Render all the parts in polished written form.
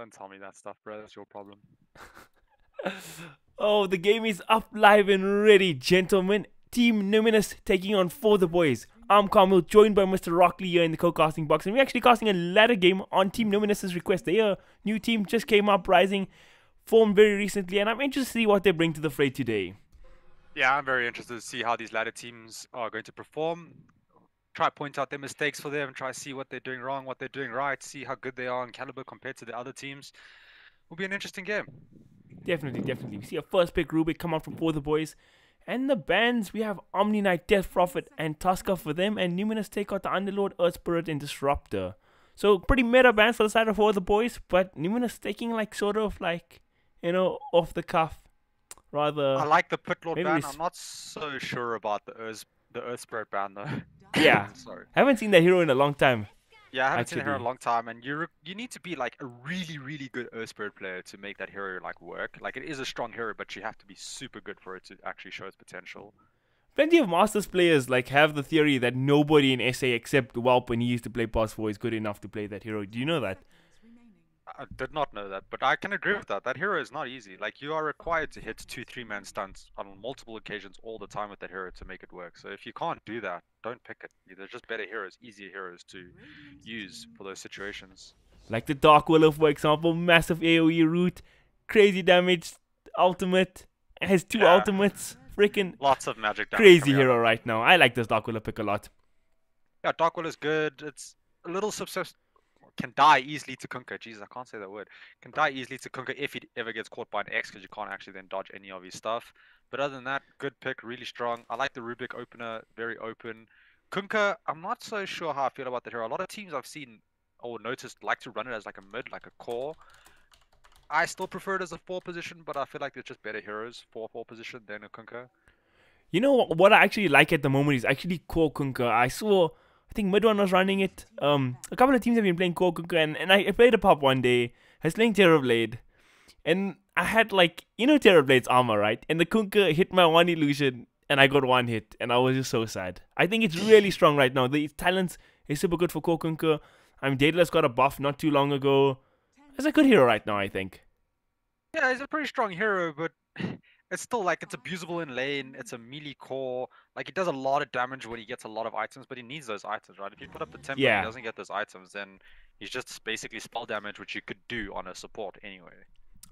Don't tell me that stuff, bro. That's your problem. Oh, the game is up, live, and ready, gentlemen. Team Numinous taking on For the Boys. I'm Carmel, joined by Mr. Rockley here in the co-casting box, and we're actually casting a ladder game on Team Numinous's request. Their new team just came up, rising, formed very recently, and I'm interested to see what they bring to the fray today. Yeah, I'm very interested to see how these ladder teams are going to perform. Try to point out their mistakes for them, try to see what they're doing wrong, what they're doing right, see how good they are in caliber compared to the other teams. Will be an interesting game. Definitely, definitely. We see a first pick Rubik come out from For the Boys. And the bands, we have Omni Knight, Death Prophet, and Tusker for them, and Numinous take out the Underlord, Earth Spirit, and Disruptor. So pretty meta bands for the side of For the Boys, but Numinous taking like sort of like, off the cuff. Rather, I like the Pit Lord maybe ban. I'm not so sure about the Earth Spirit ban though. yeah. Sorry. Haven't seen that hero in a long time. Yeah, I haven't seen the hero in a Actually. long time, and you need to be like a really good Earth Spirit player to make that hero like work. Like it is a strong hero, but you have to be super good for it to actually show its potential. Plenty of Masters players like have the theory that nobody in SA except Whelp when he used to play Pass 4 is good enough to play that hero. Do you know that? I did not know that, but I can agree with that. That hero is not easy. Like you are required to hit 3-man stunts on multiple occasions all the time with that hero to make it work. So if you can't do that, don't pick it. There's just better heroes, easier heroes to use for those situations. Like the Dark Willow, for example, massive AoE root, crazy damage, ultimate, has two Yeah, ultimates. Freaking lots of magic damage crazy coming out hero of it. right now. I like this Dark Willow pick a lot. Yeah, Darkwill is good. It's a little can die easily to Kunkka. Jesus, I can't say that word. Can die easily to Kunkka if he ever gets caught by an X because you can't actually then dodge any of his stuff. But other than that, good pick, really strong. I like the Rubik opener, very open. Kunkka, I'm not so sure how I feel about the hero. A lot of teams I've seen or noticed like to run it as like a mid, like a core. I still prefer it as a 4 position, but I feel like there's just better heroes for a 4 position than a Kunkka. You know what I actually like at the moment is actually Core Kunkka. I think Mid One was running it. A couple of teams have been playing Core Kunkka, and I played a pop one day. I was playing Terrorblade, and I had like, Terrorblade's armor, right? And the Kunkka hit my one illusion, and I got one hit, and I was just so sad. I think it's really strong right now. The talents is super good for Core Kunkka. Daedalus got a buff not too long ago. It's a good hero right now, I think. Yeah, he's a pretty strong hero, but it's still like it's abusable in lane. It's a melee core. Like he does a lot of damage when he gets a lot of items, but he needs those items, right? If you put up the tempo and he Yeah. doesn't get those items, then he's just basically spell damage, which you could do on a support anyway.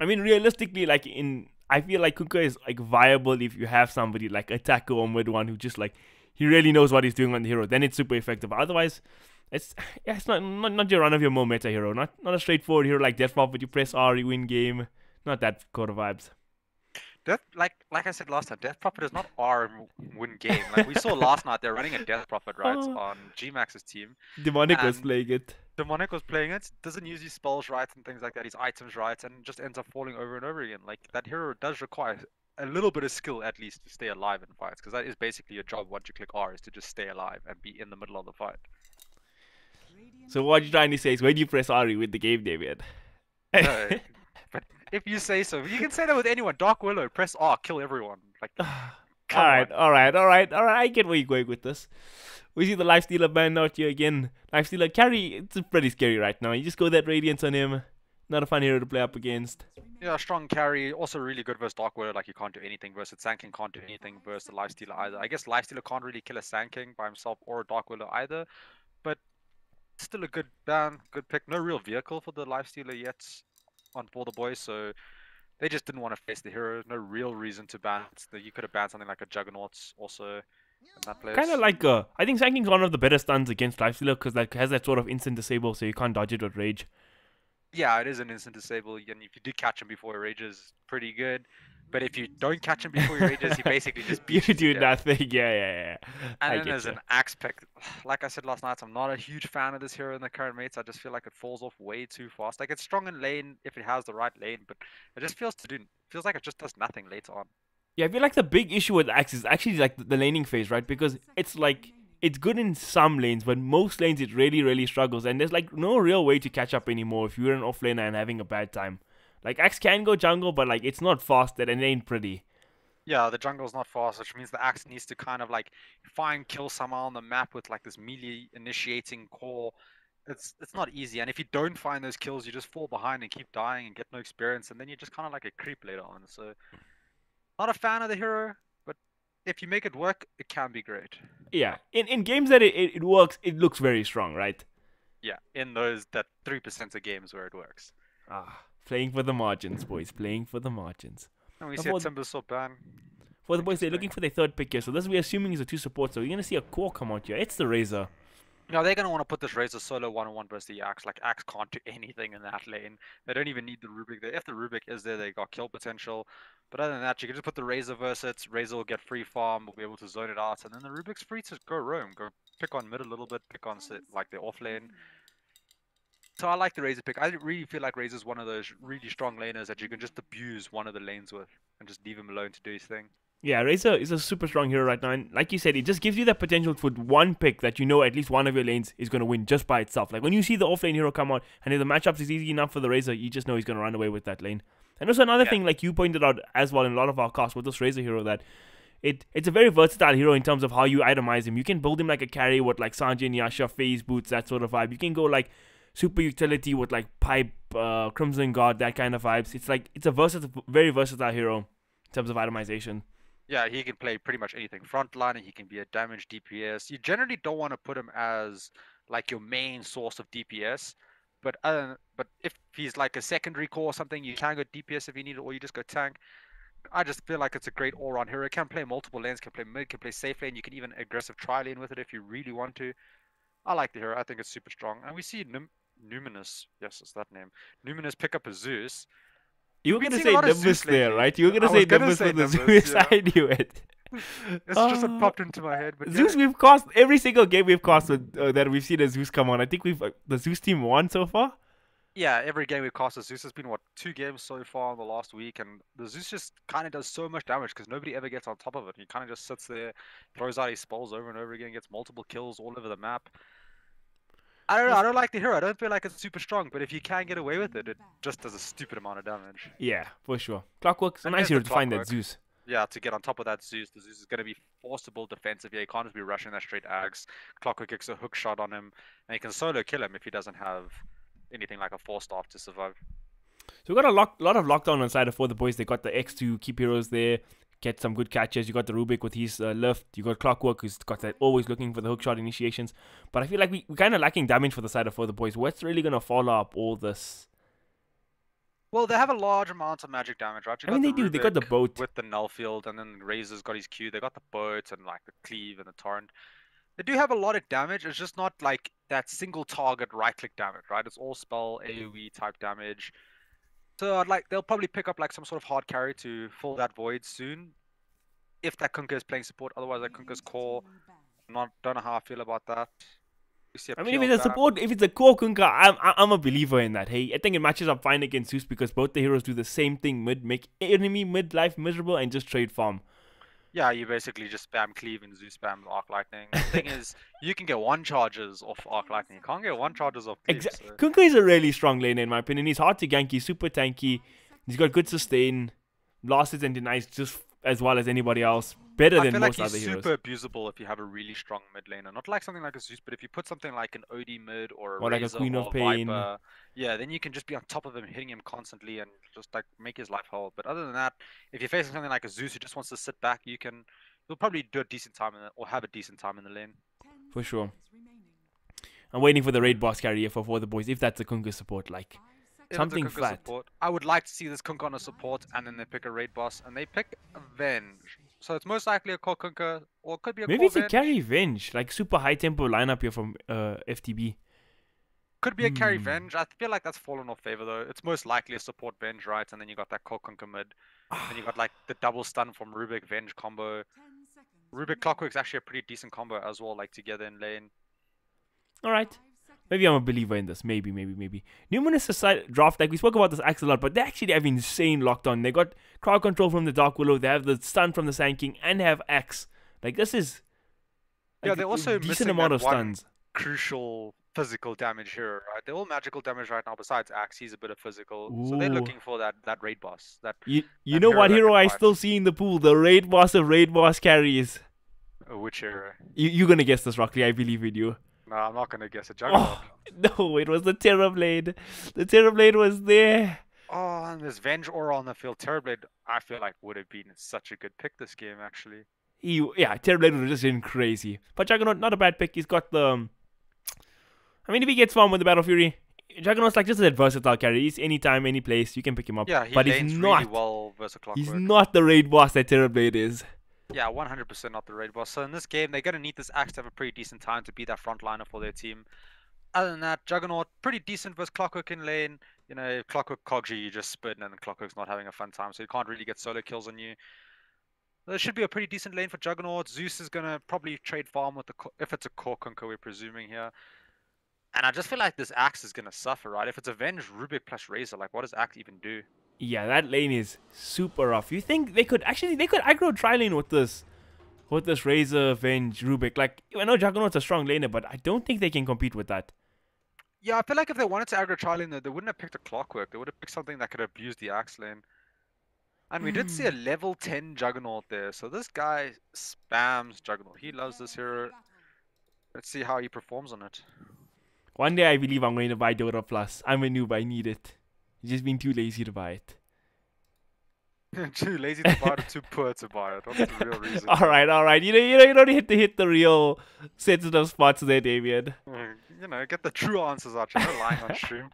I mean, realistically, I feel like Kunkka is like viable if you have somebody like Attacker or Mid One who just like he really knows what he's doing on the hero. Then it's super effective. Otherwise, it's it's not your run of your mill meta hero. Not a straightforward hero like Death Prophet. You press R, you win game. Not that kind of vibes. Death, like I said last time, Death Prophet is not our win game. Like we saw last night, they're running a Death Prophet right Oh, on Gmax's team, Demonic was and playing it. Demonic was playing it, doesn't use his spells right and things like that, his items right, and just ends up falling over and over again. Like that hero does require a little bit of skill at least to stay alive in fights, because that is basically your job once you click R is to just stay alive and be in the middle of the fight. So what you're trying to say is when you press R, you win the game, David. No, but if you say so, you can say that with anyone. Dark Willow, press R, kill everyone. Like, come Alright, on. alright. I get where you're going with this. We see the Lifestealer band out here again. Lifestealer carry, it's pretty scary right now. You just go that Radiance on him. Not a fun hero to play up against. Yeah, strong carry, also really good versus Dark Willow. Like you can't do anything versus Sand King, can't do anything versus the Lifestealer either. I guess Lifestealer can't really kill a Sand King by himself or a Dark Willow either, but still a good ban, good pick. No real vehicle for the Lifestealer yet on For the Boys, so they just didn't want to face the hero. No real reason to ban. You could have banned something like a Juggernaut also in that Kind of place. like, I think Sanking's one of the better stuns against Lifestealer because like has that sort of instant disable so you can't dodge it with Rage. Yeah, it is an instant disable, and if you do catch him before he rages, pretty good. But if you don't catch him before he rages, he basically just You beats you to do death. nothing, yeah. And I then get there's you. an axe pick. Like I said last night, I'm not a huge fan of this hero in the current mates. I just feel like it falls off way too fast. Like it's strong in lane if it has the right lane, but it just feels like it just does nothing later on. Yeah, I feel like the big issue with Axe is actually like the laning phase, right? Because it's like it's good in some lanes, but most lanes it really struggles, and there's like no real way to catch up anymore if you're an offlaner and having a bad time. Like Axe can go jungle, but like it's not fast and it ain't pretty. Yeah, the jungle's not fast, which means the axe needs to kind of like find kill somehow on the map with like this melee initiating core. it's not easy. And if you don't find those kills, you just fall behind and keep dying and get no experience, and then you're just kind of like a creep later on. So not a fan of the hero, but if you make it work, it can be great. Yeah, in games that it works, it looks very strong, right? Yeah, in those that 3% of games where it works. Playing for the margins, boys. Playing for the margins. And we Now see a Timbersaw ban. for the boys, they're looking for their third pick here. So this we're assuming is a 2 support. So you're gonna see a core come out here. It's the Razor. Yeah, they're gonna want to put this Razor solo 1-on-1 versus the Axe. Like Axe can't do anything in that lane. They don't even need the Rubik there. If the Rubik is there, they got kill potential. But other than that, you can just put the Razor versus it. Razor will get free farm, will be able to zone it out, and then the Rubik's free to go roam, go pick on mid a little bit, pick on like the off lane. So I like the Razor pick. I really feel like Razor's one of those really strong laners that you can just abuse one of the lanes with and just leave him alone to do his thing. Yeah, Razor is a super strong hero right now, and like you said, it just gives you that potential for one pick that you know at least one of your lanes is going to win just by itself. Like when you see the offlane hero come out, and if the matchup is easy enough for the Razor, you just know he's going to run away with that lane. And also another thing, like you pointed out as well in a lot of our casts with this Razor hero, that it's a very versatile hero in terms of how you itemize him. You can build him like a carry with like Sanjay, Yasha, phase boots, that sort of vibe. You can go like super utility with like pipe, Crimson Guard, that kind of vibes. It's a very versatile hero in terms of itemization. Yeah, he can play pretty much anything. Frontline, and he can be a damage DPS. You generally don't want to put him as like your main source of DPS, but if he's like a secondary core or something, you can go DPS if you need it, or you just go tank. I just feel like it's a great all-round hero. Can play multiple lanes, can play mid, can play safe lane. You can even aggressive tri lane with it if you really want to. I like the hero. I think it's super strong. And we see Numinous. Yes, it's that name. Numinous pick up a Zeus. You were going to say Nimbus there, right? You were going to say Nimbus with the Zeus. Yeah. I knew it. It's just popped into my head. But Zeus, we've cast every single game we've cast with, that we've seen a Zeus come on. I think the Zeus team won so far. Yeah, every game we've cast a Zeus has been, what, 2 games so far in the last week, and the Zeus just kind of does so much damage because nobody ever gets on top of it. He kind of just sits there, throws out his spells over and over again, gets multiple kills all over the map. I don't know, I don't like the hero. I don't feel like it's super strong, but if you can get away with it, it just does a stupid amount of damage. Yeah, for sure. Clockwork's a nice hero to find that Zeus. Yeah, to get on top of that Zeus, the Zeus is going to be forcible defensive. Yeah, he can't just be rushing that straight axe. Clockwork kicks a hook shot on him, and he can solo kill him if he doesn't have anything like a 4-staff to survive. So we got a lot of lockdown on side of for the boys. They got the X to keep heroes there, get some good catches. You got the Rubik with his lift. You got Clockwork who's got that always looking for the hookshot initiations. But I feel like we're kind of lacking damage for the side of for the boys. What's really going to follow up all this? Well, they have a large amount of magic damage, right? I mean, they do. They got the boat with the null field, and then Razor's got his Q. They got the boat and like the cleave and the torrent. They do have a lot of damage. It's just not like that single target right-click damage, right? It's all spell AoE type damage. So they'll probably pick up like some sort of hard carry to fill that void soon, if that Kunkka is playing support. Otherwise, that Kunkka's core. Don't know how I feel about that. I mean, if it's a support, if it's a core Kunkka, I'm a believer in that. Hey, I think it matches up fine against Zeus because both the heroes do the same thing: make enemy mid-life miserable and just trade farm. Yeah, you basically just spam cleave and Zeus spam arc lightning. The thing is, you can get 1 charges off arc lightning. You can't get 1 charges off cleave. Exactly. So. Kunkka is a really strong laner in my opinion. He's hard to gank. He's super tanky. He's got good sustain, blasts and denies just as well as anybody else. Better than most other heroes. I feel like he's super abusable if you have a really strong mid laner. Not like something like a Zeus, but if you put something like an OD mid or a like a Queen of Pain. Viper, yeah, then you can just be on top of him, hitting him constantly and just like make his life hell. But other than that, if you're facing something like a Zeus who just wants to sit back, you'll probably do a decent time or have a decent time in the lane. For sure. I'm waiting for the raid boss carrier for the boys, if that's a Kunkka support, like something flat. Support. I would like to see this Kunkka on a support, and then they pick a raid boss, and they pick a Venge. So it's most likely a core Kunkka, or it could be a maybe core it's a carry Venge, like super high tempo lineup here from FTB. Could be a carry Venge. I feel like that's fallen off favor though. It's most likely a support Venge, right? And then you got that core Kunkka mid. And you got like the double stun from Rubik Venge combo. Rubik Clockwork's actually a pretty decent combo as well, like together in lane. Alright. Maybe I'm a believer in this. Maybe. Numinous aside draft, like we spoke about this Axe a lot, but they actually have insane lockdown. They got crowd control from the Dark Willow, they have the stun from the Sand King, and they have Axe. Like this is yeah, they're also a decent amount of stuns. Crucial physical damage here, right? They're all magical damage right now. Besides Axe, he's a bit of physical. Ooh. So they're looking for that raid boss. You know what hero I still see in the pool? The raid boss of raid boss carries. Which hero? You're gonna guess this, Rockley. I believe in you. No, I'm not gonna guess a Juggernaut. Oh, no, it was the Terrorblade. The Terrorblade was there. Oh, and this Venge Aura on the field. Terrorblade, I feel like would have been such a good pick this game, actually. Yeah, Terrorblade would have just been crazy. But Juggernaut, not a bad pick. He's got the. I mean, if he gets farm with the Battle Fury, Juggernaut's like just a versatile carry. He's anytime, any place, you can pick him up. Yeah, he but lanes he's not. really well versus Clockwork. He's not the raid boss that Terrorblade is. Yeah, 100% not the raid boss. So in this game, they're gonna need this Axe to have a pretty decent time to be that frontliner for their team. Other than that, Juggernaut, pretty decent versus Clockwork in lane. You know, Clockwork cogs you just spit, and then Clockwork's not having a fun time, so you can't really get solo kills on you. There should be a pretty decent lane for Juggernaut. Zeus is gonna probably trade farm with the if it's a core Kunka, we're presuming here. And I just feel like this Axe is gonna suffer, right? If it's Avenge, Rubik plus Razor, like what does Axe even do? Yeah, that lane is super rough. You think they could aggro tri-lane with this Razor, Venge, Rubik? Like, I know Juggernaut's a strong laner, but I don't think they can compete with that. Yeah, I feel like if they wanted to aggro tri-lane, they wouldn't have picked a Clockwork. They would have picked something that could abuse the Axe lane. And we did see a level 10 Juggernaut there, so this guy spams Juggernaut. He loves this hero. Let's see how he performs on it. One day I believe I'm going to buy Dota Plus. I'm a noob, I need it. I've just been too lazy to buy it. Too lazy to buy it, too poor to buy it. That's the real reason. Alright. You don't hit the real sensitive spots there, David. You know, get the true answers out. You're not lying on stream.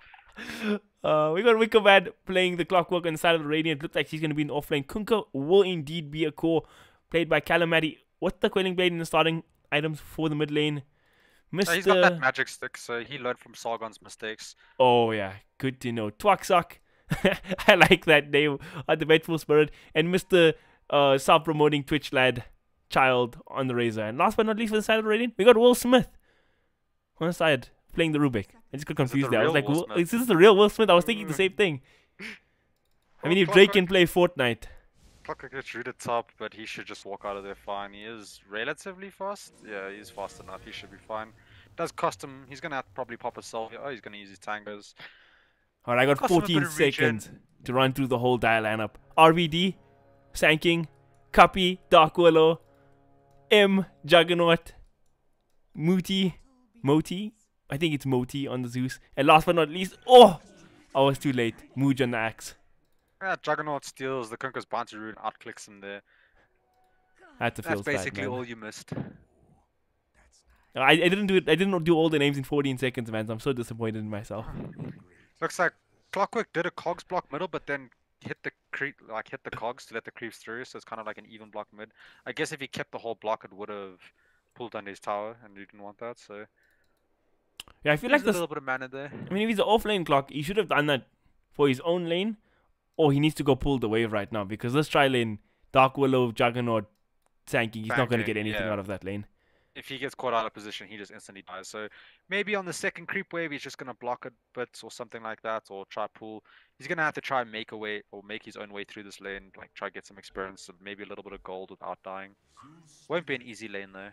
We got Wickerman playing the Clockwork on the side of the Radiant. Looks like she's going to be an offlane. Kunka will indeed be a core played by Calamari with the Quelling Blade in the starting items for the mid lane. Mr. He's got that magic stick, so he learned from Sargon's mistakes. Oh, yeah. Good to know. Twaxok. I like that name. The Vengeful Spirit. And Mr. Self-promoting Twitch lad child on the Razor. And last but not least for the side of the Radiant, we got Will Smith on the side playing the Rubik. I just got confused there. I was like, is this the real Will Smith? I was thinking the same thing. I mean, if Drake can play Fortnite. Clockwork gets rooted top, but he should just walk out of there fine. He is relatively fast. Yeah, he's fast enough. He should be fine. Does cost him. He's going to have to probably pop a selfie. Oh, he's going to use his tangos. Alright, I got 14 seconds to run through the whole dial lineup. RBD, Sanking, Cuppy, Dark Willow, M, Juggernaut, Moti, I think it's Moti on the Zeus. And last but not least, I was too late. Mooj on the Axe. Yeah, Juggernaut steals the Kunka's bounty rune, outclicks him there. That's basically all you missed. I didn't do it. I didn't do all the names in 14 seconds, man. So I'm so disappointed in myself. Looks like Clockwork did a cogs block middle, but then hit the cogs to let the creeps through. So it's kind of like an even block mid. I guess if he kept the whole block, it would have pulled under his tower, and you didn't want that. So yeah, I feel like there's a little bit of mana there. I mean, if he's an off-lane clock, he should have done that for his own lane, or he needs to go pull the wave right now because this tri-lane, Dark Willow, Juggernaut, Sanking, he's not going to get anything out of that lane. If he gets caught out of position, he just instantly dies. So maybe on the second creep wave, he's just going to block a bit or something like that, or try pull. He's going to have to try and make a way or make his own way through this lane, like try get some experience, maybe a little bit of gold without dying. Won't be an easy lane though.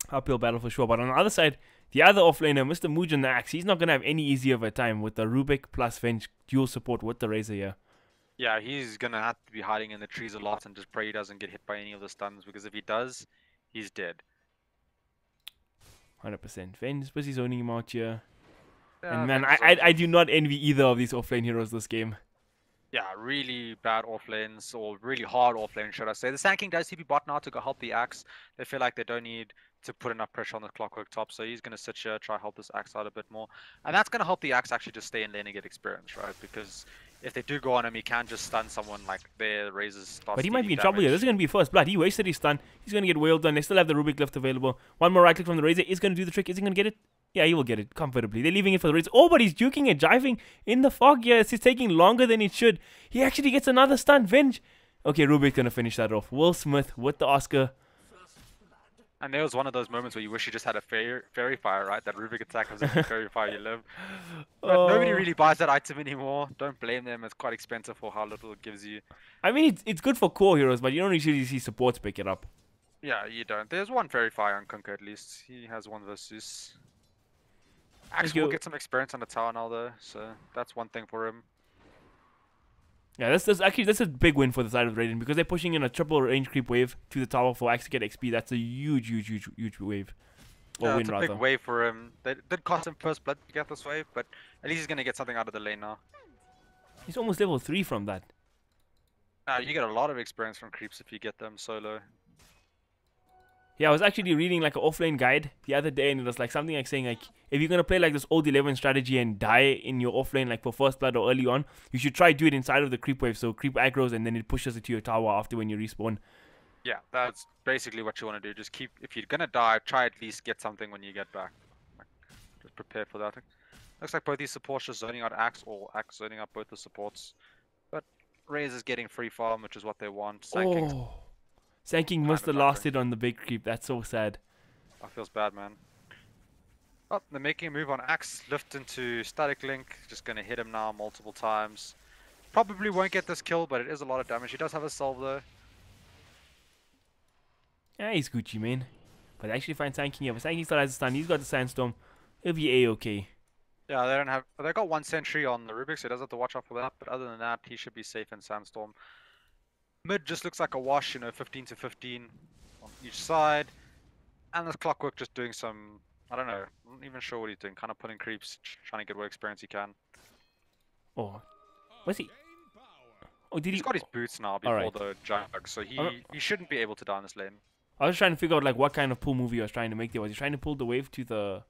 Uphill battle for sure. But on the other side, the other offlaner, Mr. Mooj on the Axe, he's not going to have any easier of a time with the Rubik plus Venge dual support with the Razor here. Yeah, he's going to have to be hiding in the trees a lot and just pray he doesn't get hit by any of the stuns, because if he does, he's dead. 100%. Venge busy zoning him out here. Yeah, and man, I do not envy either of these offlane heroes this game. Yeah, really bad offlanes, or really hard offlane, should I say. The Sand King does TP bot now to go help the Axe. They feel like they don't need to put enough pressure on the Clockwork top, so he's going to sit here, try help this Axe out a bit more. And that's going to help the Axe actually just stay in lane and get experience, right? Because if they do go on him, he can just stun someone like their Razors start. But he might be in trouble here. This is going to be first blood. He wasted his stun. He's going to get wailed on. They still have the Rubik lift available. One more right click from the Razor is going to do the trick. Is he going to get it? Yeah, he will get it comfortably. They're leaving it for the Razor. Oh, but he's juking and jiving in the fog. Yes, it's taking longer than it should. He actually gets another stun. Venge. Okay, Rubik's going to finish that off. Will Smith with the Oscar. And there was one of those moments where you wish you just had a fairy fire, right? That Rubik attack was a fairy fire you live. But nobody really buys that item anymore. Don't blame them. It's quite expensive for how little it gives you. I mean, it's good for core heroes, but you don't usually see supports pick it up. Yeah, you don't. There's one fairy fire on Kunka at least. He has one versus. Axe will get some experience on the tower now though, so that's one thing for him. Yeah, that's a big win for the side of the Radiant because they're pushing in a triple range creep wave to the tower for Axe to get XP. That's a huge wave. Or Yeah, win it's a big rather. wave for him. They did cost him first blood to get this wave, but at least he's gonna get something out of the lane now. He's almost level 3 from that. You get a lot of experience from creeps if you get them solo. Yeah, I was actually reading like an offlane guide the other day, and it was like something like saying like if you're gonna play like this old 11 strategy and die in your offlane like for first blood or early on, you should try do it inside of the creep wave. So creep aggroes and then it pushes it to your tower after when you respawn. Yeah, that's basically what you want to do. Just keep, if you're gonna die, try at least get something when you get back. Like, just prepare for that. Looks like both these supports just zoning out Axe, or Axe zoning out both the supports. But Raze is getting free farm, which is what they want. Sanking's Oh, Sanking kind missed of the last juggling. hit on the big creep. That's so sad. That feels bad, man. Oh, they're making a move on Axe, lift into Static Link. Just gonna hit him now multiple times. Probably won't get this kill, but it is a lot of damage. He does have a salve though. Yeah, he's Gucci, man. But I actually find Sanking here. But Sanking still has a stun. He's got the sandstorm. He'll be a-okay. Yeah, they don't have. They got one sentry on the Rubik, so he does have to watch out for that. But other than that, he should be safe in Sandstorm. Mid just looks like a wash, 15 to 15 on each side. And this Clockwork just doing some, I don't know, I'm not even sure what he's doing. Kind of putting creeps, trying to get what experience he can. Oh, was he? Oh, did He's he? got his boots now before Alright. the jug, so he shouldn't be able to die in this lane. I was trying to figure out like what kind of pull movie I was trying to make there. Was he trying to pull the wave to the?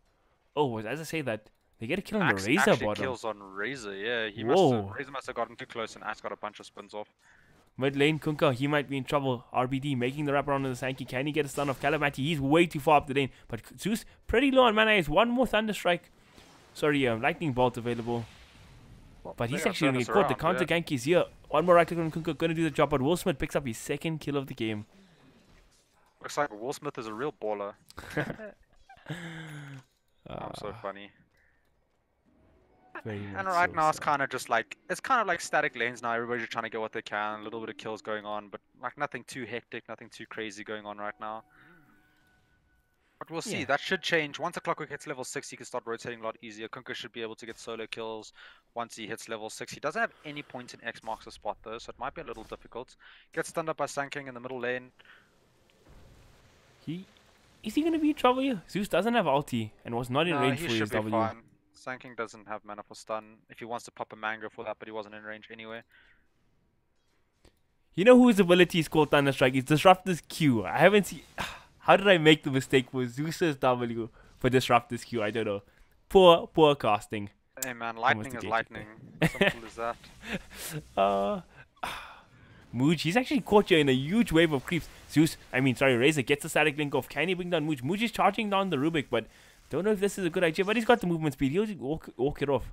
Oh, as I say that they get a kill on Axe the Razor actually bottom. kills on Razor, yeah. Whoa. Razor must have gotten too close and Axe got a bunch of spins off. Mid lane Kunkka, he might be in trouble. RBD making the wraparound on the Sankey. Can he get a stun off Calamity? He's way too far up the lane. But Zeus pretty low on mana. He has one more Thunderstrike. Sorry, Lightning Bolt available. But he's actually going to get caught. The counter gank is here. One more right click on Kunkka, going to do the job. But Will Smith picks up his second kill of the game. Looks like Will Smith is a real baller. I'm so funny. Very And much right so, now it's so. kind of just like, it's kind of like static lanes now. Everybody's just trying to get what they can. A little bit of kills going on, but like nothing too hectic, nothing too crazy going on right now. But we'll see. Yeah. That should change. Once a Clockwork hits level 6, he can start rotating a lot easier. Kunkka should be able to get solo kills once he hits level 6. He doesn't have any points in X marks a spot though, so it might be a little difficult. Gets stunned up by Sanking in the middle lane. Is he going to be in trouble here? Zeus doesn't have ulti and was not in range He for should his be W. fine. Sanking doesn't have mana for stun. If he wants to pop a mango for that, but he wasn't in range anyway. You know whose ability is called Thunderstrike? It's Disruptor's Q. I haven't seen... How did I make the mistake for Zeus's W for Disruptor's Q? I don't know. Poor casting. Hey man, lightning is lightning. Simple as that. Mooj, he's actually caught you in a huge wave of creeps. Razor gets the static link off. Can he bring down Mooj? Mooj is charging down the Rubik, but don't know if this is a good idea. But he's got the movement speed. He'll just walk it off.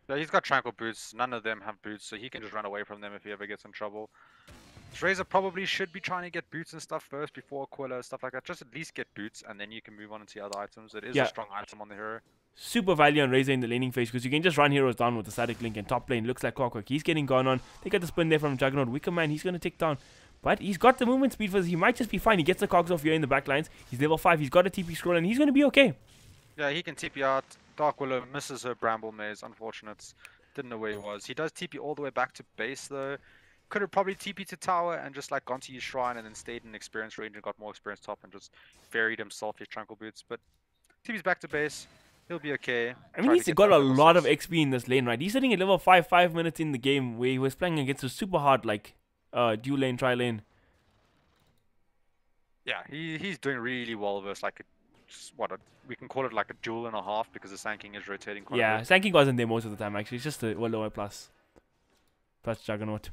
Yeah, he's got tranquil boots. None of them have boots, so he can just run away from them if he ever gets in trouble. Razor probably should be trying to get boots and stuff first before Aquila, stuff like that. Just at least get boots, and then you can move on into other items. It is a strong item on the hero. Super value on Razor in the laning phase because you can just run heroes down with the static link, and top lane looks like Clockwork. He's getting gone on. They got the spin there from Juggernaut. Wicker Man, he's going to tick down. But he's got the movement speed for this. He might just be fine. He gets the cogs off here in the back lines. He's level 5. He's got a TP scroll, and he's going to be okay. Yeah, he can TP out. Dark Willow misses her Bramble Maze. Unfortunate. Didn't know where he was. He does TP all the way back to base, though. Could have probably TP to tower and just like gone to his shrine and then stayed in experience range and got more experience top and just varied himself his tranquil boots. But TP's back to base. He'll be okay. I mean, he's got a lot of XP in this lane, right? He's sitting at level 5 minutes in the game where he was playing against a super hard, like, dual lane, tri lane. Yeah, he's doing really well versus like we can call it like a duel and a half because the Sanking is rotating quite a bit. Sanking wasn't there most of the time, actually. It's just a lower plus Juggernaut.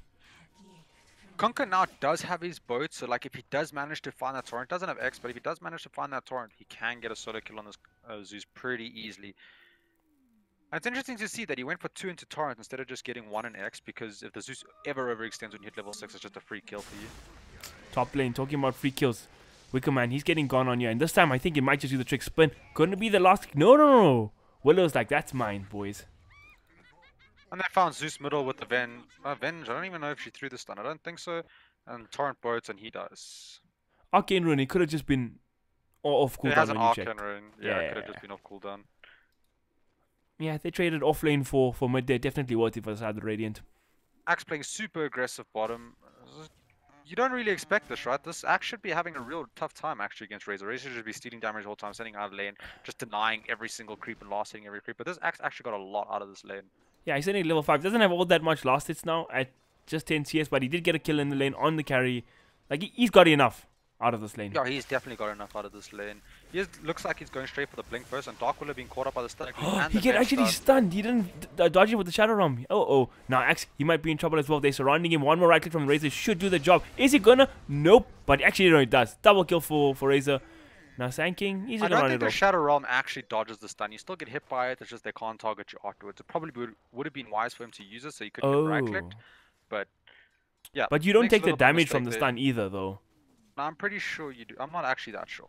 Kunkka now does have his boat, so like if he does manage to find that torrent, doesn't have X, but if he does manage to find that torrent, he can get a solo kill on this Zeus pretty easily. And it's interesting to see that he went for 2 into torrent instead of just getting 1 in X, because if the Zeus ever overextends when you hit level 6, it's just a free kill for you. Top lane, talking about free kills. Wicker Man, he's getting gone on here, and this time I think it might just do the trick. Spin, gonna be the last. No. Willow's like, that's mine, boys. And they found Zeus middle with the Venge. I don't even know if she threw the stun. I don't think so. And torrent boats, and he does. Arcane Rune, he could have just been off cooldown. It has an when you Arcane checked. Rune. Yeah, it could have just been off cooldown. Yeah, they traded off lane for mid. They're definitely worth it for the side of the Radiant. Axe playing super aggressive bottom. you don't really expect this, right? This Axe should be having a real tough time actually against Razor. Razor should be stealing damage the whole time, sending out of lane, just denying every single creep and last hitting every creep. But this Axe actually got a lot out of this lane. Yeah, he's only level 5. Doesn't have all that much last hits now at just 10 CS, but he did get a kill in the lane on the carry. Like, he's got enough out of this lane. Yeah, he's definitely got enough out of this lane. Looks like he's going straight for the blink first, and Dark Willow being caught up by the stun. He get actually stunned. He didn't dodge it with the Shadow Realm. Oh. Now, Axe, he might be in trouble as well. They're surrounding him. One more right click from Razor should do the job. Is he gonna? Nope. But actually, no, it does. Double kill for Razor. Now, Sanking, he's gonna run it off. I don't think the Shadow Realm actually dodges the stun. You still get hit by it. It's just they can't target you afterwards. It probably would have been wise for him to use it so he could get right clicked. But yeah. But you don't take the damage from the stun either, though. No, I'm pretty sure you do. I'm not actually that sure.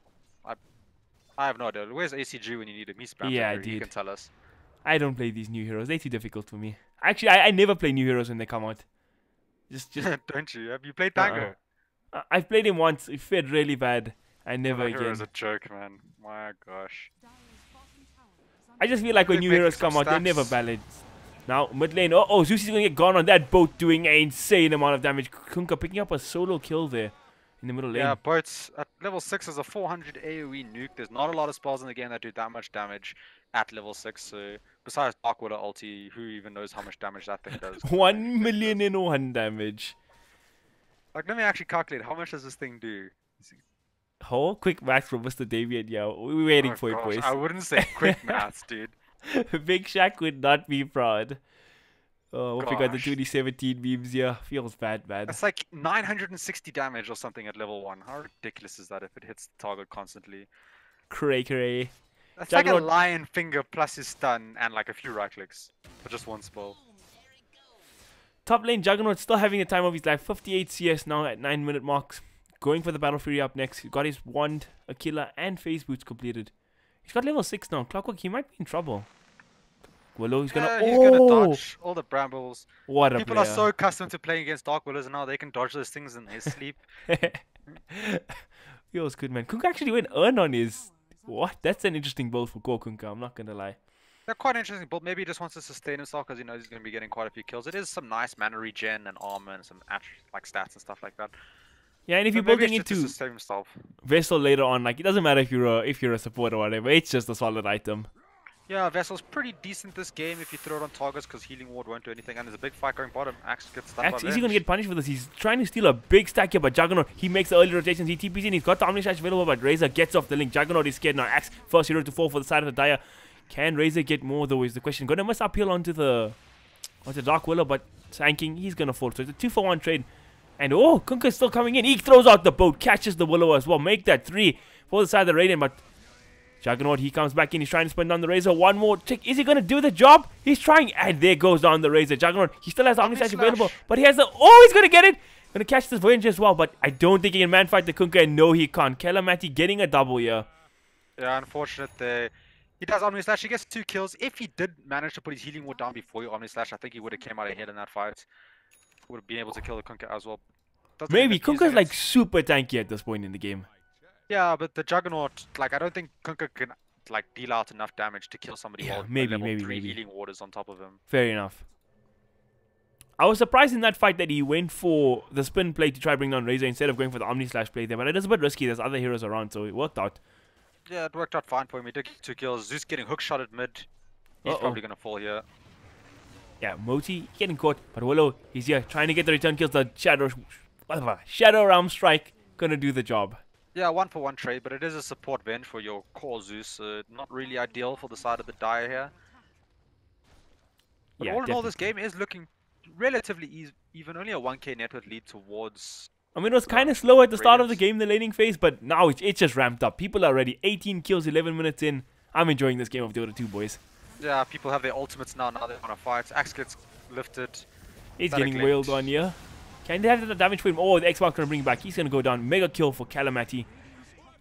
I have no idea. Where's ACG when you need him? He's spammed. Yeah, dude. You can tell us. I don't play these new heroes. They're too difficult for me. Actually, I never play new heroes when they come out. Just don't you? Have you played Tango? I've played him once. It fared really bad. I never again. Hero's a joke, man. My gosh. I just feel like when new heroes come out, they're never balanced. Now, mid lane. Oh, Zeus is going to get gone on that boat doing an insane amount of damage. Kunkka picking up a solo kill there in the middle lane. Yeah, boats at level 6 is a 400 AoE nuke. There's not a lot of spells in the game that do that much damage at level 6. So besides Dark Willow ulti, who even knows how much damage that thing does? 1 million in 1 damage. Like, let me actually calculate. How much does this thing do? Oh, quick maths from Mr. Davian. Yeah, we're waiting for it, boys. I wouldn't say quick maths, dude. Big Shaq would not be proud. Oh, what we got the 2017 memes here. Feels bad, man. It's like 960 damage or something at level 1. How ridiculous is that if it hits the target constantly? Cray. That's like a lion finger plus his stun and like a few right clicks for just one spell. Top lane Juggernaut still having the time of his life. 58 CS now at 9-minute marks. Going for the Battle Fury up next. He's got his Wand, Aquila, and Phase Boots completed. He's got level 6 now. Clockwork, he might be in trouble. Willow, he's gonna dodge all the brambles. What a People are so accustomed to playing against Dark Willows and now they can dodge those things in their sleep. Feels good, man. Kunkka actually went earn on his... What? That's an interesting build for Core Kunkka, I'm not gonna lie. They're quite interesting build. Maybe he just wants to sustain himself because he knows he's going to be getting quite a few kills. It is some nice mana regen and armor and some like stats and stuff like that. Yeah, and if you're building into Vessel later on, like it doesn't matter if you're a support or whatever, it's just a solid item. Yeah, Vessel's pretty decent this game if you throw it on targets because Healing Ward won't do anything. And there's a big fight going bottom. Axe gets stunned. Axe, is he going to get punished for this? He's trying to steal a big stack here, but Juggernaut, he makes the early rotations. He TPs in. He's got the Omni Slash available, but Razor gets off the link. Juggernaut is scared now. Axe, first hero to fall for the side of the Dire. Can Razor get more though is the question. Going to miss uphill onto the Dark Willow, but Sanking, he's going to fall. So it's a 2-for-1 trade. And oh, Kunkka's still coming in. He throws out the boat, catches the Willow as well. Make that 3 for the side of the Radiant, but Juggernaut, he comes back in. He's trying to spin down the Razor. One more tick. Is he going to do the job? He's trying. And there goes down the Razor. Juggernaut, he still has Omni Slash available. But he has the... Oh, he's going to get it. Going to catch this Voyage as well. But I don't think he can man-fight the Kunkka. And no, he can't. Calamity getting a double here. Yeah, unfortunate there. He does Omni Slash. He gets 2 kills. If he did manage to put his Healing Ward down before he Omni Slash, I think he would have came out ahead in that fight. Would have been able to kill the Kunkka as well. Maybe. Kunkka's like super tanky at this point in the game. Yeah, but the Juggernaut, like, I don't think Kunkka can... like deal out enough damage to kill somebody. Yeah, while maybe Healing Waters on top of him. Fair enough. I was surprised in that fight that he went for the spin play to try to bring down Razor instead of going for the Omni Slash play there, but it is a bit risky. There's other heroes around, so it worked out. Yeah, it worked out fine for him. He did get 2 kills. Zeus getting hook shot at mid. He's probably gonna fall here. Yeah, Moti getting caught, but Willow, he's here trying to get the return kills. The Shadow Realm Strike gonna do the job. Yeah, 1-for-1 trade, but it is a support bench for your core Zeus. Not really ideal for the side of the Dire here. But yeah, all in all, this game is looking relatively even. Only a 1k net worth lead towards... I mean, it was kind of slow at the start of the game, the laning phase, but now it's just ramped up. People are ready. 18 kills, 11 minutes in. I'm enjoying this game of Dota 2, boys. Yeah, people have their ultimates now. Now they want to fight. Axe gets lifted. He's getting wailed on here. Can they have the damage for him? Oh, the Xbox going to bring him back. He's going to go down. Mega kill for Calamity.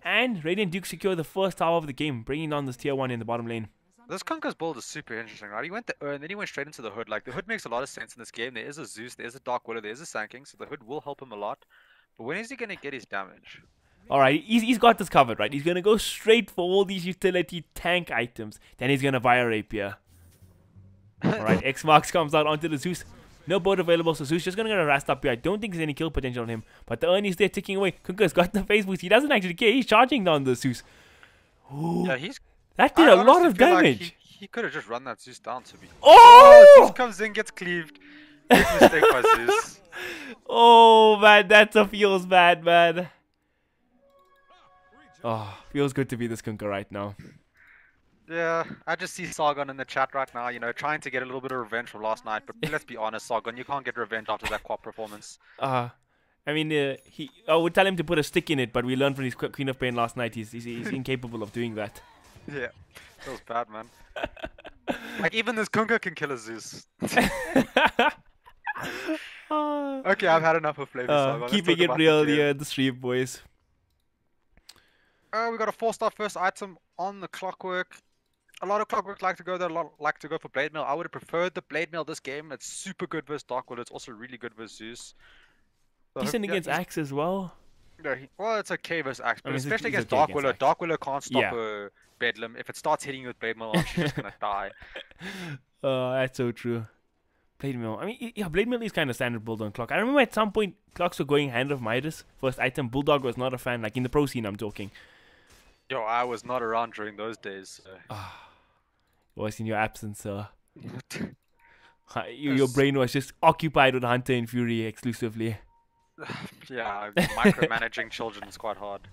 And Radiant Duke secure the first tower of the game, bringing down this tier 1 in the bottom lane. This Kunkka's build is super interesting, right? He went the and then he went straight into the Hood. Like, the Hood makes a lot of sense in this game. There is a Zeus, there is a Dark Willow, there is a Sanking, so the Hood will help him a lot. But when is he going to get his damage? Alright, he's got this covered, right? He's going to go straight for all these utility tank items. Then he's going to buy a Rapier. Alright, X-Marks comes out onto the Zeus. No boat available, so Zeus just gonna get harassed up here. I don't think there's any kill potential on him. But the Ernie's there ticking away. Kunka's got the face boost. He doesn't actually care. He's charging down the Zeus. Yeah, That did I a lot honestly of feel like damage. he could have just run that Zeus down to me. Oh! Zeus comes in, gets cleaved. Big mistake by Zeus. Oh man, that's a feels bad, man. Oh, feels good to be this Kunka right now. Yeah, I just see Sargon in the chat right now, you know, trying to get a little bit of revenge from last night. But let's be honest, Sargon, you can't get revenge after that quad performance. I mean, I would tell him to put a stick in it, but we learned from his Queen of Pain last night. He's incapable of doing that. Yeah, that was bad, man. Like, even this Kunka can kill a Zeus. Okay, I've had enough of Flavor Sargon. Keeping it real here at the stream, boys. We got a 4-star first item on the Clockwork. A lot of Clockwork like to go there, a lot like to go for Blade Mail. I would have preferred the Blade Mail this game. It's super good versus Darkwood. It's also really good versus Zeus. So Decent against Axe as well. Yeah, well, it's okay versus Axe, but I mean, especially it's against okay Dark against Willow. Axe. Dark Willow can't stop Yeah. a Bedlam. If it starts hitting you with Blade Mail, she's just gonna die. That's so true. Blade Mail. I mean, yeah, Blade Mail is kind of standard build on Clock. I remember at some point, Clocks were going Hand of Midas. First item, Bulldog was not a fan, like in the pro scene I'm talking. Yo, I was not around during those days. Was in your absence, your brain was just occupied with Hunter and Fury exclusively. Yeah, micromanaging children is quite hard.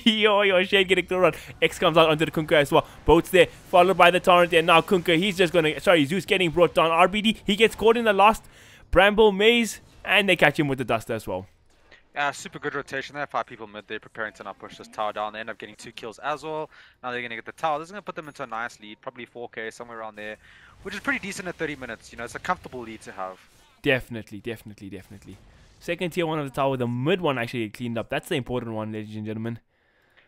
yo, Shane getting thrown around. X comes out onto the Kunka as well. Boats there, followed by the Torrent, and now Kunka, he's just gonna, Zeus getting brought down. RBD, he gets caught in the last Bramble Maze, and they catch him with the Duster as well. Super good rotation. They have 5 people mid. They're preparing to now push this tower down. They end up getting 2 kills as well. Now they're going to get the tower. This is going to put them into a nice lead. Probably 4k, somewhere around there. Which is pretty decent at 30 minutes. You know, it's a comfortable lead to have. Definitely. Second tier one of the tower. The mid one actually cleaned up. That's the important one, ladies and gentlemen.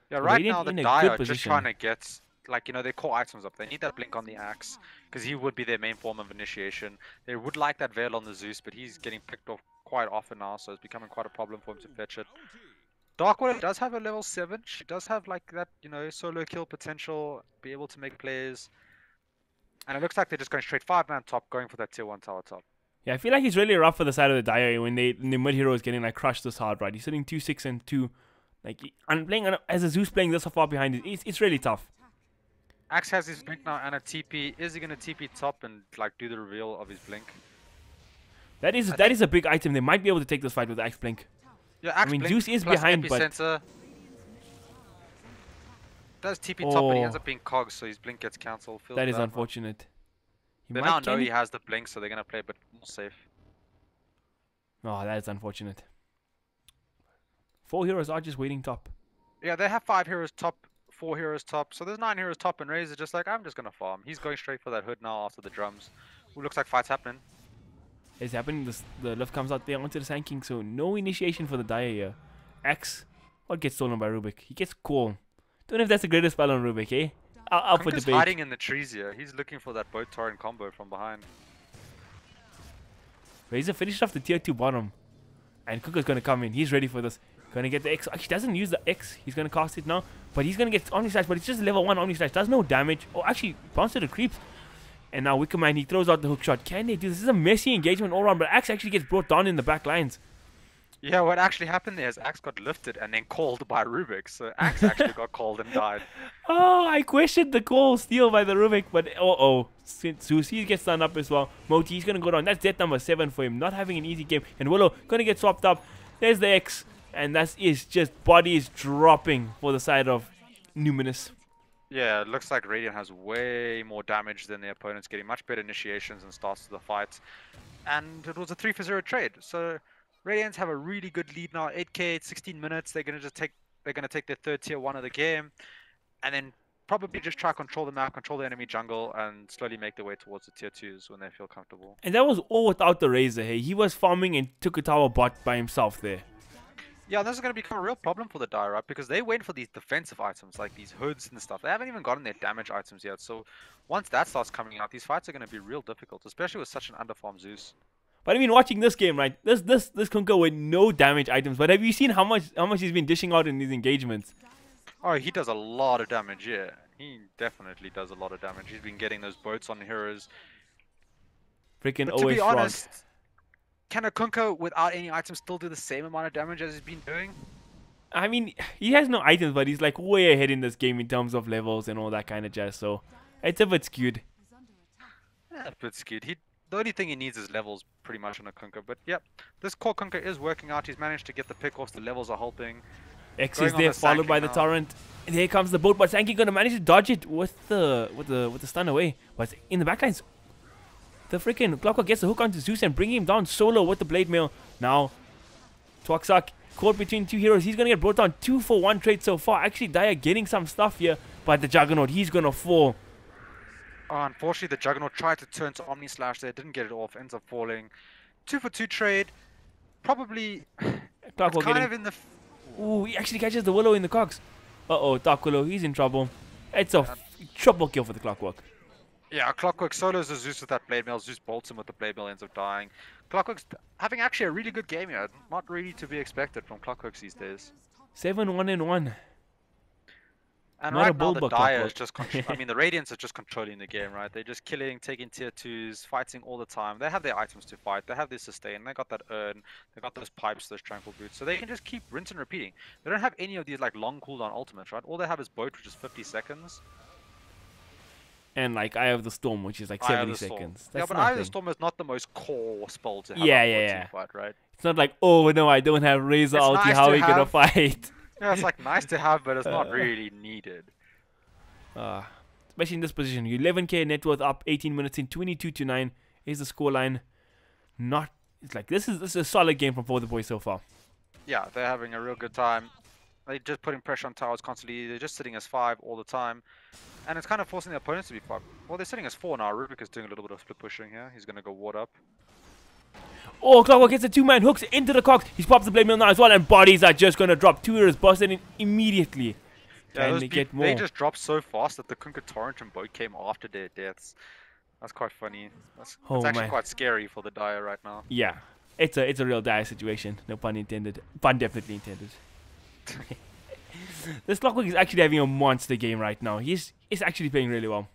Yeah, right Radiant now the in a Dire good are just position. trying to get, like, you know, their core items up. They need that Blink on the Axe. Because he would be their main form of initiation. They would like that Veil on the Zeus. But he's getting picked off quite often now. So it's becoming quite a problem for him to fetch it. Darkwater does have a level 7. She does have like that, you know, solo kill potential, be able to make plays. And it looks like they're just going straight 5-man top, going for that tier 1 tower top. Yeah, I feel like it's really rough for the side of the Dire when the mid hero is getting like crushed this hard, right? He's sitting 2-6 and 2. Like, I'm playing as a Zeus playing this far behind it. It's really tough. Axe has his blink now and a TP. Is he going to TP top and like do the reveal of his blink? That is a big item. They might be able to take this fight with Axe Blink. Yeah, Axe I mean, blink Zeus is plus behind, epicenter. Does TP top, but he ends up being cogs, so his blink gets cancelled. That is unfortunate. They now know he has the blink, so they're going to play a bit more safe. Oh, that is unfortunate. 4 heroes are just waiting top. Yeah, they have 5 heroes top, 4 heroes top. So there's 9 heroes top, and Razor just like, I'm just going to farm. He's going straight for that hood now after the drums. Ooh, looks like fight's happening. It's happening. The lift comes out there onto the Sand King, so no initiation for the Dire here. X, what gets stolen by Rubik? He gets Call. Don't know if that's the greatest spell on Rubik, eh? I'll put Kunka's debate. hiding in the trees here. He's looking for that boat torrent combo from behind. Razor finished off the tier 2 bottom. And Kunka's going to come in. He's ready for this. Going to get the X. Actually, doesn't use the X. He's going to cast it now. But he's going to get Omni Slash. But it's just level 1 Omni Slash. Does no damage. Oh, actually, bounce to the creeps. And now Wickerman, he throws out the hook shot. Can they do this? This is a messy engagement all around. But Axe actually gets brought down in the back lines. Yeah, what actually happened there is Axe got lifted and then called by Rubik. So Axe actually got called and died. Oh, I questioned the call steal by the Rubik. But Zeus, he gets done up as well. Moti, he's going to go down. That's death number 7 for him. Not having an easy game. And Willow going to get swapped up. There's the X. And that is just bodies dropping for the side of Numinous. Yeah, it looks like Radiant has way more damage than their opponents, getting much better initiations and starts to the fight. And it was a 3-for-0 trade. So Radiants have a really good lead now. 8k, 16 minutes. They're gonna take their 3rd tier 1 of the game, and then probably just try to control the map, control the enemy jungle, and slowly make their way towards the tier 2s when they feel comfortable. And that was all without the Razor. Hey, he was farming and took a tower bot by himself there. Yeah, this is going to become a real problem for the Dire, right? Because they wait for these defensive items, like these hoods and stuff. They haven't even gotten their damage items yet. So once that starts coming out, these fights are going to be real difficult, especially with such an underfarmed Zeus. But I mean, watching this game, right? This Kunka with no damage items. But have you seen how much he's been dishing out in these engagements? Oh, he does a lot of damage, yeah. He definitely does a lot of damage. He's been getting those boats on heroes. Freaking But to OS be honest, can a Kunkka without any items still do the same amount of damage as he's been doing? I mean, he has no items, but he's like way ahead in this game in terms of levels and all that kind of jazz. So it's a bit skewed. Yeah, a bit skewed. The only thing he needs is levels pretty much on a Kunkka. But yep, this core Kunkka is working out. He's managed to get the pick off. The levels are helping. X Going is on there, the followed by the Sankey now. torrent. And here comes the boat, but Sankey gonna manage to dodge it with the stun away. But in the backlines, the freaking Clockwork gets the hook onto Zeus and bring him down solo with the blade mail. Now, Twaxak caught between two heroes. He's gonna get brought down 2-for-1 trade so far. Actually, Daya getting some stuff here, but the Juggernaut, he's gonna fall. Oh, unfortunately, the Juggernaut tried to turn to Omni Slash there, didn't get it off, ends up falling. 2-for-2 trade. Probably. It's Clockwork kind getting. of in the. Ooh, he actually catches the Willow in the cogs. Uh-oh, Dark Willow, he's in trouble. It's a triple kill for the Clockwork. Yeah, Clockwork solos the Zeus with that blade mail. Zeus bolts him with the blade mail, ends up dying. Clockwork's having actually a really good game here. Not really to be expected from Clockworks these days. 7-1-1. And Not a right now the Bulldog Dire is Clockwork. just, I mean, the Radiants are just controlling the game, right? They're just killing, taking tier 2s, fighting all the time. They have their items to fight. They have their sustain. They got that urn. They got those pipes, those tranquil boots. So they can just keep rinse and repeating. They don't have any of these like long cooldown ultimates, right? All they have is Boat, which is 50 seconds. And like Eye of the Storm, which is like Eye of 70 the Storm. seconds. Yeah, That's but Eye of the nothing. Storm is not the most core spell to have Yeah, on yeah, board yeah. team fight, right? It's not like, oh no, I don't have Razor It's ulti, nice how to are we gonna have. fight? Yeah, it's like nice to have, but it's not really needed. Especially in this position. 11k net worth up, 18 minutes in, 22-9 is the scoreline. Not, it's like, this is a solid game from both the boys so far. Yeah, they're having a real good time. They're just putting pressure on towers constantly. They're just sitting as 5 all the time. And it's kind of forcing their opponents to be 5. Well, they're sitting as 4 now. Rubik is doing a little bit of split pushing here. He's going to go ward up. Oh, Clockwork gets the 2-man hooks into the cogs. He's popped the blade mail now as well, and bodies are just gonna drop. 2 heroes busted in immediately. Yeah, Can those they get peop- more? they just dropped so fast that the Kunkka Torrent and Boat came after their deaths. That's quite funny. That's actually man. quite scary for the Dire right now. Yeah, it's a real dire situation. No pun intended. Pun definitely intended. This Clockwork is actually having a monster game right now. He's actually playing really well.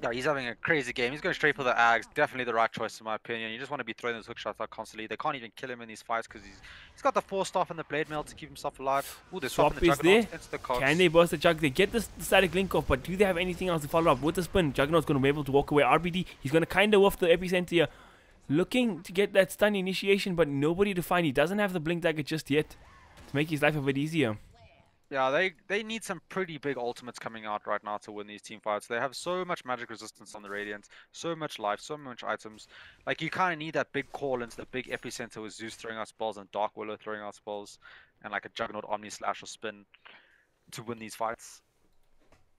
Yeah, he's having a crazy game. He's going straight for the Ags. Definitely the right choice in my opinion. You just want to be throwing those hook shots out constantly. They can't even kill him in these fights because he's got the 4 staff and the blade mail to keep himself alive. Ooh, they're Swap swapping the is there. Juggernaut into the cogs. Can they burst the Jug? They get the static link off, but do they have anything else to follow up? With the spin, Juggernaut's going to be able to walk away. RBD, he's going to kind of off the epicenter here. Looking to get that stun initiation, but nobody to find. He doesn't have the blink dagger just yet to make his life a bit easier. Yeah, they need some pretty big ultimates coming out right now to win these team fights. They have so much magic resistance on the Radiant, so much life, so much items. Like, you kind of need that big call into the big epicenter with Zeus throwing out spells and Dark Willow throwing out spells and like a Juggernaut Omni Slash or Spin to win these fights.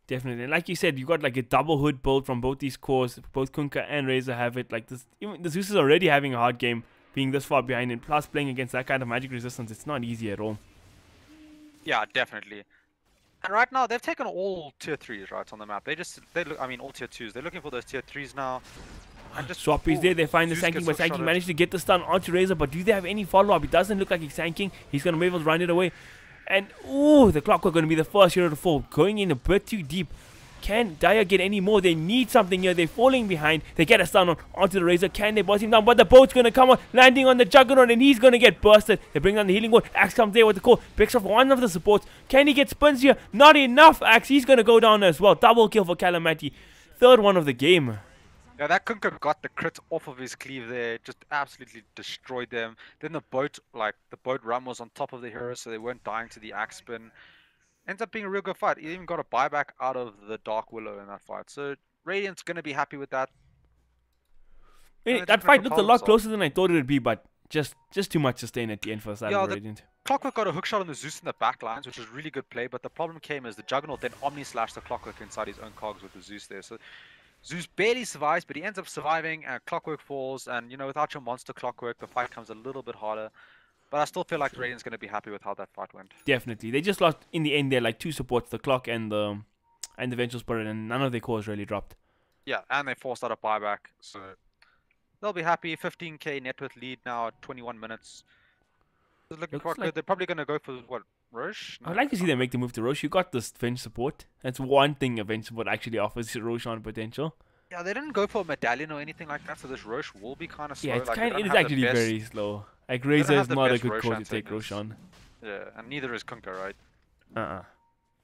Definitely. And like you said, you got like a double hood build from both these cores. Both Kunkka and Razor have it. Like this, even the Zeus is already having a hard game being this far behind, and plus playing against that kind of magic resistance, it's not easy at all. Yeah, definitely. And right now they've taken all tier 3s right on the map. I mean all tier 2s. They're looking for those tier 3s now. And just Swap is there. They find the Zeus Sanking, gets but Sanking hook-shotted. managed to get the stun onto Razor. But do they have any follow up? It doesn't look like he's Sanking. He's gonna be able to run it away. And ooh, the Clockwork gonna be the first hero to fall, going in a bit too deep. Can Dire get any more? They need something here. They're falling behind. They get a stun onto the Razor. Can they boss him down? But the boat's going to come on, landing on the Juggernaut, and he's going to get bursted. They bring down the healing ward. Axe comes there with the call. Picks off one of the supports. Can he get spins here? Not enough, Axe. He's going to go down as well. Double kill for Calamity. Third one of the game. Yeah, that Kunkka got the crit off of his cleave there, just absolutely destroyed them. Then the boat run was on top of the heroes, so they weren't dying to the axe spin. Ends up being a real good fight. He even got a buyback out of the Dark Willow in that fight. So Radiant's going to be happy with that. And they're That just gonna fight looked a propel lot themselves. closer than I thought it would be, but just too much sustain at the end for the side Yeah, of the- Radiant. Clockwork got a hookshot on the Zeus in the back lines, which was really good play, but the problem came as the Juggernaut then Omni-slashed the Clockwork inside his own cogs with the Zeus there. So Zeus barely survives, but he ends up surviving, and Clockwork falls, and you know, without your monster Clockwork, the fight comes a little bit harder. But I still feel like Radiant's going to be happy with how that fight went. Definitely. They just lost in the end there, like 2 supports, the Clock and the Vengeful Spirit, and none of their cores really dropped. Yeah, and they forced out a buyback, so they'll be happy. 15k net worth lead now at 21 minutes. It's looking Looks quite like- good. They're probably going to go for, what, Roche? I'd like to see them make the move to Roche. You got this Venge support. That's one thing a Venge support actually offers Roche on potential. Yeah, they didn't go for a medallion or anything like that, so this Roche will be kind of slow. Yeah, it's Like they kind. don't It is have the actually best. very slow. Like They don't Razor have is the not a best good call to Roshan take takers. Roshan. Yeah, and neither is Kunkka, right?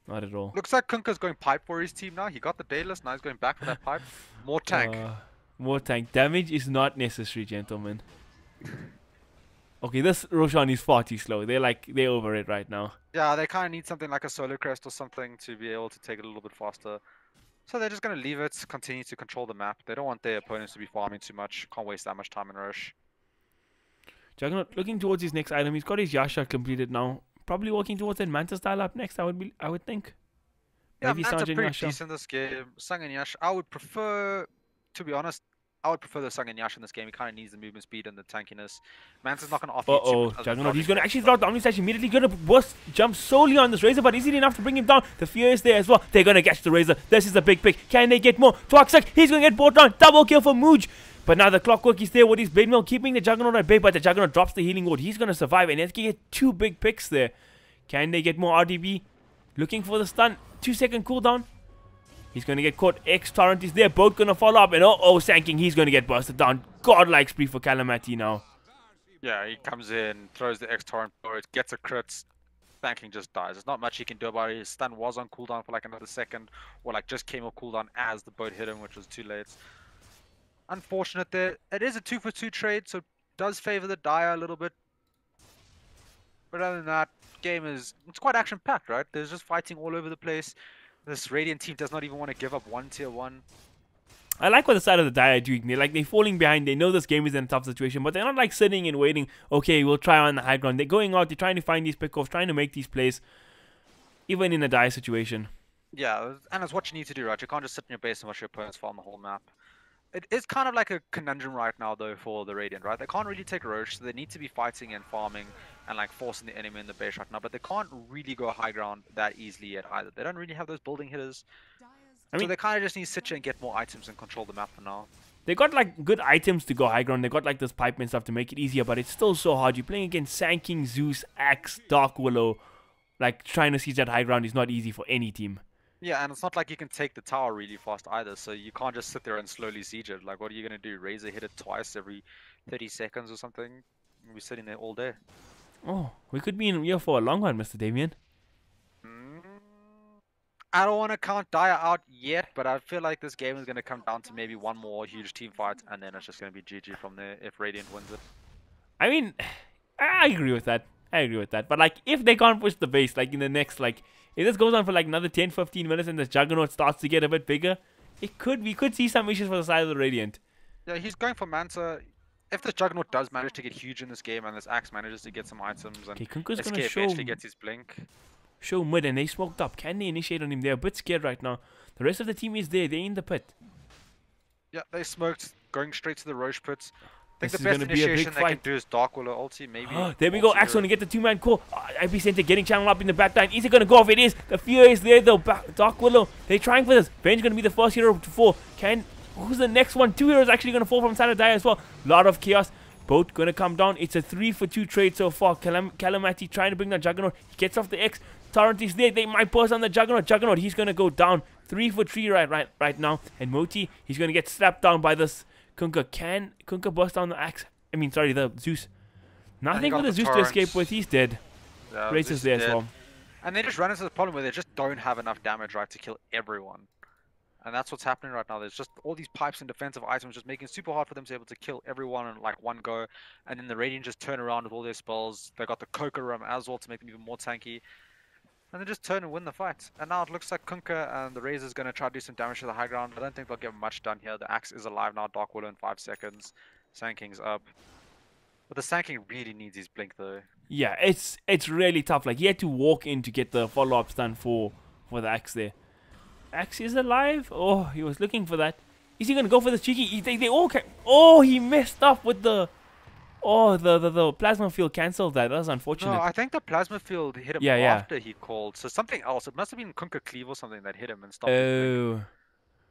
Not at all. Looks like Kunkka's going pipe for his team now. He got the Daedalus, now he's going back for that pipe. More tank. More tank damage is not necessary, gentlemen. Okay, this Roshan is far too slow. They're over it right now. Yeah, they kind of need something like a Solar Crest or something to be able to take it a little bit faster. So they're just going to leave it, continue to control the map. They don't want their opponents to be farming too much. Can't waste that much time in rush. Juggernaut looking towards his next item. He's got his Yasha completed now. Probably working towards that Manta style up next. I would think. Yeah, Maybe Manta Sanjay pretty Yasha. decent this game. Sang and Yash, I would prefer, to be honest, I would prefer the Sang and Yash in this game. He kind of needs the movement speed and the tankiness. Manta's not going to offer you too much. other than Juggernaut. He's dodging going to and actually stuff. throw down his dash immediately. Going to burst jump solely on this Razor, but is it enough to bring him down? The fear is there as well. They're going to catch the Razor. This is a big pick. Can they get more? Toxic. He's going to get brought down. Double kill for Mooj. But now the Clockwork is there with his Blade Mill, keeping the Juggernaut at bay, but the Juggernaut drops the healing ward. He's going to survive, and he's going to get 2 big picks there. Can they get more RDB? Looking for the stun. 2-second cooldown. He's going to get caught. X-Torrent is there. Both going to follow up. And Sanking, he's going to get busted down. Godlike spree for Calamity now. Yeah, he comes in, throws the X-Torrent forward, gets a crit. Sanking just dies. There's not much he can do about it. His stun was on cooldown for like another second, or like just came off cooldown as the boat hit him, which was too late. Unfortunate there. It is a 2-for-2 trade, so it does favor the Dire a little bit. But other than that, it's quite action-packed, right? There's just fighting all over the place. This Radiant team does not even want to give up one tier 1. I like what the side of the Dire are doing. They're falling behind. They know this game is in a tough situation, but they're not like sitting and waiting. Okay, we'll try on the high ground. They're going out. They're trying to find these pickoffs, trying to make these plays, even in a Dire situation. Yeah, and it's what you need to do, right? You can't just sit in your base and watch your opponents farm the whole map. It is kind of like a conundrum right now, though, for the Radiant, right? They can't really take Roche, so they need to be fighting and farming and like forcing the enemy in the base right now, but they can't really go high ground that easily yet either. They don't really have those building hitters. So they kind of just need to sit here and get more items and control the map for now. They got like good items to go high ground. They got like this pipe and stuff to make it easier, but it's still so hard. You're playing against Sand King, Zeus, Axe, Dark Willow. Like trying to siege that high ground is not easy for any team. Yeah, and it's not like you can take the tower really fast either, so you can't just sit there and slowly siege it. Like, what are you going to do? Razor hit it twice every 30 seconds or something? We'll be sitting there all day. Oh, we could be in here for a long one, Mr. Damien. I don't want to count Dire out yet, but I feel like this game is going to come down to maybe one more huge team fight, and then it's just going to be GG from there if Radiant wins it. I mean, I agree with that. But like, if they can't push the base, like in the next, like, if this goes on for like another 10-15 minutes and this Juggernaut starts to get a bit bigger, we could see some issues for the side of the Radiant. Yeah, he's going for Manta. If this Juggernaut does manage to get huge in this game and this Axe manages to get some items and Kunkka's SK gonna eventually gets his Blink. Show mid and they smoked up. Can they initiate on him? They're a bit scared right now. The rest of the team is there. They're in the pit. Yeah, they smoked, going straight to the Roche pits. I think This the is best gonna be a big initiation they can fight. do is Dark Willow ulti, maybe. There we go. Axe going to get the 2-man call. Epicenter getting channel up in the back line. Is it going to go off? It is. The fear is there though. Dark Willow. They're trying for this. Ben's going to be the first hero to fall. Who's the next one? 2 heroes actually going to fall from side of Dire as well. Lot of chaos. Both going to come down. It's a 3-for-2 trade so far. Calamity trying to bring the Juggernaut. He gets off the X. Torrent is there. They might burst on the Juggernaut. He's going to go down. 3-for-3 right now. And Moti, he's going to get slapped down by this Kunkka. Can Kunkka burst down the Axe? I mean, sorry, the Zeus. Nothing for the Zeus to escape with. He's dead. Yeah, Race is there as well. And they just run into the problem where they just don't have enough damage, right, to kill everyone. And that's what's happening right now. There's just all these pipes and defensive items just making it super hard for them to be able to kill everyone in like one go. And then the Radiant just turn around with all their spells. They got the Coca Rum as well to make them even more tanky. And they just turn and win the fight. And now it looks like Kunkka and the Razor's going to try to do some damage to the high ground. I don't think they'll get much done here. The Axe is alive now. Dark Willow in 5 seconds. Sand King's up. But the Sand King really needs his Blink though. Yeah, it's really tough. Like, he had to walk in to get the follow-up stun for the Axe there. Axe is alive? Oh, he was looking for that. Is he going to go for the cheeky? They all can. Oh, he messed up with the... Oh, the plasma field cancelled that. That was unfortunate. No, I think the plasma field hit him after he called. So something else. It must have been Kunkka Cleave or something that hit him and stopped him.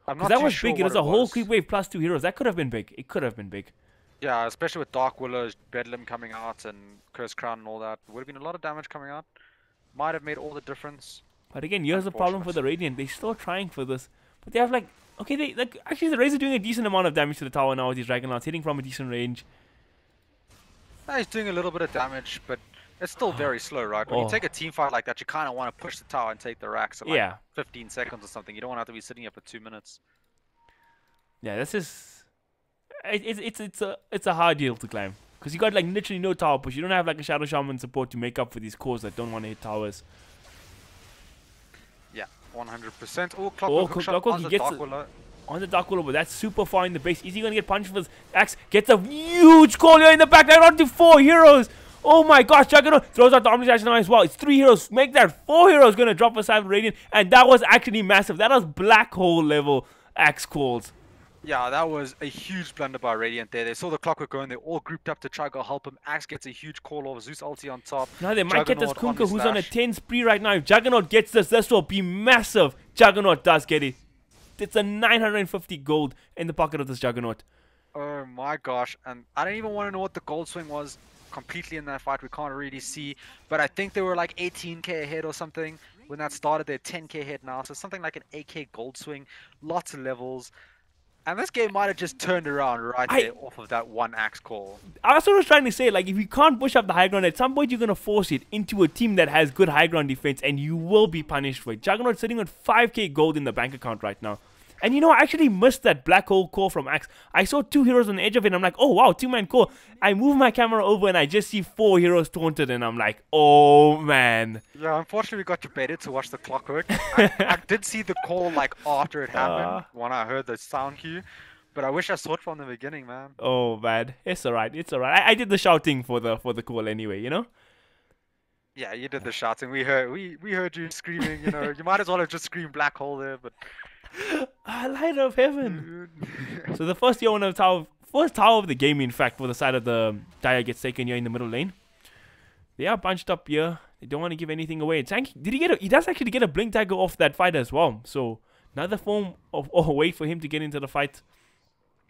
Oh. Because that was big. It was a whole creep wave plus 2 heroes. That could have been big. It could have been big. Yeah, especially with Dark Willow's Bedlam coming out and Curse Crown and all that. Would have been a lot of damage coming out. Might have made all the difference. But again, here's the problem for the Radiant. They're still trying for this. But they have like Okay, actually the Razor doing a decent amount of damage to the tower now with these Dragonlords, hitting from a decent range. He's doing a little bit of damage, but it's still very slow, right? When you Oh. take a team fight like that, you kind of want to push the tower and take the racks in like Yeah. 15 seconds or something. You don't want to have to be sitting here for 2 minutes. Yeah, this is it's a hard hill to climb because you got like literally no tower push. You don't have like a Shadow Shaman support to make up for these cores that don't want to hit towers. Yeah, 100%. Oh, Clockwork hook shot on the Dark Willow. On the Dark Willow, but that's super far in the base. Is he gonna get punched with his axe? Gets a huge call here in the back. They're on to 4 heroes. Oh my gosh, Juggernaut throws out the Omnislash now as well. It's 3 heroes. Make that 4 heroes gonna drop a Cyber Radiant, and that was actually massive. That was black hole level axe calls. Yeah, that was a huge blunder by Radiant there. They saw the Clockwork go and they all grouped up to try to go help him. Axe gets a huge call off. Zeus ulti on top. Now they might get this Juggernaut Kunkka who's on a Omnislash. 10 spree right now. If Juggernaut gets this will be massive. Juggernaut does get it. It's a 950 gold in the pocket of this Juggernaut. Oh my gosh, and I don't even want to know what the gold swing was completely in that fight. We can't really see, but I think they were like 18k ahead or something when that started. They're 10k ahead now, so something like an 8k gold swing, lots of levels. And this game might have just turned around right there off of that one axe call. That's what I was trying to say. Like, if you can't push up the high ground, at some point you're going to force it into a team that has good high ground defense, and you will be punished for it. Juggernaut sitting on 5k gold in the bank account right now. And you know, I actually missed that black hole core from Axe. I saw 2 heroes on the edge of it, and I'm like, oh wow, 2-man core. I move my camera over, and I just see 4 heroes taunted, and I'm like, oh man. Yeah, unfortunately we got debated to watch the Clockwork. I did see the call like after it happened, when I heard the sound cue. But I wish I saw it from the beginning, man. Oh man, it's alright, it's alright. I did the shouting for the call anyway, you know? Yeah, you did the shouting. We heard you screaming, you know. You might as well have just screamed black hole there, but Light of heaven. So the first tower of the game, in fact, for the side of the Dire gets taken here in the middle lane. They are bunched up here. They don't want to give anything away. Tank, he does actually get a blink dagger off that fight as well. So another form of way for him to get into the fight.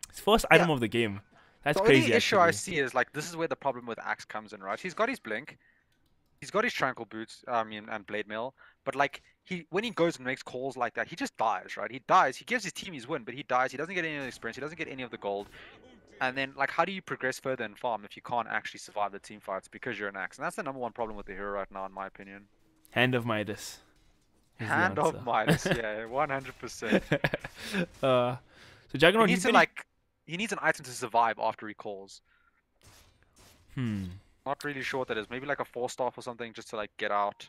His first item of the game. That's crazy. The only issue actually. I see is like this is where the problem with Axe comes in, right? He's got his blink, he's got his tranquil boots, and blade mail, but like when he goes and makes calls like that, he just dies, right? He dies. He gives his team his win, but he dies. He doesn't get any of the experience. He doesn't get any of the gold. And then like, how do you progress further in farm if you can't actually survive the team fights because you're an Axe? And that's the #1 problem with the hero right now, in my opinion. Hand of Midas. Hand of Midas, yeah, 100%. So Juggernaut, he needs an item to survive after he calls. Not really sure what that is. Maybe like a 4-staff or something, just to like get out.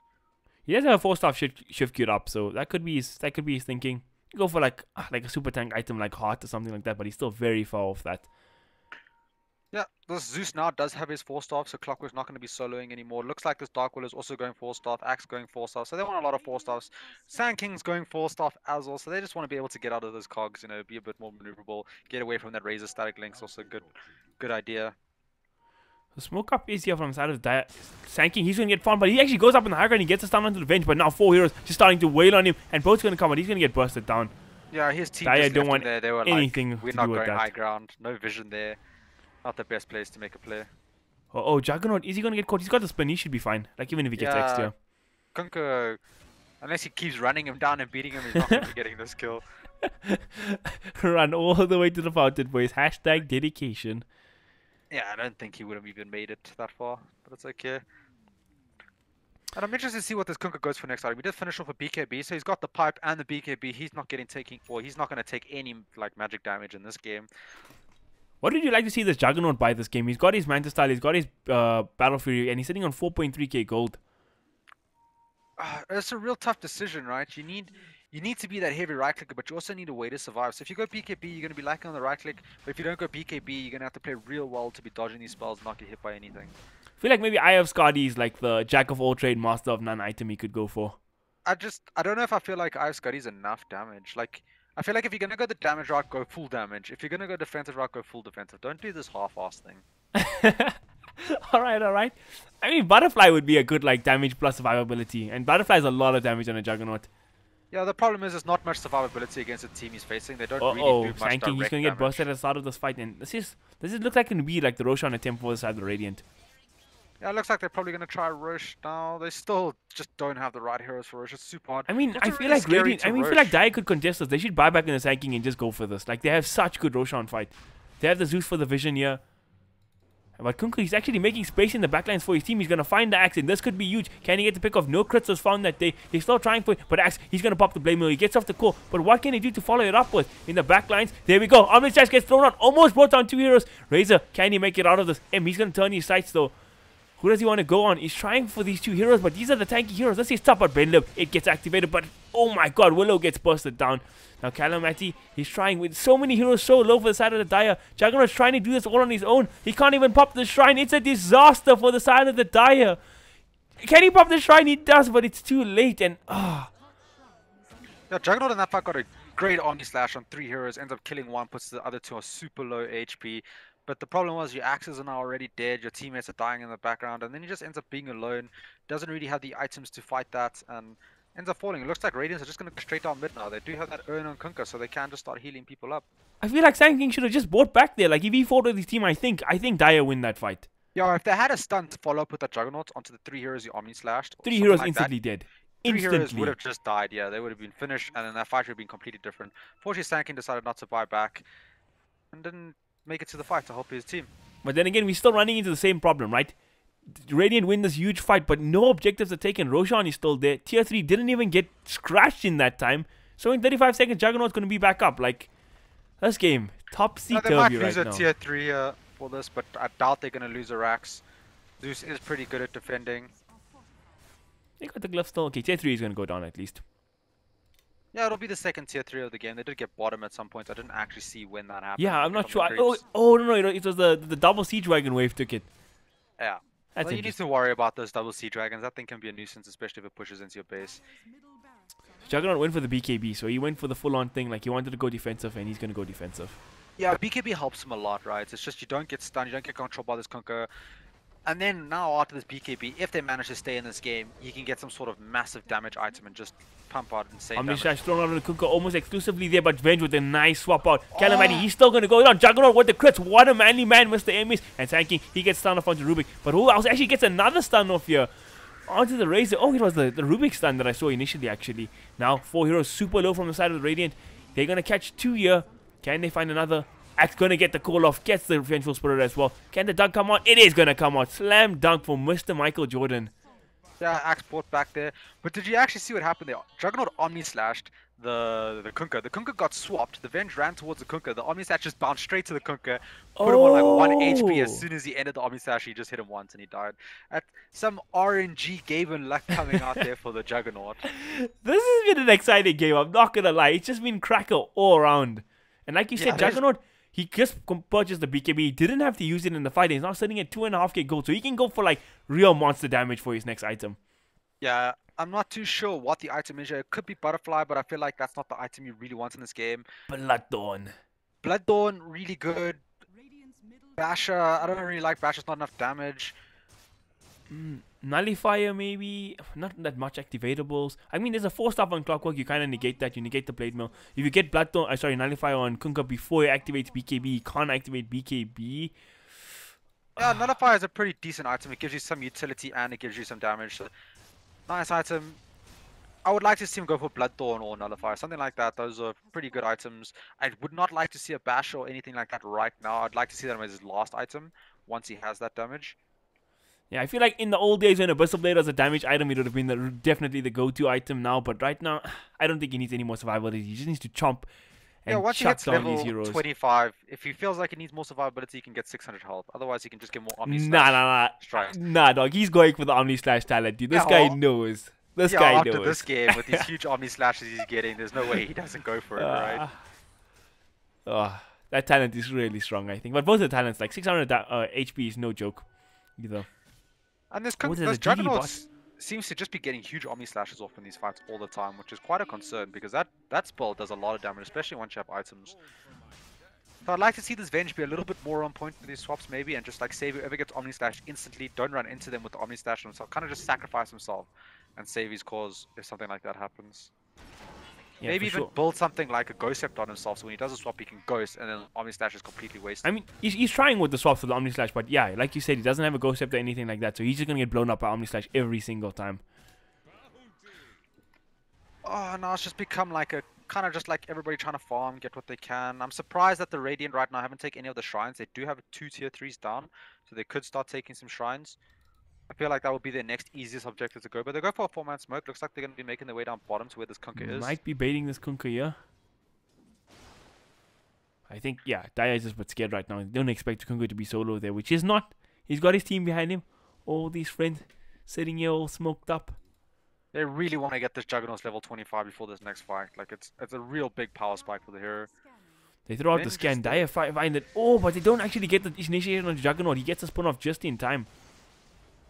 He does have a 4-staff shift queued up, so that could be his thinking. Go for like a super tank item like Heart or something like that, but he's still very far off that. Yeah, this Zeus now does have his 4-staff, so Clockwork's not going to be soloing anymore. Looks like this Dark Willow is also going 4-staff, Axe going 4-staff, so they want a lot of 4-staffs. Sand King's going 4-staff as well, so they just want to be able to get out of those cogs, you know, be a bit more maneuverable, get away from that Razor static links. Also good idea. The smoke up is here from the side of the Sand King. He's going to get farmed, but he actually goes up in the high ground. He gets a stun onto the bench, but now 4 heroes just starting to wail on him, and both's going to come, but he's going to get bursted down. Yeah, his team Dire just don't left want him there. They were anything like, we're to not do with going that. high ground, no vision there. Not the best place to make a play. Oh, Juggernaut, is he going to get caught? He's got the spin, he should be fine. Like, even if he gets extra. Kunkka, unless he keeps running him down and beating him, he's not going to be getting this kill. Run all the way to the fountain, boys. Hashtag dedication. Yeah, I don't think he would have even made it that far, but it's okay. And I'm interested to see what this Kunkka goes for next item. We did finish off a BKB, so he's got the pipe and the BKB. He's not going to take any like magic damage in this game. What did you like to see this Juggernaut buy this game? He's got his Manta Style, he's got his Battle Fury, and he's sitting on 4.3k gold. It's a real tough decision, right? You need to be that heavy right clicker, but you also need a way to survive. So if you go BKB, you're going to be lacking on the right click. But if you don't go BKB, you're going to have to play real well to be dodging these spells and not get hit by anything. I feel like maybe Eye of Skadi is like the jack of all trade, master of none item he could go for. I don't know if I feel like Eye of Skadi is enough damage. Like, I feel like if you're going to go the damage route, go full damage. If you're going to go defensive route, go full defensive. Don't do this half-ass thing. Alright. I mean, Butterfly would be a good like damage plus survivability. And Butterfly has a lot of damage on a Juggernaut. Yeah, the problem is there's not much survivability against the team he's facing. They don't really do much Sand King, he's going to get bursted at the start of this fight. And this looks like it can be like the Roshan attempt for the side of the Radiant. Yeah, it looks like they're probably going to try Roche now. They still just don't have the right heroes for Roche. It's super hard. I mean, It's I also feel really like scary Radiant. to I mean, I feel like Roche. Dire could contest us. They should buy back in the Sanking and just go for this. Like they have such good Roshan fight. They have the Zeus for the vision here. But Kunku, he's actually making space in the backlines for his team. He's going to find the Axe, and this could be huge. Can he get the pick off? No crits was found that day. He's still trying for it, but Axe, he's going to pop the blade mill. He gets off the core, but what can he do to follow it up with? In the backlines, there we go. Omni Slash gets thrown out. Almost brought down 2 heroes. Razor, can he make it out of this? He's going to turn his sights, though. Who does he want to go on? He's trying for these 2 heroes, but these are the tanky heroes. Let's say stop at Benlib. It gets activated, but oh my god, Willow gets busted down. Now Calamity, he's trying with so many heroes so low for the side of the Dire. Juggernaut's trying to do this all on his own. He can't even pop the shrine. It's a disaster for the side of the Dire. Can he pop the shrine? He does, but it's too late. And Yeah, Juggernaut in that fight got a great Omni Slash on 3 heroes, ends up killing 1, puts the other 2 on super low HP. But the problem was your axes are now already dead, your teammates are dying in the background, and then he just ends up being alone. Doesn't really have the items to fight that, and ends up falling. It looks like Radiants are just going to go straight down mid now. They do have that urn on Kunkka, so they can just start healing people up. I feel like Sand King should have just bought back there. Like if he fought with his team, I think Dire win that fight. Yeah, if they had a stun to follow up with that Juggernaut onto the 3 heroes you Omni Slashed, 3 heroes like instantly dead. 3 heroes Instantly. would have just died, yeah, they would have been finished, and then that fight would have been completely different. Fortunately, Sankin decided not to buy back, and didn't make it to the fight to help his team. But then again, we're still running into the same problem, right? Radiant win this huge fight, but no objectives are taken. Roshan is still there. Tier 3 didn't even get scratched in that time. So in 35 seconds, Juggernaut's going to be back up. Like, this game, topsy-turvy They might right lose a now. tier 3 for this, but I doubt they're going to lose a Rax. Zeus is pretty good at defending. They got the glove still. Okay, tier 3 is going to go down at least. Yeah, it'll be the second tier 3 of the game. They did get bottom at some point. I didn't actually see when that happened. Yeah, I'm Maybe not from the sure. creeps. Oh no, it was the double siege wagon wave took it. Yeah. That's Well, you need interesting. to worry about those double sea dragons. That thing can be a nuisance, especially if it pushes into your base. Juggernaut went for the BKB, so he went for the full-on thing. Like he wanted to go defensive, and he's going to go defensive. Yeah, BKB helps him a lot, right? It's just you don't get stunned, you don't get controlled by this Kunkka. And then now after this BKB, if they manage to stay in this game, you can get some sort of massive damage item and just pump out insane Omni damage. Slash thrown out of the Kunkka almost exclusively there, but Venge with a nice swap out. Calamity, he's still going to go down. Juggernaut with the crits. What a manly man, Mr. Emis. And Sanking, he gets stun off onto Rubik. But who else actually gets another stun off here? Onto the Razor. Oh, it was the Rubik stun that I saw initially, actually. Now, 4 heroes super low from the side of the Radiant. They're going to catch 2 here. Can they find another? Axe going to get the call off. Gets the Vengeful Spirit as well. Can the dunk come out? It is going to come out. Slam dunk for Mr. Michael Jordan. Yeah, Axe brought back there. But did you actually see what happened there? Juggernaut Omni slashed the Kunkka. The Kunkka got swapped. The Venge ran towards the Kunkka. The Omni Slash just bounced straight to the Kunkka. Put him on like 1 HP. As soon as he ended the Omni Slash, he just hit him once and he died. Some RNG gave him luck coming out there for the Juggernaut. This has been an exciting game. I'm not going to lie. It's just been cracker all around. And like you said, Juggernaut, he just purchased the BKB. He didn't have to use it in the fight. He's now sitting at 2.5k gold. So he can go for like real monster damage for his next item. Yeah, I'm not too sure what the item is here. It could be Butterfly, but I feel like that's not the item you really want in this game. Bloodthorn. Bloodthorn, really good. Basher, I don't really like Basher's not enough damage. Nullifier maybe, not that much activatables. I mean, there's a 4-star on Clockwork, you kind of negate that, you negate the Blade Mill. If you get Bloodthorn, Nullifier on Kunkka before he activates BKB, you can't activate BKB. Yeah, Nullifier is a pretty decent item. It gives you some utility and it gives you some damage. So, nice item. I would like to see him go for Bloodthorn or Nullifier, something like that. Those are pretty good items. I would not like to see a Bash or anything like that right now. I'd like to see that as his last item once he has that damage. Yeah, I feel like in the old days when Abyssal Blade was a damage item, it would have been definitely the go-to item now. But right now, I don't think he needs any more survivability. He just needs to chomp and once he shut hits down level these heroes. 25, if he feels like he needs more survivability, he can get 600 health. Otherwise, he can just get more Omni strikes. Nah, dog. He's going for the Omni Slash talent, dude. This guy knows. This guy after knows. this game, with these huge Omni Slashes he's getting, there's no way he doesn't go for it, right? Oh, that talent is really strong, I think. But both the talents, like 600 HP is no joke either. And this there's a GD Juggernaut bot. seems to just be getting huge Omni Slashes off in these fights all the time, which is quite a concern because that spell does a lot of damage, especially once you have items. So I'd like to see this Venge be a little bit more on point with these swaps maybe, and just like save whoever gets Omni Slash instantly, don't run into them with the Omni Slash himself, kind of just sacrifice himself and save his cause if something like that happens. Yeah, Maybe for even sure. build something like a Ghost Scepter on himself, so when he does a swap, he can Ghost, and then Omni Slash is completely wasted. I mean, he's trying with the swaps for the Omni Slash, but yeah, like you said, he doesn't have a Ghost Scepter or anything like that, so he's just gonna get blown up by Omni Slash every single time. Oh, now it's just become like a kind of just like everybody trying to farm, get what they can. I'm surprised that the Radiant right now haven't taken any of the shrines. They do have 2 tier 3s down, so they could start taking some shrines. I feel like that would be their next easiest objective to go, but they go for a 4-man smoke. Looks like they're going to be making their way down bottom to where this Kunkka is. Might be baiting this Kunkka here. I think, yeah, Daya is just a bit scared right now. They don't expect Kunkka to be solo there, which is not. He's got his team behind him. All these friends sitting here all smoked up. They really want to get this Juggernaut level 25 before this next fight. Like, it's a real big power spike for the hero. They throw out the scan. Daya find it. Oh, but they don't actually get the initiation on Juggernaut. He gets the spawn off just in time.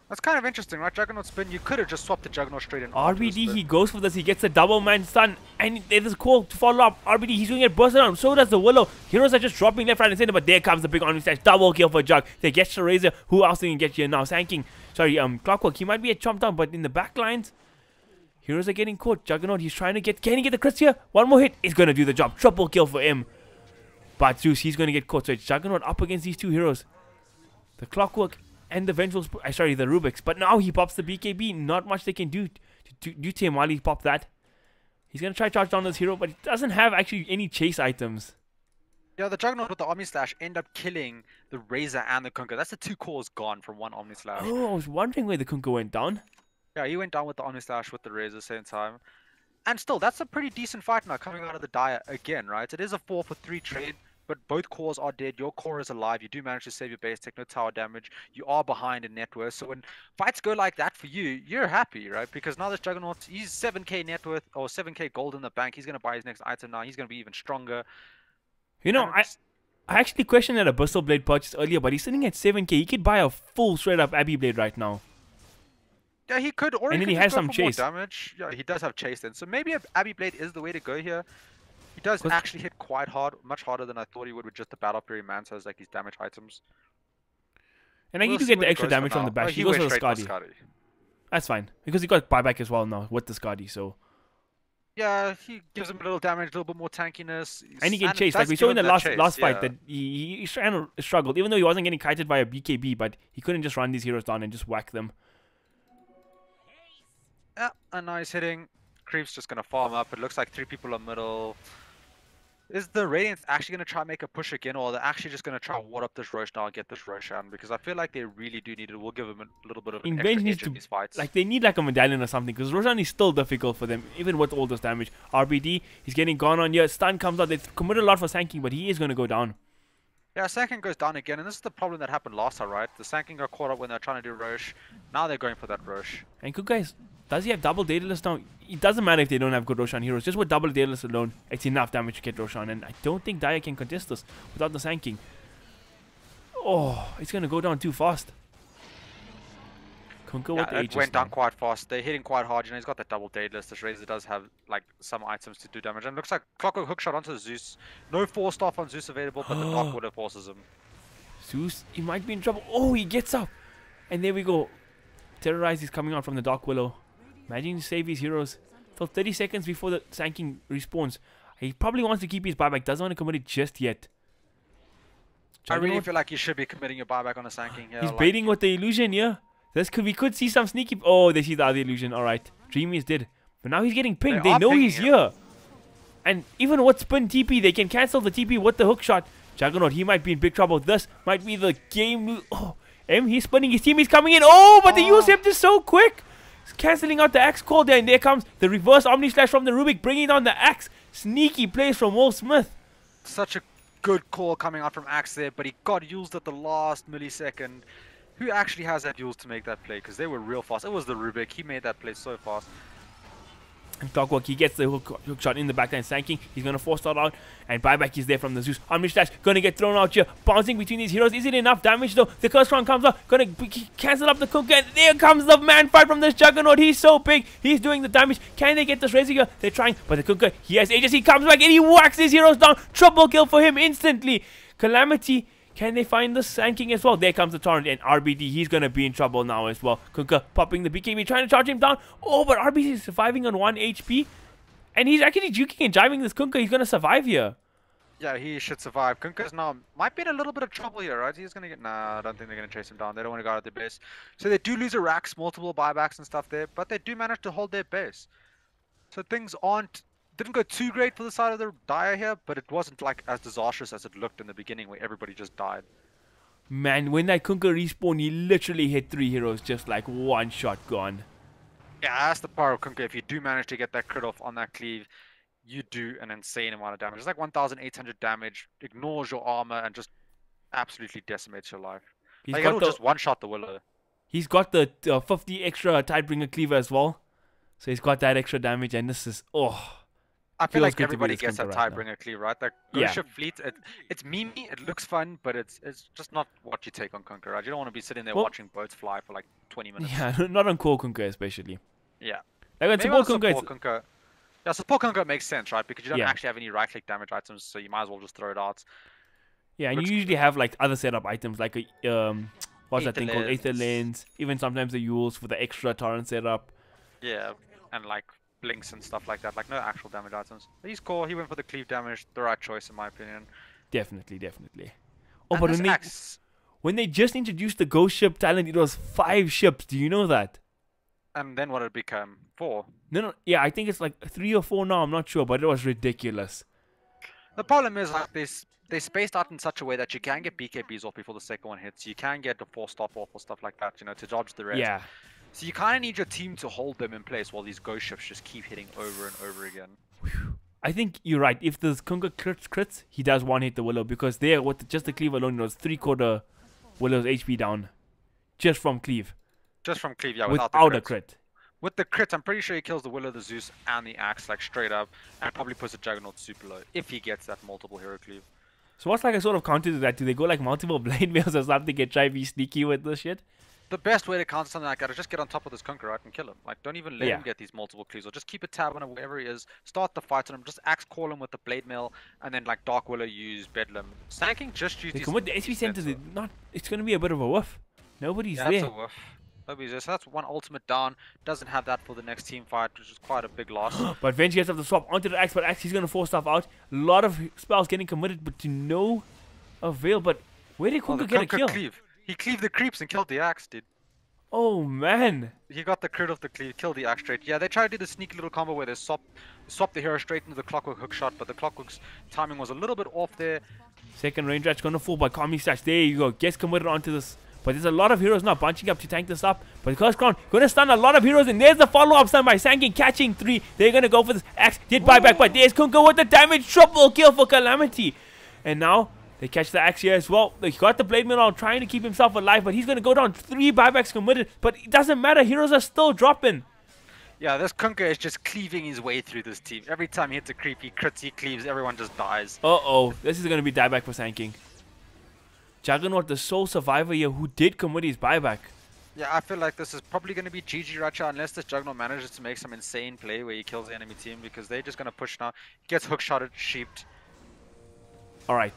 That's kind of interesting, right? Juggernaut spin, you could have just swapped the Juggernaut straight in. RBD, he goes for this. He gets a double man stun. And there's a call to follow up. RBD, he's going to get bursted on. So does the Willow. Heroes are just dropping left, right, and center. But there comes the big Omni Slash. Double kill for Jug. They get the Razor. Who else can get here now? Sanking. Sorry, Clockwork. He might be a chomped down, but in the back lines, heroes are getting caught. Juggernaut, he's trying to get. Can he get the crits here? One more hit is going to do the job. Triple kill for him. But Zeus, he's going to get caught. So it's Juggernaut up against these two heroes. The Clockwork and the Vengeful, sorry, the Rubik's. But now he pops the BKB. Not much they can do to him while he popped that. He's going to try to charge down this hero, but he doesn't have actually any chase items. Yeah, the Juggernaut with the Omni Slash end up killing the Razor and the Kunkka. That's the 2 cores gone from 1 Omni Slash. Oh, I was wondering where the Kunkka went down. Yeah, he went down with the Omni Slash with the Razor same time. And still, that's a pretty decent fight now coming out of the Daya again, right? It is a 4 for 3 trade. But both cores are dead. Your core is alive. You do manage to save your base, take no tower damage. You are behind in net worth. So when fights go like that for you, you're happy, right? Because now this Juggernaut, he's 7k net worth or 7k gold in the bank. He's going to buy his next item now. He's going to be even stronger. You know, I actually questioned that Abyssal Blade purchase earlier, but he's sitting at 7k. He could buy a full straight up Abbey Blade right now. Yeah, he could. Or and he then he could has just go some for chase. More damage. Yeah, he does have chase then. So maybe Abbey Blade is the way to go here. He does actually hit quite hard, much harder than I thought he would with just the Battle Fury Mantas, like his damage items. And I need to get the extra damage from the bash. He goes for the Skadi. That's fine, because he got buyback as well now with the Skadi, so... Yeah, he gives him a little damage, a little bit more tankiness. And he can chase, like we saw in the last fight that he struggled, even though he wasn't getting kited by a BKB, but he couldn't just run these heroes down and just whack them. Yeah, and now he's hitting. Creep's just gonna farm up. It looks like 3 people in middle. Is the Radiant actually gonna try and make a push again, or are they actually just gonna try and ward up this Rosh now and get this Rosh out? Because I feel like they really do need it. We'll give them a little bit of an extra edge in these fights. Like they need like a medallion or something, because Roshan is still difficult for them, even with all this damage. RBD, he's getting gone on here. Stun comes out. They've committed a lot for Sanking, but he is gonna go down. Yeah, Sanking goes down again, and this is the problem that happened last time, right? The Sanking got caught up when they're trying to do Rosh. Now they're going for that Rosh. And good guys. Does he have double Daedalus now? It doesn't matter if they don't have good Roshan heroes. Just with double Daedalus alone, it's enough damage to get Roshan. And I don't think Daya can contest this without the Sanking. Oh, it's going to go down too fast. Kunkka with the it went down quite fast. They're hitting quite hard. You know, he's got that double Daedalus. This Razor does have like some items to do damage. And it looks like Clockwork hookshot onto Zeus. No 4-staff on Zeus available, but the Dark Widow forces him. Zeus, he might be in trouble. Oh, he gets up. And there we go. Terrorize is coming out from the Dark Willow. Imagine to save his heroes. Till 30 seconds before the Sanking respawns. He probably wants to keep his buyback. Doesn't want to commit it just yet. I really feel like you should be committing your buyback on a Sanking here. He's baiting with the illusion, yeah. We could see some sneaky... Oh, they see the other illusion. Alright. Dreamy is dead. But now he's getting pinged. They know he's here. And even with spin TP, they can cancel the TP with the hook shot. Juggernaut, he might be in big trouble. This might be the game... Oh, he's spinning. His team is coming in. Oh, but the USF is so quick. He's cancelling out the axe call there. And there comes the reverse Omni Slash from the Rubik, bringing down the axe. Sneaky plays from Will Smith. Such a good call coming out from Axe there, but he got used at the last millisecond. Who actually has that use to make that play? Because they were real fast. It was the Rubik. He made that play so fast. Clockwork, he gets the hook shot in the backline, Sanking. He's going to force that out, and buyback is there from the Zeus. Omni Slash going to get thrown out here, bouncing between these heroes. Is it enough damage though? The Curse Crown comes out, going to cancel up the Kunkka, and there comes the man fight from this Juggernaut. He's so big, he's doing the damage. Can they get this Razor here? They're trying, but the Kunkka, he has ages. He comes back and he whacks his heroes down. Triple kill for him instantly. Calamity. Can they find the Sanking as well? There comes the Torrent, and RBD, he's going to be in trouble now as well. Kunkka popping the BKB, trying to charge him down. Oh, but RBD is surviving on 1 HP. And he's actually juking and jiving this Kunkka. He's gonna survive here. Yeah, he should survive. Kunkka's now might be in a little bit of trouble here, right? He's gonna get. Nah, I don't think they're gonna chase him down. They don't want to go out their base. So they do lose a racks, multiple buybacks and stuff there, but they do manage to hold their base. So things didn't go too great for the side of the Dire here, but it wasn't like as disastrous as it looked in the beginning where everybody just died. Man, when that Kunkka respawned, he literally hit 3 heroes just like one shot gone. Yeah, that's the power of Kunkka. If you do manage to get that crit off on that cleave, you do an insane amount of damage. It's like 1,800 damage, ignores your armor, and just absolutely decimates your life. He's Like, got it'll just one-shot the Willow. He's got the 50 extra Tidebringer cleaver as well. So he's got that extra damage, and this is I feel feels like good to be everybody this gets that Kunkka right now. Tidebringer cleave, right? That Yeah. Ghost Ship fleet, it's memey, it looks fun, but it's just not what you take on Kunkka, right? You don't want to be sitting there Well- watching boats fly for like 20 minutes. Yeah, not on core Kunkka especially. Yeah. Like on Maybe on support Kunkka, support Kunkka. Yeah, support Kunkka makes sense, right? Because you don't Yeah. actually have any right-click damage items, so you might as well just throw it out. yeah, and looks you usually have like other setup items like a what's that Aether thing called? Aether lens. lens. Even sometimes the Yules for the extra torrent setup. Yeah, and like blinks and stuff like that. Like no actual damage items. He's cool. He went for the cleave damage. The right choice in my opinion. Definitely. Oh, And but this axe, when they just introduced the ghost ship talent, it was 5 ships. Do you know that? and then what did it become? 4. No, yeah, I think it's like 3 or 4 now. I'm not sure, but it was ridiculous. The problem is like this. They spaced out in such a way that you can get BKBs off before the second one hits. You can get the 4-stop off or stuff like that, you know, to dodge the rest. Yeah. So you kind of need your team to hold them in place while these ghost ships just keep hitting over and over again. I think you're right. If the Kunkka crits, he does one hit the Willow because there, with just the cleave alone, it was 3/4 Willow's HP down, just from cleave, Just from cleave, yeah, without without the a crit. crit. With the crit, I'm pretty sure he kills the Willow, the Zeus, and the Axe, like straight up, and probably puts the Juggernaut super low, if he gets that multiple hero cleave. So what's like a sort of counter to that? Do they go like multiple blade mails or something and try to be sneaky with this shit? The best way to counter something like that is just get on top of this Kunkka, right, and kill him. Like, don't even let Yeah. him get these multiple cleaves, or just keep a tab on him wherever he is, start the fight on him, just Axe call him with the Blade Mail, and then like Dark Willow use Bedlam. Sanking just use They these... come with the SP centers. It's gonna be a bit of a woof. Nobody's Yeah, there. that's a whiff. Nobody's there. So that's one ultimate down. Doesn't have that for the next team fight, which is quite a big loss. But Venge gets up the swap onto the Axe, but Axe he's gonna force stuff out. A lot of spells getting committed, but to no avail. But where did Oh, Kunkka the get a Kunkka kill? cleave. He cleaved the creeps and killed the Axe, dude. Oh man. He got the crit of the cleave, killed the Axe straight. Yeah, they tried to do the sneaky little combo where they swap the hero straight into the Clockwork hook shot, but the Clockwork's timing was a little bit off there. Second range rat's gonna fall by Kami Slash. There you go. Gets committed onto this. But there's a lot of heroes now bunching up to tank this up. But Curse Crown gonna stun a lot of heroes, and there's the follow-up stun by Sanking catching 3. They're gonna go for this Axe. Did buyback, but there's Kunkka with the damage. Triple kill for Calamity. And now they catch the Axe here as well. They got the Blade Mail on trying to keep himself alive, but he's gonna go down. 3 buybacks committed. But it doesn't matter. Heroes are still dropping. Yeah, this Kunkka is just cleaving his way through this team. Every time he hits a creep, he crits, he cleaves, everyone just dies. Uh-oh. This is gonna be dieback for Sanking. Juggernaut, the sole survivor here who did commit his buyback. Yeah, I feel like this is probably going to be GG right now unless this Juggernaut manages to make some insane play where he kills the enemy team because they're just going to push now. Gets hookshotted, sheeped. Alright.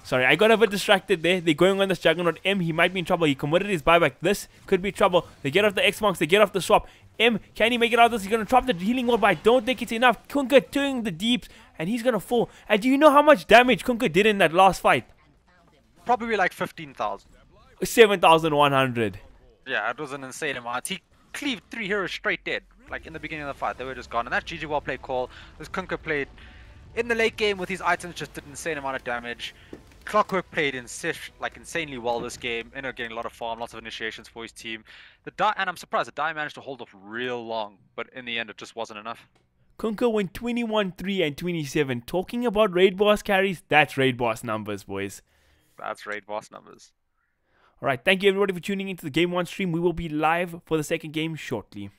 Sorry, I got a bit distracted there. They're going on this Juggernaut. M, he might be in trouble. He committed his buyback. This could be trouble. They get off the X-Marks. They get off the swap. M, can he make it out of this? He's going to drop the healing wall, but I don't think it's enough. Kunkka doing the deeps, and he's going to fall. And do you know how much damage Kunkka did in that last fight? Probably like 15,000. 7,100. Yeah, it was an insane amount. He cleaved 3 heroes straight dead. Like in the beginning of the fight, they were just gone. And that's GG well played call. This Kunkka played in the late game with his items, just did an insane amount of damage. Clockwork played insanely well this game. Ended up getting a lot of farm, lots of initiations for his team. And I'm surprised the Die managed to hold off real long, but in the end it just wasn't enough. Kunkka went 21-3 and 27. Talking about raid boss carries, that's raid boss numbers, boys. That's raid boss numbers. Alright, thank you everybody for tuning into the Game 1 stream. We will be live for the second game shortly.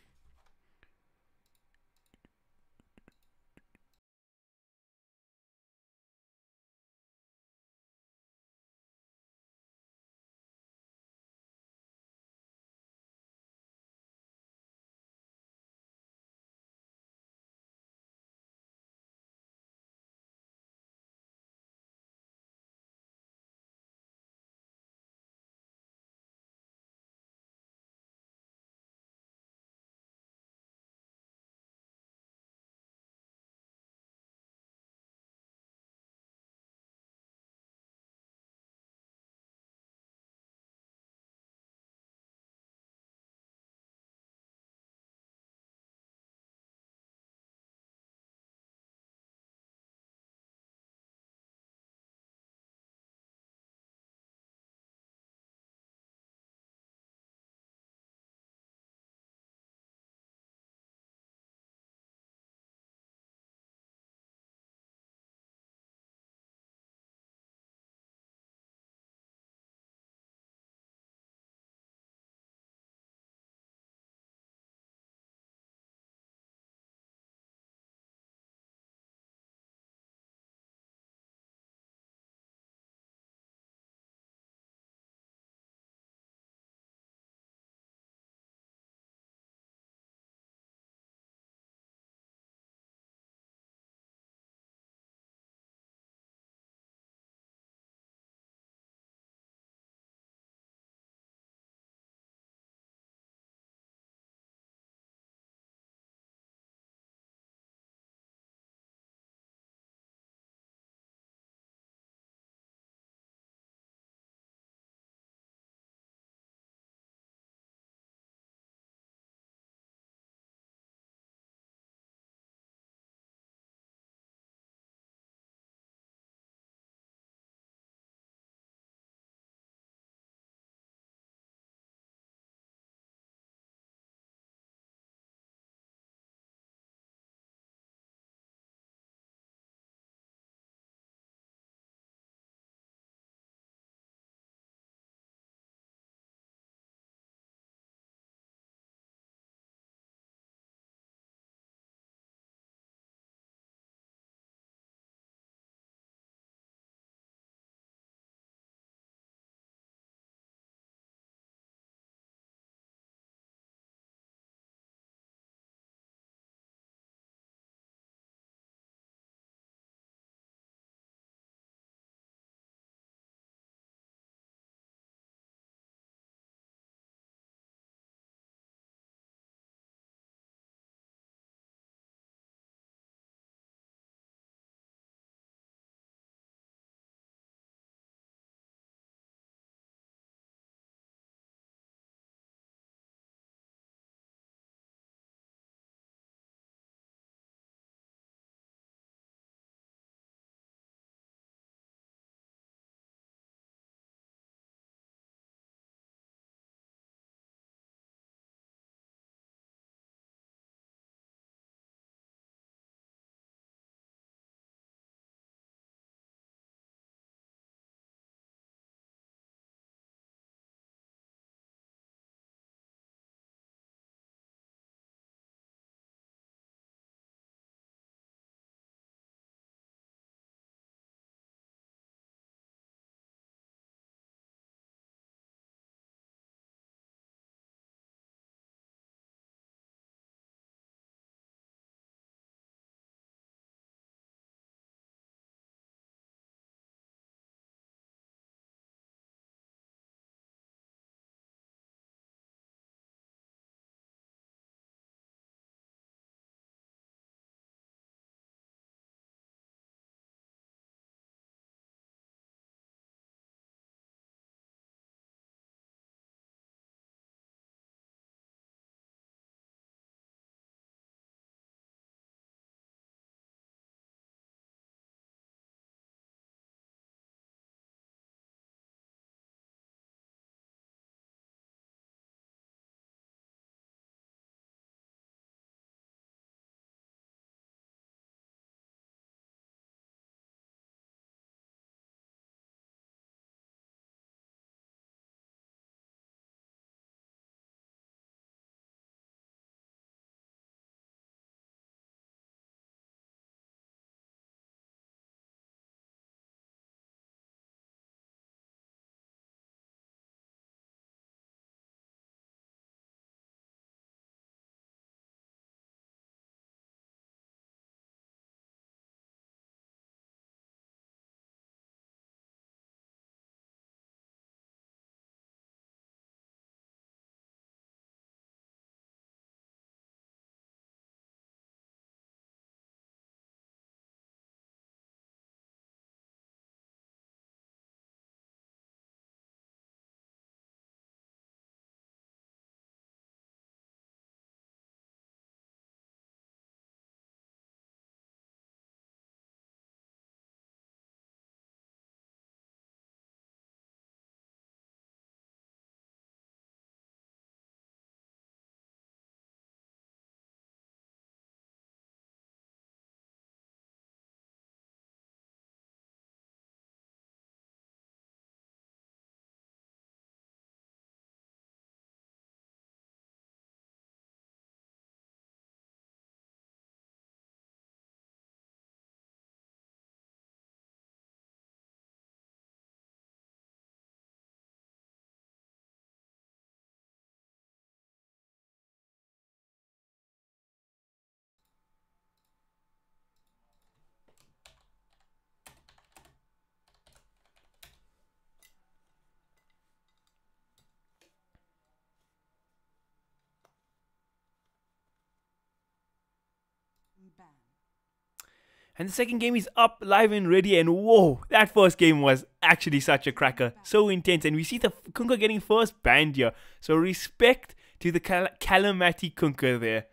And the second game is up, live and ready, and whoa, that first game was actually such a cracker. So intense, and we see the Kunkka getting first banned here. So respect to the Calamity Kunkka there.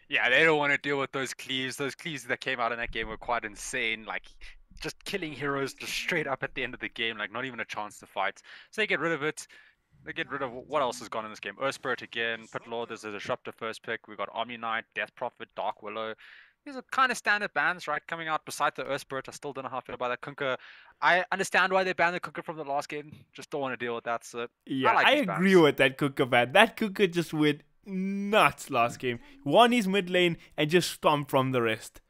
Yeah, they don't want to deal with those cleaves. Those cleaves that came out in that game were quite insane. Like, just killing heroes just straight up at the end of the game, like not even a chance to fight. So they get rid of it. They get rid of what else has gone in this game. Earth Spirit again, Pit Lord, there's a Disruptor first pick. We've got Omni Knight, Death Prophet, Dark Willow. These are kind of standard bans, right? Coming out beside the Earth Spirit. I still don't know how I feel about that. Kunkka, I understand why they banned the Kunkka from the last game. Just don't want to deal with that. So I Yeah, like I these agree bans. with that Kunkka ban. That Kunkka just went nuts last game. Won his mid lane and just stomped from the rest.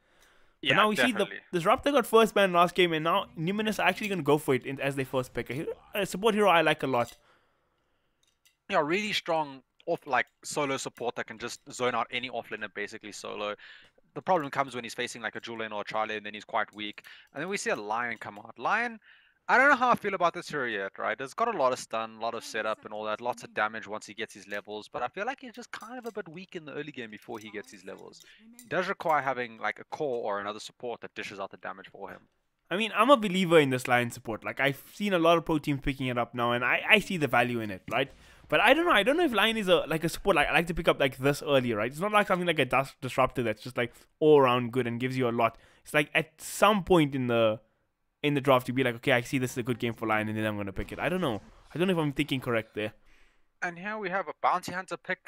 But Yeah, now we see definitely. the Disruptor got first ban last game, and now Numinous are actually going to go for it as their first pick. A support hero I like a lot. Yeah, really strong off like solo support that can just zone out any offlaner basically solo. The problem comes when he's facing like a dual lane or a tri lane, then he's quite weak. And then we see a Lion come out. Lion, I don't know how I feel about this hero yet, right? It's got a lot of stun, a lot of setup and all that, lots of damage once he gets his levels, but I feel like he's just kind of a bit weak in the early game before he gets his levels. He does require having like a core or another support that dishes out the damage for him. I mean, I'm a believer in this Lion support. Like, I've seen a lot of pro teams picking it up now, and I see the value in it, right? But I don't know. I don't know if Lion is a support like I like to pick up like this early, right? It's not like something like a disruptor that's just like all around good and gives you a lot. It's like at some point in the draft, you'd be like, okay, I see this is a good game for Lion, and then I'm gonna pick it. I don't know. I don't know if I'm thinking correct there. And here we have a bounty hunter pick.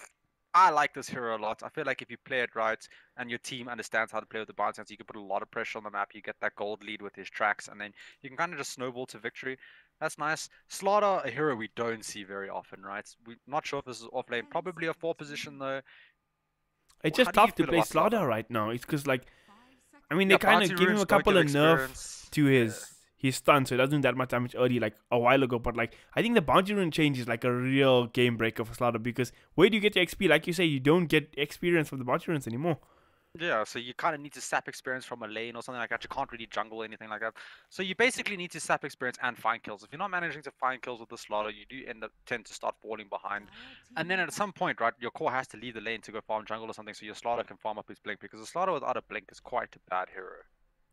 I like this hero a lot. I feel like if you play it right and your team understands how to play with the bounty hunter, you can put a lot of pressure on the map. You get that gold lead with his tracks, and then you can kind of just snowball to victory. That's nice. Slaughter, a hero we don't see very often, right? We're not sure if this is off lane. Probably a 4 position though. It's How just do you tough to feel play about Slaughter Slaughter? right now. It's because like I mean, they Yeah, kind bounty of gave him runes a don't couple give of nerf experience. to Yeah. his stun, so it doesn't do that much damage early, like a while ago. But like, I think the bounty rune change is like a real game breaker for Slaughter because where do you get your XP? Like you say, you don't get experience from the bounty runes anymore. Yeah, so you kind of need to sap experience from a lane or something like that. You can't really jungle anything like that. So you basically need to sap experience and find kills. If you're not managing to find kills with the Slaughter, you do tend to start falling behind. And then at some point, right, your core has to leave the lane to go farm jungle or something so your Slaughter can farm up his blink because the Slaughter without a blink is quite a bad hero.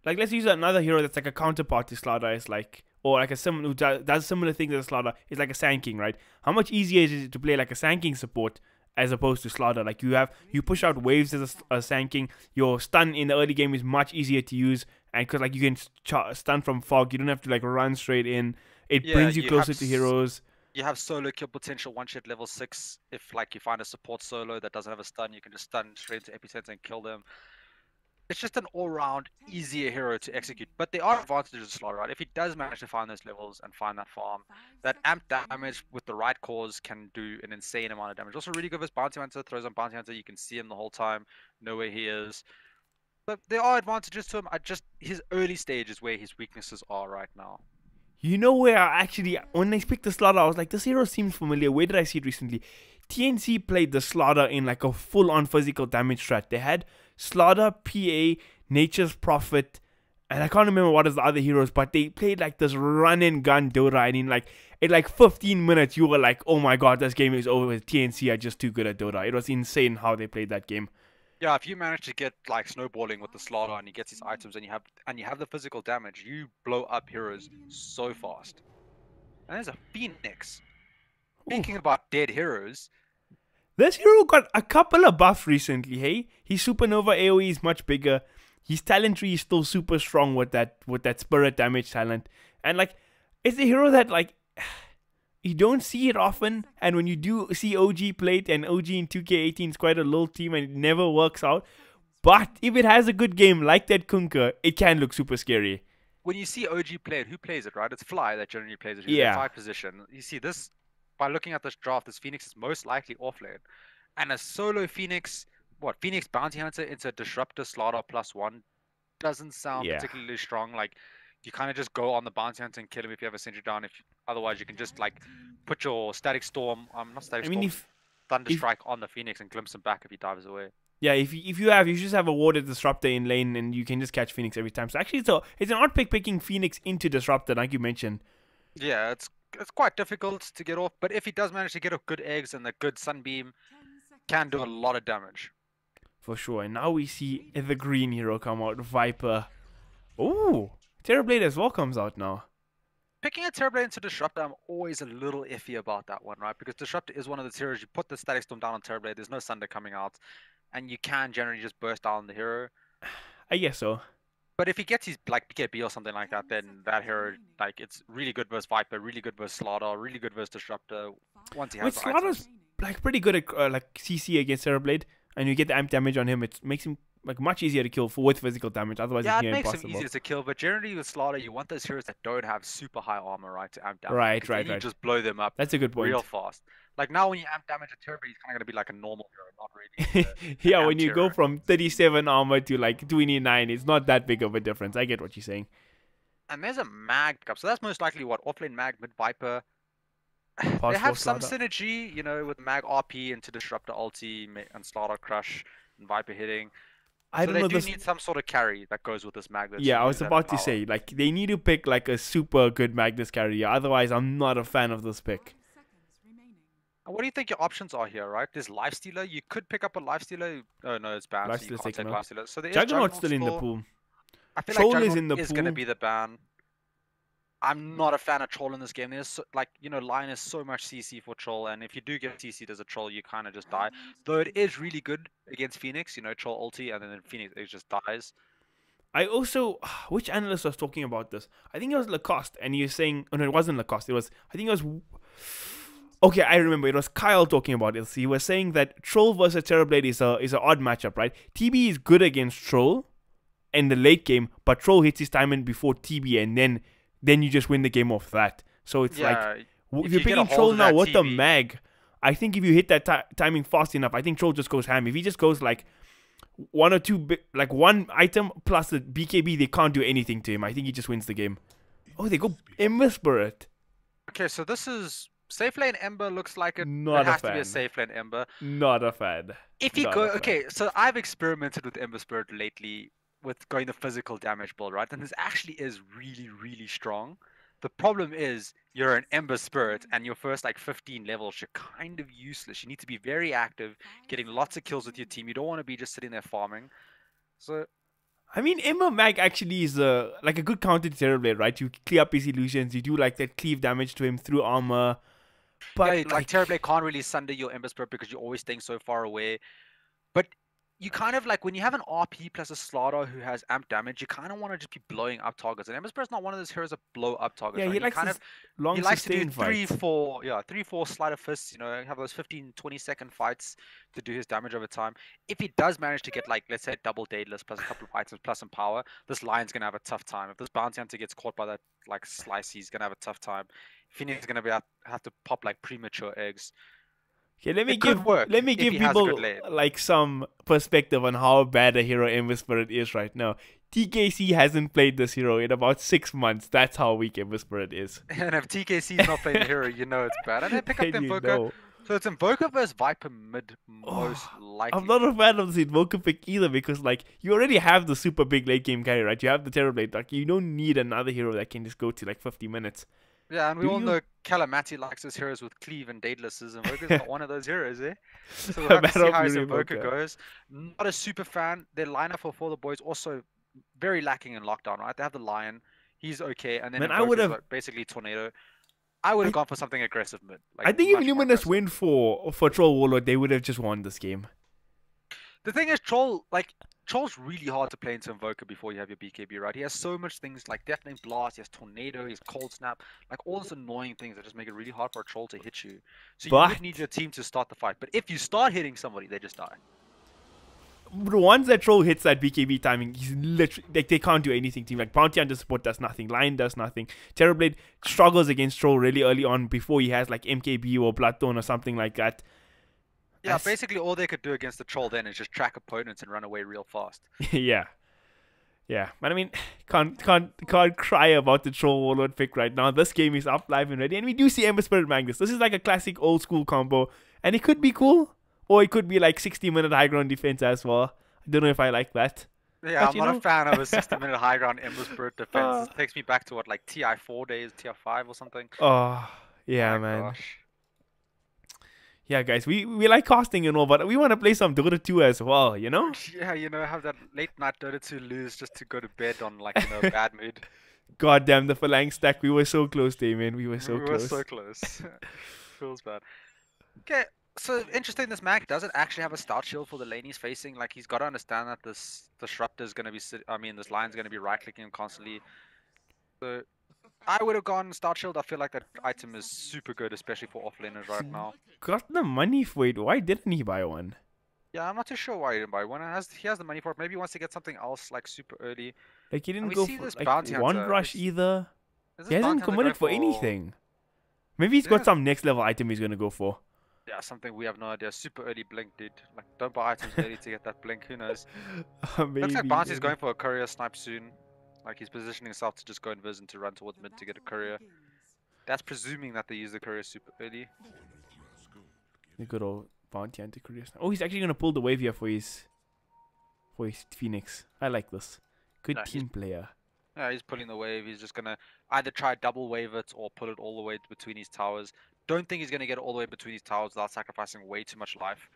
Like, let's use another hero that's like a counterpart to Slaughter, is like, or like a someone who does similar things as Slaughter, is like a Sand King, right? How much easier is it to play like a Sand King support as opposed to Slaughter? Like, you push out waves as a Sand King. Your stun in the early game is much easier to use, and because like you can stun from fog, you don't have to like run straight in. It Yeah, brings you closer to heroes. you have solo kill potential once you hit level 6. If like you find a support solo that doesn't have a stun, you can just stun straight into epicenter and kill them. It's just an all-round easier hero to execute, but there are advantages to Slaughter, right? If he does manage to find those levels and find that farm, that amp damage with the right cause can do an insane amount of damage. Also really good with Bounty Hunter, throws on Bounty Hunter, you can see him the whole time, know where he is. But there are advantages to him, his early stage is where his weaknesses are right now. You know where I actually, when I picked the Slaughter, I was like, this hero seems familiar. Where did I see it recently? TNC played the Slaughter in like a full-on physical damage strat. They had Slaughter, PA, Nature's Prophet, and I can't remember what is the other heroes, but they played like this run-and-gun Dota, and in like 15 minutes, you were like, oh my god, this game is over. TNC are just too good at Dota. It was insane how they played that game. Yeah, if you manage to get like snowballing with the Slaughter and he gets his items and you have the physical damage, you blow up heroes so fast. And there's a Phoenix. Speaking about dead heroes, This hero got a couple of buffs recently, hey? His Supernova AoE is much bigger. His talent tree is still super strong with that spirit damage talent. And like, it's a hero that like you don't see it often, and when you do see OG play it, and OG in 2K18 is quite a low team and it never works out. But if it has a good game like that Kunkka, it can look super scary. when you see OG play it, who plays it, right? It's Fly that generally plays it. He's Yeah. in 5 position. You see this, by looking at this draft, this Phoenix is most likely offlane. And a solo Phoenix, Phoenix Bounty Hunter into Disruptor Slaughter +1 doesn't sound Yeah. particularly strong. Like, you kind of just go on the Bounty Hunter and kill him if you have a sentry down. Otherwise, you can just like put your Static Storm, not Static I mean, Storm, Thunder Strike on the Phoenix and glimpse him back if he dives away. Yeah, if you just have a warded Disruptor in lane and you can just catch Phoenix every time. So actually, it's an odd pick picking Phoenix into Disruptor, like you mentioned. Yeah, it's quite difficult to get off, but if he does manage to get off good eggs and the good Sunbeam, can do a lot of damage. for sure. And now we see the green hero come out, Viper. Ooh, Terrorblade as well comes out now. Picking a Terrorblade into Disruptor, I'm always a little iffy about that one, right? Because Disruptor is one of the heroes, you put the Static Storm down on Terrorblade, there's no Sunder coming out, and you can generally just burst down the hero. I guess so. But if he gets his like BKB or something like that, then that hero, like, it's really good versus Viper, really good versus Slaughter, really good versus Disruptor. Once he has the Slaughter's items. like pretty good at like CC against Terrorblade, and you get the amp damage on him. It makes him like much easier to kill with physical damage. Otherwise, Yeah, it's it near makes impossible. him easier to kill, but generally with Slaughter, you want those heroes that don't have super high armor, right, to amp damage. Right, because right, then you right. just blow them up That's a good point. real fast. Like now when you amp damage a Turbo, he's kind of going to be like a normal hero, not really Yeah, an when you amp go hero. from 37 armor to like 29, it's not that big of a difference. I get what you're saying. And there's a mag pickup, so that's most likely what offlane mag, mid Viper. They Pause have for some Slaughter. synergy, you know, with mag RP into Disruptor ulti and Slaughter crush and Viper hitting. I So don't they know do this. need some sort of carry that goes with this mag. That Yeah, I was use that about to power. say like they need to pick like a super good Magnus carrier. Otherwise, I'm not a fan of this pick. And what do you think your options are here, right? There's Lifestealer. You could pick up a Lifestealer. Oh no, it's banned, so you Lifestealer's can't taken take out. Lifestealer. So there is Juggernaut's Juggernaut still in the still. pool. I feel like Troll is Juggernaut in the is going to pool. be the ban. I'm not a fan of Troll in this game. There's like, you know, Lion is so much CC for Troll, and if you do get CC'd as a Troll, you kind of just die. Though it is really good against Phoenix, you know, Troll ulti, and then Phoenix it just dies. I also, which analyst was talking about this? I think it was Lacoste, and he was saying, oh no, it wasn't Lacoste. It was, I think it was, okay, I remember. It was Kyle talking about this. He was saying that Troll versus Terrorblade is an odd matchup, right? TB is good against Troll in the late game, but Troll hits his timing before TB, and then you just win the game off that. So it's like, Yeah, if if you're you get a picking hold Troll of now that with the TB. mag, I think if you hit that timing fast enough, I think Troll just goes ham. If he just goes like one or two, like one item plus the BKB, they can't do anything to him. I think he just wins the game. Oh, they go Ember Spirit. Okay, so this is safe lane Ember. Looks like it. Not It a has to be a fan. safe lane Ember. Not a fan. If you Not go, a fan. okay, so I've experimented with Ember Spirit lately with going the physical damage build, right? And this actually is really, really strong. The problem is you're an Ember Spirit and your first like 15 levels, you're kind of useless. You need to be very active, getting lots of kills with your team. You don't want to be just sitting there farming. So I mean, Ember Mag actually is like a good counter to Terrorblade, right? You clear up his illusions, you do like that cleave damage to him through armor. But yeah, like Terrorblade can't really sunder your Ember Spirit because you're always staying so far away. But you kind of like when you have an RP plus a Slaughter who has amp damage, you kind of want to just be blowing up targets. And Ember Spirit's not one of those heroes that blow up targets, yeah, right? he He likes kind this of long he likes to do sustained three, fights. four, yeah, 3, 4 sleight of fists, you know, have those 15, 20-second fights to do his damage over time. If he does manage to get like, let's say, double Daedalus plus a couple of items plus some power, this Lion's gonna have a tough time. If this Bounty Hunter gets caught by that like slice, he's gonna have a tough time. Phoenix is gonna have to pop like premature eggs. Okay, It could work let me if give he has a good people lane. like some perspective on how bad a hero Ember Spirit is right now. TKC hasn't played this hero in about 6 months. That's how weak Ember Spirit is. And if TKC's not playing the hero, you know it's bad. And they pick up And the you Invoker. know. So it's Invoker versus Viper mid, most Oh, I'm likely. not a fan of this Invoker pick either because like you already have the super big late game carry, right? You have the Terrorblade. Like you don't need another hero that can just go to like 50 minutes. Yeah, and we Do all you? know Calamati likes his heroes with Cleave and Daedalus. Invoker's not one of those heroes, eh? So we'll A have to matter see of how his your Invoker Invoker. goes. Not a super fan. Their lineup for the boys also very lacking in lockdown, right? They have the Lion. He's okay. And then Man, I would Invoker's have. basically Tornado. I would have I gone for something aggressive mid. I Like think if much more Numinous aggressive. went for Troll Warlord, they would have just won this game. The thing is, Troll's really hard to play into Invoker before you have your BKB, right? He has so much things like Deafening Blast, he has Tornado, he has Cold Snap, like all those annoying things that just make it really hard for a Troll to hit you. So you would need But your team to start the fight. But if you start hitting somebody, they just die. once that Troll hits that BKB timing, he's literally like they can't do anything to him. Like Bounty Hunter support does nothing, Lion does nothing. Terrorblade struggles against Troll really early on before he has like MKB or Bloodthorn or something like that. Yeah, basically all they could do against the Troll then is just track opponents and run away real fast. Yeah. Yeah, but I mean, can't cry about the Troll Warlord pick right now. This game is up, live and ready, and we do see Ember Spirit Magnus. This is like a classic old school combo, and it could be cool, or it could be like 60-minute high ground defense as well. I don't know if I like that. Yeah, But I'm not a fan of a 60-minute high ground Ember Spirit defense. This takes me back to what, like TI4 days, TI5 or something? Oh, yeah, My man. gosh. Yeah, guys, we like casting and all, but we want to play some Dota 2 as well, you know? Yeah, have that late night Dota 2 lose just to go to bed on like, a bad mood. God damn, the phalanx stack. We were so close, Damien. We were so We were so close. close. Feels bad. Okay, so interesting. This Mag doesn't actually have a start shield for the lane he's facing. Like he's got to understand that this disruptor is going to be. This line's going to be right clicking him constantly. So I would have gone start shield. I feel like that item is super good, especially for offlaners right now. Got the money for it. Why didn't he buy one? Yeah, I'm not too sure why he didn't buy one. He has the money for it. Maybe he wants to get something else like super early. Like he And didn't we go see for this like bounty one hunter. rush either. Is He this hasn't bounty hunter committed for going anything. Maybe he's got Yeah. some next level item he's gonna go for. Yeah, something we have no idea. Super early blink, dude. Like, don't buy items early to get that blink. Who knows? Maybe. Looks like Bounty's going for a courier snipe soon. Like, he's positioning himself to just go invis and to run towards mid to get a courier. That's presuming that they use the courier super early. The good old bounty hunter career. Oh, he's actually gonna pull the wave here for his Phoenix. I like this. Good Yeah, team player. Yeah, he's pulling the wave. He's just gonna either try double wave it or pull it all the way between his towers. Don't think he's gonna get it all the way between his towers without sacrificing way too much life.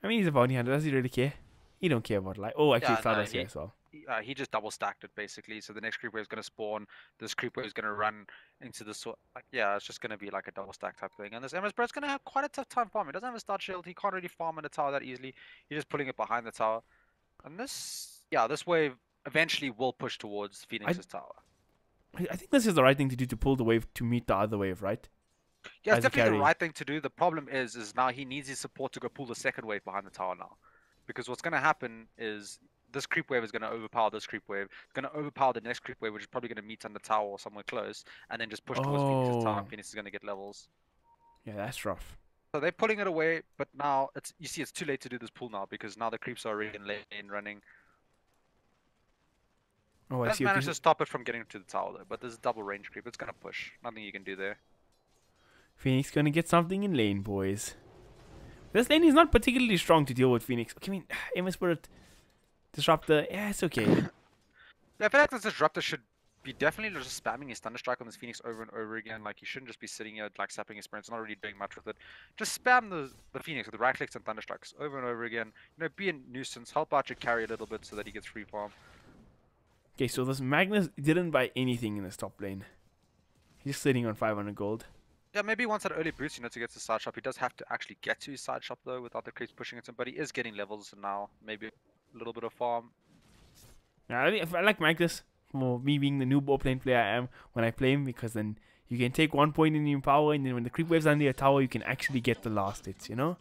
I mean, he's a bounty hunter. Does he really care? He don't care about life. Oh, actually, Yeah, Cloudus here as well. He just double stacked it basically. So the next creep wave is gonna spawn. This creep wave is gonna run into this sort. Like, yeah, it's just gonna be like a double stack type thing. And this Emma's Brett's gonna have quite a tough time farming. He doesn't have a start shield. He can't really farm in the tower that easily. He's just pulling it behind the tower. And this wave eventually will push towards Phoenix's tower. I think this is the right thing to do to pull the wave to meet the other wave, right? Yeah, it's As a definitely the carry. right thing to do. The problem is now he needs his support to go pull the second wave behind the tower now. Because what's going to happen is this creep wave is going to overpower this creep wave. It's going to overpower the next creep wave, which is probably going to meet on the tower or somewhere close, and then just push towards Phoenix's tower. And Phoenix is going to get levels. Yeah, that's rough. So they're pulling it away, but now you see it's too late to do this pull now because now the creeps are already in lane running. Oh, I Let's see. manage Okay. to stop it from getting to the tower though, but there's a double range creep. It's going to push. Nothing you can do there. Phoenix gonna get something in lane, boys. This lane is not particularly strong to deal with Phoenix. Okay, I mean, Emma Spirit, Disruptor, yeah, it's okay. Yeah, I feel like this Disruptor should be definitely just spamming his Thunderstrike on this Phoenix over and over again. Like, he shouldn't just be sitting here, like, sapping his sprints, not really doing much with it. Just spam the Phoenix with the right clicks and Thunderstrikes over and over again. You know, be a nuisance, help out your carry a little bit so that he gets free farm. Okay, so this Magnus didn't buy anything in this top lane. He's sitting on 500 gold. Yeah, maybe he wants that early boost, to get to side shop. He does have to actually get to his side shop, though, without the creeps pushing into him. But he is getting levels now. Maybe a little bit of farm. Yeah, I like Magnus for me being the new ball lane player I am when I play him, because then you can take 1 point in your power, and then when the creep wave's under your tower, you can actually get the last hits, you know?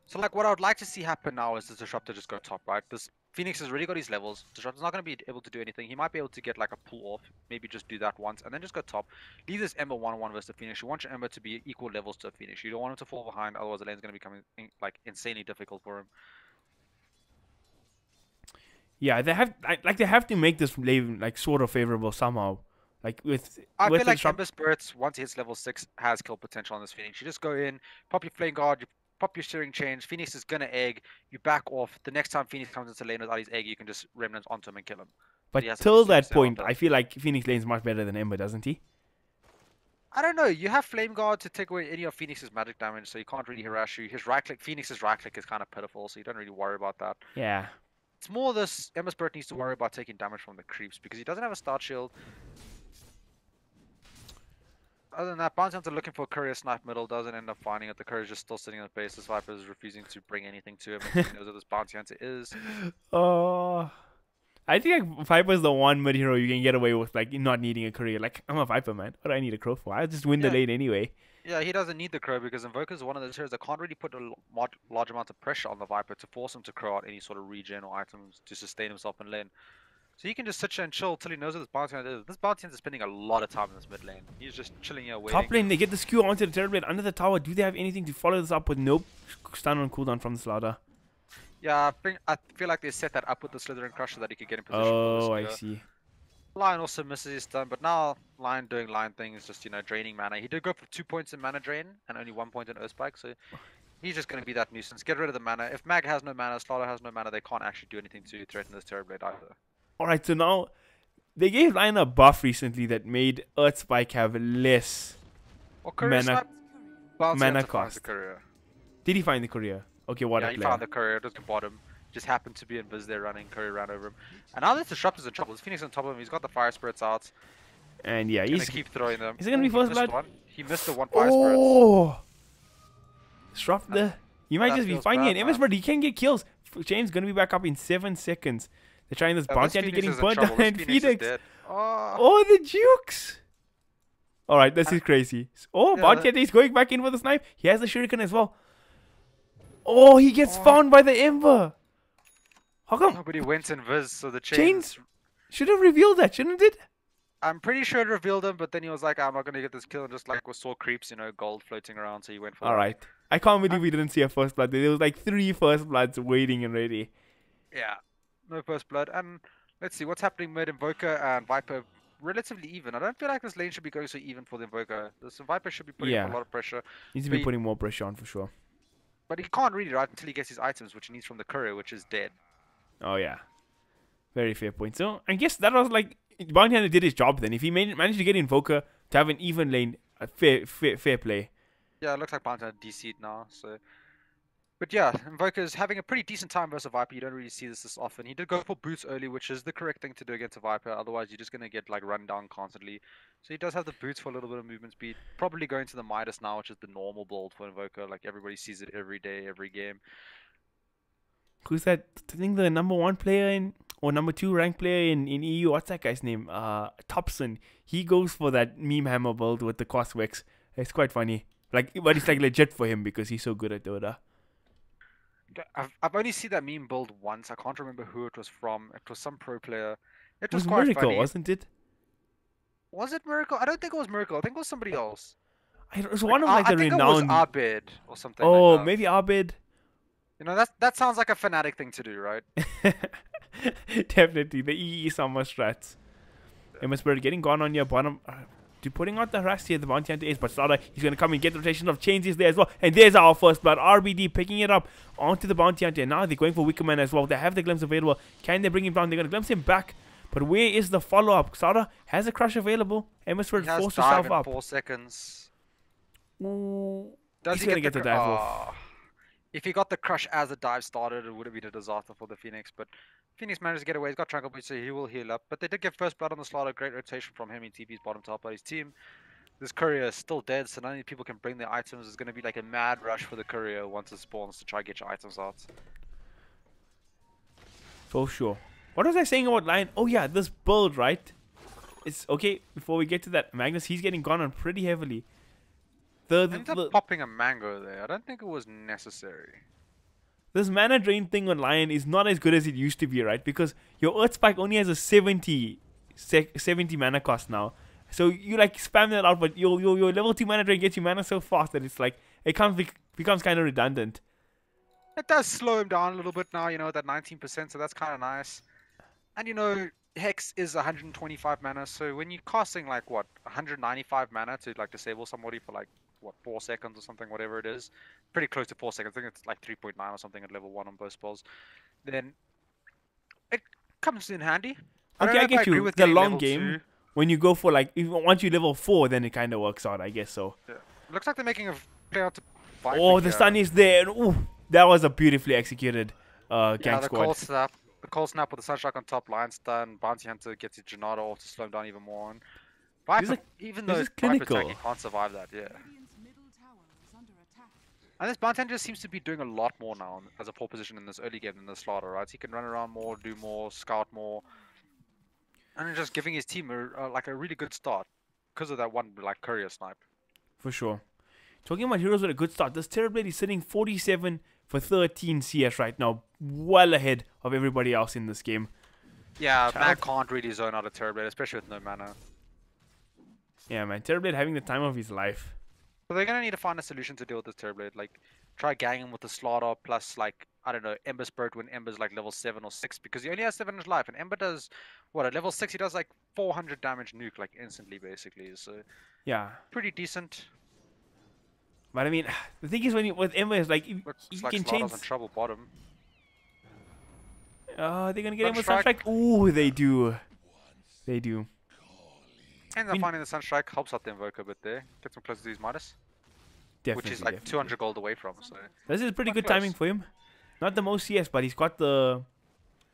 So, like, what I would like to see happen now is the Disruptor just go top, right? This Phoenix has already got his levels. Disruptor's not going to be able to do anything. He might be able to get, like, a pull off. Maybe just do that once, and then just go top. Leave this Ember 1-1 versus the Phoenix. You want your Ember to be equal levels to a Phoenix. You don't want him to fall behind, otherwise the lane's going to become, like, insanely difficult for him. Yeah, they have to make this lane, like, sort of favorable somehow. Like, I with feel like Disrupt- Ember Spirits, once he hits level 6, has kill potential on this Phoenix. You just go in, pop your Flame Guard, you pop your Searing Change, Phoenix is gonna egg, you back off. The next time Phoenix comes into lane without his egg, you can just Remnants onto him and kill him. But he has to till be that super point, after. I feel like Phoenix lane's much better than Ember, doesn't he? I don't know, you have Flame Guard to take away any of Phoenix's magic damage, so you can't really harass you. His right click, Phoenix's right click is kind of pitiful, so you don't really worry about that. Yeah. It's more this Ember Spirit needs to worry about taking damage from the creeps, because he doesn't have a start shield. Other than that, Bounty Hunter looking for a courier snipe middle, doesn't end up finding it. The courier's just still sitting in the base. This Viper is refusing to bring anything to him, and he knows that this Bounty Hunter is. Oh, I think like Viper's the one mid hero you can get away with, like, not needing a career. Like, I'm a Viper, man. What do I need a crow for? I'll just win the Yeah. lane anyway. Yeah, he doesn't need the crow because Invoker is one of those heroes that can't really put a large amount of pressure on the Viper to force him to crow out any sort of regen or items to sustain himself in lane. So he can just sit here and chill till he knows that this Bounty Hunter is. This Bounty Hunter is spending a lot of time in this mid lane. He's just chilling here waiting. Top lane, they get the skew onto the Terrorblade under the tower. Do they have anything to follow this up with? Nope. Stun on cooldown from the Slaughter. Yeah, I feel like they set that up with the Slytherin Crush so that he could get in position. Oh, for I this see. Lion also misses his stun, but now Lion doing Lion things, just, draining mana. He did go for 2 points in mana drain and only 1 point in Earth Spike, so he's just going to be that nuisance. Get rid of the mana. If Mag has no mana, Slaughter has no mana, they can't actually do anything to threaten this Terrorblade either. Alright, so now they gave Lion a buff recently that made Earth Spike have less Or Courier mana. Snipe. Bouncy mana Hunter finds the cost. courier. Did he find the courier? Okay, what Yeah, a he player. found the courier. It was the bottom. Just happened to be in Viz there running. Courier ran over him. And now that Disruptor's in trouble, this Phoenix on top of him. He's got the Fire Spirits out. And yeah, He's gonna he's keep throwing them. is it gonna be He first missed blood? one. He missed the one Fire Spirits. Oh, Disruptor. You might That just be feels finding bad, an MS, man. but he can get kills. James gonna be back up in 7 seconds. They're trying this Yeah, bounty this hunter Phoenix getting is in burnt trouble. down, This and Phoenix is Phoenix. dead. Oh. Oh, the jukes! Alright, this is crazy. Oh, Yeah, bounty hunter is going back in for the snipe. He has the shuriken as well. Oh, he gets found by the Ember. How come? Nobody went in Viz, so the Chains chains. should have revealed that, shouldn't it? I'm pretty sure it revealed him, but then he was like, I'm not gonna get this kill, and just like saw creeps, gold floating around, so he went for that. Alright. I can't believe we didn't see a first blood. There was like 3 first bloods waiting and ready. Yeah, no first blood. And let's see what's happening mid. Invoker and Viper relatively even. I don't feel like this lane should be going so even for the Invoker. This Viper should be putting Yeah. a lot of pressure, Needs to But be he- putting more pressure on for sure. but he can't really right until he gets his items, which he needs from the courier, which is dead. Oh yeah. Very fair point. So I guess that was like Bounty Hunter did his job then. If he managed to get Invoker to have an even lane, fair play. Yeah, it looks like Bounty Hunter DC'd now. So, but yeah, Invoker's having a pretty decent time versus Viper. You don't really see this often. He did go for boots early, which is the correct thing to do against a Viper. Otherwise, you're just gonna get like run down constantly. So he does have the boots for a little bit of movement speed. Probably going to the Midas now, which is the normal build for Invoker. Like everybody sees it every day, every game. Who's that? I think the number 1 player in or number 2 ranked player in EU. What's that guy's name? Thompson. He goes for that meme hammer build with the Coswex. It's quite funny. Like, but it's like legit for him because he's so good at Dota. I've only seen that meme build once. I can't remember who it was from. It was some pro player. It It was was quite Miracle, funny. wasn't it? Was it Miracle? I don't think it was Miracle. I think it was somebody else. It was one of like I the think renowned. it was Abed or something. Oh, like that. maybe Abed. That sounds like a fanatic thing to do, right? Definitely the EE summer strats. MS Spirit getting gone on your bottom. Putting out the harass here, the bounty hunter is, but Sada, he's going to come and get the rotation of changes there as well. And there's our first blood. RBD picking it up onto the bounty hunter. Now they're going for Wickerman as well. They have the glimpse available. Can they bring him down? They're going to glimpse him back. But where is the follow-up? Sada has a crush available. MS Spirit He has forced dive herself in up. 4 seconds. Ooh. Does He's he going to get get the the dive off. Ah. If he got the crush as the dive started, it would have been a disaster for the Phoenix. But Phoenix managed to get away. He's got Tranquil Boots, so he will heal up. But they did get first blood on the slaughter. Great rotation from him in TB's bottom to help out his team. This courier is still dead, so none of these people can bring their items. It's going to be like a mad rush for the courier once it spawns to try to get your items out. For sure. What was I saying about Lion? Oh yeah, this build, right? It's okay. Before we get to that, Magnus, he's getting gone on pretty heavily. Ended up popping a mango there. I don't think it was necessary. This mana drain thing on Lion is not as good as it used to be, right? Because your Earth Spike only has a 70 mana cost now. So you like spam that out, but your level 2 mana drain gets you mana so fast that it's like it becomes kind of redundant. It does slow him down a little bit now, that 19%, so that's kind of nice. And Hex is 125 mana, so when you're casting like what 195 mana to like disable somebody for like what 4 seconds or something, whatever it is, pretty close to 4 seconds. I think it's like 3.9 or something at level 1 on both spells. Then it comes in handy. Okay, I get you. The long game, 2. when you go for like once you level 4, then it kind of works out, I guess so. Yeah. Looks like they're making a play out to Viper Oh, the here. sun is there. Ooh, that was a beautifully executed Yeah, gank the squad. cold snap. The cold snap with the sunstrike on top, Lion stun, Bounty Hunter gets his Janata off to slow him down even more. And Viper, even though this is Viper's clinical. tank, he can't survive that, yeah. And this Bounty Hunter just seems to be doing a lot more now as a pole position in this early game than the Slaughter, right? So he can run around more, do more, scout more. And just giving his team a really good start because of that one like courier snipe. For sure. Talking about heroes with a good start, this Terrorblade is sitting 47 for 13 CS right now, well ahead of everybody else in this game. Yeah, man can't really zone out a Terrorblade, especially with no mana. Yeah, man, Terrorblade having the time of his life. So they're gonna need to find a solution to deal with this Terrorblade. Like, try gang him with the Slaughter plus like I don't know Ember Spirit when Ember's like level 7 or 6 because he only has 700 life and Ember does what at level 6 he does like 400 damage nuke like instantly basically. So Yeah. pretty decent. But I mean, the thing is with Ember is like, Looks you like can Slaughter's change. in trouble bottom. They're gonna get him with Sunstrike. Sunstrike. Ooh, they do. They do. Ends up finding the Sunstrike, helps out the Invoker a bit there. Gets him closer to his Midas. which is Definitely, like definitely. 200 gold away from. So This is pretty quite good close. timing for him. Not the most CS, but he's got the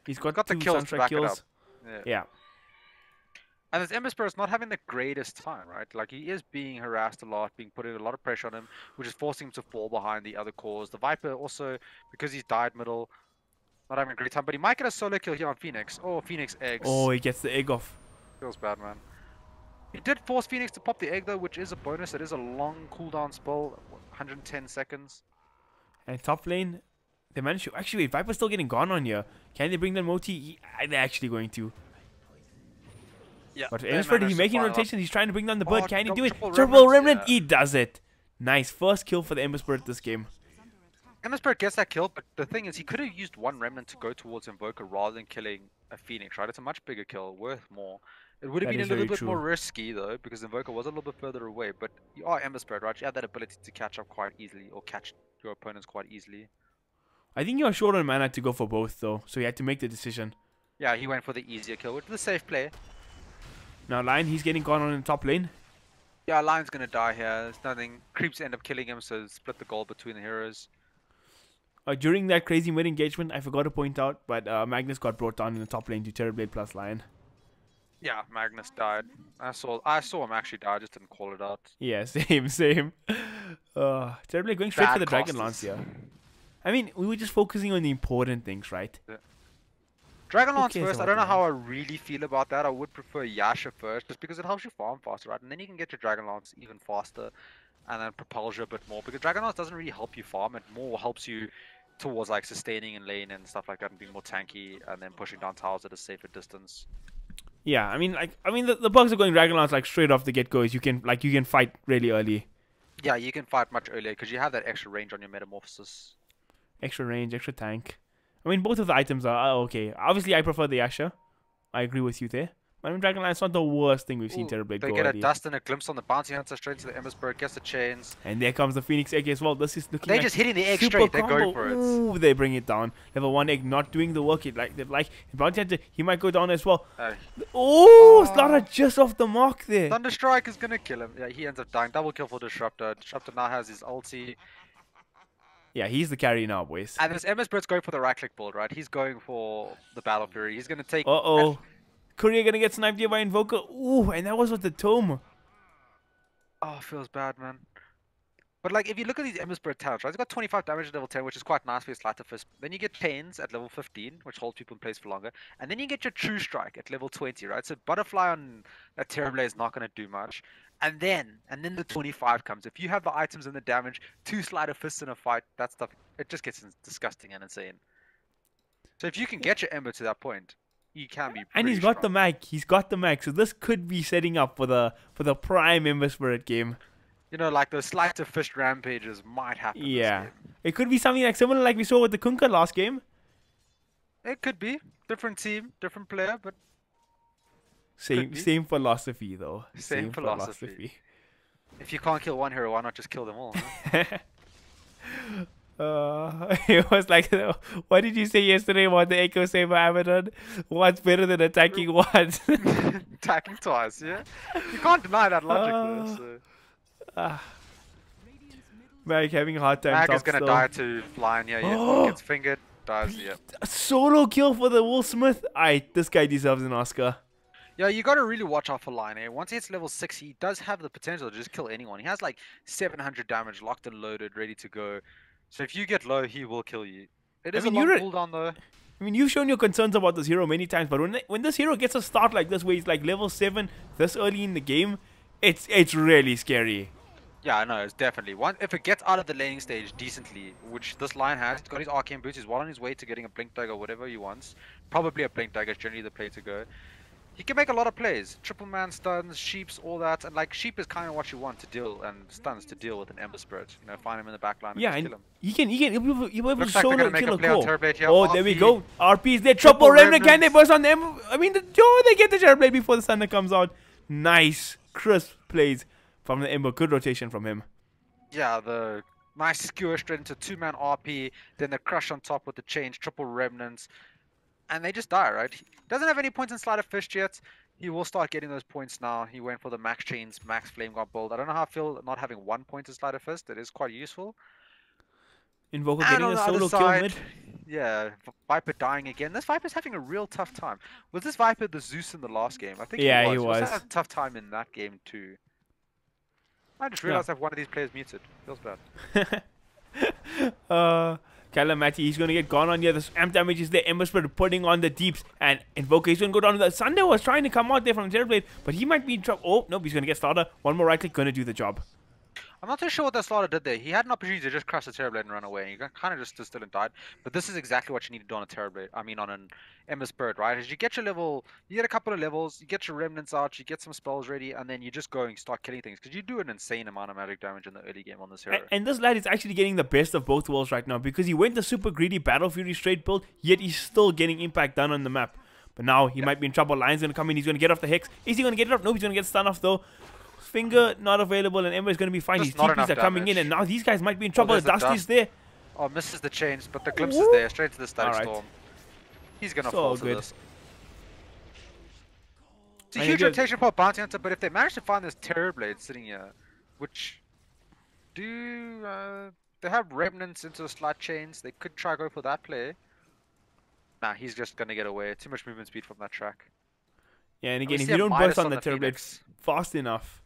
Got the two kills to Sunstrike back it up. kills. Yeah. Yeah. And this Ember Spirit's not having the greatest time, right? Like, he is being harassed a lot, being put in a lot of pressure on him, which is forcing him to fall behind the other cores. The Viper also, because he's died middle, not having a great time, but he might get a solo kill here on Phoenix. Oh, Phoenix eggs. Oh, he gets the egg off. Feels bad, man. He did force Phoenix to pop the egg, though, which is a bonus. It is a long cooldown spell, 110 seconds. And top lane, they managed to... Actually, wait, Viper's still getting gone on here. Can they bring down Moti? They're actually going to. Yeah, But they Emsford, he's managed to making fire up. rotations. He's trying to bring down the bird. Oh, Can he do it? triple Triple remnants, Remnant. yeah. He does it. Nice. First kill for the Ember Spirit this game. Ember Spirit gets that kill, but the thing is, he could have used one Remnant to go towards Invoker rather than killing a Phoenix, right? It's a much bigger kill, worth more. It would have That been a is little very bit true. more risky, though, because Invoker was a little bit further away, but you are Ember Spirit, right? You have that ability to catch up quite easily, or catch your opponents quite easily. I think you're short on mana to go for both, though. So he had to make the decision. Yeah, he went for the easier kill, which is the safe play. Now, Lion, he's getting gone on in top lane. Yeah, Lion's gonna die here. There's nothing. Creeps end up killing him, so split the gold between the heroes. During that crazy mid engagement, I forgot to point out, but Magnus got brought down in the top lane to Terrorblade plus Lion. Yeah, Magnus died. I saw him actually die. I just didn't call it out. Yeah, same. Terrorblade going straight Bad for the Dragon casters. Lance here. I mean, we were just focusing on the important things, right? Dragon Who Lance cares first. I about don't know the how I really feel about that. I would prefer Yasha first, just because it helps you farm faster, right? And then you can get your Dragon Lance even faster, and then propels you a bit more. Because Dragon Lance doesn't really help you farm; it more helps you towards like sustaining in lane and stuff like that, and being more tanky, and then pushing down towers at a safer distance. Yeah, I mean, the bugs of going Dragon Lance like straight off the get go is you can fight really early, Yeah, you can fight much earlier because you have that extra range on your Metamorphosis. extra range, extra tank. I mean, both of the items are okay. Obviously, I prefer the Yasha. I agree with you there. I mean, Dragon Lance not the worst thing we've seen Terrorblade They go get a already. dust and a glimpse on the bounty hunter straight to the Ember Spirit, gets the chains. And there comes the Phoenix egg as well. This is looking They're like just hitting the egg super straight. They're combo. going for it. Ooh, they bring it down. Level 1 egg not doing the work. The bounty hunter, he might go down as well. Oh, Slaughter just off the mark there. Thunderstrike is gonna kill him. Yeah, he ends up dying. Double kill for Disruptor. Disruptor now has his ulti. Yeah, he's the carry now, boys. And this Ember Spirit's going for the right click build, right? He's going for the Battle Fury. He's gonna take. Uh-oh. Courier gonna get sniped here by Invoker. Ooh, and that was with the Tome. Oh, feels bad, man. But like, if you look at these Ember Spirit talents, right? He's got 25 damage at level 10, which is quite nice for your Slight of Fist. Then you get Chains at level 15, which holds people in place for longer. And then you get your True Strike at level 20, right? So Butterfly on that Terrorblade is not gonna do much. And then the 25 comes. If you have the items and the damage, 2 Slight of Fists in a fight, that stuff, it just gets disgusting and insane. So if you can get your Ember to that point, you can be. And he's got the mag. He's got the mag. So this could be setting up for the prime Ember Spirit game. You know, like those Slight of Fist rampages might happen. Yeah. This game. It could be something like similar like we saw with the Kunkka last game. It could be. Different team, different player, but Same philosophy though. Same philosophy. If you can't kill one hero, why not just kill them all? Huh? It was like, what did you say yesterday about the Echo Saber Abaddon? What's better than attacking once? Attacking twice, yeah? You can't deny that logic, though. So. Mag having a hard time. Mag is gonna still. die to flying here, yeah. Gets fingered, dies, yeah. A solo kill for the Will Smith. This guy deserves an Oscar. Yeah, you gotta really watch out for Lion, eh? Once he hits level 6, he does have the potential to just kill anyone. He has like 700 damage locked and loaded, ready to go. So if you get low, he will kill you. It is a long cooldown though. I mean, you've shown your concerns about this hero many times, but when this hero gets a start like this, where he's like level 7 this early in the game, it's really scary. Yeah, I know, it's definitely one. If it gets out of the laning stage decently, which this Lion has, he's got his arcane boots, he's well on his way to getting a blink dagger, whatever he wants. Probably a blink dagger is generally the play to go. He can make a lot of plays. Triple man stuns, sheeps, all that, and like sheep is kind of what you want to deal, and stuns to deal with an Ember Spirit. You know, find him in the back line and just kill him. He'll be able to Looks like they're solo gonna make kill a a play on core. Terrorblade here. Oh, there we RP. go. RP's there. Triple Remnant. Can they burst on them? I mean, they get the Terrorblade before the Thunder comes out. Nice, crisp plays from the Ember. Good rotation from him. Yeah, the nice skewer straight into 2-man RP, then the crush on top with the change, triple remnants, and they just die, right? He doesn't have any points in Slight of Fist yet. He will start getting those points now. He went for the max chains, max flame got build. I don't know how I feel not having 1 point to Sleight of Fist. It is quite useful. Invoker And getting on a the other solo kill side, mid. yeah, Viper dying again. This Viper's having a real tough time. Was this Viper the Zeus in the last game? I think he Yeah, he was. He also had was. a tough time in that game too. I just Yeah. realized I have one of these players muted. Feels bad. Calamati, he's gonna get gone on here. The amp damage is there. Ember Spirit putting on the deeps, and Invoker, he's gonna go down to the Sunday was trying to come out there from the Terrorblade, but he might be in trouble. Oh, nope, he's gonna get started. One more right click, gonna do the job. I'm not too sure what that Slaughter did there. He had an opportunity to just crush the Terrorblade and run away. And he kind of just stood still and died. But this is exactly what you need to do on a Terrorblade. I mean, on an Ember Spirit, right? As you get your level, you get a couple of levels, you get your remnants out, you get some spells ready, and then you just go and start killing things. Because you do an insane amount of magic damage in the early game on this hero. And this lad is actually getting the best of both worlds right now because he went the super greedy Battle Fury straight build, yet he's still getting impact done on the map. But now he might be in trouble. Lion's gonna come in, he's gonna get off the Hex. Is he gonna get it off? No, he's gonna get stunned off though. Finger not available, and Ember is gonna be fine. Just These not TPs enough are coming in, damage. and now these guys might be in trouble. there's The the Dust is dust. there. Oh, misses the chains, but the glimpse is there. Straight to the Static Alright. Storm. He's going to So fall to good. this. It's a And huge again- rotation for a Bounty Hunter, but if they manage to find this Terrorblade sitting here, which do... they have Remnants into the Slut Chains. They could try go for that play. Nah, he's just going to get away. Too much movement speed from that track. Yeah, and we again, if see you a don't Midas burst on on the the Terrorblade Phoenix. fast enough,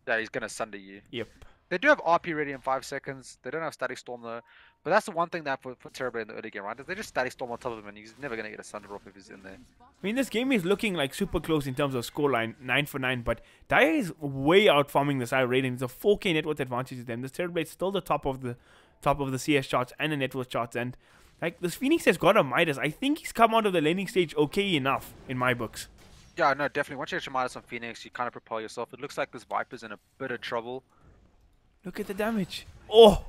Yeah, he's going to sunder you. yep. They do have RP ready in 5 seconds. They don't have Static Storm though. But that's the one thing that for Terrorblade in the early game, right? Is they just Static Storm on top of him and he's never going to get a Sunder off if he's in there. I mean, this game is looking like super close in terms of scoreline, 9 for 9, but Daya is way out farming the side rating. It's a 4K net worth advantage to them. This Terrorblade is still the top of the CS charts and the net worth charts, and like this Phoenix has got a Midas. I think he's come out of the landing stage okay enough in my books. Yeah, no, definitely. Once you get your Midas on Phoenix, you kind of propel yourself. It looks like this Viper's in a bit of trouble. Look at the damage. Oh,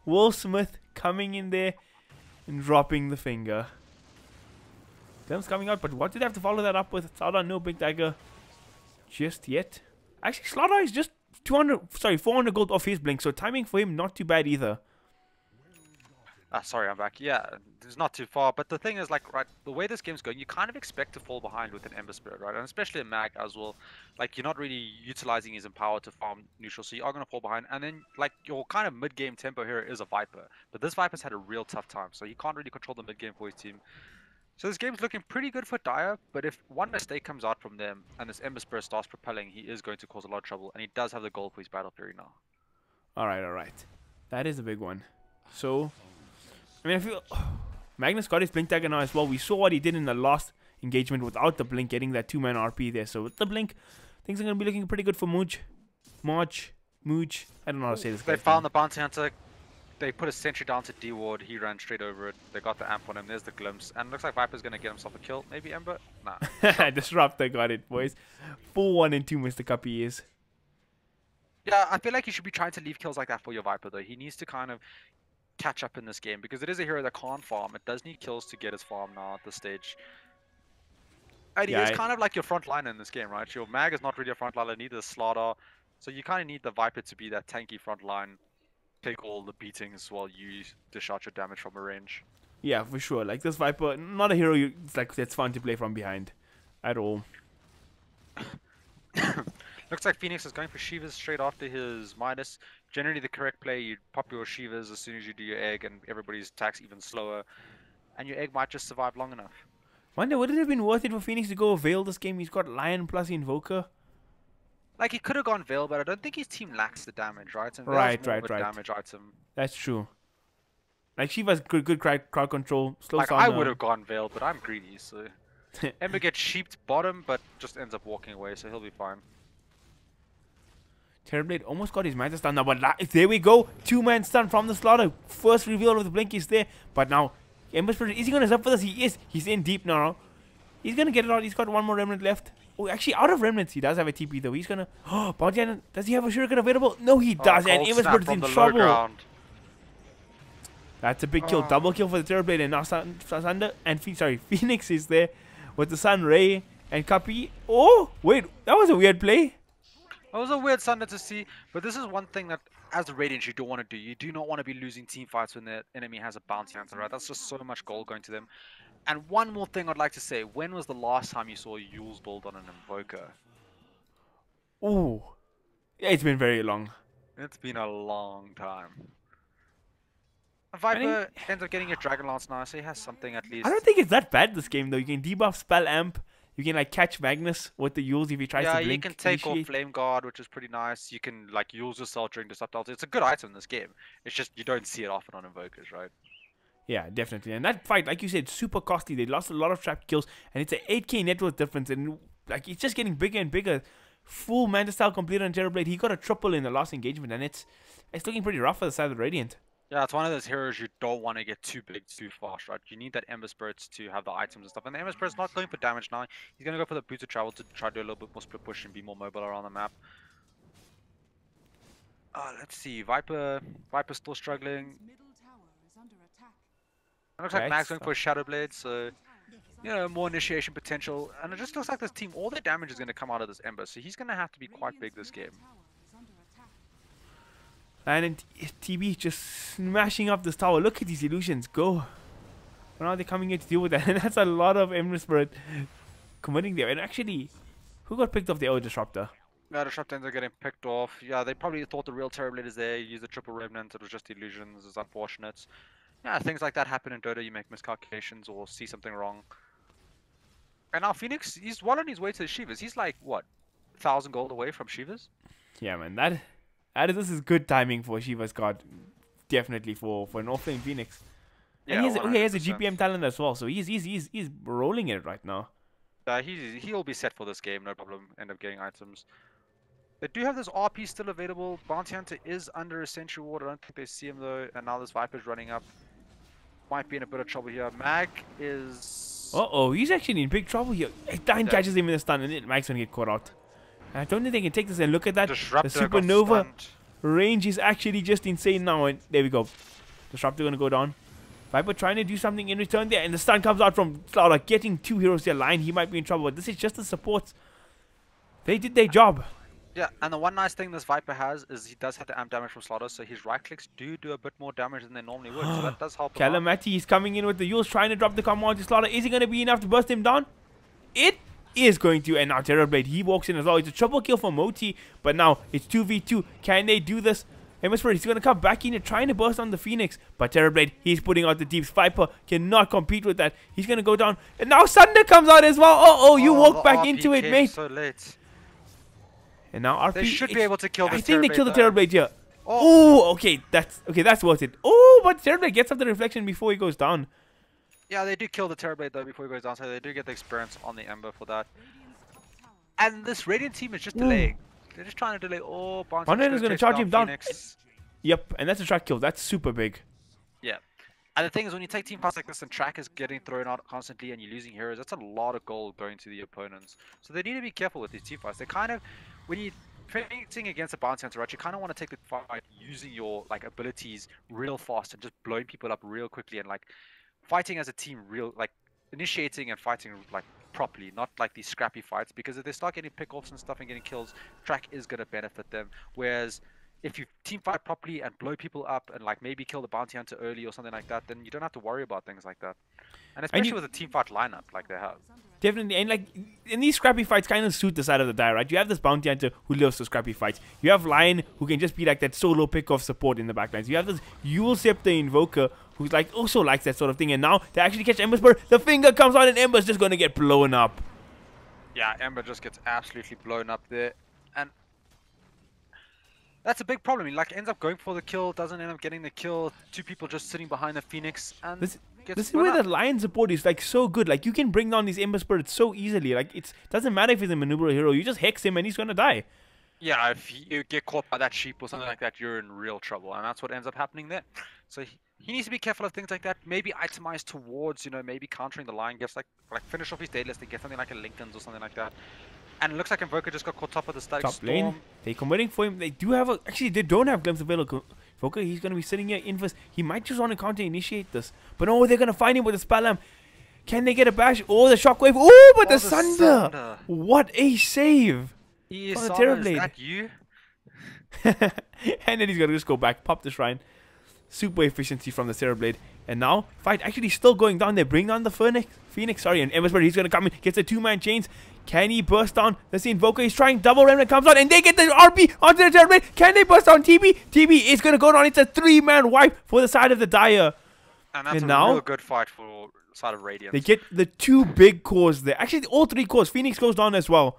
Will Smith coming in there and dropping the finger. Glimpse coming out, but what did they have to follow that up with? Slaughter, no big dagger just yet. Actually, Slaughter is just 400 gold off his blink, so timing for him not too bad either. Sorry, I'm back. Yeah, it's not too far. But the thing is, like, right, the way this game's going, you kind of expect to fall behind with an Ember Spirit, right? And especially a Mag as well. Like, you're not really utilizing his Empower to farm neutral, so you are going to fall behind. And then, like, your kind of mid-game tempo hero is a Viper. But this Viper's had a real tough time, so he can't really control the mid-game for his team. So this game's looking pretty good for Daya, but if one mistake comes out from them and this Ember Spirit starts propelling, he is going to cause a lot of trouble. And he does have the goal for his Battle Fury now. Alright. That is a big one. So, I mean, I feel Magnus got his blink dagger now as well. We saw what he did in the last engagement without the blink, getting that 2-man RP there. So with the blink, things are going to be looking pretty good for Mooj. I don't know how to say this. They found the Bounty Hunter. They put a sentry down to D-Ward. He ran straight over it. They got the amp on him. There's the glimpse. And it looks like Viper's going to get himself a kill. Maybe Ember? Nah. Disruptor got it, boys. Full 1 and 2, Mr. Cuppy is. Yeah, I feel like you should be trying to leave kills like that for your Viper, though. He needs to kind of catch up in this game because it is a hero that can't farm. It does need kills to get his farm now at this stage. And he is kind of like your front liner in this game, right? Your Mag is not really a front liner, neither is Slaughter. So you kind of need the Viper to be that tanky front line. Take all the beatings while you dish out your damage from a range. Yeah, for sure. Like this Viper, not a hero it's like that's fun to play from behind at all. Looks like Phoenix is going for Shivas straight after his Midas. Generally the correct play, you pop your Shivas as soon as you do your egg and everybody's attacks even slower. And your egg might just survive long enough. Wonder, would it have been worth it for Phoenix to go Veil this game? He's got Lion plus Invoker. Like, he could have gone Veil, but I don't think his team lacks the damage, right? And Veil's Right. more of a damage item. That's true. Like, Shiva's good crowd control. Slows Like, down. I would have gone Veil, but I'm greedy, so... Ember gets sheeped bottom, but just ends up walking away, so he'll be fine. Terrorblade almost got his Midas stun now, but there we go. 2-man stun from the Slaughter. First reveal of the blink is there, but now Ember Spirit, is he going to sub for this? He is. He's in deep now. He's going to get it out. He's got one more remnant left. Oh, actually, out of remnants, he does have a TP though. He's going to... Oh, Bounty Hunter, does he have a shuriken available? No, he does, and Ember Spirit's in trouble. That's a big kill. Double kill for the Terrorblade, and now Sunder and Phoenix is there with the Sun Ray and Cuppy. Oh, wait, that was a weird play. It was a weird Sunder to see, but this is one thing that, as a Radiant, you don't want to do. You do not want to be losing team fights when the enemy has a Bounty Hunter, right? That's just so much gold going to them. And one more thing I'd like to say. When was the last time you saw Yule's build on an Invoker? Ooh, it's been very long. It's been a long time. I think Viper ends up getting a Dragon Lance now, so he has something at I don't least. think it's that bad this game though. You can debuff Spell Amp. You can like catch Magnus with the Yules if he tries Yeah, to you blink. can take off Initiate. Flame Guard, which is pretty nice. You can like use yourself during Disrupt Ulti. It's a good item in this game. It's just you don't see it often on Invokers, right? Yeah, definitely. And that fight, like you said, super costly. They lost a lot of trap kills, and it's an 8k net worth difference. And like it's just getting bigger and bigger. Full Manta style completed on Terrorblade. He got a triple in the last engagement, and it's looking pretty rough for the side of the Radiant. Yeah, it's one of those heroes you don't want to get too big too fast, right? You need that Ember Spirits to have the items and stuff. And the Ember Spirit's not going for damage now. He's going to go for the Boots of Travel to try to do a little bit more split push and be more mobile around the map. Let's see. Viper's still struggling. It looks like Mag's going for a Shadow Blade, so you know, more initiation potential. And it just looks like this team, all their damage is going to come out of this Ember, so he's going to have to be quite big this game. And then TB just smashing up this tower. Look at these illusions go. But now they're coming here to deal with that, and that's a lot of Ember Spirit committing there. And actually, who got picked off the old Disruptor? Yeah, the Disruptors are getting picked off. Yeah, they probably thought the real Terrorblade is there. Use the triple Remnant. It was just illusions. It's unfortunate. Yeah, things like that happen in Dota. You make miscalculations or see something wrong. And now Phoenix, he's well on his way to the Shivas. He's like, what, 1,000 gold away from Shivas? Yeah, man, this is good timing for Shiva's God. Definitely for an offlane Phoenix. Yeah, And he has a 100%. GPM talent as well, so he's rolling it right now. He'll be set for this game, no problem. End up getting items. They do have this RP still available. Bounty Hunter is under Essential Ward. I don't think they see him though. And now this Viper's running up. Might be in a bit of trouble here. Mag is... Uh-oh, he's actually in big trouble here. Dine catches him in the stun, and Mag's gonna get caught out. I don't think they can take this, and look at that. Disruptor The got Supernova stunned. range is actually just insane now, and there we go. Disruptor gonna go down. Viper trying to do something in return there, and the stun comes out from Slaughter, getting 2 heroes there. Line, he might be in trouble, but this is just the supports. They did their job. Yeah, and the one nice thing this Viper has is he does have the amp damage from Slaughter, so his right clicks do a bit more damage than they normally would, so that does help him out. Calamity is coming in with the Yules, trying to drop the command to Slaughter. Is he going to be enough to burst him down? It is going to, and now Terrorblade, he walks in as well. It's a triple kill for Moti, but now it's 2v2. Can they do this? Ember Spirit, he's going to come back in and trying to burst on the Phoenix, but Terrorblade, he's putting out the deeps. Viper cannot compete with that. He's going to go down, and now Sunder comes out as well. Oh, you walk back RP into it, came mate. so late. And now RP, They should be able to kill this I think they killed the though. Terrorblade here. Oh. Oh, okay, that's worth it. Oh, but Terrorblade gets up the reflection before he goes down. Yeah, they do kill the Terrorblade though before he goes down, so they do get the experience on the Ember for that. And this Radiant team is just delaying. They're just trying to delay. Oh, Bounty Hunter is going gonna to charge him down. Phoenix. Yep, and that's a track kill. That's super big. Yeah. And the thing is, when you take team fights like this and track is getting thrown out constantly and you're losing heroes, that's a lot of gold going to the opponents. So they need to be careful with these team fights. They kind of, when you're fighting against a bounty hunter, right, you kind of want to take the fight using your like abilities real fast and just blowing people up real quickly and like fighting as a team like initiating and fighting like properly, not like these scrappy fights, because if they start getting pick-offs and stuff and getting kills, track is going to benefit them. Whereas if you team fight properly and blow people up and like maybe kill the bounty hunter early or something like that, then you don't have to worry about things like that. And especially with a team fight lineup like they have. Definitely, and like in these scrappy fights kind of suit the side of the die, right? You have this bounty hunter who loves the scrappy fights. You have Lion who can just be like that solo pick-off support in the backlines. You have this Yule Scepter Invoker who's like also likes that sort of thing. And now they actually catch Ember's Bird. The finger comes out and Ember's just going to get blown up. Yeah, Ember just gets absolutely blown up there. And that's a big problem. He like ends up going for the kill, doesn't end up getting the kill. 2 people just sitting behind the Phoenix, and This gets is blown where up. the Lion support is like so good. Like you can bring down these Ember Spirits so easily. Like it doesn't matter if he's a maneuver hero. You just hex him and he's gonna die. Yeah, if you get caught by that sheep or something like that, you're in real trouble, and that's what ends up happening there. So he needs to be careful of things like that. Maybe itemize towards, you know, maybe countering the Lion, gets like finish off his day list and get something like a Lincoln's or something like that. And it looks like Invoker just got caught up with the static Top storm. lane. They're committing for him. They do have actually they don't have glimpse available. Invoker, he's gonna be sitting here inverse. He might just want to counter initiate this. But no, they're gonna find him with the Spellam. Can they get a bash? Oh, the shockwave. Oh, but Oh, the Sunder. Sunder. What a save. Yes, Oh, the Sana, is Terrorblade. that you? And then he's gonna just go back, pop the shrine. Super efficiency from the Cereblade. And now, fight actually still going down. They bring down the Phoenix, sorry, and Embersport, he's going to come in, gets a 2-man chains. Can he burst down? Let's see, Invoker is trying, double remnant comes out, and they get the RP onto the Cereblade. Can they burst down TB? TB is going to go down. It's a 3-man wipe for the side of the Dire. And that's a real good fight for the side of Radiant. They get the 2 big cores there. Actually, all 3 cores. Phoenix goes down as well.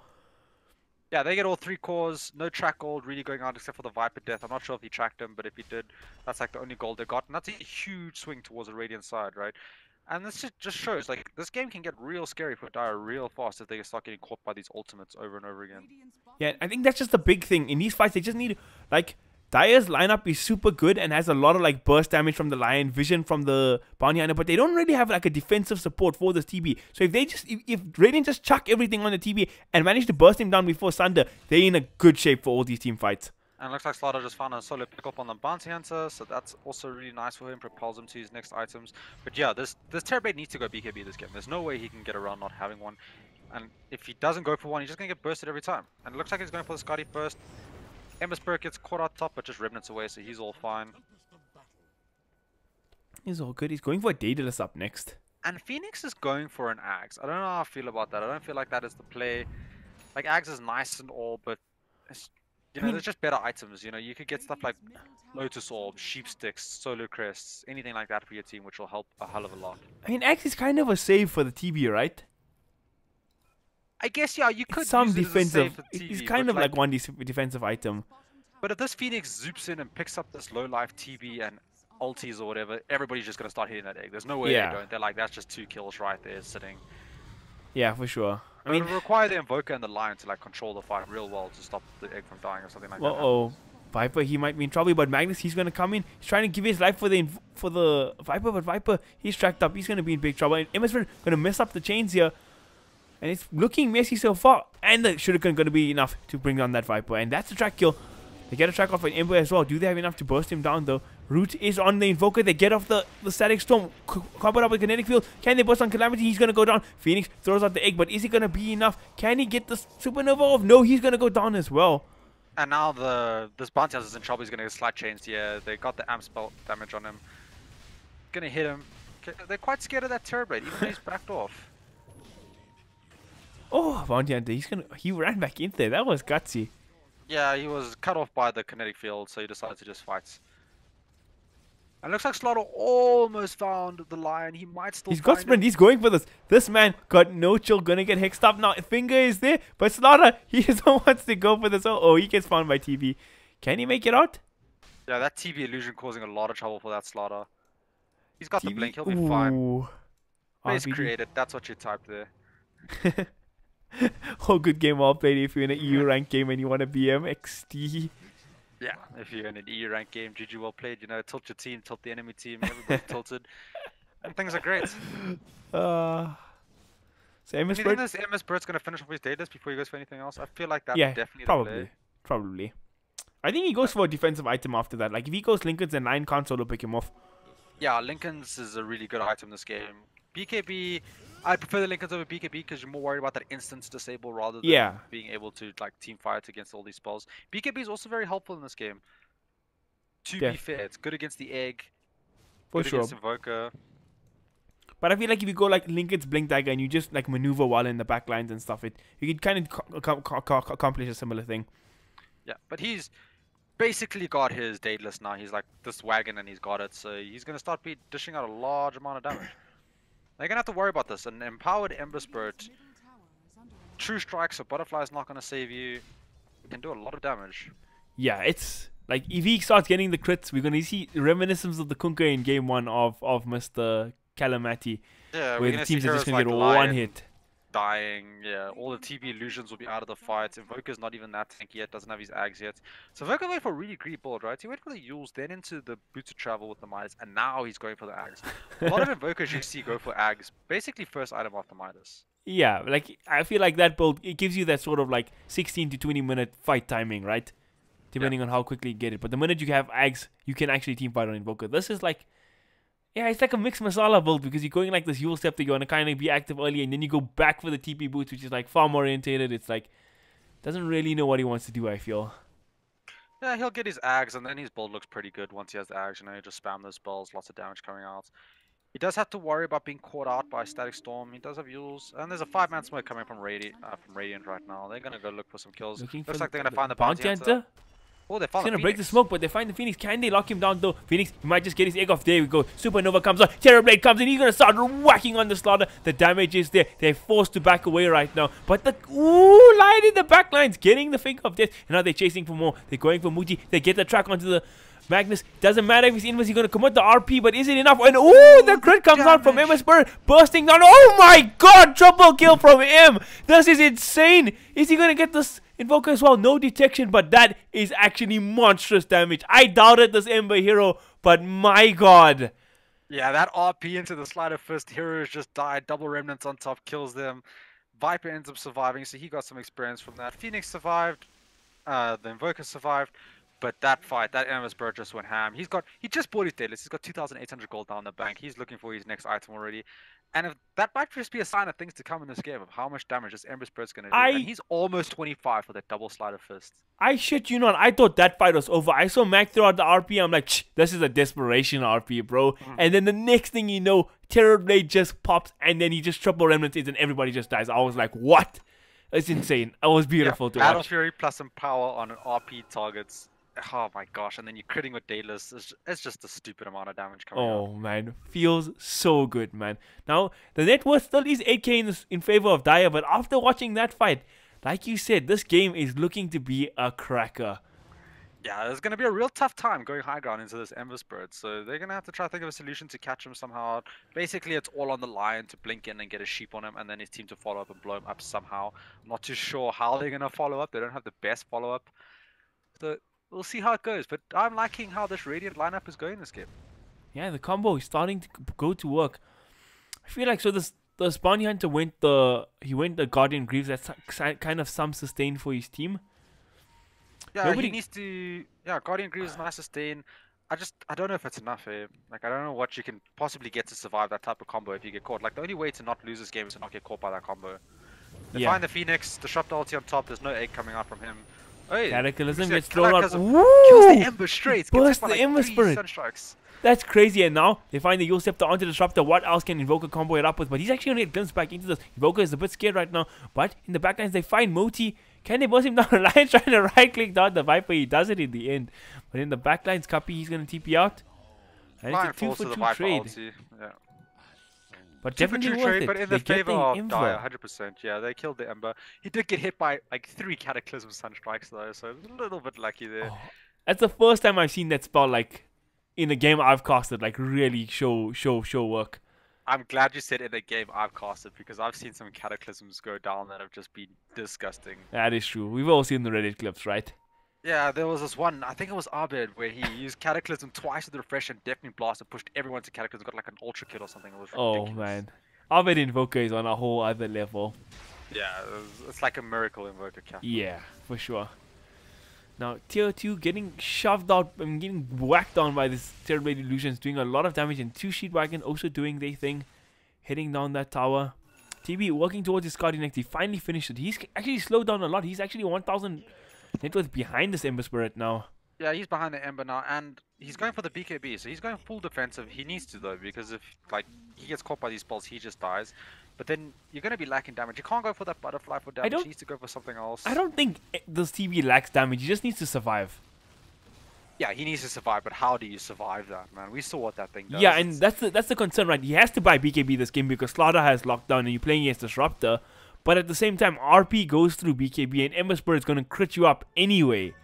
Yeah, they get all 3 cores. No track gold really going out except for the Viper death. I'm not sure if he tracked him, but if he did, that's like the only gold they got. And that's a huge swing towards the Radiant side, right? And this just shows, like, this game can get real scary for Dire real fast if they start getting caught by these ultimates over and over again. Yeah, I think that's just the big thing. In these fights, they just need, like, Dire's lineup is super good and has a lot of like burst damage from the Lion, vision from the Bounty Hunter, but they don't really have like a defensive support for this TB. So if Radiant just chuck everything on the TB and manage to burst him down before Sunder, they're in a good shape for all these team fights. And it looks like Slaughter just found a solo pick up on the Bounty Hunter, so that's also really nice for him, propels him to his next items. But yeah, this Terrorblade needs to go BKB this game. There's no way he can get around not having one. And if he doesn't go for one, he's just going to get bursted every time. And it looks like he's going for the Scotty first. Ember Spirit gets caught out top, but just remnants away, so he's all fine. He's all good. He's going for a Daedalus up next. And Phoenix is going for an Axe. I don't know how I feel about that. I don't feel like that is the play. Like, Axe is nice and all, but it's, there's just better items. You could get stuff like Lotus Orb, Sheep Sticks, Solar Crests, anything like that for your team, which will help a hell of a lot. I mean, Axe is kind of a save for the TB, right? I guess, yeah, you could some use defensive. TV, it's kind of like one defensive item. But if this Phoenix zoops in and picks up this low life TB and ultis or whatever, everybody's just gonna start hitting that egg. There's no way they don't. They're like, that's just 2 kills right there sitting. Yeah, for sure. I mean, it would require the Invoker and the Lion to like control the fight real well to stop the egg from dying or something like that. Uh-oh. Viper, he might be in trouble, but Magnus, he's gonna come in. He's trying to give his life for the Viper, but Viper, he's tracked up. He's gonna be in big trouble. And Emerson gonna mess up the chains here. And it's looking messy so far. And the Shuriken going to be enough to bring down that Viper. And that's a track kill. They get a track off an Ember as well. Do they have enough to burst him down though? Root is on the Invoker. They get off the Static Storm. Combo up with Kinetic Field. Can they burst on Calamity? He's going to go down. Phoenix throws out the egg. But is he going to be enough? Can he get the Supernova off? No, he's going to go down as well. And now this Bounty Hunter is in trouble. He's going to get slide chains here. They got the amp spell damage on him. Going to hit him. They're quite scared of that Terrorblade, even though he's backed off. Oh, Bounty Hunter, he ran back in there. That was gutsy. Yeah, he was cut off by the kinetic field, so he decided to just fight. And it looks like Slaughter almost found the Lion. He might still. He's got sprint. He's going for this. This man got no chill. Gonna get hexed up now. Finger is there, but Slaughter, he still wants to go for this. Oh, he gets found by TB. Can he make it out? Yeah, that TB illusion causing a lot of trouble for that Slaughter. He's got the blink. He'll be Ooh. fine. Base created. That's what you typed there. Oh, good game well played. If you're in an EU rank game and you want to BM XD. Yeah, if you're in an EU rank game, GG well played. Tilt your team, tilt the enemy team, everybody tilted. And things are great. So MS Do you think this MS Bird's going to finish off his Daedalus before he goes for anything else? I feel like that's definitely probably. the play. Probably. I think he goes for a defensive item after that. Like, if he goes Lincoln's and 9 can't solo pick him off. Yeah, Lincoln's is a really good item this game. BKB, I prefer the Lincolns over BKB because you're more worried about that instance disable rather than being able to like team fight against all these spells. BKB is also very helpful in this game. To be fair, it's good against the egg, for good sure. against Invoker. But I feel like if you go like Lincoln's Blink Dagger and you just like maneuver while in the back lines and stuff, you can kind of accomplish a similar thing. Yeah, but he's basically got his Daedalus now. He's like this wagon and he's got it, so he's gonna start dishing out a large amount of damage. They're gonna have to worry about this. An empowered Ember Spirit, True Strike, so Butterfly is not gonna save you. It can do a lot of damage. Yeah, it's like if he starts getting the crits, we're gonna see reminiscence of the Kunkka in game 1 of Mr. Calamity. Yeah, where the teams are just gonna get one hit. Dying, yeah, all the TB illusions will be out of the fight. Invoker's not even that tanky yet, doesn't have his Ags yet. So Invoker went for a really great build, right? He went for the Yules, then into the Boots of Travel with the Midas, and now he's going for the Ags. A lot of Invokers you see go for Ags, basically first item after Midas. Yeah, like I feel like that build, it gives you that sort of like 16 to 20 minute fight timing, right? Depending on how quickly you get it. But the minute you have Ags, you can actually team fight on Invoker. This is like, yeah, it's like a mixed masala build because you're going like this Yule step that you want to kind of be active early and then you go back for the TP boots, which is like farm orientated. It's like, doesn't really know what he wants to do, I feel. Yeah, he'll get his Ags, and then his build looks pretty good once he has the Ags. You know, you just spam those spells, lots of damage coming out. He does have to worry about being caught out by Static Storm. He does have Yules, and there's a 5-man smoke coming from Radiant right now. They're gonna go look for some kills. Looking for Looks like they're gonna the find the bounty bounty hunter. hunter. Oh, they He's found the gonna break the Phoenix. smoke, but they find the Phoenix. Can they lock him down though? Phoenix, he might just get his egg off. There we go. Supernova comes on. Terrorblade comes in. He's gonna start whacking on the Slaughter. The damage is there. They're forced to back away right now. But the Lion in the back line's getting the finger of death. And now they're chasing for more. They're going for Muji. They get the track onto the Magnus. Doesn't matter if he's invis, he's gonna commit the RP, but is it enough? And the crit comes out from Emma Spirit, bursting down. Oh my god, triple kill from him. This is insane. Is he gonna get this Invoker as well? No detection, but that is actually monstrous damage. I doubted this Ember hero, but my god. Yeah, that RP into the Sleight of Fist. Heroes just died. Double Remnants on top kills them. Viper ends up surviving, so he got some experience from that. Phoenix survived. The Invoker survived. But that fight, that Ember Spirit just went ham. He just bought his deadlist. He's got 2,800 gold down the bank. He's looking for his next item already. And if that might just be a sign of things to come in this game, of how much damage this Ember Spirit's going to do. And he's almost 25 for that double Sleight of Fist. I shit you not, I thought that fight was over. I saw Mac throw out the RP, I'm like, this is a desperation RP, bro. And then the next thing you know, Terrorblade just pops, and then he just triple remnants and everybody just dies. I was like, what? It's insane. It was beautiful to Battle watch. Fury plus some power on an RP targets. Oh my gosh, and then you're critting with Daedalus. It's just a stupid amount of damage coming out. Oh man, feels so good, man. Now, the net worth still is 8k in favor of Dyer, but after watching that fight, like you said, this game is looking to be a cracker. Yeah, there's going to be a real tough time going high ground into this Ember Spirit, so they're going to have to try to think of a solution to catch him somehow. Basically, it's all on the Lion to blink in and get a sheep on him, and then his team to follow up and blow him up somehow. I'm not too sure how they're going to follow up. They don't have the best follow-up. So we'll see how it goes, but I'm liking how this Radiant lineup is going this game. Yeah, the combo is starting to go to work. I feel like the Bounty Hunter went the Guardian Greaves. That's kind of some sustain for his team. Yeah, he needs to. Yeah, Guardian Greaves is nice sustain. I don't know if it's enough here. Like, I don't know what you can possibly get to survive that type of combo if you get caught. Like, the only way to not lose this game is to not get caught by that combo. They find the Phoenix, disrupt the ulti on top. There's no egg coming out from him. Hey, Cataclysm gets thrown out. Kills the Ember straight. Burst the Ember Spirit. That's crazy, and now they find the Yule Scepter onto the Disruptor. What else can Invoker combo it up with? But he's actually going to get glimpsed back into this. Invoker is a bit scared right now, but in the backlines they find Moti. Can they burst him down? Lion trying to right-click down the Viper. He does it in the end. But in the backlines, Cuppy, he's going to TP out. And it's a 2-for-2 trade. Yeah. But definitely worth it. But in the favor of Dire, 100%. Yeah, they killed the Ember. He did get hit by like 3 Cataclysm Sunstrikes though, so a little bit lucky there. Oh, that's the first time I've seen that spell like in a game I've casted, like really show work. I'm glad you said in a game I've casted, because I've seen some Cataclysms go down that have just been disgusting. That is true. We've all seen the Reddit clips, right? Yeah, there was this one, I think it was Abed, where he used Cataclysm twice with the refresh and definitely blast and pushed everyone to Cataclysm, got like an ultra kill or something. It was ridiculous. Oh man, Abed Invoker is on a whole other level. Yeah, it's like a miracle Invoker cap. Yeah, for sure. Now, tier 2 getting shoved out and getting whacked down by this Terrorblade Illusions, doing a lot of damage, and 2 Sheet Wagon also doing their thing, heading down that tower. TB working towards his Guardian Axe. He finally finished it. He's actually slowed down a lot. He's actually 1,000 net worth behind this Ember Spirit now. Yeah, he's behind the Ember now, and he's going for the BKB, so he's going full defensive. He needs to though, because if like he gets caught by these spells, he just dies. But then you're going to be lacking damage. You can't go for that butterfly for damage. He needs to go for something else. I don't think this TB lacks damage. He just needs to survive. Yeah, he needs to survive, but how do you survive that, man? We saw what that thing does. Yeah, and that's the concern, right? He has to buy BKB this game because Slaughter has lockdown and you're playing against Disruptor. But at the same time, RP goes through BKB and Ember Spirit is going to crit you up anyway.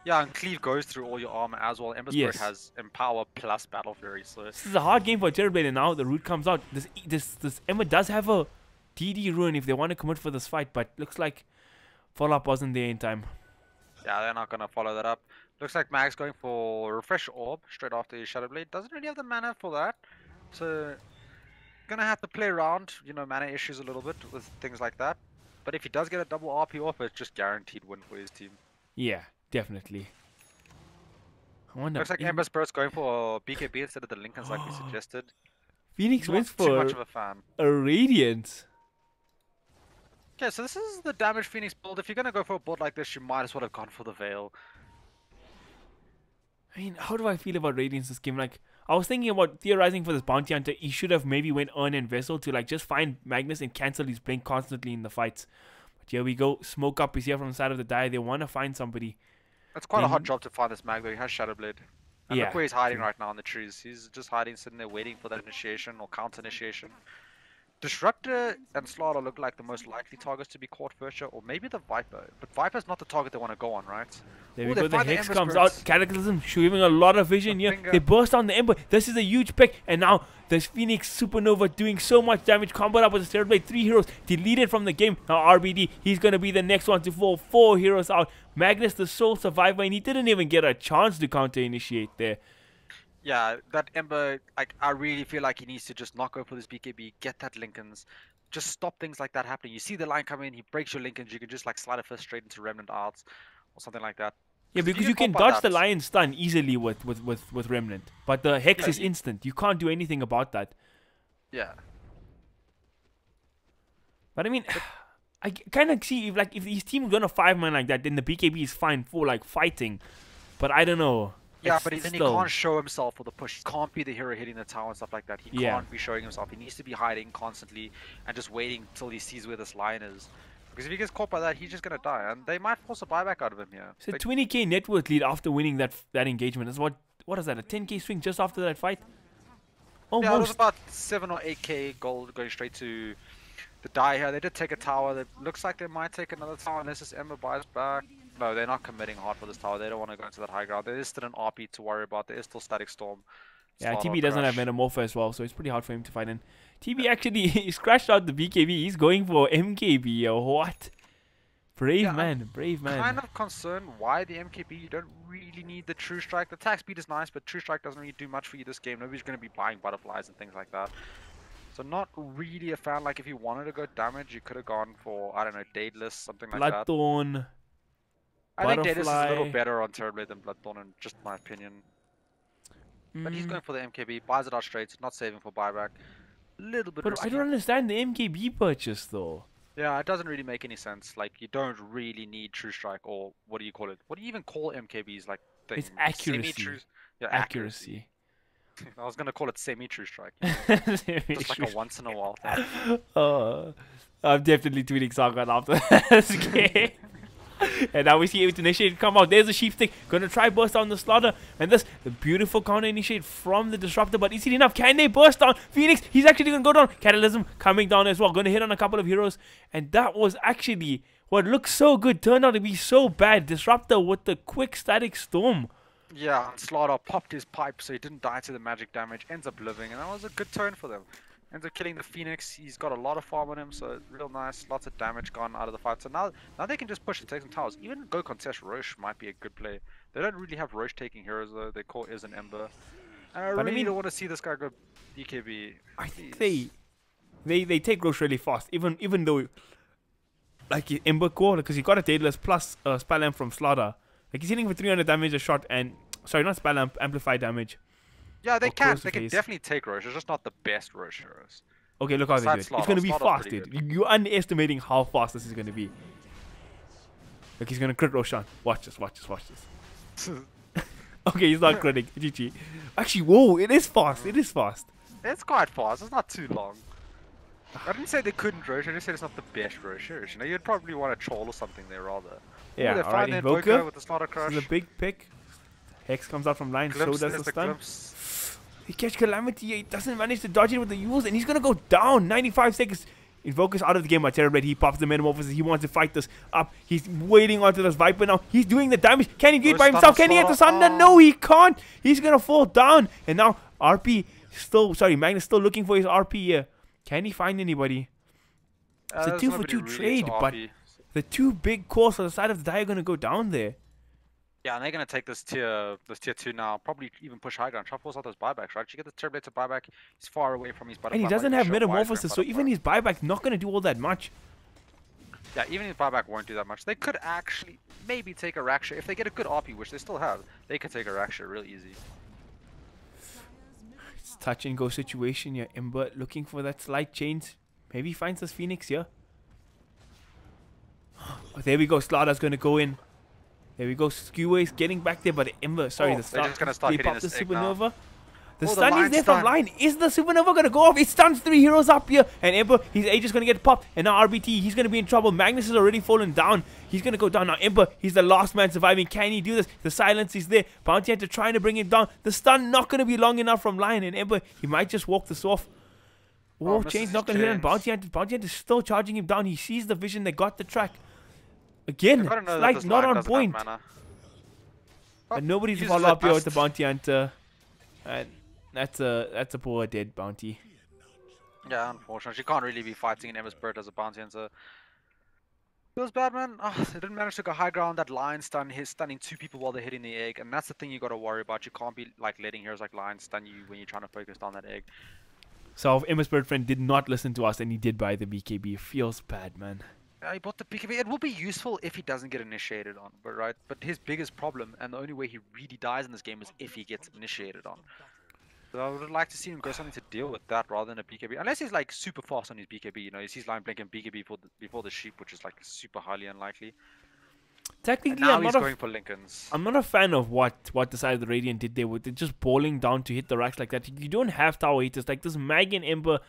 Yeah, and Cleave goes through all your armor as well. Ember Spirit has Empower plus Battle Fury. So this is a hard game for Terrorblade, and now the root comes out. This Ember does have a DD ruin if they want to commit for this fight, but looks like follow-up wasn't there in time. Yeah, they're not going to follow that up. Looks like Mag's going for Refresh Orb straight after his Shadow Blade. Doesn't really have the mana for that. So, gonna have to play around, you know, mana issues a little bit with things like that. But if he does get a double RP off, it's just guaranteed win for his team. Yeah, definitely. I wonder. Looks like Ember Spirit's going for BKB instead of the Lincolns like we suggested. Phoenix wins for too much of a fan. A Radiant. Okay, so this is the damage Phoenix build. If you're gonna go for a build like this, you might as well have gone for the Veil. I mean, how do I feel about Radiance this game? Like, I was thinking about theorizing for this bounty hunter. He should have maybe went Earn and Vessel to like just find Magnus and cancel his blink constantly in the fights. But here we go. Smoke Up is here from the side of the die. They want to find somebody. It's quite a hard job to find this mag though. He has Shadowblade. And Yeah, look where he's hiding true. right now in the trees. He's just hiding, sitting there waiting for that initiation or counter initiation. Disruptor and Slaughter look like the most likely targets to be caught first, or maybe the Viper. But Viper's not the target they want to go on, right? There Ooh, we they go. The find Hex Ember comes Spirits. out. Cataclysm showing a lot of vision here. Finger. They burst on the Ember. This is a huge pick. And now there's Phoenix Supernova doing so much damage. Comboed up with the Steroid Blade. 3 heroes deleted from the game. Now RBD, he's going to be the next one to fall. 4 heroes out. Magnus, the sole survivor, and he didn't even get a chance to counter initiate there. Yeah, that Ember, like, I really feel like he needs to just knock over this BKB, get that Lincolns, just stop things like that happening. You see the line come in, he breaks your Lincolns, you can just like slide a fist straight into Remnant Arts or something like that. Yeah, If because you get can caught by dodge the that- Lion stun easily with Remnant. But the Hex Yeah, is instant. You can't do anything about that. Yeah. But I mean, I kind of see if his team is gonna 5-man like that, then the BKB is fine for like fighting. But I don't know. Yeah, It's but then he still- can't show himself for the push. He can't be the hero hitting the tower and stuff like that. He Yeah. can't be showing himself. He needs to be hiding constantly and just waiting till he sees where this line is. Because if he gets caught by that, he's just gonna die, and they might force a buyback out of him here. It's a They- 20k net worth lead after winning that engagement. That's what is that? A 10k swing just after that fight? Yeah, it was Almost. about 7 or 8k gold going straight to the die here. They did take a tower. It looks like they might take another tower unless this Ember buys back. No, they're not committing hard for this tower. They don't want to go into that high ground. There is still an RP to worry about. There is still Static Storm. Yeah, Slaughter, TB doesn't have Crash. Metamorpho as well, so it's pretty hard for him to fight in. TB actually he scratched out the BKB. He's going for MKB or what? Brave Yeah, man, brave man. Kind of concerned why the MKB. You don't really need the True Strike. The attack speed is nice, but True Strike doesn't really do much for you this game. Nobody's going to be buying butterflies and things like that. So not really a fan. Like if you wanted to go damage, you could have gone for, I don't know, Daedalus, something like that. Bloodthorn. I think Daedalus is a little Butterfly. better on Terrorblade than Bloodthorn, in just my opinion. But he's going for the MKB, buys it out straight, not saving for buyback. Little bit But I risky. don't understand the MKB purchase though. Yeah, it doesn't really make any sense. Like you don't really need True Strike, or what do you call it? What do you even call MKBs? Like It's thing? accuracy. Semi-true. Yeah, Accuracy. I was gonna call it semi-true strike. Just like a once in a while thing. I'm definitely tweeting Sargon after this game. And now we see it initiate come out. There's a sheep stick. Gonna try burst down the Slaughter. And this the beautiful counter initiate from the Disruptor. But is it enough? Can they burst down? Phoenix, he's actually gonna go down. Catalysm coming down as well. Gonna hit on a couple of heroes. And that was actually what looked so good turned out to be so bad. Disruptor with the quick static storm. Yeah, Slaughter popped his pipe so he didn't die to the magic damage. Ends up living, and that was a good turn for them. Ends up killing the Phoenix. He's got a lot of farm on him, so real nice. Lots of damage gone out of the fight. So now they can just push and take some towers. Even go contest Roche might be a good play. They don't really have Roche taking heroes though. Their core is an Ember. And I really don't want to see this guy go BKB. I think Please. they take Roche really fast. Even though like Ember core because he got a Daedalus plus Spell Amp from Slaughter. Like he's hitting for 300 damage a shot and sorry not Spell Amp amplified damage. Yeah, they Or can. close They to can phase. definitely take Roche. It's just not the best Roche heroes. Okay, look how they do it. Besides It's Slaughter. gonna be Slaughter's fast, pretty dude. You're underestimating how fast this is gonna be. Look, he's gonna crit Roshan. Watch this, watch this, watch this. Okay, he's not critting. GG. Actually, whoa, it is fast. It is fast. It's quite fast. It's not too long. I didn't say they couldn't Roche. I just said it's not the best Roche. You know, you'd probably want a troll or something there rather. Yeah, they alright. find the Invoker. with the Slaughter Crush. This is a big pick. Hex comes out from line, so Glimpse, does there's the stun. glimpse. He catch Calamity, he doesn't manage to dodge it with the use, and he's gonna go down. 95 seconds. Invoker's out of the game by Terrorblade. He pops the Metamorphosis. He wants to fight this up. He's waiting onto this Viper now. He's doing the damage. Can he do it Oh, by stun himself? on Can he hit the Slaughter. Sunder? No, he can't. He's gonna fall down. And now RP still, sorry, Magnus still looking for his RP here. Can he find anybody? It's a there's 2 for nobody 2 really trade, to but RP. the 2 big cores on the side of the die are gonna go down there. Yeah, and they're gonna take this tier 2 now. Probably even push high ground. Try to force out those buybacks, right? You get the Terrorblade to buyback. He's far away from his butterfly. And he doesn't might have show wide Metamorphosis, so frame even butterfly. his buyback not gonna do all that much. Yeah, even his buyback won't do that much. They could actually maybe take a Raksha. If they get a good RP, which they still have, they could take a Raksha real easy. It's touch and go situation here. Ember looking for that slight change. Maybe he finds this Phoenix here. Oh, there we go. Slaughter's gonna go in. There we go. Skewer's getting back there, but Ember, sorry, Oh, the they're just gonna start they hitting popped the this egg now. supernova. The Oh, the stun is line there from stun. line. Is the supernova gonna go off? It stuns 3 heroes up here, and Ember, his age is gonna get popped, and now RBT, he's gonna be in trouble. Magnus has already fallen down. He's gonna go down now. Ember, he's the last man surviving. Can he do this? The silence is there. Bounty Hunter trying to bring him down. The stun not gonna be long enough from line, and Ember, he might just walk this off. Oh, Chain's not gonna hit him. Bounty Hunter's still charging him down. He sees the vision. They got the track. Again, Slight not on point. And nobody's uses follow it up here with the best. Bounty Hunter. And that's a poor dead bounty. Yeah, unfortunately, she can't really be fighting an Ember Spirit as a bounty hunter. Feels bad, man. Oh, they didn't manage to go high ground. That Lion stun, he's stunning 2 people while they're hitting the egg, and that's the thing you got to worry about. You can't be like letting heroes like Lion stun you when you're trying to focus down that egg. So if Emma Spirit Friend did not listen to us and he did buy the BKB, it feels bad, man. Yeah, he bought the BKB. It will be useful if he doesn't get initiated on, but his biggest problem and the only way he really dies in this game is if he gets initiated on. So I would like to see him go something to deal with that rather than a BKB. Unless he's like super fast on his BKB, you know, he sees Line Blink and BKB before the sheep, which is like super highly unlikely. Technically, And now I'm he's not, going for Lincolns. I'm not a fan of what the side of the Radiant did there with it just balling down to hit the racks like that. You don't have tower hitters. Like this Mag and Ember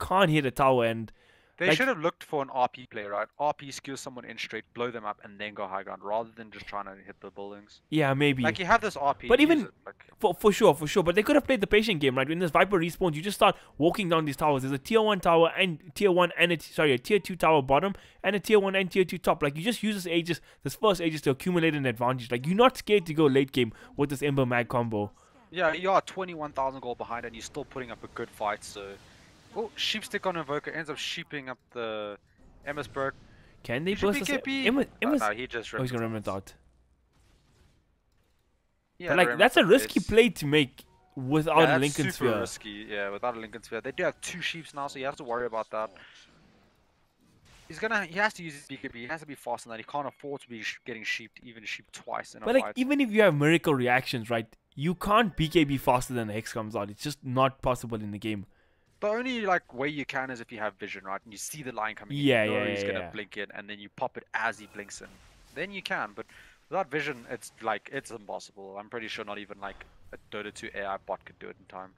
can't hit a tower, and They like, should have looked for an RP play, right? RP skew someone in straight, blow them up, and then go high ground, rather than just trying to hit the buildings. yeah, maybe. Like you have this RP, But use even it, like, for sure. But they could have played the patient game, right? When this Viper respawns, you just start walking down these towers. There's a tier 1 tower and tier 1 and a tier 2 tower bottom and a tier 1 and tier 2 top. Like you just use this first ages to accumulate an advantage. Like you're not scared to go late game with this Ember Mag combo. yeah, you are 21,000 gold behind, and you're still putting up a good fight. So, oh, sheep stick on Invoker ends up sheeping up the Ember Spirit. Can they Should burst this? BKB? Emma's, No, he just he's gonna remnant out. Yeah, But like that's a risky play to make without a that's Lincoln super Sphere. risky. Yeah, without a Lincoln Sphere. They do have 2 sheeps now, so you have to worry about that. He has to use his BKB. He has to be faster than that. He can't afford to be getting sheeped, even sheeped twice in a But like fight. even if you have miracle reactions, right? You can't BKB faster than the Hex comes out. It's just not possible in the game. The only like way you can is if you have vision, right? And you see the line coming in, Yeah, you know yeah, he's yeah, gonna yeah. blink in, and then you pop it as he blinks in. Then you can, but without vision, it's like it's impossible. I'm pretty sure not even like a Dota 2 AI bot could do it in time.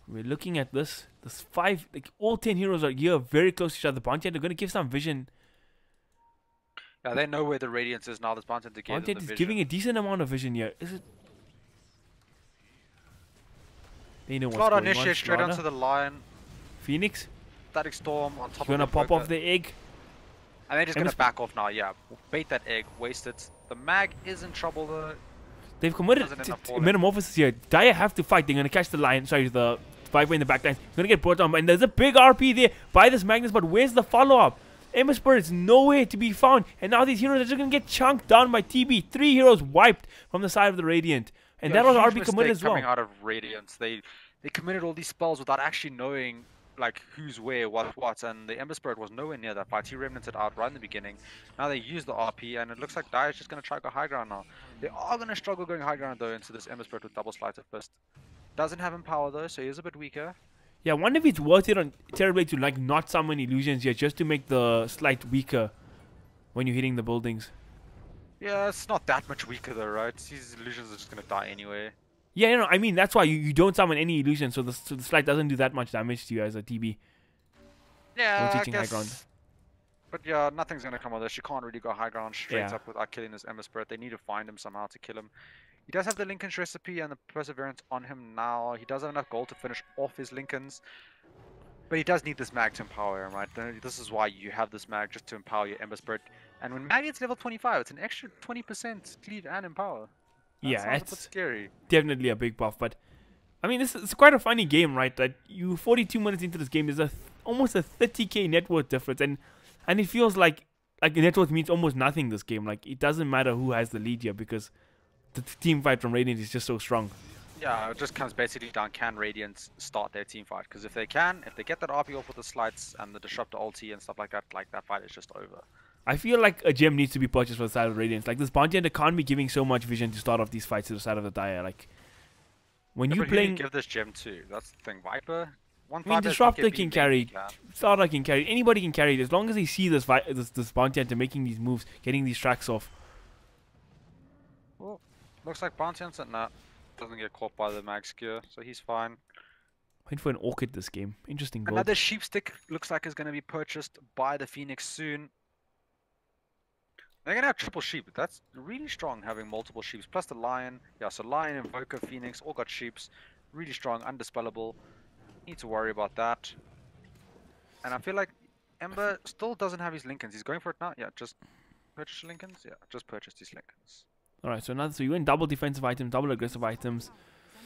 We're looking at this 5, like all 10 heroes are here very close to each other. Bounty Hunter going to give some vision. Yeah, they know where the Radiance is now. This Bounty Hunter gave Bounty them the Hunter is vision. giving a decent amount of vision here. Is it? They know what's Slaughter going on. initiate straight Slaughter. onto the line. Phoenix. Static Storm on top Gonna of the pop Invoker. off the egg. And they're just And gonna it's- back off now, yeah. Bait that egg, waste it. The mag is in trouble though. They've committed Doesn't end up falling. metamorphosis here. Dire have to fight. They're gonna catch the lion. Sorry, the Viper in the back line. Gonna get brought down. And there's a big RP there by this Magnus, but where's the follow-up? Ember Spirit is nowhere to be found. And now these heroes are just gonna get chunked down by TB. 3 heroes wiped from the side of the Radiant. And Yeah, that was huge RP committed mistake as well. coming out of Radiance. They committed all these spells without actually knowing like who's where, what, and the Ember Spirit was nowhere near that fight. He remnanted out right in the beginning. Now they use the RP, and it looks like Dire's just gonna try to go high ground now. They are gonna struggle going high ground though into this Ember Spirit with double slice at first. Doesn't have Empower though, so he is a bit weaker. Yeah, I wonder if it's worth it on Terribly to like not summon illusions here just to make the slight weaker when you're hitting the buildings. Yeah, it's not that much weaker though, right? These illusions are just gonna die anyway. Yeah, no, I mean that's why you don't summon any illusion, so the slight doesn't do that much damage to you as a TB. Yeah, Once I reaching high guess. ground. But yeah, nothing's gonna come of this. You can't really go high ground straight Yeah. up without killing this Ember Spirit. They need to find him somehow to kill him. He does have the Lincoln's recipe and the Perseverance on him now. He does have enough gold to finish off his Lincolns. But he does need this mag to empower him, right? This is why you have this mag, just to empower your Ember Spirit. And when mag gets level 25, it's an extra 20% cleave and empower. That Yeah, sounds a bit that's scary. definitely a big buff. But I mean, it's quite a funny game, right? That you 42 minutes into this game, there's almost a 30k net worth difference, and it feels like net worth means almost nothing this game. Like it doesn't matter who has the lead here because the team fight from Radiant is just so strong. Yeah, it just comes basically down, can Radiant start their team fight? Because if they get that RP off with the slides and the Disruptor ulti and stuff like that fight is just over. I feel like a gem needs to be purchased for the side of Radiance. Like this Bounty Hunter can't be giving so much vision to start off these fights to the side of the Dire. Like when Yeah, you but who do you playing, give this gem to? That's the thing. Viper? One I mean, Viper Disruptor BKB can maybe carry, can. Starter can carry, anybody can carry it as long as they see this Bounty Hunter making these moves, getting these tracks off. Looks like Bounty Hunter, nah, doesn't get caught by the mag skewer, so he's fine. Wait for an orchid this game. Interesting build. Another sheep stick looks like is going to be purchased by the Phoenix soon. They're going to have triple sheep. That's really strong, having multiple sheeps. Plus the lion. Yeah, so lion, invoker, phoenix, all got sheeps. Really strong, undispellable. Need to worry about that. And I feel like Ember still doesn't have his Lincolns. He's going for it now. Yeah, just purchase Lincolns. Yeah, just purchase these Lincolns. Alright, so you win double defensive items, double aggressive items.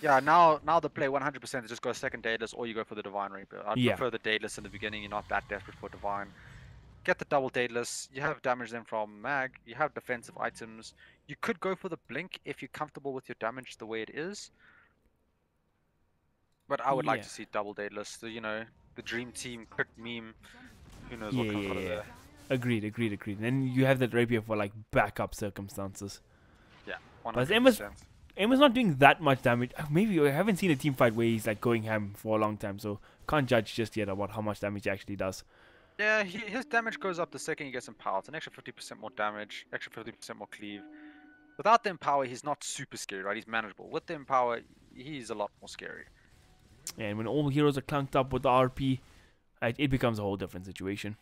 Yeah, now the play 100% is just go second Daedalus or you go for the Divine Reaper. I'd Yeah. prefer the Daedalus in the beginning. You're not that desperate for Divine. Get the double Daedalus. You have damage then from mag. You have defensive items. You could go for the Blink if you're comfortable with your damage the way it is. But I would like to see double Daedalus. So, you know, the Dream Team crit meme. Who knows what comes out of there. Agreed. Then you have that rapier for like backup circumstances. Yeah, 100%. But Emma's not doing that much damage. Maybe I haven't seen a team fight where he's like going ham for a long time, so can't judge just yet about how much damage he actually does. Yeah, his damage goes up the second he gets empowered. It's an extra 50% more damage, extra 50% more cleave. Without the empower, he's not super scary, right? He's manageable. With the empower, he's a lot more scary. And when all heroes are clunked up with the RP, it becomes a whole different situation.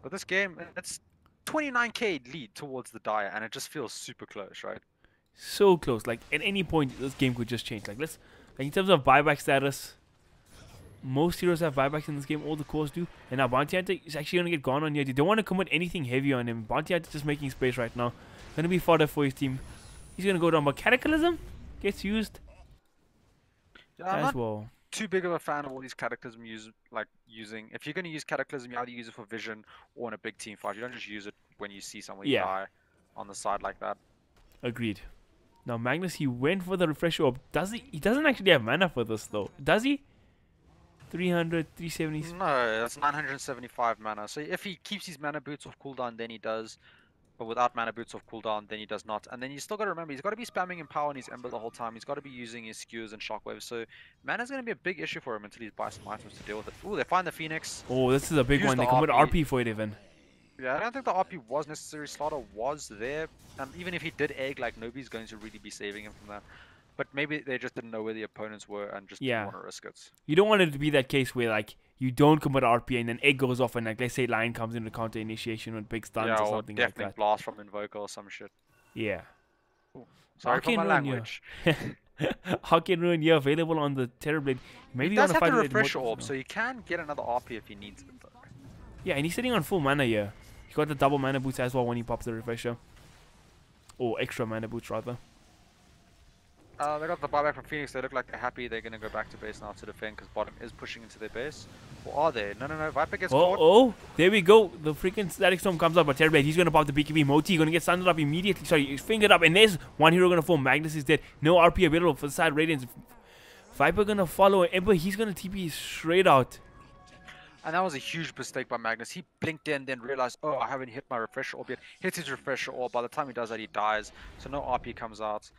But this game, it's 29k lead towards the Dire, and it just feels super close, right? So close. Like at any point, this game could just change. Like in terms of buyback status, most heroes have buybacks in this game. All the cores do. And now Bounty Hunter is actually gonna get gone on here. They don't want to commit anything heavy on him. Bounty Hunter just making space right now. Gonna be fodder for his team. He's gonna go down, but Cataclysm gets used as well. Too big of a fan of all these Cataclysm using. If you're going to use Cataclysm, you either use it for vision or in a big team fight. You don't just use it when you see someone die on the side like that. Agreed. Now Magnus, he went for the refresh orb. Does he? He doesn't actually have mana for this though. Does he? 300, 370. No, that's 975 mana. So if he keeps his mana boots off cooldown, then he does. But without mana boots off cooldown, then he does not. And then you still got to remember, he's got to be spamming Empower on his Ember the whole time. He's got to be using his skewers and shockwaves. So mana's going to be a big issue for him until he buys some items to deal with it. Ooh, they find the Phoenix. Oh, this is a big one. They can put RP for it even. Yeah, I don't think the RP was necessary. Slaughter was there. And even if he did egg, like, nobody's going to really be saving him from that. But maybe they just didn't know where the opponents were and just didn't want to risk it. You don't want it to be that case where, like, you don't commit RP and then egg goes off and, like, let's say Lion comes into counter initiation with big stuns or something like that. Definitely blast from Invoker or some shit. Yeah. Ooh, sorry for my language. Arcane Ruin, available on the Terrorblade. Maybe he does have the refresher orb, so he can get another RP if he needs it, though. Yeah, and he's sitting on full mana here. He got the double mana boots as well when he pops the refresher. Or extra mana boots, rather. They got the buyback from Phoenix. They look like they're happy. They're going to go back to base now to defend because bottom is pushing into their base. Or are they? No. Viper gets caught. Oh, there we go. The freaking Static Storm comes up, but Terrorblade, he's going to pop the BKB. Moti going to get sundered up immediately. Sorry, he's fingered up. And there's one hero going to fall. Magnus is dead. No RP available for the side Radiance. Viper going to follow Ember. He's going to TP straight out. And that was a huge mistake by Magnus. He blinked in, then realized, oh, I haven't hit my refresher orb yet. Hits his refresher orb. By the time he does that, he dies. So no RP comes out.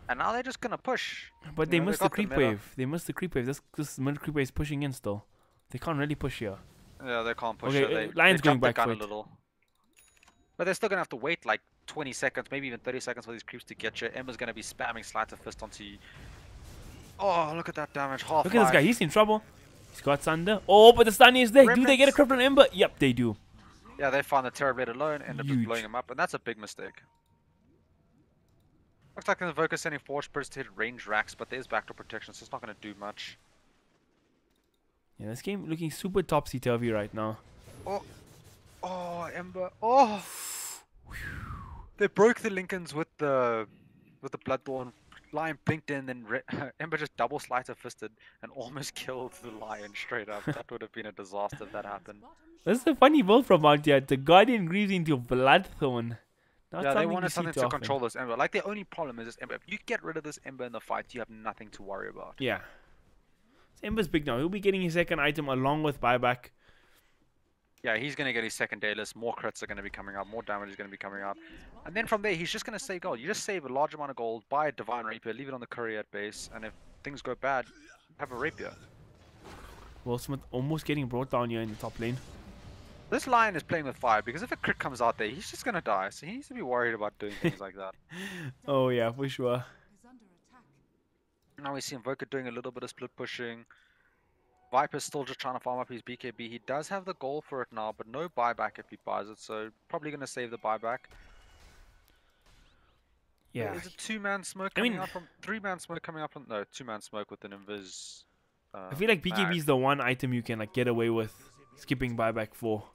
And now they're just gonna push. But they missed the creep wave. They missed the creep wave. This mid creep wave is pushing in still. They can't really push here. Yeah, they can't push okay, it. Lion's they going back the gun for a little. But they're still gonna have to wait like 20 seconds, maybe even 30 seconds for these creeps to get you. Ember's gonna be spamming Slight of Fist onto you. Oh, look at that damage. Half Look at this guy. He's in trouble. He's got Sunder. Oh, but the stun is there. Do they get a crypt on Ember? Yep, they do. Yeah, they find the Terrorblade alone, end up just blowing him up, and that's a big mistake. Looks like the Invoker sending Forge Spirits to hit range racks, but there's backdoor protection, so it's not going to do much. Yeah, this game looking super topsy-turvy right now. Oh, Ember. Oh! They broke the Lincolns with the Bloodborne. Lion blinked in, then Ember just double Slicer Fisted and almost killed the Lion straight up. That would have been a disaster if that happened. This is a funny build from Bounty Hunter. The Guardian Greaves into Bloodthorn. Yeah, they wanted something to control this Ember. Like, the only problem is this Ember. If you get rid of this Ember in the fight, you have nothing to worry about. Yeah. So Ember's big now. He'll be getting his second item along with buyback. Yeah, he's going to get his second Daedalus. More crits are going to be coming out. More damage is going to be coming out. And then from there, he's just going to save gold. You just save a large amount of gold, buy a Divine Rapier, leave it on the courier at base, and if things go bad, have a Rapier. Will Smith almost getting brought down here in the top lane. This Lion is playing with fire because if a crit comes out there, he's just gonna die. So he needs to be worried about doing things like that. Oh yeah, for sure. Now we see Invoker doing a little bit of split pushing. Viper's still just trying to farm up his BKB. He does have the goal for it now, but no buyback if he buys it. So probably gonna save the buyback. Yeah. Is it two-man smoke coming out from three-man smoke coming up from no two-man smoke with an invis? I feel like BKB is the one item you can like get away with skipping buyback for.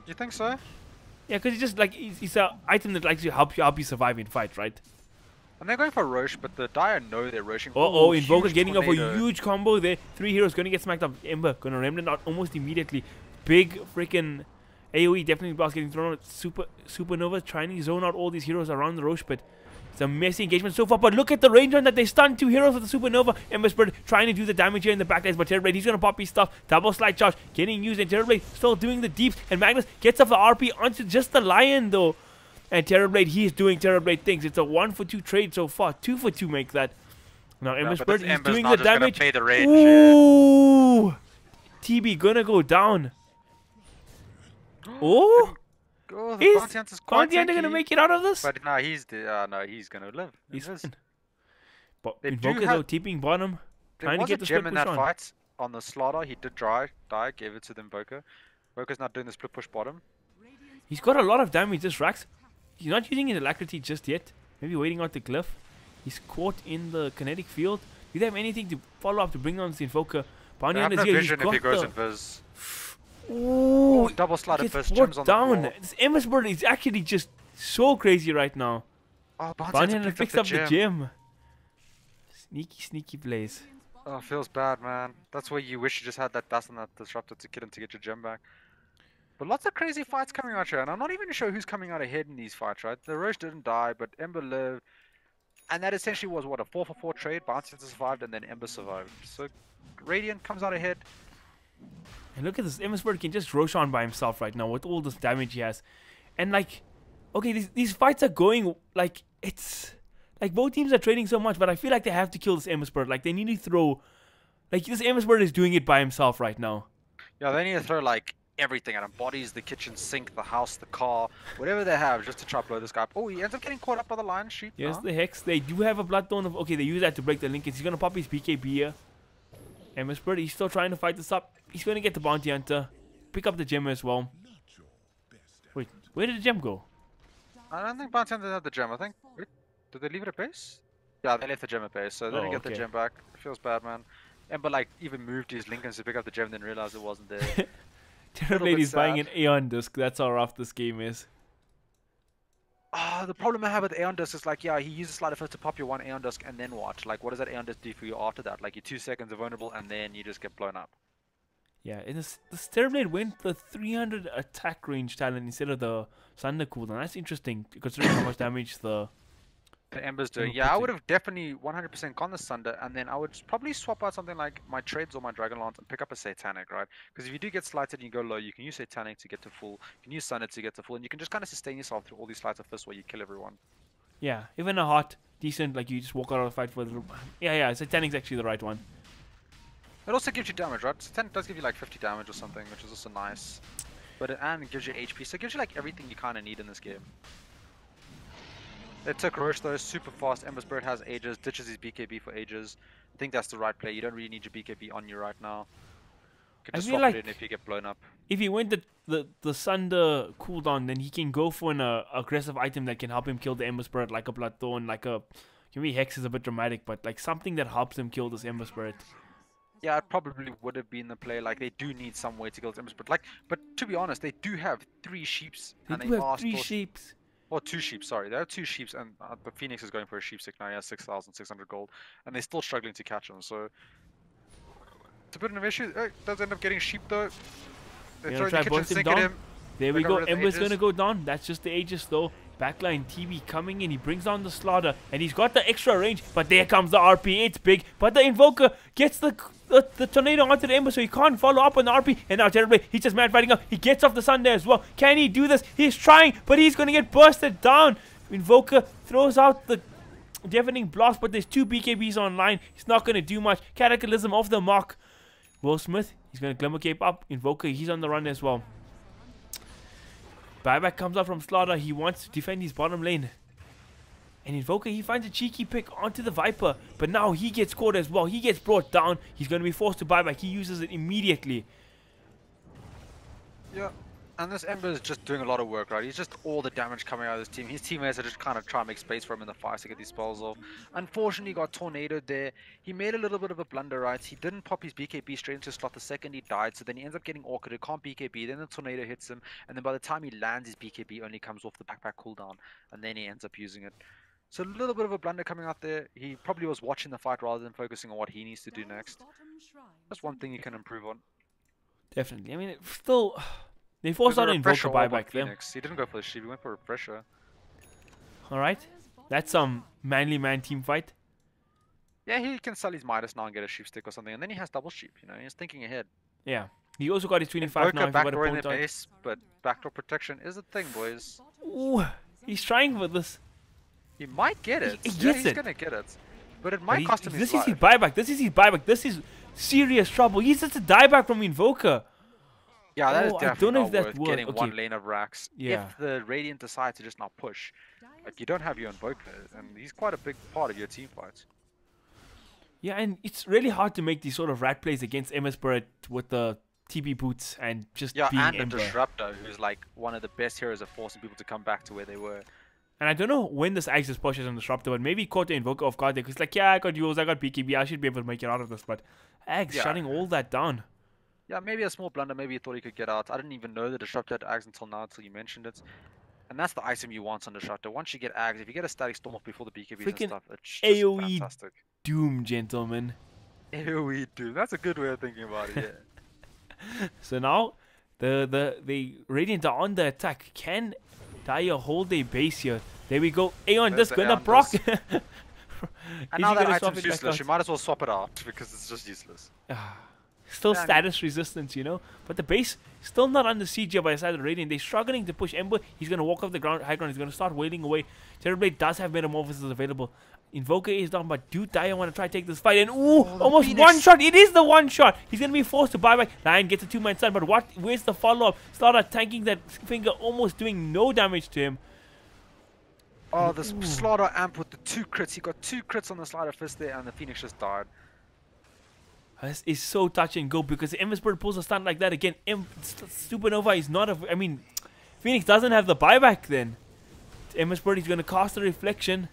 You think so? Yeah, because it's just like it's an item that likes to help you survive in fight, right? And they're going for Roche, but the Dire know they're rushing. Oh, Invoker getting off a huge combo there. 3 heroes gonna get smacked up. Ember gonna remnant out almost immediately. Big freaking AoE definitely blast getting thrown out. Supernova trying to zone out all these heroes around the Roche, but it's a messy engagement so far. But look at the range on that. They stunned 2 heroes with the Supernova. Ember Spirit trying to do the damage here in the backlines, but Terrorblade, he's gonna pop his stuff. Double slide charge getting used, and Terrorblade still doing the deeps. And Magnus gets off the RP onto just the Lion though. And Terrorblade, he is doing Terrorblade things. It's a 1-for-2 trade so far. 2-for-2 make that. Now Ember Spirit is doing the damage. Play the range, ooh! TB gonna go down. Oh! Is Bounty Hunter gonna make it out of this? But no, he's gonna live. He's fine. But Invoker though, TPing bottom, trying to get the split push on. There was a gem in that fight on the slaughter. He did die, gave it to the Invoker. Invoker's not doing the split push bottom. He's got a lot of damage, this Rax. He's not using his alacrity just yet. Maybe waiting out the glyph. He's caught in the kinetic field. Do they have anything to follow up to bring down this Invoker? Bounty Hunter's here. He's got invis. Ooh, double slide invis. Gems on the floor. This Ember Spirit is actually just so crazy right now. Oh, Bounty Hunter picks up the gem. Sneaky plays. Oh, feels bad, man. That's why you wish you just had that dust and that disruptor to get him to get your gem back. But lots of crazy fights coming out here, and I'm not even sure who's coming out ahead in these fights, right? The Roche didn't die, but Ember lived. And that essentially was, what, a 4-for-4 trade? Bounty Hunter survived, and then Ember survived. So, Radiant comes out ahead. And look at this, Ember Spirit can just Roshan by himself right now with all this damage he has. And like, okay, these fights are going, like, it's... Like, both teams are trading so much, but I feel like they have to kill this Ember Spirit. Like, they need to throw... Like, this Ember Spirit is doing it by himself right now. Yeah, they need to throw, like, everything at him. Bodies, the kitchen sink, the house, the car, whatever they have, just to try to blow this guy up. Oh, he ends up getting caught up by the Lion Sheep. Yes, the Hex. They do have a Bloodthorn of... Okay, they use that to break the linkage. He's going to pop his BKB here. Ember Spirit, he's still trying to fight this up. He's going to get the Bounty Hunter. Pick up the gem as well. Wait, where did the gem go? I don't think Bounty Hunter had the gem. I think... Wait, did they leave it at base? Yeah, they left the gem at base, so they didn't get the gem back. It feels bad, man. Ember, like, even moved his Lincolns to pick up the gem, then realized it wasn't there. Terrorblade is buying an Aeon Disc. That's how rough this game is. The problem I have with Aeon Disc is like, yeah, he uses Slider first to pop your 1 Aeon Disc and then what? Like, what does that Aeon Disc do for you after that? Like, you're 2 seconds are vulnerable and then you just get blown up. Yeah, this Terrorblade went the 300 attack range talent instead of the Thunder cooldown. That's interesting, considering how much damage the Ember's doing. Yeah, I would have definitely 100% gone the Sunder, and then I would probably swap out something like my Trades or my Dragonlance and pick up a Satanic, right? Because if you do get slighted and you go low, you can use Satanic to get to full, you can use Sunder to get to full, and you can just kind of sustain yourself through all these slides of fists where you kill everyone. Yeah, even a hot, decent, like you just walk out of the fight for the... Yeah, Satanic's actually the right one. It also gives you damage, right? Satanic does give you like 50 damage or something, which is also nice. But it gives you HP, so it gives you like everything you kind of need in this game. They took Roche though, super fast. Ember Spirit has Aegis, ditches his BKB for Aegis. I think that's the right play. You don't really need your BKB on you right now. You can just swap it in if you get blown up. If he went the Sunder cooldown, then he can go for an aggressive item that can help him kill the Ember Spirit, like a Bloodthorn, like a... Maybe Hex is a bit dramatic, but like something that helps him kill this Ember Spirit. Yeah, it probably would have been the play. Like, they do need some way to kill this Ember Spirit. Like, but to be honest, they do have 3 sheeps. They do have 3 sheeps. Or 2 sheep, sorry. There are 2 sheeps, and the Phoenix is going for a sheep stick now. He has 6,600 gold, and they're still struggling to catch him. So it's a bit of an issue. It does end up getting sheep though. They throw the kitchen sink at him. There we go. Ember's gonna go down. That's just the Aegis though. Backline TB coming in. He brings down the Slaughter, and he's got the extra range. But there comes the RP. It's big. But the Invoker gets the tornado onto the Ember, so he can't follow up on the RP. And now Terrorblade, he's just mad fighting up. He gets off the Sunder as well. Can he do this? He's trying, but he's gonna get bursted down. Invoker throws out the deafening blast, but there's 2 BKBs online. He's not gonna do much. Cataclysm off the mark. Will Smith, he's going to Glimmer Cape up. Invoker, he's on the run as well. Buyback comes out from Slaughter. He wants to defend his bottom lane. And Invoker, he finds a cheeky pick onto the Viper. But now he gets caught as well. He gets brought down. He's going to be forced to buyback. He uses it immediately. Yeah. And this Ember is just doing a lot of work, right? He's just all the damage coming out of his team. His teammates are just kind of trying to make space for him in the fights to get these spells off. Unfortunately, he got tornadoed there. He made a little bit of a blunder, right? He didn't pop his BKB straight into slot the second he died, so then he ends up getting awkward. He can't BKB, then the tornado hits him, and then by the time he lands, his BKB only comes off the backpack cooldown, and then he ends up using it. So a little bit of a blunder coming out there. He probably was watching the fight rather than focusing on what he needs to do next. That's one thing you can improve on. Definitely. I mean, it's still... They forced out an Invoker buyback there. He didn't go for the sheep, he went for a refresher. Alright. That's some manly man team fight. Yeah, he can sell his Midas now and get a sheep stick or something, and then he has double sheep, you know, he's thinking ahead. Yeah. He also got his 25 now. Backdoor in the base, but backdoor protection is a thing, boys. Ooh, he's trying for this. He might get it. He yeah, gets he's it. gonna get it. But it might cost him his life. This is his buyback. This is his buyback. This is serious trouble. He's just a dieback from Invoker. Yeah, that is definitely I don't know not if that's worth worth getting one lane of racks. Yeah. If the Radiant decide to just not push, like you don't have your Invoker, and he's quite a big part of your team fights. Yeah, and it's really hard to make these sort of rat plays against Emma Spirit with the TB boots and just being and Ember. the Disruptor, who's like one of the best heroes at forcing people to come back to where they were. And I don't know when this Axe is pushes on Disruptor, but maybe he caught the Invoker off guard there, because like, yeah, I got Yules, I got BKB, I should be able to make it out of this, but Axe shutting all that down. Yeah, maybe a small blunder, maybe he thought he could get out. I didn't even know the Disruptor had Ags until now, until you mentioned it. And that's the item you want on Disruptor. Once you get Ags, if you get a Static Storm off before the BKBs and stuff, it's just AoE fantastic. Doom, gentlemen. AoE Doom, that's a good way of thinking about it, yeah. So now, the Radiant are on the attack. Can Dire hold their base here? There we go. Aeon just gonna proc. And now that item's useless, you might as well swap it out, because it's just useless. Still status resistance, you know. But the base still not under siege here by the side of the Radiant. They're struggling to push Ember. He's going to walk off the ground, high ground. He's going to start wailing away. Terrorblade does have Metamorphosis available. Invoker is down, but do Dire want to try to take this fight? And ooh, almost Phoenix. One shot. It is the one shot. He's going to be forced to buy back. Lion gets a 2-man stun, but where's the follow-up? Slaughter tanking that finger, almost doing no damage to him. Oh, the Slaughter amp with the 2 crits. He got 2 crits on the Slider Fist there, and the Phoenix just died. This is so touch and go, because the Ember Spirit pulls a stunt like that again. Supernova is not a... I mean, Phoenix doesn't have the buyback then. Ember Spirit is going to cast a reflection.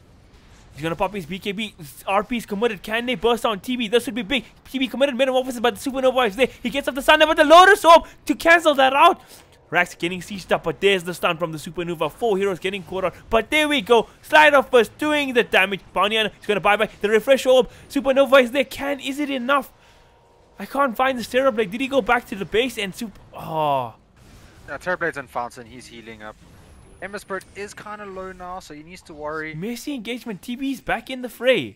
He's going to pop his BKB. RP is committed. Can they burst on TB? This would be big. TB committed Metamorphosis, but the Supernova is there. He gets up the stun, but the Lotus Orb to cancel that out. Rax getting sieged up, but there's the stun from the Supernova. 4 heroes getting caught out, but there we go. Slider first doing the damage. Bounty is going to buy back the Refresh Orb. Supernova is there. Is it enough? I can't find the Terrorblade. Did he go back to the base and Oh. Yeah, Terrorblade's in Fountain. He's healing up. Ember Spirit is kind of low now, so he needs to worry. Messy engagement. TB's back in the fray.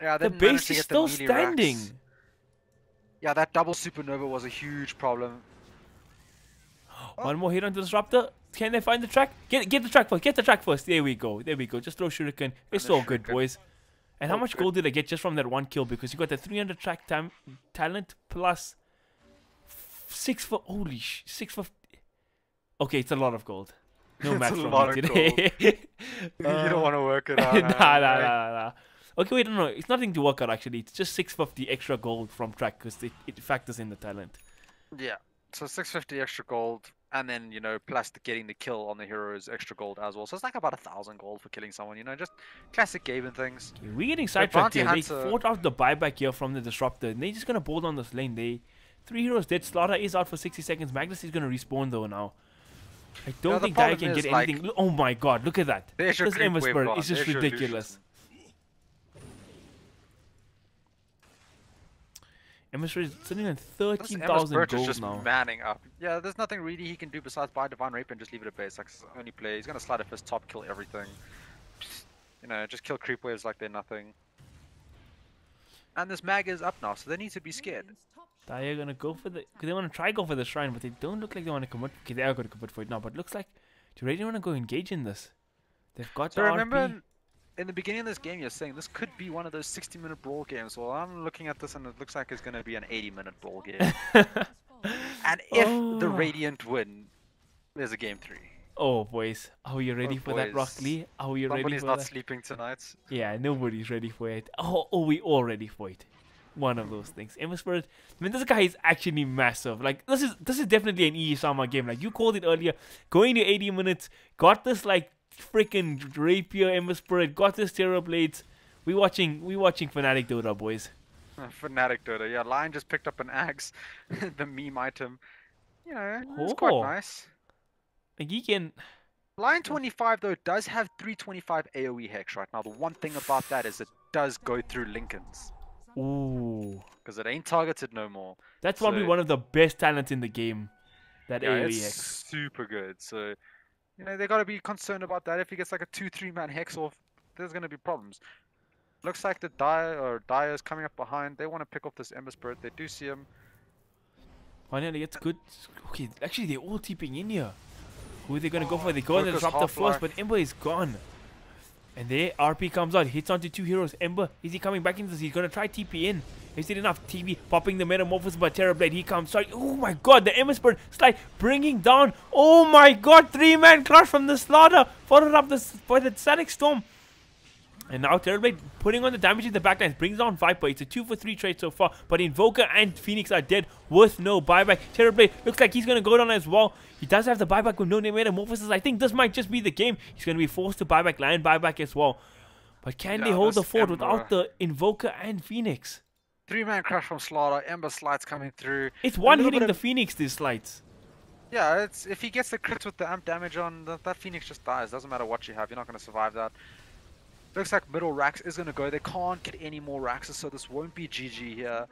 Yeah, the base is still standing. Racks. Yeah, that double Supernova was a huge problem. One more hit on the Disruptor. Can they find the track? Get the track first. Get the track first. There we go. There we go. Just throw Shuriken. It's all good, boys. And how much gold did I get just from that one kill? Because you got the 300 track talent plus 650. Okay, it's a lot of gold. No math from me today. You don't want to work it out. Nah. Okay, wait, no. It's nothing to work out actually. It's just 650 extra gold from track because it factors in the talent. Yeah. So 650 extra gold, and then, you know, plus getting the kill on the hero is extra gold as well. So it's like about 1,000 gold for killing someone, you know, just classic gaming things. Okay, we're getting sidetracked here. They fought out the buyback here from the Disruptor, and they're just going to bolt on this lane. 3 heroes dead. Slaughter is out for 60 seconds. Magnus is going to respawn though now. I don't think Dire can get anything. Oh my god, look at that. This Ember Spirit is just ridiculous. Ember Spirit is sitting on 13,000 gold is just now. Manning up. Yeah, there's nothing really he can do besides buy Divine Rape and just leave it at base. Like his only play. He's gonna slide a fist top, kill everything. You know, just kill creep waves like they're nothing. And this mag is up now, so they need to be scared. Dire gonna go for the... Because they want to try go for the shrine, but they don't look like they want to commit. Okay, they are going to commit for it now, but looks like... Do you really want to go engage in this? They've got the remember, RP. in the beginning of this game, you're saying this could be one of those 60-minute brawl games. Well, I'm looking at this and it looks like it's going to be an 80-minute brawl game. And if the Oh. Radiant win, there's a game 3. Oh, boys. Are you ready Oh, for that, Rock boys. Lee? Are you ready Somebody's for not that? sleeping tonight. Yeah, nobody's ready for it. Oh, we all ready for it. One of those things. Emma Spirit. I mean, this guy is actually massive. Like, this is definitely an Sama game. Like, you called it earlier. Going to 80 minutes. Got this, like, freaking Rapier Emma Spirit. Got this Terror Blades. We watching Fnatic Dota, boys. Fnatic Dota. Yeah, Lion just picked up an axe. The meme item. You know, it's quite Oh. nice. Like, he can... Lion 25, though, does have 325 AoE Hex right now. The one thing about that is it does go through Lincolns. Ooh. Because it ain't targeted no more. That's probably So, one of the best talents in the game. That yeah, AoE it's Hex. super good. So, you know, they got to be concerned about that. If he gets like a 2-3 man Hex off, there's going to be problems. Looks like the Dire is coming up behind. They want to pick off this Ember Spirit. They do see him. Finally, it's good. Okay, actually, they're all TPing in here. Who are they going to go for? They go and Focus drop the Half-Life. first, but Ember is gone. And there, RP comes out, hits onto 2 heroes. Ember, is he coming back into this? He's going to try TP in. Is it enough? TP popping the Metamorphosis, but Terrorblade, he comes. Sorry, oh my god, the Ember Spirit slide bringing down. Oh my god, 3-man crush from the Slaughter. Followed up by the Static Storm. And now Terrorblade putting on the damage in the backlines, brings down Viper. It's a 2-for-3 trade so far, but Invoker and Phoenix are dead with no buyback. Terrorblade looks like he's going to go down as well. He does have the buyback with no Metamorphosis. I think this might just be the game. He's going to be forced to buyback, Lion buyback as well. But can they hold the fort without the Invoker and Phoenix? 3-man crash from Slaughter. Ember slides coming through. It's one hitting the Phoenix, these slides. Yeah, it's if he gets the crits with the amp damage on, that Phoenix just dies. Doesn't matter what you have, you're not going to survive that. Looks like middle Rax is going to go. They can't get any more Raxes, so this won't be GG here.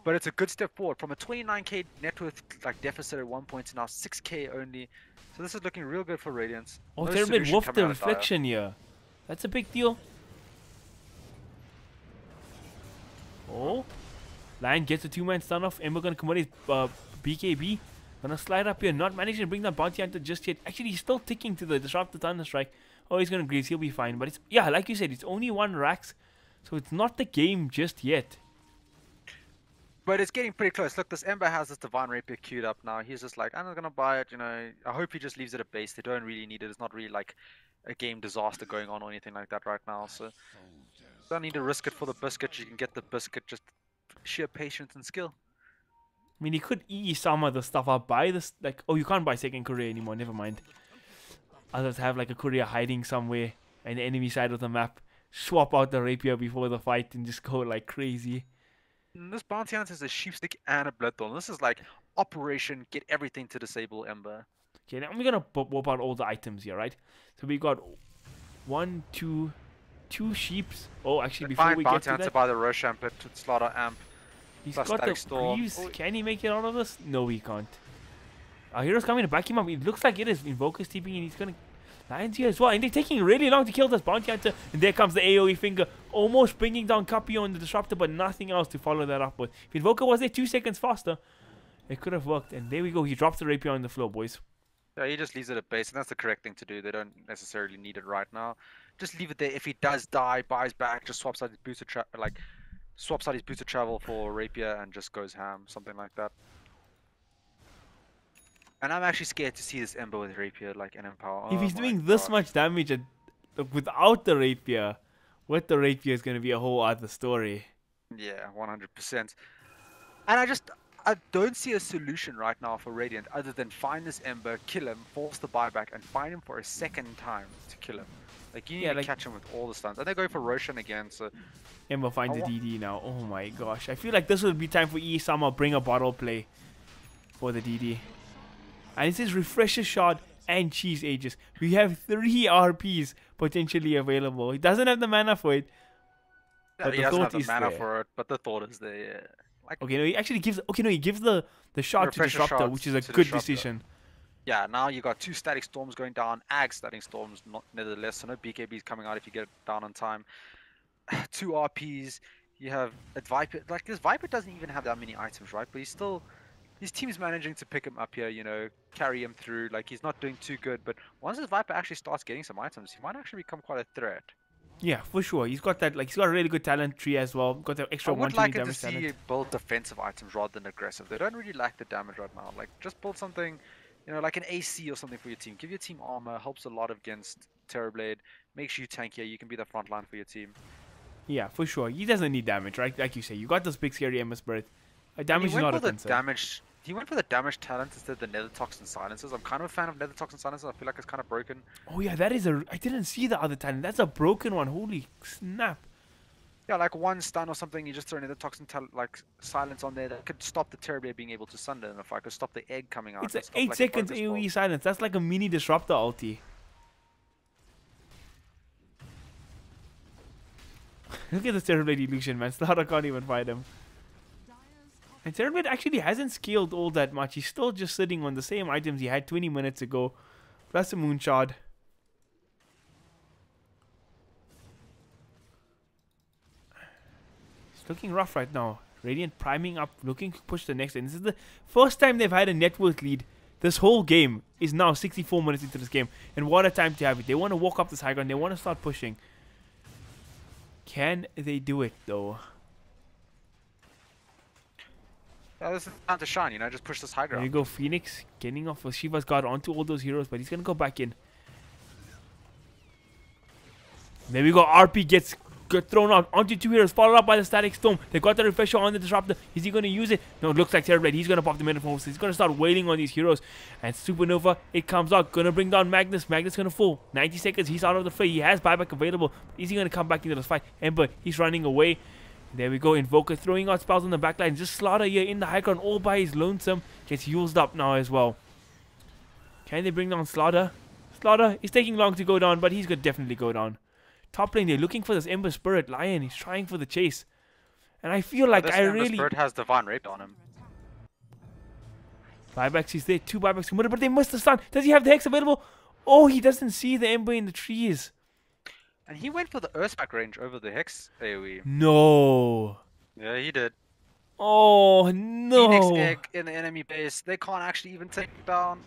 But it's a good step forward from a 29k net worth like deficit at one point to now 6k only. So this is looking real good for Radiance. Oh, No Terrorblade solution wolfed coming the out of Dire. reflection here. That's a big deal. Oh, Lion gets a 2-man stun off. Ember gonna commit his BKB. Gonna slide up here, not managing to bring that bounty hunter just yet. Actually, he's still ticking to the disrupt the thunder strike. Oh, he's gonna grease. He'll be fine. But it's, yeah, like you said, it's only 1 Rax, so it's not the game just yet. But it's getting pretty close. Look, this Ember has this Divine Rapier queued up now. He's just like, I'm not gonna buy it. You know, I hope he just leaves it at base. They don't really need it. It's not really like a game disaster going on or anything like that right now. So don't need to risk it for the biscuit. You can get the biscuit just sheer patience and skill. I mean, he could some of the stuff up, buy this, like, oh, you can't buy second courier anymore, never mind. Others have like a courier hiding somewhere on the enemy side of the map, swap out the rapier before the fight and just go like crazy. And this bounty hunter is a sheepstick and a bloodthorn. This is like operation get everything to disable Ember. Okay, now we're gonna pop out all the items here, right? So we got 1, 2, 2 sheeps. Oh, actually, before we get bounty to hunter that, by the Roshan pit to Slaughter Amp. he's plus got the Static Storm. Greaves. Oh. Can he make it out of this? No, he can't. Our hero's coming to back him up. It looks like it is. Invoker's TPing and he's gonna... Lions here as well. And they're taking really long to kill this bounty hunter. And there comes the AoE finger. Almost bringing down Capio and the Disruptor, but nothing else to follow that up with. If Invoker was there 2 seconds faster, it could have worked. And there we go. He drops the rapier on the floor, boys. Yeah, he just leaves it at base, and that's the correct thing to do. They don't necessarily need it right now. Just leave it there. If he does die, buys back, just swaps out his boots of swaps out his boots of travel for rapier and just goes ham, something like that. And I'm actually scared to see this Ember with rapier like an Empower. If he's doing this much damage without the rapier, with the rapier is going to be a whole other story. Yeah, 100%. And I don't see a solution right now for Radiant other than find this Ember, kill him, force the buyback, and find him for a second time to kill him. Like, you need to catch him with all the stuns. And they go for Roshan again, so... Ember finds a DD now. Oh my gosh. I feel like this will be time for Sama bring a bottle play for the DD. And it says Refresher Shot and Cheese Aegis. We have 3 RPs potentially available. He doesn't have the mana for it. Yeah, he doesn't have the mana for it, but the thought is there, yeah. Like, okay, no, he actually gives... Okay, no, he gives the shot to Disruptor, which is a good decision. Yeah, now you got 2 Static Storms going down, Ag Static Storms nevertheless, so no BKBs coming out if you get it down on time. 2 RPs, you have a Viper, like this Viper doesn't even have that many items, right? But he's still, his team's managing to pick him up here, you know, carry him through, like he's not doing too good, but once his Viper actually starts getting some items, he might actually become quite a threat. Yeah, for sure. He's got that, like, he's got a really good talent tree as well. Got the I extra would 120 like it to damage see talent. build defensive items rather than aggressive. They don't really like the damage right now. Like, just build something, like an AC or something for your team. Give your team armor, helps a lot against Terrorblade. Makes you tankier. You can be the front line for your team. Yeah, for sure. He doesn't need damage, right? Like you say, you got this big scary Ember Spirit. And he Damage is went not for a the concern. damage. He went for the damage talent instead of the Nether Toxin Silencers. I'm kind of a fan of Nether Toxin Silencers. I feel like it's kind of broken. Oh yeah, that is a. I didn't see the other talent. That's a broken one. Holy snap! Yeah, like one stun or something, you just throw Nether Toxin like silence on there that could stop the Terrorblade being able to sunder in the fight. Could stop the egg coming out. It's a And stop, 8 like, a seconds focus AoE bolt. silence. That's like a mini disruptor ulti. Look at this Terrorblade illusion, man. Slaughter can't even fight him. And Terrorblade actually hasn't scaled all that much. He's still just sitting on the same items he had 20 minutes ago, plus a moon shard. It's looking rough right now. Radiant priming up, looking to push the next end. This is the first time they've had a net worth lead. This whole game is now 64 minutes into this game. And what a time to have it. They want to walk up this high ground. They want to start pushing. Can they do it, though? Yeah, this is time to shine, just push this high There you ground. go, Phoenix getting off of Shiva's guard onto all those heroes, but he's going to go back in. There we go. RP gets thrown out onto two heroes, followed up by the static storm. They got the refresher on the disruptor. Is he going to use it? No, it looks like Terrorblade. He's going to pop the metamorphosis. He's going to start wailing on these heroes. And Supernova, it comes out. Going to bring down Magnus. Magnus going to fall. 90 seconds. He's out of the fray. He has buyback available. Is he going to come back into this fight? Ember, he's running away. There we go. Invoker throwing out spells on the backline. Just Slaughter here in the high ground all by his lonesome. Gets used up now as well. Can they bring down Slaughter? Slaughter is taking long to go down, but he's going to definitely go down. Top lane, they're looking for this Ember Spirit. Lion, he's trying for the chase. And I feel like This I Ember really... Spirit has Divine Rape on him. Buybacks, he's there. 2 buybacks committed, but they missed the stun. Does he have the Hex available? Oh, he doesn't see the Ember in the trees. And he went for the Earthspike range over the Hex AoE. No. Yeah, he did. Oh, Phoenix no. Egg in the enemy base. They can't actually even take it down.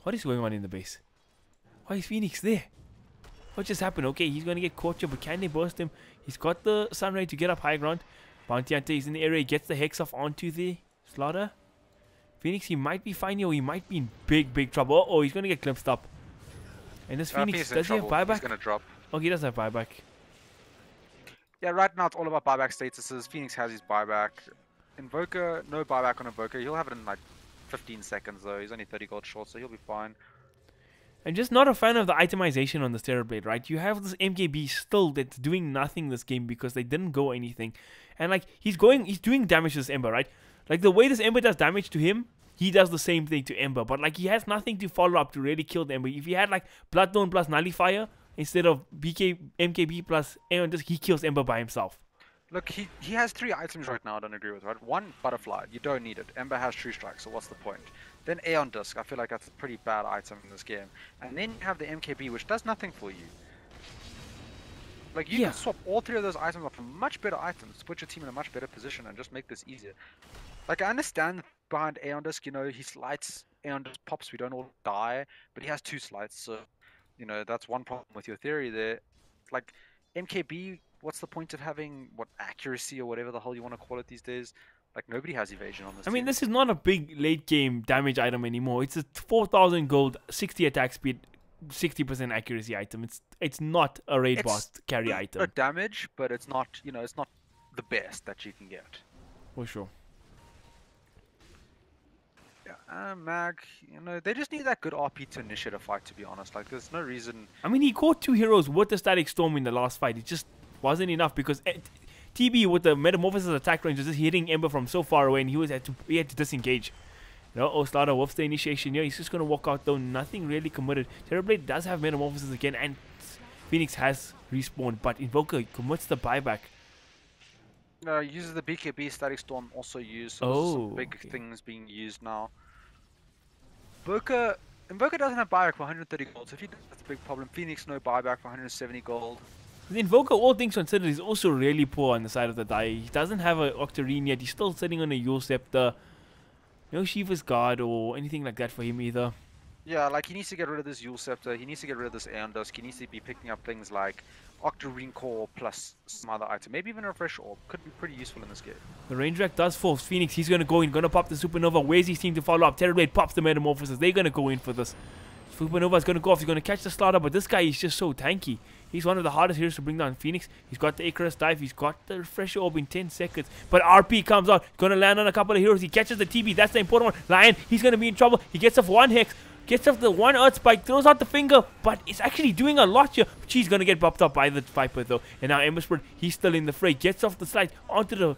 What is going on in the base? Why is Phoenix there? What just happened? Okay, he's going to get caught here, but can they burst him? He's got the Sunray to get up high ground. Bounty Hunter is in the area. He gets the Hex off onto the Slaughter. Phoenix, he might be fine here, or he might be in big, big trouble. Oh, he's going to get glimpsed up. And this Phoenix, Phoenix in does he have trouble. He's buyback? gonna drop. Oh, he does have buyback. Yeah, right now it's all about buyback statuses. Phoenix has his buyback. Invoker, no buyback on Invoker. He'll have it in like 15 seconds though. He's only 30 gold short, so he'll be fine. I'm just not a fan of the itemization on this Terrorblade, right? You have this MKB still that's doing nothing this game because they didn't go anything. And like, he's doing damage to this Ember, right? Like the way this Ember does damage to him, he does the same thing to Ember. But like, he has nothing to follow up to really kill the Ember. If he had like Bloodthorn plus Nullifier instead of MKB plus Aeon, he kills Ember by himself. Look, he has 3 items right now I don't agree with, right? 1, Butterfly. You don't need it. Ember has True Strike, so what's the point? Then Aeon Disc. I feel like that's a pretty bad item in this game. And then you have the MKB, which does nothing for you. Like, you can swap all 3 of those items off for much better items to put your team in a much better position and just make this easier. Like, I understand behind Aeon Disc, he slights Aeon Disc pops, we don't all die, but he has 2 slights, so, that's one problem with your theory there. Like, MKB, what's the point of having, accuracy or whatever the hell you want to call it these days? Like, nobody has evasion on this I mean, team. this is not a big late game damage item anymore. It's a 4,000 gold, 60 attack speed, 60% accuracy item. It's not a raid boss carry item. A damage, but it's not, it's not the best that you can get. For sure. Yeah, Mag, they just need that good RP to initiate a fight, to be honest. Like, there's no reason. I mean, he caught 2 heroes with the Static Storm in the last fight. It just wasn't enough because TB with the Metamorphosis attack range was just hitting Ember from so far away, and he had to disengage. Slaughter whoops the initiation here. He's just going to walk out though. Nothing really committed. Terrorblade does have Metamorphosis again, and Phoenix has respawned, but Invoker commits the buyback. Uses the BKB Static Storm also used. So some big things being used now. Invoker doesn't have buyback for 130 gold, so if he does, that's a big problem. Phoenix no buyback for 170 gold. The Invoker, all things considered, is also really poor on the side of the die. He doesn't have an Octarine yet. He's still sitting on a Yule Scepter. No Shiva's Guard or anything like that for him either. Yeah, like he needs to get rid of this Yule Scepter, he needs to get rid of this Aeon Dusk, he needs to be picking up things like Octarine Core plus some other item. Maybe even a Refresh Orb. Could be pretty useful in this game. The range rack does force Phoenix. He's going to go in, going to pop the Supernova. Where's his team to follow up? Terrorblade pops the Metamorphosis. They're going to go in for this. Supernova is going to go off. He's going to catch the Slaughter, but this guy is just so tanky. He's one of the hardest heroes to bring down Phoenix. He's got the Icarus dive. He's got the Refresh Orb in 10 seconds. But RP comes out. Going to land on a couple of heroes. He catches the TB. That's the important one. Lion, he's going to be in trouble. He gets off one Hex. Gets off the one Earth Spike. Throws out the finger. But it's actually doing a lot here. She's going to get buffed up by the Viper though. And now Ember Spirit, he's still in the fray. Gets off the slide onto the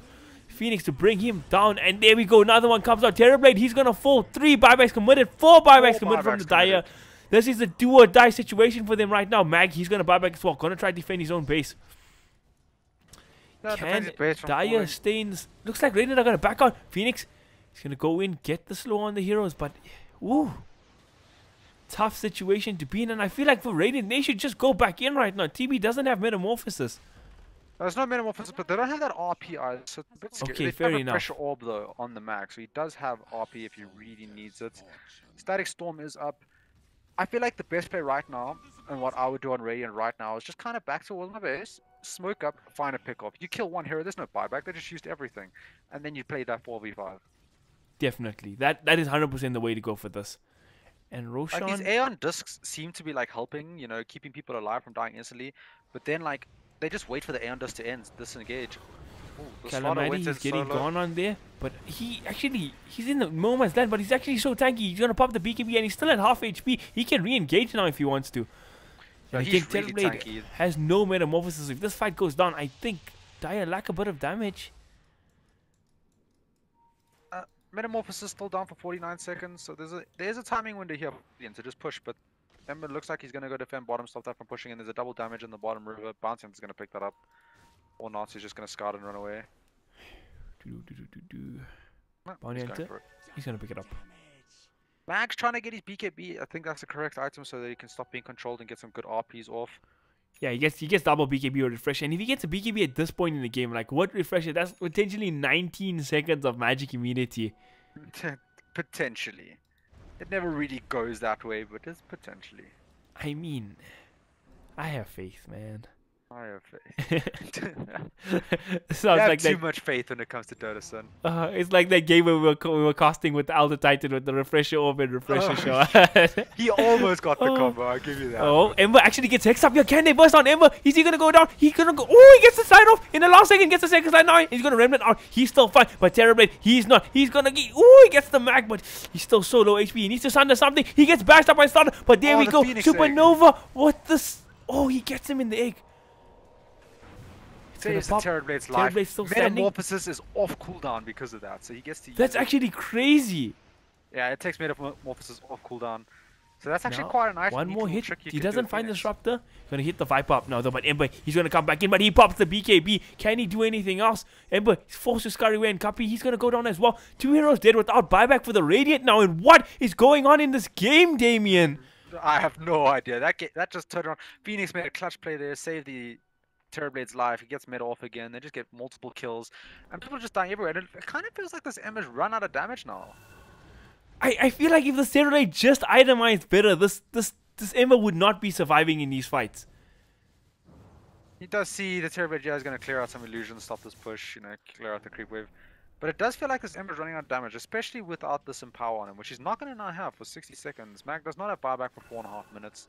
Phoenix to bring him down. And there we go. Another one comes out. Terrorblade, he's going to fall. 3 buybacks committed. 4 buybacks committed from the Dire. This is a do or die situation for them right now. Mag, he's going to buy back as well. Going to try to defend his own base. Yeah, Can Dire Stains... Looks like Raiden are going to back out. Phoenix, he's going to go in, get the slow on the heroes. But, woo. Tough situation to be in. And I feel like for Raiden, they should just go back in right now. TB doesn't have Metamorphosis. There's no Metamorphosis, but they don't have that RP either, so it's a bit scary. Okay, They fair have a enough. Pressure Orb, though, on the mag, so he does have RP if he really needs it. Static Storm is up. I feel like the best play right now, and what I would do on Radiant right now, is just kind of back towards my base, smoke up, find a pick off. You kill one hero, there's no buyback, they just used everything. And then you play that 4v5. Definitely. That is 100% the way to go for this. And Like, these Roshan... Aeon Discs seem to be, like, helping, you know, keeping people alive from dying instantly. But then, like, they just wait for the Aeon Disc to end, disengage. Ooh, the Slaughter Calamity went in is getting solo. gone on there, but he's in the moment's land, but he's actually so tanky. He's gonna pop the BKB and he's still at half HP. He can re-engage now if he wants to. Yeah, And he's again, really Terrorblade tanky. has no Metamorphosis. If this fight goes down, I think Dire lack a bit of damage. Metamorphosis still down for 49 seconds, so there's a timing window here to just push, but Ember looks like he's gonna go defend bottom, stop that from pushing, and there's a double damage in the bottom river. Bouncing is gonna pick that up. Or not, he's just gonna scout and run away. No, Bounty he's Hunter. going for it. He's gonna pick it up. Mag's trying to get his BKB. I think that's the correct item so that he can stop being controlled and get some good RPs off. Yeah, he gets double BKB or refresh, and if he gets a BKB at this point in the game, like what refresh? That's potentially 19 seconds of magic immunity. Potentially. It never really goes that way, but it's potentially. I mean, I have faith, man. I have faith. Sounds You have like too that. much faith when it comes to Dota, son. It's like that game where we were casting with the Elder Titan with the refresher orb and refresher Oh, shot. He almost got the Oh. combo, I'll give you that. Oh, Ember actually gets hexed up here. Can they burst on Ember? Is he gonna go down? He's gonna go. Oh, he gets the side off in the last second. Gets the second side now. He's gonna remnant out. He's still fine, but Terrorblade, he's not. He's gonna get. Oh, he gets the mag, but he's still so low HP. He needs to sunder something. He gets bashed up by Starter, but there Oh, we the go. Phoenix egg. Supernova. What the? Oh, he gets him in the egg. Saves the pop. Terrorblade's life. Terrorblade's still standing. Metamorphosis is off cooldown because of that, so he gets to use That's it. actually crazy. Yeah, it takes Metamorphosis off cooldown. So that's actually Now, quite a nice one more neat hit. trick you He can do doesn't with find the Phoenix. disruptor. Gonna hit the Viper up now though, but Ember, he's gonna come back in, but he pops the BKB. Can he do anything else? Ember, he's forced to scurry away, and Kapi, he's gonna go down as well. 2 heroes dead without buyback for the Radiant now, and what is going on in this game, Damien? I have no idea. That just turned around. Phoenix made a clutch play there, saved the Terrorblade's life. He gets mid off again. They just get multiple kills, and people are just dying everywhere. And it kind of feels like this Ember's run out of damage now. I feel like if the Steroid just itemized better, this Ember would not be surviving in these fights. He does see the Terrorblade is going to clear out some illusions, stop this push, you know, clear out the creep wave. But it does feel like this Ember's running out of damage, especially without this Empower on him, which he's not going to now have for 60 seconds. Mag does not have buyback for 4.5 minutes.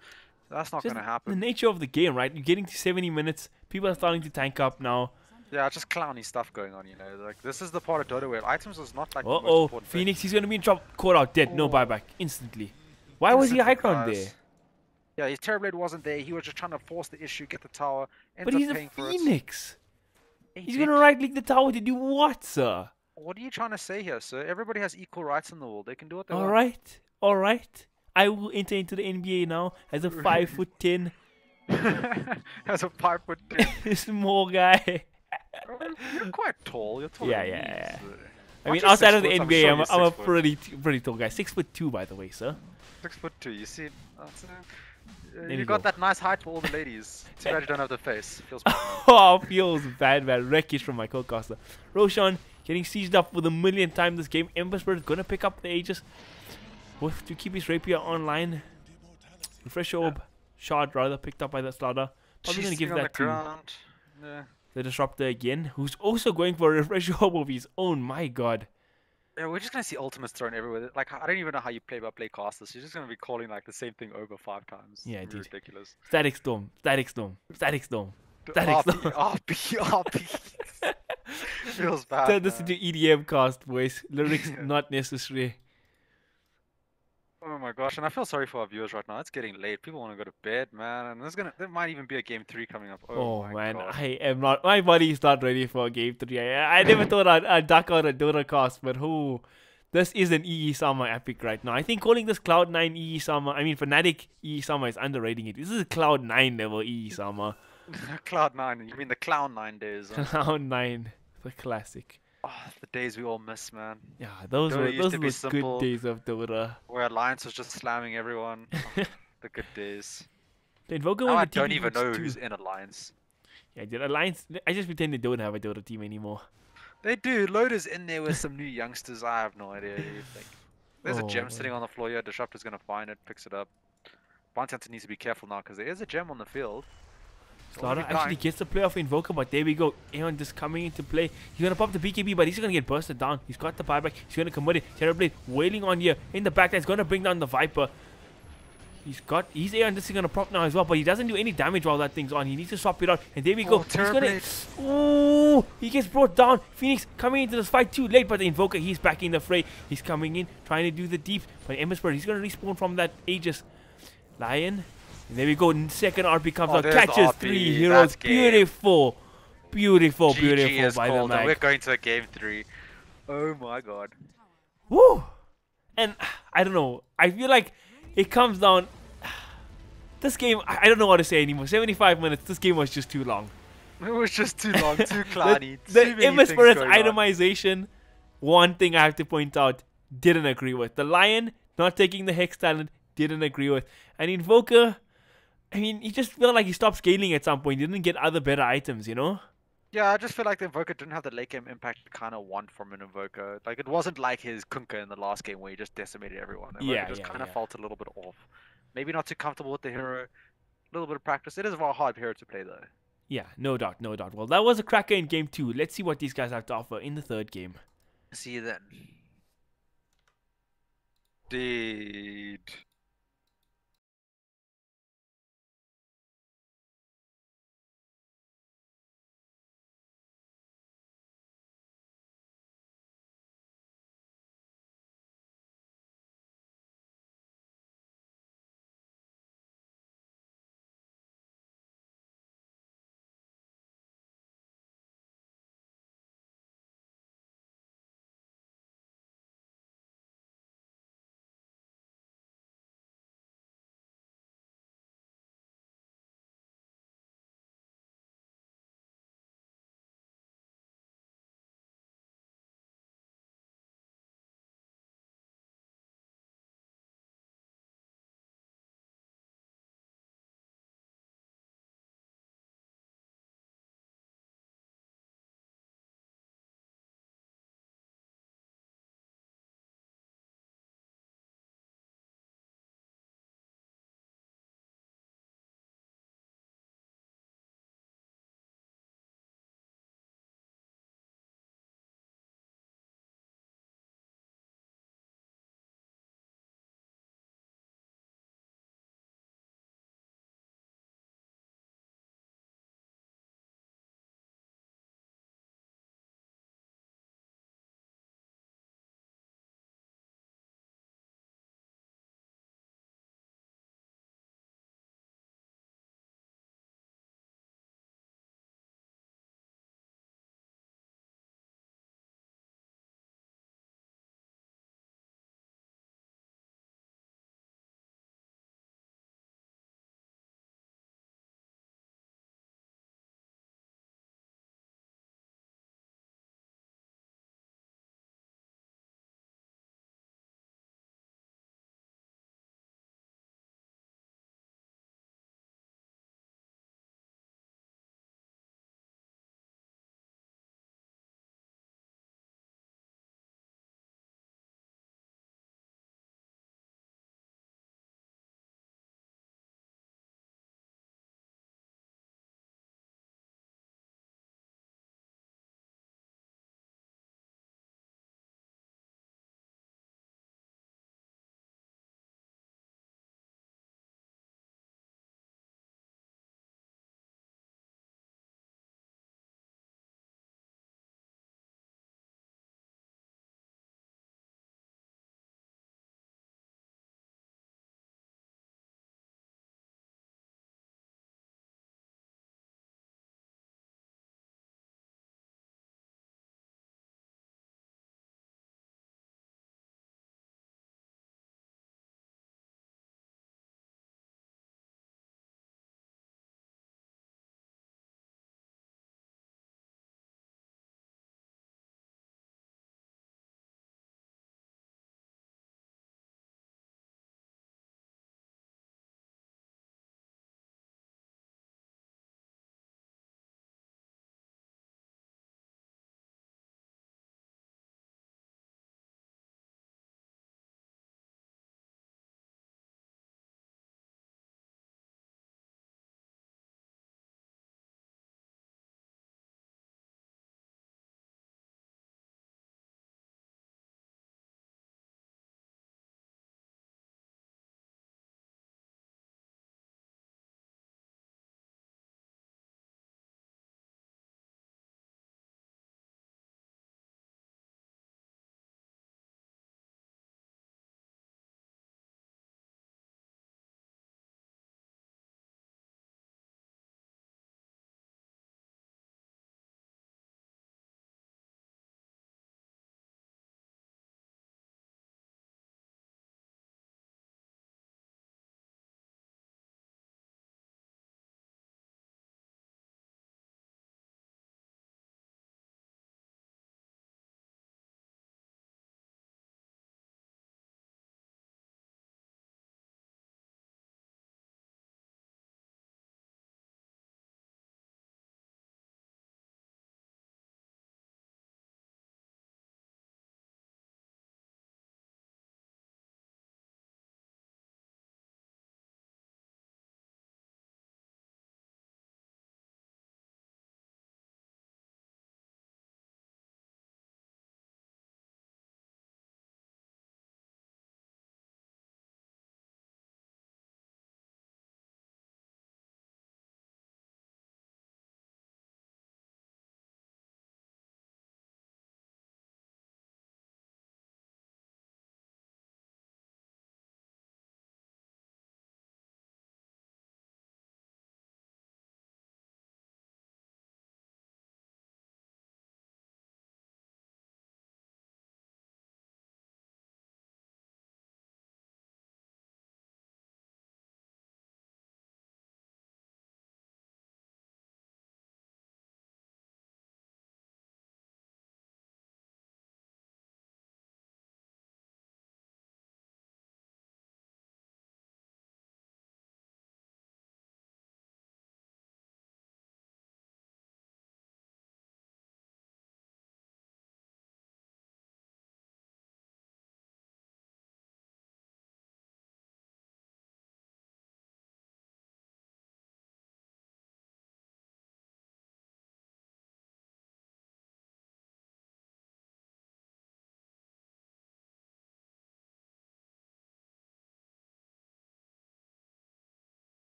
So that's not Just going to the happen. nature of the game, right? You're getting to 70 minutes. People are starting to tank up now. Yeah, just clowny stuff going on, you know. Like, this is the part of Dota where items is not like the most Uh-oh, important thing. Phoenix, he's gonna be in trouble. Caught out, dead, no Oh. buyback, instantly. Why was he high Instantly ground dies. there? Yeah, his Terrorblade wasn't there. He was just trying to force the issue, get the tower. Ends But up he's a paying for it. Phoenix. Hey, He's dude, gonna right-click the tower to do what, sir? What are you trying to say here, sir? Everybody has equal rights in the world. They can do what they want. Alright, alright. I will enter into the NBA now as a 5'10" As a 5'10". small guy. You're quite tall. You're taller Yeah, than yeah, me, yeah. so- I Not mean, just outside 6 of the foot, I'm NBA, sure I'm you're a 6 foot. pretty tall guy. 6'2", by the way, sir. 6'2". You see, that's, you you got go. that nice height for all the ladies. Too bad you don't have the face. Feels bad, man. Oh, feels bad, man. Wreckish from my co-caster. Roshan getting sieged up for the millionth time this game. Ember Spirit gonna pick up the Aegis. with to keep his rapier online. Refresh orb shard rather picked up by the Slaughter. Probably gonna She's give on the that to ground. Yeah. the Disruptor again, who's also going for a refresh orb of his own. My god. Yeah, we're just gonna see ultimates thrown everywhere. Like I don't even know how you play by play cast this. You're just gonna be calling like the same thing over 5 times. Yeah, It's dude. ridiculous. Static Storm, Static Storm, Static Storm, Static RP, Storm. RP, RP. Feels bad, Turn this man. into EDM cast, boys. Lyrics Yeah. not necessary. Oh my gosh, and I feel sorry for our viewers right now. It's getting late. People want to go to bed, man. And there might even be a game 3 coming up. Oh Oh my man, god. I am not. My body is not ready for game 3. I never thought I'd duck out a Dota cast, but who? This is an EE Summer epic right now. I think calling this Cloud9 EE Summer, I mean Fnatic EE Summer is underrating it. This is a Cloud9 level EE Summer. Cloud9, you mean the Clown9 days? Huh? Cloud9, the classic. Oh, the days we all miss, man. Yeah, those Dota were used those to were be the good simple, days of Dota. where Alliance was just slamming everyone. Oh, the good days. The Invoker Now won I the don't TP even boots know too. who's in Alliance. Yeah, dude, Alliance. I just pretend they don't have a Dota team anymore. They do. Loader's in there with some new youngsters. I have no idea, dude. Like, there's a Oh gem man. sitting on the floor here. Disruptor's gonna find it, picks it up. Bounty Hunter needs to be careful now because there is a gem on the field. Slaughter Already actually dying. gets the play off Invoker, but there we go. Aeon just coming into play. He's gonna pop the BKB, but he's gonna get bursted down. He's got the buyback. He's gonna commit it. Terrorblade wailing on here in the back. That's gonna bring down the Viper. He's Aeon just gonna prop now as well, but he doesn't do any damage while that thing's on. He needs to swap it out, and there we go. Oh, He's gonna. Terrorblade. Ooh, he gets brought down. Phoenix coming into this fight too late, but the Invoker, he's back in the fray. He's coming in, trying to do the deep, but Ember Spirit, he's gonna respawn from that Aegis. Lion. And there we go. Second RP comes Oh, out. there's the Catches RP. 3 heroes. That's game. Beautiful. Beautiful, GG beautiful is by the called, and we're Mag. going to a game 3. Oh my god. Woo! And I don't know. I feel like it comes down. This game, I don't know what to say anymore. 75 minutes. This game was just too long. It was just too long, too clowny. The too many Ember things Spirit's going on. itemization, one thing I have to point out, didn't agree with. The Lion not taking the Hex talent, didn't agree with. And Invoker, I mean, he just felt like he stopped scaling at some point. He didn't get other better items, you know? Yeah, I just feel like the Invoker didn't have the late game impact you kind of want from an Invoker. Like, it wasn't like his Kunkka in the last game where he just decimated everyone. The Invoker Yeah, just yeah, kind of yeah. felt a little bit off. Maybe not too comfortable with the hero. A little bit of practice. It is a very hard hero to play, though. Yeah, no doubt, no doubt. Well, that was a cracker in game 2. Let's see what these guys have to offer in the third game. See you then. Dude.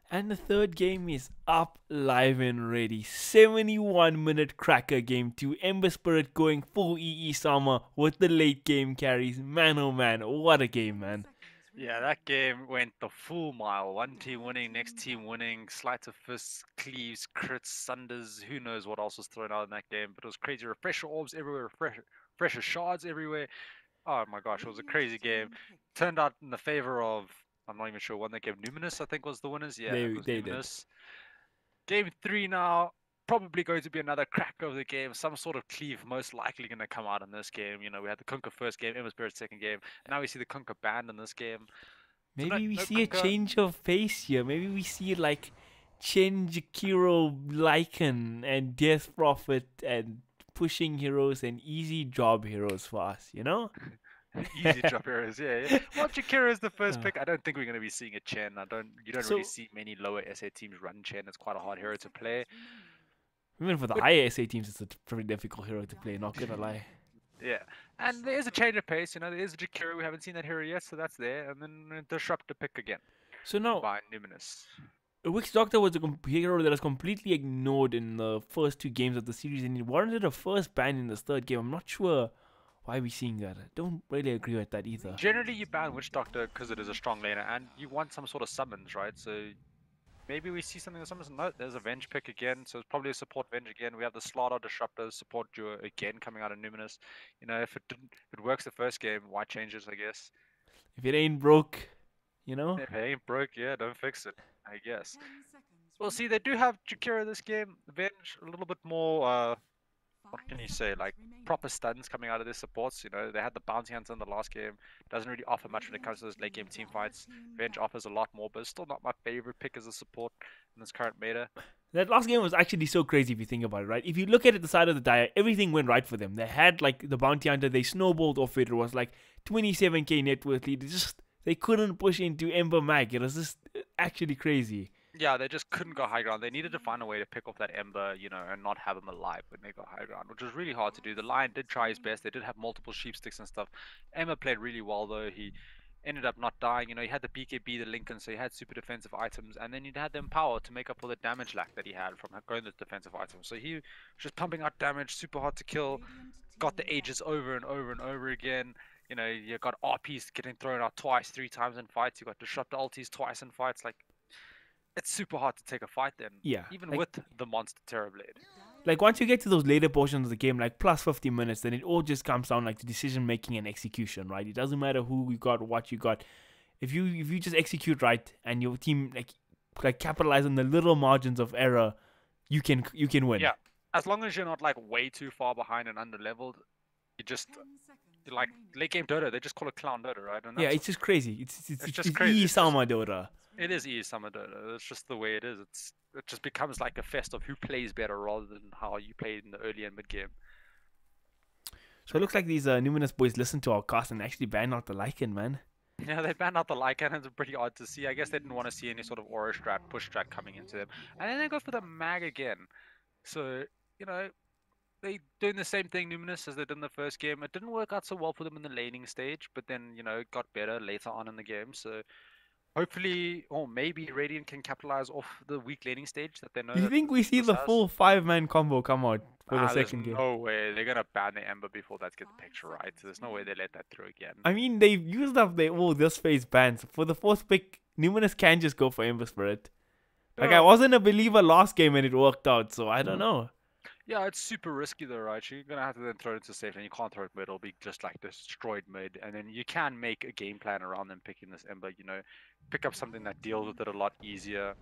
And the third game is up, live and ready. 71-minute cracker game to Ember Spirit going full EE Summer with the late game carries. Man oh man, what a game, man. Yeah, that game went the full mile. One team winning, next team winning, sleight of fists, cleaves, crits, sunders, who knows what else was thrown out in that game. But it was crazy. Refresher orbs everywhere, refresher shards everywhere. Oh my gosh, it was a crazy game. Turned out in the favor of, I'm not even sure, one that gave Numinous, I think was the winners. Yeah, it was They did. Numinous. Game 3 now, probably going to be another crack of the game. Some sort of cleave most likely going to come out in this game. You know, we had the Kunkka first game, Emma Spirit second game. Now we see the Kunkka banned in this game. So Maybe we no see a Kunkka. change of pace here. Maybe we see like Chen, Jakiro, Lycan, and Death Prophet and pushing heroes and easy job heroes for us, you know? Easy drop heroes, yeah. Well, Jakiro is the first pick. I don't think we're going to be seeing a Chen. You don't really see many lower SA teams run Chen. It's quite a hard hero to play. Even for the higher SA teams, it's a pretty difficult hero to play, not gonna lie. Yeah, and there is a change of pace. You know, there is a Jakiro. We haven't seen that hero yet, so that's there. And then Disrupt to pick again. So now, By Numinous. Witch Doctor was a hero that was completely ignored in the first two games of the series, and it warranted a first ban in this third game. I'm not sure why we're seeing that. I don't really agree with that either. Generally, you ban Witch Doctor because it is a strong laner, and you want some sort of summons, right? So maybe we see something that summons. No, there's a Venge pick again, so it's probably a support Venge again. We have the Slaughter Disruptor support duo again coming out of Numinous. You know, if it works the first game, why change it? I guess. If it ain't broke, you know. If it ain't broke, yeah, don't fix it. I guess. Well, see, they do have Jakiro this game. Venge a little bit more. What can you say? Like proper stuns coming out of their supports. You know, they had the bounty hunter in the last game. Doesn't really offer much when it comes to those late game team fights. Venge offers a lot more, but it's still not my favorite pick as a support in this current meta. That last game was actually so crazy if you think about it, right? If you look at it the side of the die, everything went right for them. They had like the bounty hunter, they snowballed off it. It was like 27k net worth lead. They couldn't push into Ember Mag. It was just actually crazy. Yeah, they just couldn't go high ground. They needed to find a way to pick off that Ember, you know, and not have him alive when they got high ground, which was really hard to do. The Lion did try his best. They did have multiple sheep sticks and stuff. Ember played really well, though. He ended up not dying. You know, he had the BKB, the Lincoln, so he had super defensive items, and then he had the Empower to make up for the damage lack that he had from going to defensive items. So he was just pumping out damage, super hard to kill, got the Aegis over and over and over again. You know, you got RPs getting thrown out twice, 3 times in fights. You got Disrupt ultis twice in fights. Like, it's super hard to take a fight then. Yeah. Even like, with the monster Terrorblade. Like once you get to those later portions of the game, like plus 50 minutes, then it all just comes down like to decision making and execution, right? It doesn't matter who you got, what you got. If you just execute right and your team like capitalize on the little margins of error, you can win. Yeah. As long as you're not like way too far behind and under leveled, you're like late game Dota, they just call it clown Dota, right? And yeah, it's just crazy. It's just crazy. It's Sama Dota. It is EA Summer Dota. It's just the way it is. It just becomes like a fest of who plays better rather than how you played in the early and mid game. So it looks like these Numinous boys listen to our cast and actually ban out the Lycan, man. Yeah, they banned out the Lycan. It's pretty odd to see. I guess they didn't want to see any sort of aura strat, push strat coming into them. And then they go for the mag again. So, you know, they doing the same thing, Numinous, as they did in the first game. It didn't work out so well for them in the laning stage, but then, you know, it got better later on in the game. So hopefully, or maybe Radiant can capitalize off the weak laning stage that they know. You think we see the full 5-man combo come out for the second game? No way. They're going to ban the Ember before that gets the picture right. So there's no way they let that through again. I mean, they've used up their this phase bans. For the fourth pick, Numinous can just go for Ember Spirit. Like, I wasn't a believer last game and it worked out, so I don't know. Yeah, it's super risky though, right? You're going to have to then throw it into safe, and you can't throw it mid. It'll be just like destroyed mid. And then you can make a game plan around them picking this Ember, you know. Pick up something that deals with it a lot easier.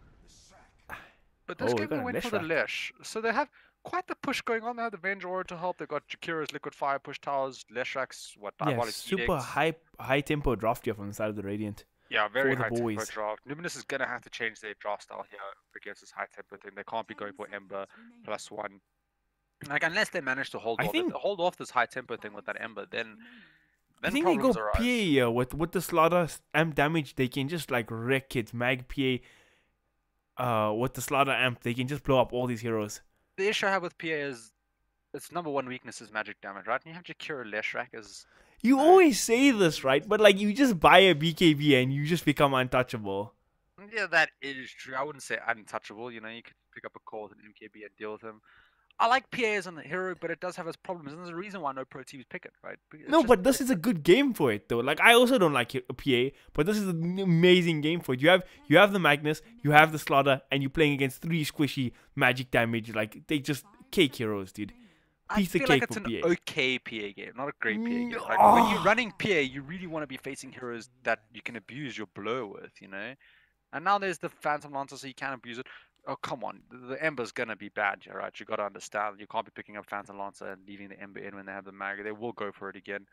But this game they went for the Lesh. So they have quite the push going on. They have the Venge Aura to help. They've got Jakiro's Liquid Fire push towers, Leshraks, Diabolic super high tempo draft here from the side of the Radiant. Yeah, very high tempo draft. Numinous is going to have to change their draft style here against this high tempo thing. They can't be going for Ember +1. Like, unless they manage to hold off. If they hold off this high tempo thing with that Ember, then I think they go PA here with the Slaughter amp damage. They can just like wreck it. Mag PA. With the Slaughter amp, they can just blow up all these heroes. The issue I have with PA is its #1 weakness is magic damage, right? And you have Jakiro Leshrak as. You always say this, right? But like, you just buy a BKB and you just become untouchable. Yeah, that is true. I wouldn't say untouchable. You know, you could pick up a call with an MKB and deal with him. I like PA as a hero, but it does have its problems, and there's a reason why no pro teams pick it, right? It's No, just but this is a good game for it though. Like I also don't like PA, but this is an amazing game for it. You have the Magnus, you have the Slaughter, and you're playing against 3 squishy magic damage. Like they just cake heroes, dude. I Piece of feel like cake it's for an PA. okay PA game, not a great PA game. Like when you're Oh, running PA, you really want to be facing heroes that you can abuse your blow with, you know. And now there's the Phantom Lancer, so you can abuse it. Oh come on, the Ember's gonna be bad, yeah, right? You gotta understand. You can't be picking up Phantom Lancer and leaving the Ember in when they have the mag. They will go for it again.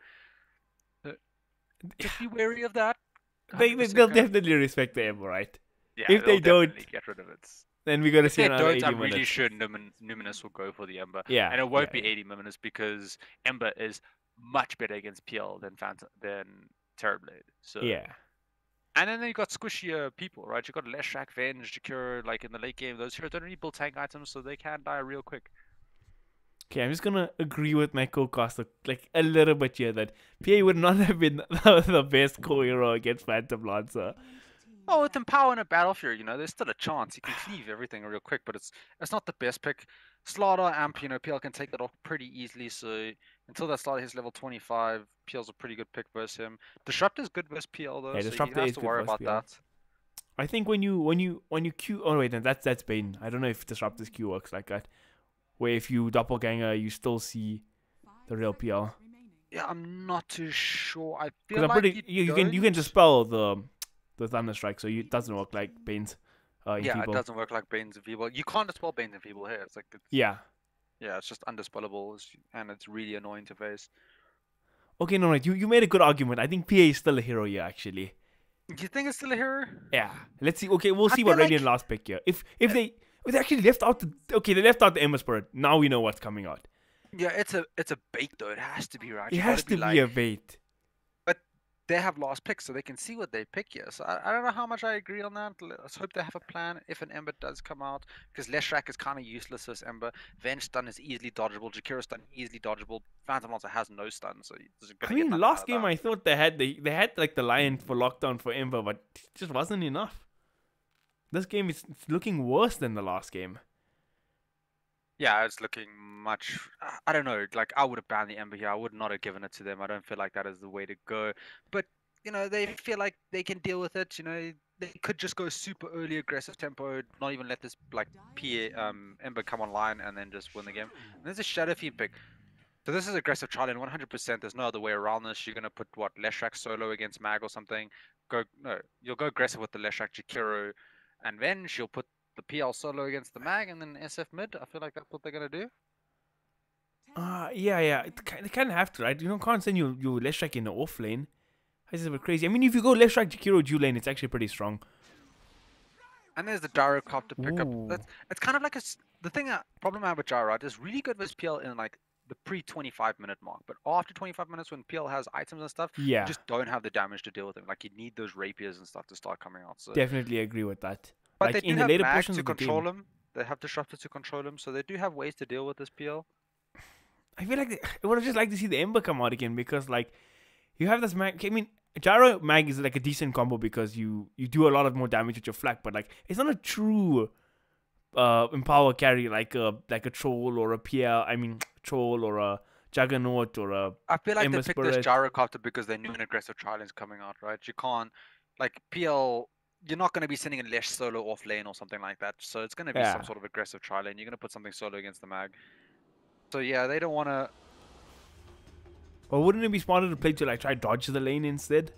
Uh, Just be wary of that. they'll 100% gonna. definitely respect the Ember, right? Yeah, If they'll they don't, definitely get rid of it. then we're gonna If see they another don't, 80 I'm really minutes. sure Numinous will go for the Ember. Yeah, And it won't yeah, be 80 Numinous because Ember is much better against PL than Terrorblade. So yeah. and then you got squishier people, right? You got Leshrac, Venge, Jakiro, like in the late game. Those heroes don't really build tank items, so they can die real quick. Okay, I'm just gonna agree with my co-caster like a little bit here that PA would not have been the best co-hero against Phantom Lancer. Oh, with Empower in a battlefield, you know, there's still a chance. You can cleave everything real quick, but it's not the best pick. Slaughter, Amp, you know, PL can take that off pretty easily, so until that Slaughter hits level 25, PL's a pretty good pick versus him. Disruptor's good versus PL though, Yeah, so you Disruptor don't have is to good worry versus about PL. that. I think when you Q. Oh wait, no, that's Bane. I don't know if Disruptor's Q works like that, where if you doppelganger, you still see the real PL. Yeah, I'm not too sure. I feel Because I'm like pretty. You can don't. dispel the Thunder Strike, so it doesn't work like Bane's in Yeah, it Feeble. doesn't work like Bane's and Feeble. You can't dispel Bane's and Feeble here. It's like Yeah. yeah, it's just undispellable, and it's really annoying to face. Okay, no, right. You made a good argument. I think PA is still a hero here, actually. Do you think it's still a hero? Yeah. Let's see. Okay, we'll I see what feel Radiant like- last pick here. If they actually left out they left out the Ember Spirit. Now we know what's coming out. Yeah, it's a bait though. It has to be right. It You has gotta to like, be a bait. but they have last picks, so they can see what they pick here. So I don't know how much I agree on that. Let's hope they have a plan if an Ember does come out, because Leshrac is kind of useless as Ember. Venge stun is easily dodgeable. Jakiro stun easily dodgeable. Phantom Lancer has no stun, so I mean, last game I thought they had like the Lion for lockdown for Ember, but it just wasn't enough. This game is looking worse than the last game. Yeah, it's looking much. I don't know. Like I would have banned the Ember here. I would not have given it to them. I don't feel like that is the way to go. But you know, they feel like they can deal with it. You know, they could just go super early aggressive tempo, not even let this like Ember come online, and then just win the game. And there's a Shadow Fiend pick. So this is aggressive Charlie, and 100%. There's no other way around this. You're gonna put what Leshrac solo against Mag or something. You'll go aggressive with the Leshrac Jakiro, and then she'll put the PL solo against the Mag, and then SF mid. I feel like that's what they're gonna do. Yeah. They kind of have to, right? You don't can't send you Leshrac in the off lane. This is a bit crazy. I mean, if you go Leshrac Jakiro Jew lane, it's actually pretty strong. And there's the Gyrocopter pickup. Ooh. It's kind of like the problem I have with Gyro, right, is really good with PL in like the pre-25-minute mark, but after 25 minutes when PL has items and stuff, Yeah, you just don't have the damage to deal with them. Like you need those rapiers and stuff to start coming out. So, definitely agree with that. but Like they in do the have later mag portions to of the control game, him. They have disruptor to control him, so they do have ways to deal with this PL. I feel like I would have just liked to see the Ember come out again because like you have this mag. I mean, Gyro mag is like a decent combo because you do a lot of more damage with your flak, but like it's not a true empower carry like a troll or a PL. I mean, troll or a Juggernaut or a I feel like Ember they picked this Spirit. Gyrocopter because they knew an aggressive challenge coming out, right? You can't, like, PL, you're not going to be sending a Lesh solo off lane or something like that. So it's going to be Yeah. some sort of aggressive tri lane. You're going to put something solo against the mag. So yeah, they don't want to. Or wouldn't it be smarter to play to like try dodge the lane instead?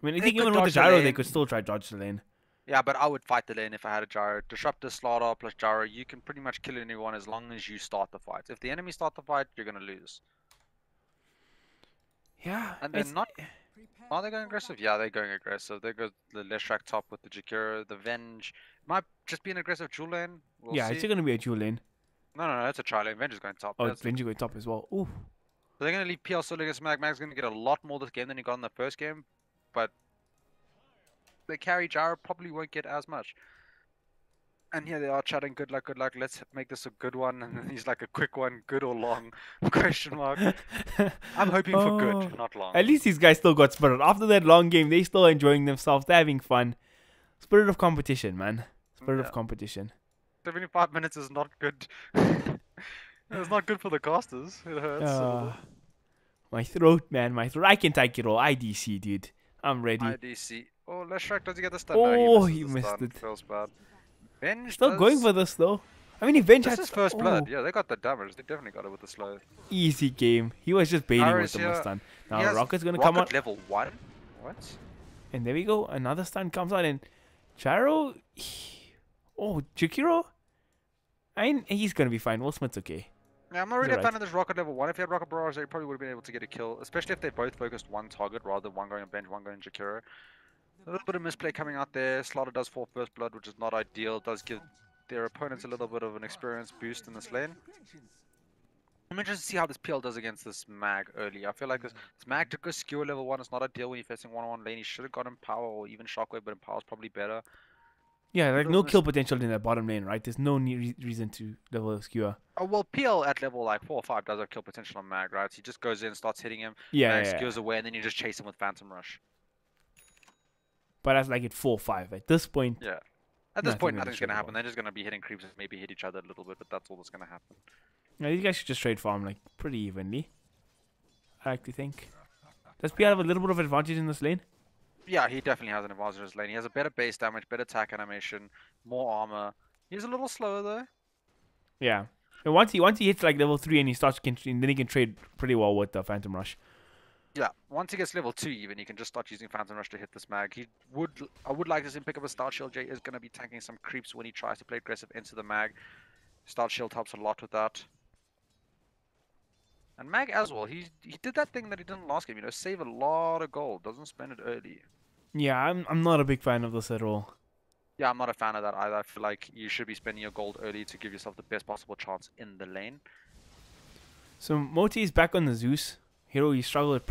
I mean, I They think could even with the dodge the gyro, they lane. could still try dodge the lane. Yeah, but I would fight the lane if I had a Gyro. Disruptor, Slaughter plus Gyro, you can pretty much kill anyone as long as you start the fight. If the enemy start the fight, you're going to lose. Yeah, And they're not. Are they going aggressive? Yeah, they're going aggressive. They go the Leshrac top with the Jakiro, the Venge. Might just be an aggressive dual lane. We'll yeah, see. it's gonna be a dual lane. No, it's a tri lane. Venge is going top. Oh, That's- Benji going top as well. Ooh. So they're going to leave PL solo against Mag. Mag's going to get a lot more this game than he got in the first game. But the carry Gyro probably won't get as much. And here they are chatting, good luck, good luck. Let's make this a good one. And then he's like, a quick one, good or long? Question mark. I'm hoping for Oh. good, not long. At least these guys still got spurred. After that long game, they still enjoying themselves. They're having fun. Spirit of competition, man. Spirit Yeah. of competition. 75 minutes is not good. It's not good for the casters. It hurts a Uh, little. my throat, man. My throat. I can take it all. IDC, dude. I'm ready. IDC. Oh, Leshrac, does he get the stun? No, he Oh, misses he the missed stun. it. Feels bad. Venge Still going does. for this though. I mean, Avenge This had is first oh blood. Yeah, they got the damage. They definitely got it with the slow. easy game. He was just baiting with Arrows the here. stun. He Now has Rocket's gonna come rocket out, level 1. What? and there we go. Another stun comes out, and Charo. Oh, Chikiro. I mean, he's gonna be fine. Will Smith's okay. Yeah, I'm not He's really a fan alright. of this rocket level 1. If you had rocket barrage, they probably would have been able to get a kill. Especially if they both focused one target rather than one going on bench, one going Jakiro. A little bit of misplay coming out there. Slaughter does fall first blood, which is not ideal. It does give their opponents a little bit of an experience boost in this lane. I'm interested to see how this PL does against this mag early. I feel like this mag to go skewer level 1 is not ideal when you're facing one-on-one lane. He should have gotten power or even shockwave, but power is probably better. Yeah, like Little no kill potential in that bottom lane, right? There's no reason to level a skewer. Oh, well, PL at level like 4 or 5 does have kill potential on mag, right? So he just goes in, starts hitting him, Yeah, mag yeah, yeah. skewers away, and then you just chase him with Phantom Rush. But that's like at 4-5 at this point. Yeah. At this point, really nothing's going to straightforward. happen. They're just going to be hitting creeps and maybe hit each other a little bit, but that's all that's going to happen. Yeah, these guys should just trade farm like pretty evenly. I like to think. Does PL have a little bit of advantage in this lane? Yeah, he definitely has an advantage in his lane. He has a better base damage, better attack animation, more armor. He's a little slower though. Yeah. And once he hits like level 3 and he starts then he can trade pretty well with the Phantom Rush. Yeah, once he gets level 2 even, he can just start using Phantom Rush to hit this mag. I would like to see him pick up a Star Shield. Jay is going to be tanking some creeps when he tries to play aggressive into the mag. Star Shield helps a lot with that. And mag as well, he did that thing that he didn't last game, you know, save a lot of gold, doesn't spend it early. Yeah, I'm not a big fan of this at all. Yeah, I'm not a fan of that either. I feel like you should be spending your gold early to give yourself the best possible chance in the lane. So Moti is back on the Zeus. Hero he struggled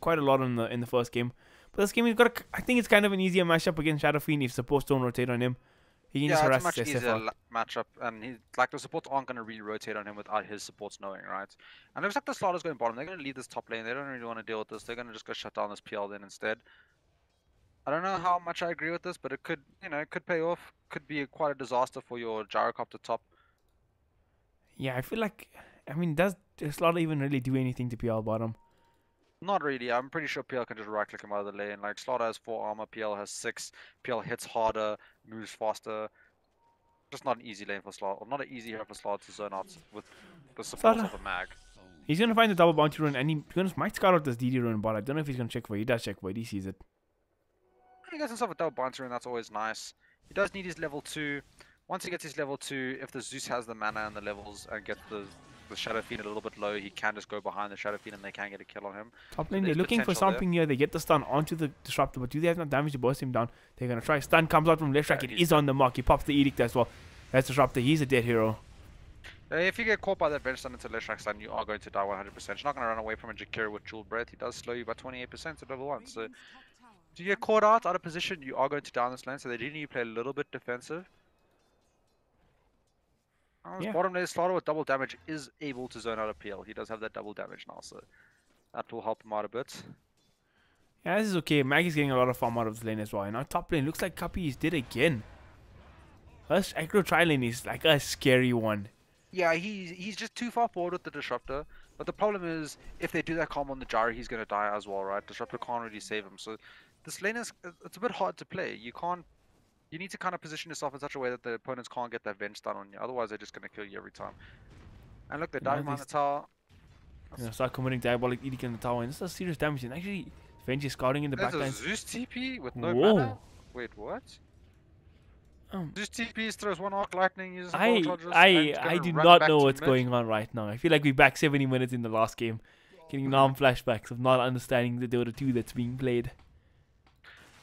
quite a lot in the first game. But this game he's got I think it's kind of an easier matchup against Shadow Fiend if supports don't rotate on him. He can just Yeah, it's harass a much SFR. easier matchup, and like the supports aren't going to really rotate on him without his supports knowing, right? And it looks like the Slaughter's going bottom. They're going to leave this top lane. They don't really want to deal with this. They're going to just go shut down this PL then instead. I don't know how much I agree with this, but it could, you know, it could pay off. Could be quite a disaster for your gyrocopter top. Yeah, I feel like I mean does Slaughter even really do anything to PL bottom? Not really. I'm pretty sure PL can just right click him out of the lane. Like Slaughter has 4 armor, PL has 6. PL hits harder, moves faster. Just not an easy lane for Slaughter. Not an easy hero for Slaughter to zone out with the support of a mag. He's gonna find the double bounty rune and he might scout out this DD rune, but I don't know if he's gonna check for it. He does check for it, he sees it. He gets himself a double bouncer, and that's always nice. He does need his level 2. Once he gets his level 2, if the Zeus has the mana and the levels and gets the Shadow Fiend a little bit low, he can just go behind the Shadow Fiend and they can get a kill on him. Top lane, So they're there's looking for potential something here. They get the stun onto the disruptor, but do they have enough damage to burst him down? They're gonna try. Stun comes out from left track. Yeah, It is on the mark. He pops the edict as well. That's disruptor. He's a dead hero. If you get caught by that bench stun into Leshrac stun, you are going to die 100%. You're not going to run away from a Jakiro with Jewel Breath. He does slow you by 28% to level 1. So, do you get caught out of position, you are going to die on this lane. So, they do need to play a little bit defensive. Yeah. Bottom lane, Slaughter with double damage is able to zone out a PL. He does have that double damage now, so that will help him out a bit. Yeah, this is okay. Mag is getting a lot of farm out of this lane as well. And our top lane looks like Kapi is dead again. This aggro tri lane is like a scary one. Yeah, he's just too far forward with the Disruptor. But the problem is, if they do that combo on the Gyro, he's going to die as well, right? Disruptor can't really save him. So this lane it's a bit hard to play. You need to kind of position yourself in such a way that the opponents can't get that venge stun on you. Otherwise, they're just going to kill you every time. And look, they're diving behind the tower. Start committing diabolic edict in the tower, and this is serious damage. And actually, Venge is scouting in the There's a backline. Zeus TP with no Whoa. mana? Wait, what? Zeus TPs, throws one arc lightning, uses some I ball charges, and he's I gonna do run not back know to what's mid. going on right now. I feel like we're back 70 minutes in the last game, getting non-flashbacks of not understanding the Dota 2 that's being played.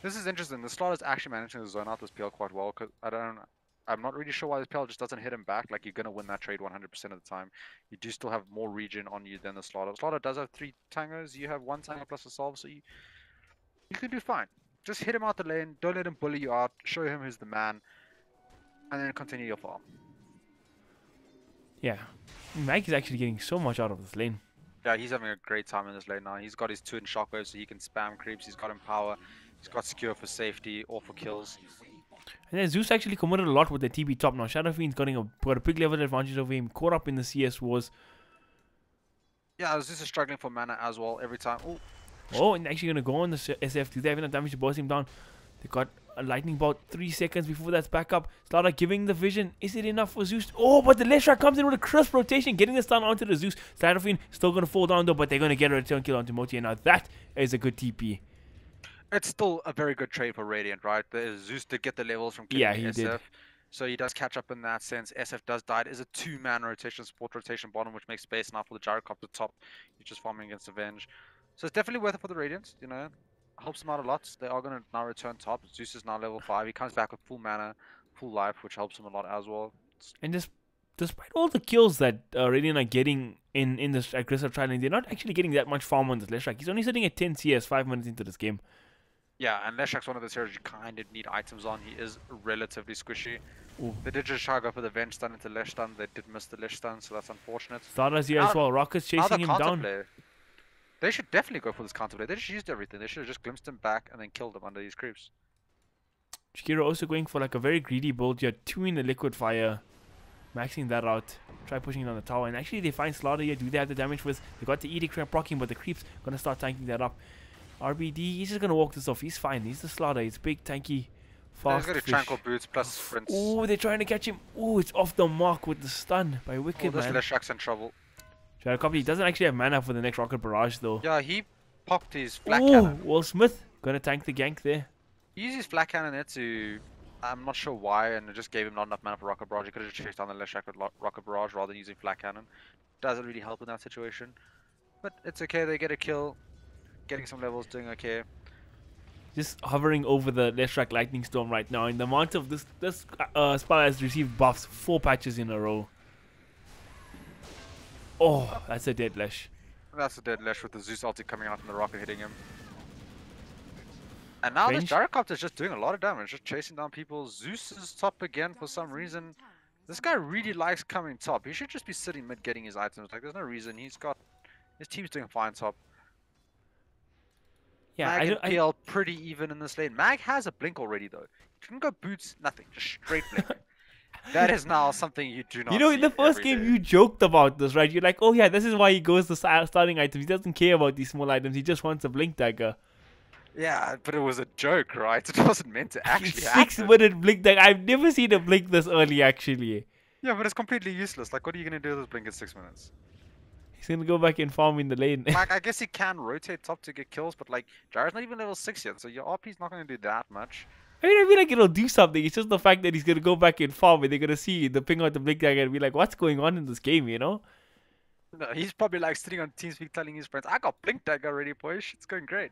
This is interesting. The Slaughter's actually managing to zone out this PL quite well. Cause I'm not really sure why this PL just doesn't hit him back. Like, you're going to win that trade 100% of the time. You do still have more regen on you than the Slaughter. Slaughter does have 3 tangos. You have 1 tango plus a solve, so you can do fine. Just hit him out the lane. Don't let him bully you out. Show him who's the man. And then continue your farm. Yeah, Mike is actually getting so much out of this lane. Yeah, he's having a great time in this lane now. He's got his 2 in shockwave, so he can spam creeps. He's got him power. He's got secure for safety or for kills. And then Zeus actually committed a lot with the TB top now. Shadow Fiend's got a big level advantage over him, caught up in the CS wars. Yeah, Zeus is struggling for mana as well every time. Oh, Oh, and actually going to go on the SF. Do they have enough damage to burst him down? They got a lightning bolt 3 seconds before that's back up. Slaughter giving the vision. Is it enough for Zeus? Oh, but the Leshrac comes in with a crisp rotation, getting the stun onto the Zeus. Shadow Fiend still going to fall down though, but they're going to get a return kill onto Moti. And now that is a good TP. it's still a very good trade for Radiant, right? Zeus did get the levels from killing Yeah, the he SF. did. So he does catch up in that sense. SF does die. It is a 2-man rotation, support rotation bottom, which makes space now for the gyrocopter top. He's just farming against Avenge. So it's definitely worth it for the Radiant, you know. Helps them out a lot. They are going to now return top. Zeus is now level 5. He comes back with full mana, full life, which helps him a lot as well. And despite all the kills that Radiant are getting in this aggressive trial, they're not actually getting that much farm on this Leshrac. He's only sitting at 10 CS 5 minutes into this game. Yeah, and Leshrac's one of those heroes you kind of need items on. He is relatively squishy. Ooh. They did just try to go for the Venge stun into Lesh stun. They did miss the Lesh stun, so that's unfortunate. Stardust here as well. Rocket's chasing him down. Play, they should definitely go for this counter play. They just used everything. They should have just glimpsed him back and then killed him under these creeps. Shikiro also going for like a very greedy build here. 2 in the liquid fire. Maxing that out. Try pushing it on the tower. And actually they find Slaughter here. Do they have the damage with? They got the Edict proccing, but the creeps gonna start tanking that up. RBD, he's just gonna walk this off. He's fine. He's the Slaughter. He's big, tanky, fast. He's got a tranquil boots plus sprints. Oh, they're trying to catch him. Oh, it's off the mark with the stun by Wicked, this man. Leshrac's in trouble. He doesn't actually have mana for the next rocket barrage though. Yeah, he popped his flak cannon. Will Smith gonna tank the gank there. He used his flak cannon there to, I'm not sure why, and it just gave him not enough mana for rocket barrage. He could have just chased down the Leshrac with rocket barrage rather than using flak cannon. Doesn't really help in that situation, but it's okay. They get a kill, getting some levels, doing okay. Just hovering over the Leshrac lightning storm right now, and the amount of this spell has received buffs 4 patches in a row. Oh, that's a dead Lesh. That's a dead Lesh with the Zeus ulti coming out and the rocket hitting him. And now this Range? gyrocopter is just doing a lot of damage, just chasing down people. Zeus is top again for some reason. This guy really likes coming top. He should just be sitting mid getting his items. Like, there's no reason. His team's doing fine top. Yeah, Mag and PL pretty even in this lane. Mag has a blink already though. He can go boots, nothing, just straight blink. That is now something you do not. You know, in the first game, you joked about this, right? You're like, oh yeah, this is why he goes to starting items. He doesn't care about these small items. He just wants a blink dagger. Yeah, but it was a joke, right? It wasn't meant to actually happen. 6-minute blink dagger. I've never seen a blink this early, actually. Yeah, but it's completely useless. Like, what are you gonna do with this blink in 6 minutes? He's gonna go back and farm in the lane. Like, I guess he can rotate top to get kills, but like, Gyro's not even level 6 yet, so your RP's not gonna do that much. I mean, I feel like it'll do something. It's just the fact that he's gonna go back and farm, and they're gonna see the ping out the blink dagger and be like, "What's going on in this game?" You know? No, he's probably like sitting on TeamSpeak telling his friends, "I got blink dagger already, boys. It's going great."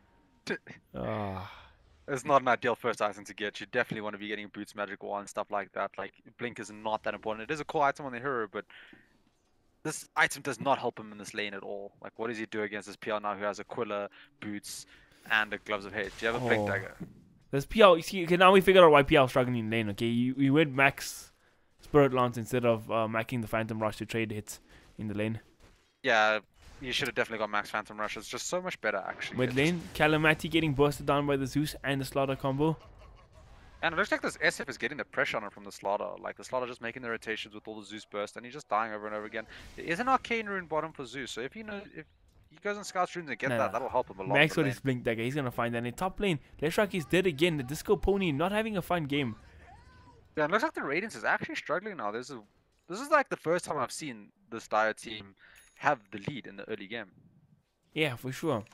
It's not an ideal first item to get. You definitely want to be getting boots, magic wand, stuff like that. Like, blink is not that important. It is a cool item on the hero, but this item does not help him in this lane at all. Like, what does he do against this PL now who has Aquila, boots, and a gloves of hate? Do you have a blink dagger? There's PL. You see, okay, now we figured out why PL is struggling in lane. Okay, we went max Spirit Lance instead of maxing the Phantom Rush to trade hits in the lane. Yeah, you should have definitely got max Phantom Rush. It's just so much better, actually. Mid lane, Calamity getting bursted down by the Zeus and the Slaughter combo. And it looks like this SF is getting the pressure on it from the Slaughter. Like, the Slaughter just making the rotations with all the Zeus burst, and he's just dying over and over again. There is an Arcane Rune bottom for Zeus, so if he goes and scouts runes and get that'll help him a lot. Max with his blink dagger, he's gonna find that. And in top lane, Leshrac is dead again. The Disco Pony not having a fun game. Yeah, it looks like the Radiance is actually struggling now. This is like the first time I've seen this Dire team have the lead in the early game. Yeah, for sure.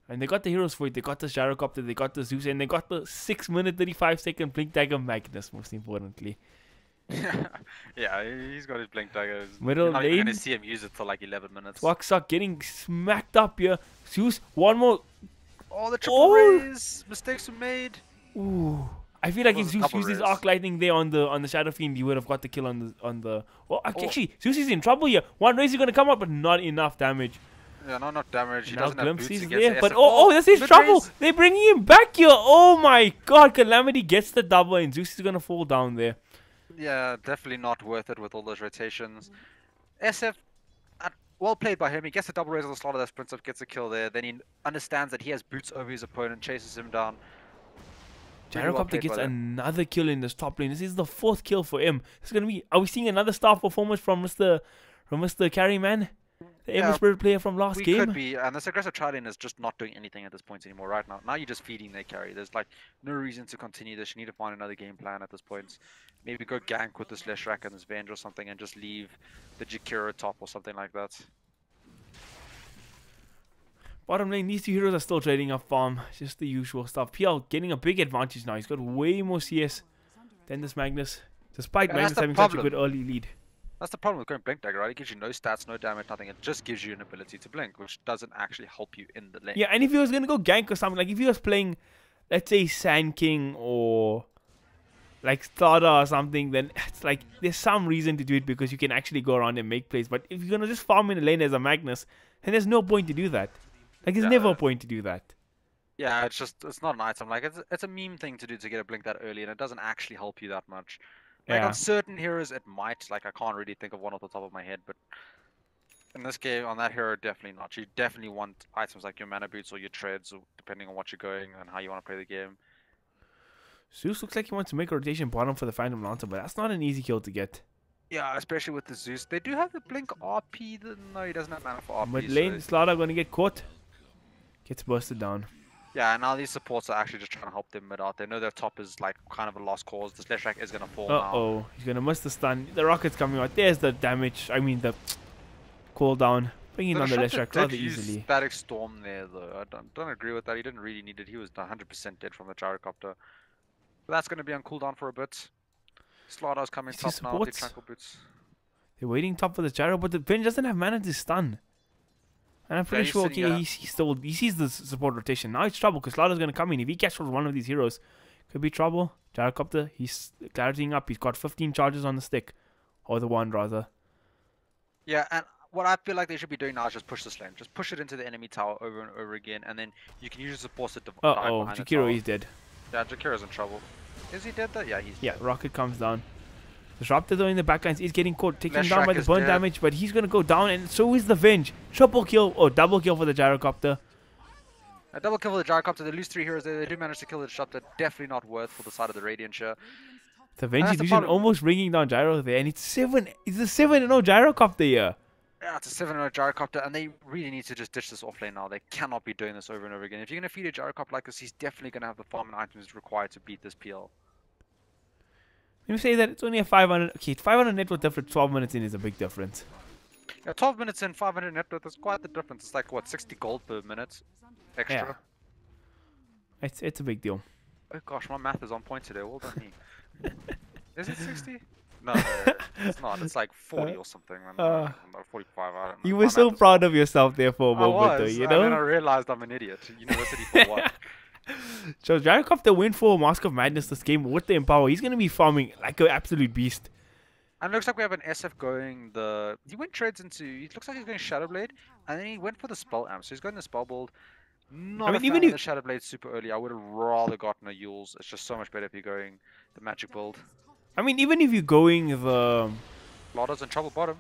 And they got the heroes for it. They got the Gyrocopter, they got the Zeus, and they got the 6-minute 35-second blink dagger Magnus, most importantly. Yeah, he's got his blink dagger. Middle You're not even lane. gonna see him use it for like 11 minutes. Waxuck getting smacked up here. Zeus, one more. Oh, the triple raise! Mistakes were made. Ooh. I feel like if Zeus used his raise. arc lightning there on the Shadow Fiend, he would have got the kill on the. Well, actually, Zeus is in trouble here. One raise is gonna come out, but not enough damage. Yeah, not enough damage. He Now doesn't have boots Glimpse is against there, the but SF. that's his trouble. Raise. They're bringing him back here. Oh my God! Calamity gets the double, and Zeus is gonna fall down there. Yeah, definitely not worth it with all those rotations. SF, well played by him. He gets a double raise on the Slaughter that sprints up, gets a kill there. Then he understands that he has boots over his opponent, chases him down. Really well Gyrocopter played gets by them. another kill in this top lane. This is the 4th kill for him. It's gonna be. Are we seeing another star performance from Mr. Carryman, the Yeah, Ember Spirit player from last we game? could be, and this aggressive tri-lane is just not doing anything at this point anymore right now. Now you're just feeding their carry. There's like no reason to continue this. You need to find another game plan at this point. Maybe go gank with this Leshrac and this Venge or something and just leave the Jakiro top or something like that. Bottom lane, these 2 heroes are still trading up farm. Just the usual stuff. PL getting a big advantage now. He's got way more CS than this Magnus. Despite And that's Magnus the having such a problem. good early lead. That's the problem with going Blink Dagger, right? It gives you no stats, no damage, nothing. It just gives you an ability to blink, which doesn't actually help you in the lane. Yeah, and if he was gonna go gank or something, like if he was playing, let's say Sand King or like Starter or something, then it's like there's some reason to do it because you can actually go around and make plays. But if you're gonna just farm in the lane as a Magnus, then there's no point to do that. Like there's never a point to do that. Yeah, it's not an item. Like it's a meme thing to do to get a blink that early, and it doesn't actually help you that much. Like Yeah. on certain heroes, it might. Like I can't really think of one off the top of my head, but in this game, on that hero, definitely not. You definitely want items like your mana boots or your treads, or depending on what you're going and how you want to play the game. Zeus looks like he wants to make a rotation bottom for the Phantom Lancer, but that's not an easy kill to get. Yeah, especially with the Zeus. They do have the blink RP. No, he doesn't have mana for RP. Mid lane, So Slaughter gonna get caught. Gets bursted down. yeah, now these supports are actually just trying to help them mid out. They know their top is like kind of a lost cause. This Leshrac is gonna fall now. Uh-oh. He's gonna miss the stun. The rocket's coming out. There's the damage. I mean the cooldown. Bringing down the Leshrac rather easily. Static Storm there though. I don't agree with that. He didn't really need it. He was 100% dead from the gyrocopter. But that's gonna be on cooldown for a bit. Slaughter's coming It's his top now with the supports. tranquil boots. They're waiting top for the gyro, but the Venge doesn't have mana to stun. And I'm pretty he's sure, sitting, okay, he sees the support rotation. Now it's trouble because Slaughter's gonna come in. If he catches one of these heroes, could be trouble. Gyrocopter, he's claritying up. He's got 15 charges on the stick, or the one rather. Yeah, and what I feel like they should be doing now is just push this lane. Just push it into the enemy tower over and over again, and then you can use the supports to dive Uh-oh, behind the Jakiro tower. is dead. Yeah, Jakiro's in trouble. Is he dead though? Yeah, he's Yeah, dead. rocket comes down. Disruptor though in the backlines is getting caught, taken down Leshrac by the is burn dead. damage, but he's gonna go down, and so is the Venge. Triple kill or double kill for the Gyrocopter. A double kill for the gyrocopter. They lose 3 heroes there. They do manage to kill the disruptor. Definitely not worth for the side of the Radiant here. The Venge that's the illusion problem. almost bringing down Gyro there, and it's a 7-0 Gyrocopter here. Yeah, it's a 7-0 gyrocopter, and they really need to just ditch this off lane now. They cannot be doing this over and over again. If you're going to feed a gyrocopter like this, he's definitely going to have the farm and items required to beat this PL. Let me say that it's only a 500. Okay, 500 net worth difference. 12 minutes in is a big difference. Yeah, 12 minutes in, 500 net worth is quite the difference. It's like, what, 60 gold per minute extra? Yeah. It's a big deal. Oh gosh, my math is on point today. Well done me. Is it 60? No, it's not. It's like 40 or something. No, 45, I don't know. You My were so math is proud off. of yourself there for a I moment, though, was, you and then I know? realized I'm an idiot. University for what? So Gyrocopter went for Mask of Madness this game with the Empower. He's going to be farming like an absolute beast. And it looks like we have an SF going the... He went trades into... It looks like he's going Shadowblade, and then he went for the Spell Amp. So he's going the Spell Build. Not mean, a fan even of if- the Shadowblade super early. I would have rather gotten a Yule's. It's just so much better if you're going the Magic build. I mean, even if you're going the... Lotta's in trouble bottom.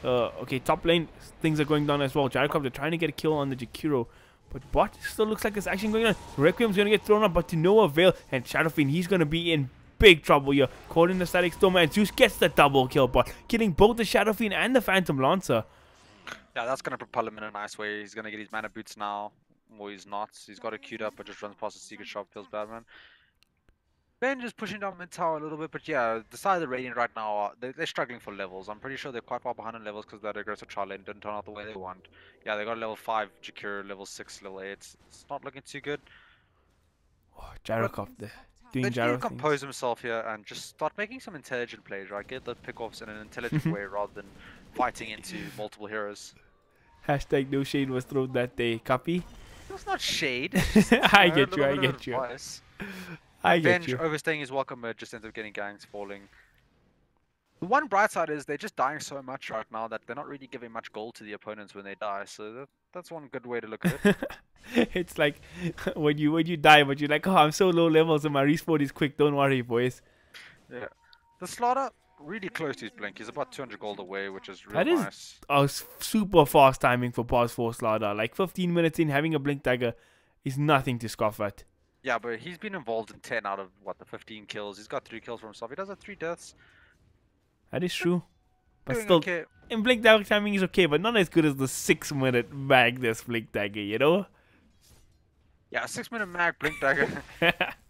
okay, top lane, things are going down as well. Gyrocopter trying to get a kill on the Jakiro. But bot still looks like there's action going on. Requiem's going to get thrown up, but to no avail. And Shadowfiend, he's going to be in big trouble here. Caught in the Static Storm, and Zeus gets the double kill, but killing both the Shadowfiend and the Phantom Lancer. Yeah, that's going to propel him in a nice way. He's going to get his mana boots now. Or he's not. He's got it queued up, but just runs past the Secret Shop. Feels bad, man. Ben just pushing down mid tower a little bit, but yeah, the side of the Radiant right now, they're struggling for levels. I'm pretty sure they're quite far behind on levels because that aggressive trial lane didn't turn out the way they want. Yeah, they got level 5 Jakiro, level 6, level 8. It's not looking too good. Oh, Gyrocopter They doing need to Gyro compose things. himself here and just start making some intelligent plays, right? Get the pickoffs in an intelligent way rather than fighting into multiple heroes. Hashtag no shade was thrown that day. Copy? That's not shade. I get you, I get you. I get Venge you. overstaying his welcome mid just ends up getting gangs falling. The one bright side is they're just dying so much right now that they're not really giving much gold to the opponents when they die. So that's one good way to look at it. It's like when you die, but you're like, oh, I'm so low level, so my respawn is quick. Don't worry, boys. Yeah. The Slaughter really close to his blink. He's about 200 gold away, which is real That is nice. Super fast timing for Pause 4 Slaughter. Like 15 minutes in, having a blink dagger is nothing to scoff at. Yeah, but he's been involved in 10 out of what, the 15 kills. He's got 3 kills for himself. He does have 3 deaths. That is true. But Doing still, okay. in Blink Dagger timing is okay, but not as good as the 6-minute Magnus Blink Dagger, you know? Yeah, 6-minute mag blink dagger.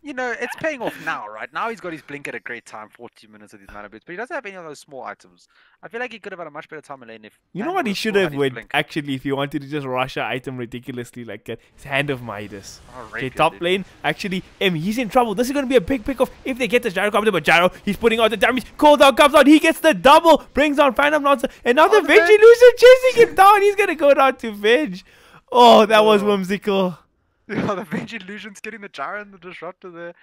You know, it's paying off now, right? Now he's got his blink at a great time, 40 minutes of these mana boots, but he doesn't have any of those small items. I feel like he could have had a much better time in lane if You know Hand what he would've should still have had his went, blink. actually, if he wanted to just rush an item ridiculously like that? His Hand of Midas. Oh, Okay, rapier, top dude. lane. Actually, he's in trouble. This is going to be a big pick off if they get the Gyrocopter, but Gyro, he's putting out the damage. Cooldown comes out. He gets the double. Brings on Phantom Lancer. Another the Venge Venge. Illusion chasing him down. He's going to go down to Venge. Oh, that was Oh. whimsical. Yeah, the Venge Illusion's getting the Gyro and the Disruptor there.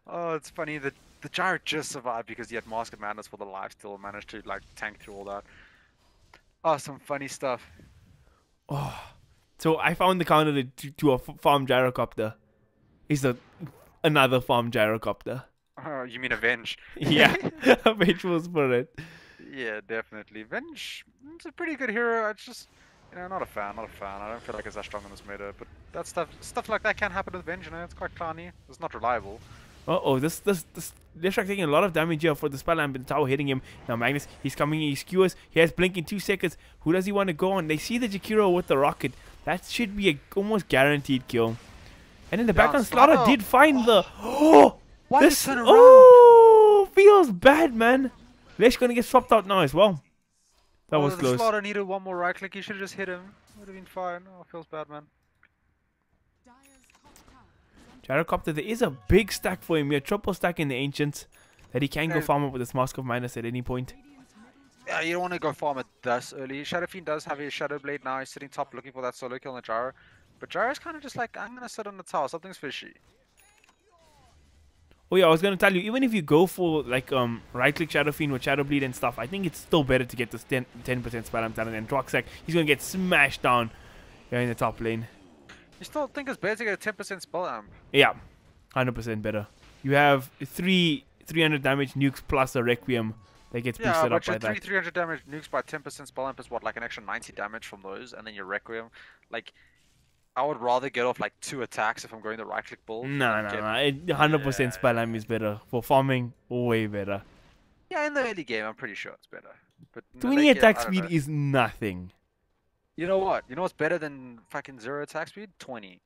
Oh, it's funny that the Gyro just survived because he had Mask of Madness for the life still managed to like tank through all that. Oh, some funny stuff. Oh. So I found the counter to a farm Gyrocopter. Is another farm Gyrocopter. Oh, you mean Avenge? Yeah, Vengeful Spirit. Yeah, definitely. Venge, it's a pretty good hero. It's just, not a fan, not a fan. I don't feel like it's that strong in this meta, but that stuff like that can happen with Venge, it's quite clowny. It's not reliable. Uh-oh, this Leshrac taking a lot of damage here for the spell lamp and the tower hitting him. Now Magnus, he's coming in, he skewers, he has blink in 2 seconds. Who does he want to go on? They see the Jakiro with the rocket. That should be a almost guaranteed kill. And in the background, Slaughter did find the... Oh! Why This... turn around? Oh! Feels bad, man. Lesh gonna get swapped out now as well. That was the close. Slaughter needed one more right click. He should have just hit him. Would have been fine. Oh, feels bad, man. Gyrocopter, there is a big stack for him here. Triple stack in the Ancients that he can go Yeah. farm up with this Mask of Minus at any point. Yeah, you don't want to go farm it this early. Shadow Fiend does have his Shadow Blade now. He's sitting top looking for that solo kill on the Gyro. But Gyro's kind of just like, I'm going to sit on the tower. Something's fishy. Oh yeah, I was gonna tell you, even if you go for like right click Shadow Fiend with Shadow Bleed and stuff, I think it's still better to get this 10% spell talent and Droxac. He's gonna get smashed down here in the top lane. You still think it's better to get a 10% spell amp? Yeah, 100% better. You have 300 damage nukes plus a Requiem that gets boosted Yeah, up but by your that. 300 damage nukes by 10% spell amp is what, like an extra 90 damage from those, and then your Requiem. Like, I would rather get off like 2 attacks if I'm going the right click build. No. 100% spell amp is better. For farming, way better. Yeah, in the early game, I'm pretty sure it's better. But in the 20 late game, attack I don't speed know. is nothing. You know what? You know what's better than fucking 0 attack speed? 20.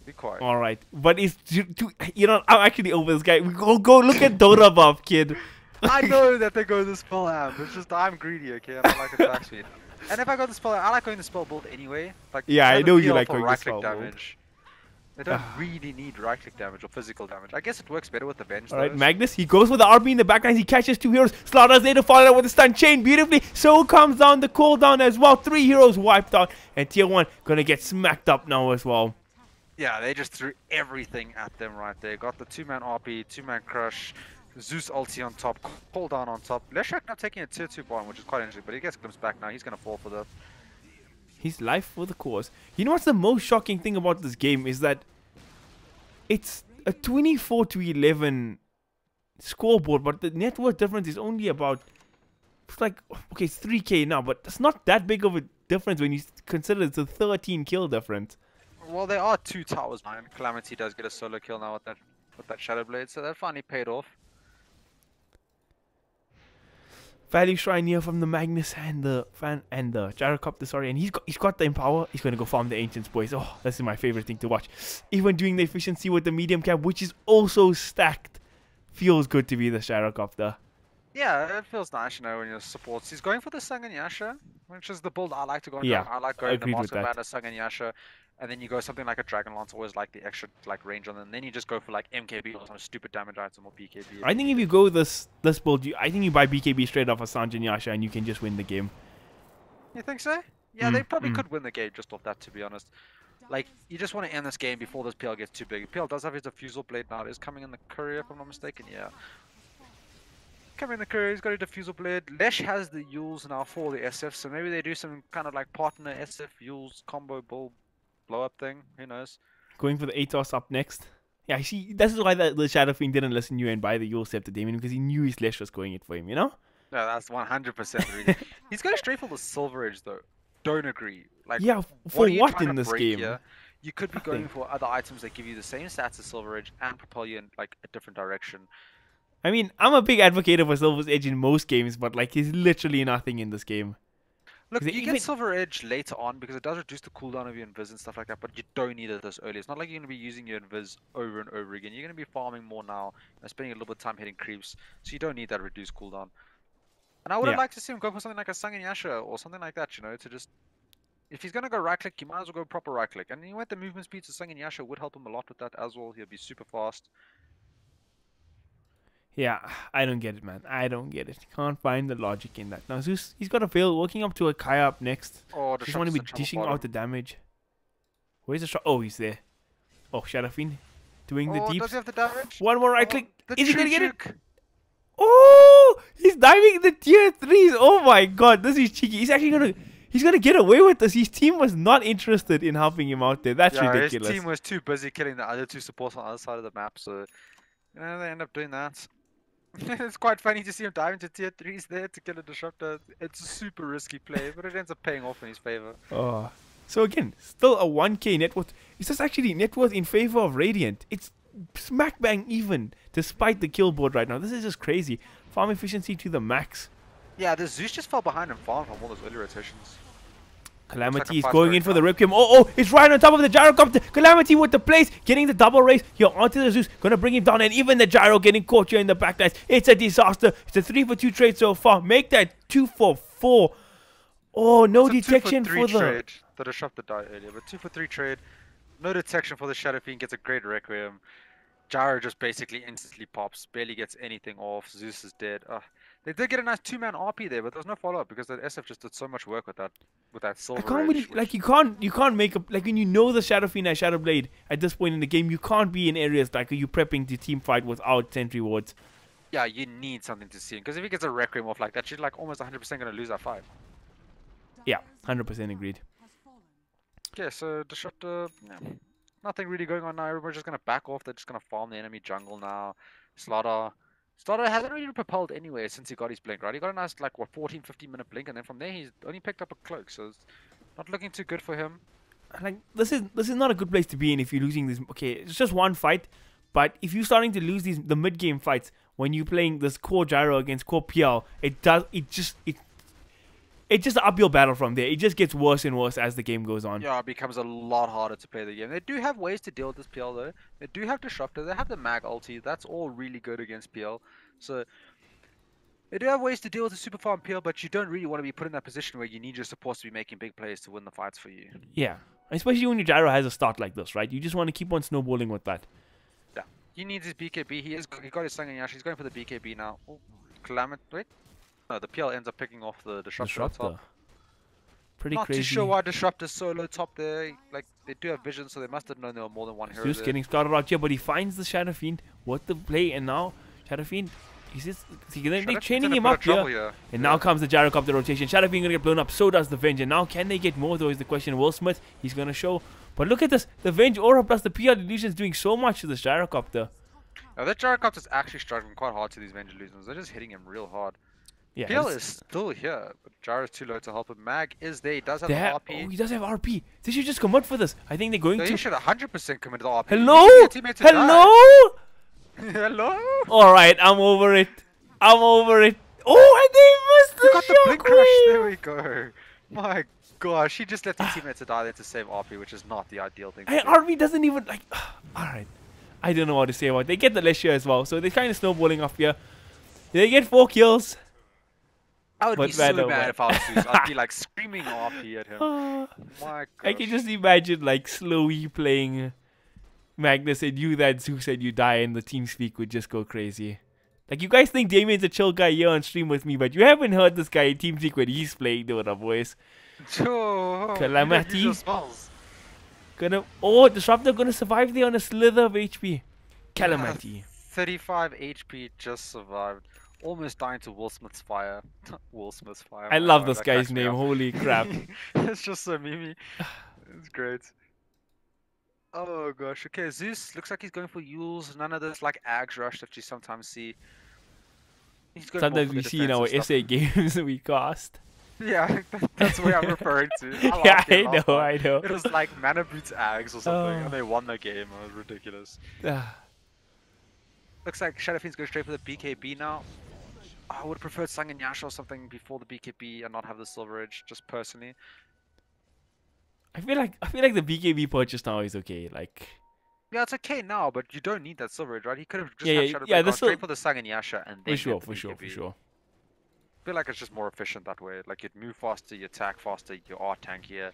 Be quiet. Alright, but it's I'm actually over this guy. We go look at Dota buff, kid. I know that they go the spell amp. It's just I'm greedy, okay? I don't like attack speed. And if I go the spell amp, I like going the spell build anyway. Like, Yeah, I let know them you peel like for going the right spell click build. damage. They don't really need right click damage or physical damage. I guess it works better with the bench. Alright, though, Magnus, he goes for the RB in the backline. He catches 2 heroes. Slaughter's there to follow that with the stun chain beautifully. So comes down the cooldown as well. 3 heroes wiped out. And tier 1 gonna get smacked up now as well. Yeah, they just threw everything at them right there. Got the 2-man RP, 2-man crush, Zeus ulti on top, cooldown on top. Leshrac now taking a tier 2 bomb, which is quite interesting, but he gets glimpsed back now. He's gonna fall for that. His life for the cause. You know what's the most shocking thing about this game is that it's a 24-11 scoreboard, but the net worth difference is only about, it's like, okay, it's 3k now, but that's not that big of a difference when you consider it's a 13 kill difference. Well, there are 2 towers now, and Calamity does get a solo kill now with that Shadow Blade, so that finally paid off. Value Shrine here from the Magnus and the Gyrocopter, sorry, and he's got the Empower. He's gonna go farm the Ancients, boys. Oh, this is my favorite thing to watch. Even doing the efficiency with the medium cap, which is also stacked, feels good to be the Gyrocopter. Yeah, it feels nice, when you're supports. He's going for the Sung and Yasha, which is the build I like to go on. Yeah, I like going the agreed with Master that. Banner, Sung and Yasha, and then you go something like a Dragon Lance, always like the extra range on them. And then you just go for like MKB or some stupid damage item or BKB. I think if you go this build, I think you buy BKB straight off of Sanjin Yasha and you can just win the game. You think so? Yeah, they probably could win the game just off that, to be honest. Like, you just want to end this game before this PL gets too big. PL does have his Diffusal Blade now. It is coming in the courier, if I'm not mistaken. Yeah. Coming in the courier, he's got a Diffusal Blade. Lesh has the Yules now for the SF, so maybe they do some kind of like partner SF Yules combo bull blow up thing. Who knows? Going for the Atos up next. Yeah, see, this is why the Shadow Fiend didn't listen to you and buy the Yule Scepter Damien, because he knew his Lesh was going it for him, you know? No, that's 100% the reason. He's going straight for the Silver Edge, though. Don't agree. Like, Yeah, for what are you what trying in to this break game? here? You could be going for other items that give you the same stats as Silver Edge and propel you in like a different direction. I mean, I'm a big advocate for Silver's Edge in most games, but like he's literally nothing in this game. Look, you Even get Silver Edge later on because it does reduce the cooldown of your invis and stuff like that, but you don't need it this early. It's not like you're going to be using your invis over and over again. You're going to be farming more now and spending a little bit of time hitting creeps, so you don't need that reduced cooldown. And I would have liked to see him go for something like a Sung Yasha or something like that, you know, to just... If he's going to go right click, you might as well go proper right click. And you know, the movement speed to Sung Yasha would help him a lot with that as well. He'll be super fast. Yeah, I don't get it, man. I don't get it. Can't find the logic in that. Now Zeus, he's got a fail working up to a Kaya up next. Oh, Just want to be dishing out the damage. Where's the shot? Oh, he's there. Oh, Sharafin doing the deep. Does he have the damage? One more right click. Is he gonna get it? Juke. Oh, he's diving the tier 3s. Oh my god, this is cheeky. He's gonna get away with this. His team was not interested in helping him out there. That's ridiculous. His team was too busy killing the other two supports on the other side of the map, so you know they end up doing that. It's quite funny to see him dive into tier 3s there to kill a disruptor. It's a super risky play, but it ends up paying off in his favor. Oh. So again, still a 1k net worth. Is this actually net worth in favor of Radiant? It's smack bang even, despite the kill board right now. This is just crazy. Farm efficiency to the max. Yeah, the Zeus just fell behind in farm from all those early rotations. Calamity is going in for the Ripkim. Oh, it's right on top of the gyrocopter. Calamity with the place, getting the double race here onto the Zeus. Gonna bring him down, and even the gyro getting caught here in the backlines. It's a disaster. It's a 3-for-2 trade so far. Make that 2-for-4. Oh, no detection for the... trade. The disruptor died earlier, but 2-for-3 trade. No detection for the Shadow Fiend. Gets a great Requiem. Gyro just basically instantly pops. Barely gets anything off. Zeus is dead. They did get a nice 2-man RP there, but there was no follow-up because the SF just did so much work with that silver. I can't really, like, you can't make up, like, when you know the Shadow Fiend and Shadow Blade at this point in the game, you can't be in areas like you prepping to team fight without sentry wards. Yeah, you need something to see him because if he gets a Requiem off like that, you're like almost 100% gonna lose that fight. Yeah, 100% agreed. Okay, so Disruptor, yeah, nothing really going on now. Everybody's just gonna back off. They're just gonna farm the enemy jungle now. Slaughter hasn't really propelled anywhere since he got his blink, right? He got a nice, like, what, 14-15 minute blink, and then from there he's only picked up a cloak, so it's not looking too good for him. Like, this is not a good place to be in if you're losing this. Okay, it's just one fight, but if you're starting to lose the mid game fights when you're playing this core gyro against core PL, it's just an uphill battle from there. It just gets worse and worse as the game goes on. Yeah, it becomes a lot harder to play the game. They do have ways to deal with this PL though. They do have Disruptor, they have the Mag ulti. That's all really good against PL. So they do have ways to deal with the super farm PL, but you don't really want to be put in that position where you need your supports to be making big plays to win the fights for you. Yeah, especially when your gyro has a start like this, right? You just want to keep on snowballing with that. Yeah, he needs his BKB. He got his Sung Yash. He's going for the BKB now. Oh, Calamity. Wait. No, the PL ends up picking off the Disruptor. Top. Pretty Not crazy. too sure why Disruptor's solo top there. Like, they do have vision, so they must have known there were more than one hero. Just getting started out here, but he finds the Shadow Fiend. What the play, and now Shadow Fiend, they're chaining him up here. And now comes the gyrocopter rotation. Shadow Fiend gonna get blown up, so does the Venge. And now can they get more though is the question. Will Smith, he's gonna show. But look at this, the Venge aura plus the PR illusions doing so much to this gyrocopter. Now that gyrocopter's actually struggling quite hard to these Venge illusions. They're just hitting him real hard. Yeah, PL is still here, but Gyro's too low to help him. Mag is there, he does have RP. Oh, he does have RP. They should just commit for this. I think they're going to... They should 100% commit to the RP. Hello? Hello? Hello? Alright, I'm over it. Oh, and they missed the got the blink crush. There we go. My gosh, he just left his teammates to die there to save RP, which is not the ideal thing. Hey, RP doesn't even, like... Alright. I don't know what to say about it. They get the Lesher as well, so they're kind of snowballing off here. They get 4 kills. I would be so mad if I was Zeus. I'd be like screaming RP at him. My gosh. I can just imagine like slowly playing Magnus and you that Zeus and you die and the TeamSpeak would just go crazy. Like, you guys think Damien's a chill guy here on stream with me, but you haven't heard this guy in TeamSpeak when he's playing the other boys. Calamity. Disruptor gonna survive there on a slither of HP. Calamity. 35 HP just survived. Almost dying to Will Smith's fire. Will Smith's fire. I love this guy's name. Holy crap. It's just so memey. It's great. Oh gosh. Okay, Zeus looks like he's going for Yules. None of this like Ags rush that you sometimes see. Sometimes we see in our SA games we cast. Yeah, that's what I'm referring to. I Yeah, laughed I it last know, night. I know. It was like Mana Boots Ags or something, and Oh. they won the game. It was ridiculous. Looks like Shadow Fiend's going straight for the BKB now. I would have preferred Sanganyash or something before the BKB and not have the Silver Edge, just personally. I feel like the BKB purchase now is okay. Like, Yeah, it's okay now, but you don't need that Silver Edge, right? He could have just yeah, had yeah, Shadow yeah. Blade That's gone straight still for the Sanganyash and for then sure, get the for sure, for BKB. sure. Feel like it's just more efficient that way. Like you'd move faster, you attack faster, you are tankier.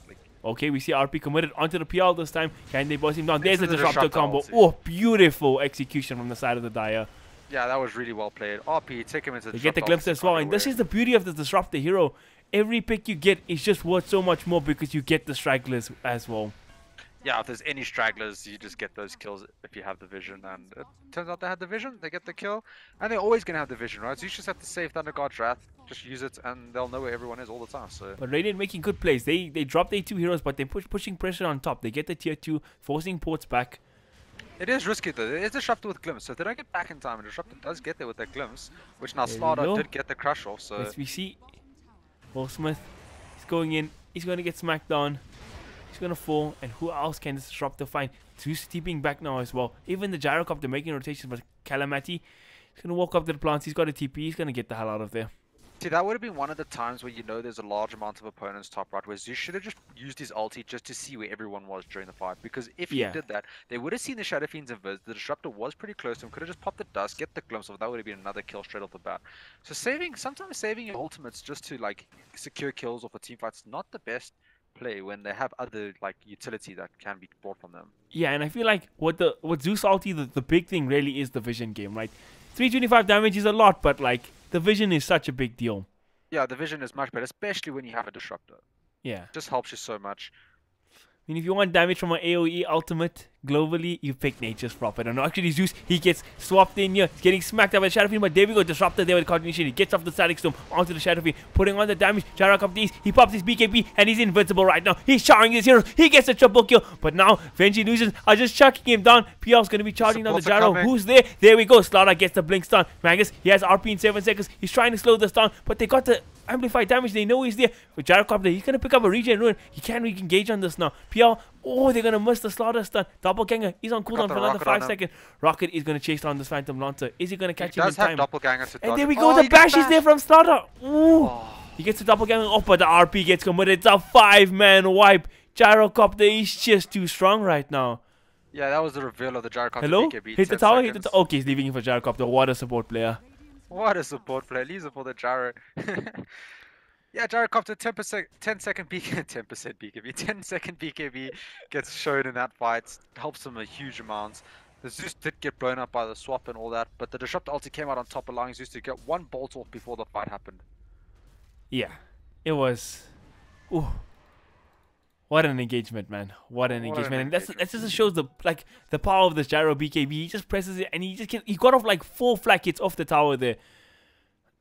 Like Okay, we see RP committed onto the PL this time. Can they bust him down? There's into a the disruptor combo. ulti. Oh, beautiful execution from the side of the Dire. Yeah, that was really well played. RP, take him into the They get the disruptor glimpse ulti, as well, can't and get this away. is the beauty of the disruptor hero. Every pick you get is just worth so much more because you get the stragglers as well. Yeah, if there's any stragglers, you just get those kills if you have the vision. And it turns out they had the vision, they get the kill. And they're always going to have the vision, right? So you just have to save Thunder God's Wrath, just use it, and they'll know where everyone is all the time. So But Radiant making good plays. They drop their 2 heroes, but they're pushing pressure on top. They get the tier 2, forcing ports back. it is risky though. It is disrupted with glimpse. So if they don't get back in time, and disruptor does get there with that glimpse, which now There we Slaughter go. did get the crush off. So As we see, Will Smith is going in. He's going to get smacked down. He's going to fall. And who else can this disruptor find? Zeus stepping back now as well. Even the gyrocopter making rotations, but Calamity, he's going to walk up to the plants. He's got a TP. He's going to get the hell out of there. see, that would have been one of the times where you know there's a large amount of opponents top right, where Zeus should have just used his ulti just to see where everyone was during the fight. Because if he Yeah. did that, they would have seen the Shadow Fiends invis. The disruptor was pretty close to him. Could have just popped the dust, get the glimpse of. That would have been another kill straight off the bat. So sometimes saving your ultimates just to like secure kills off a team fight's not the best play when they have other like utility that can be brought from them. Yeah, and I feel like what Zeus ulti, the big thing really is the vision game, right? 325 damage is a lot, but like the vision is such a big deal. Yeah, the vision is much better, especially when you have a disruptor. Yeah. Just helps you so much. I mean, if you want damage from an AoE ultimate globally, you pick Nature's Prophet. And actually, Zeus, he gets swapped in here. He's getting smacked up by Shadow Fiend, but there we go. Disruptor there with continuation. He gets off the Static Storm onto the Shadow Fiend, putting on the damage. Gyro up these. He pops his BKB, and he's invincible right now. He's charging his heroes. He gets a triple kill. But now, Venji Illusions are just chucking him down. PL's going to be charging down the Supports are Gyro. coming. Who's there? There we go. Slaughter gets the blink stun. Magus, he has RP in 7 seconds. He's trying to slow this down, but they got the amplified damage. They know he's there. With Gyrocopter, he's going to pick up a regen ruin. He can't re-engage on this now. PL, oh, they're going to miss the Slaughter stun. Doppelganger, he's on cooldown the for another rocket 5 on him. seconds. Rocket is going to chase down this Phantom Lancer. Is he going to catch He him in does have time? doppelganger to And dodge there it. we go. Oh, The he bash gets is there from Slaughter. Ooh. Oh. He gets the doppelganger off, but the RP gets committed. It's a 5-man wipe. Gyrocopter is just too strong right now. Yeah, that was the reveal of the Gyrocopter Hello? BKB. Hit the 10 tower, hit the seconds. tower. Okay, he's leaving him for Gyrocopter. What a support player. What a support play. Leaves it for the Gyro. Yeah, Gyrocopter 10 second BKB, 10% BKB, 10-second BKB gets shown in that fight. Helps him a huge amount. The Zeus did get blown up by the swap and all that, but the Disruptor ulti came out on top, allowing Zeus to get one bolt off before the fight happened. Yeah, it was. Ooh. What an engagement, man! What an engagement, and that just shows the power of this Gyro BKB. He just presses it, and he got off like 4 flat hits off the tower there.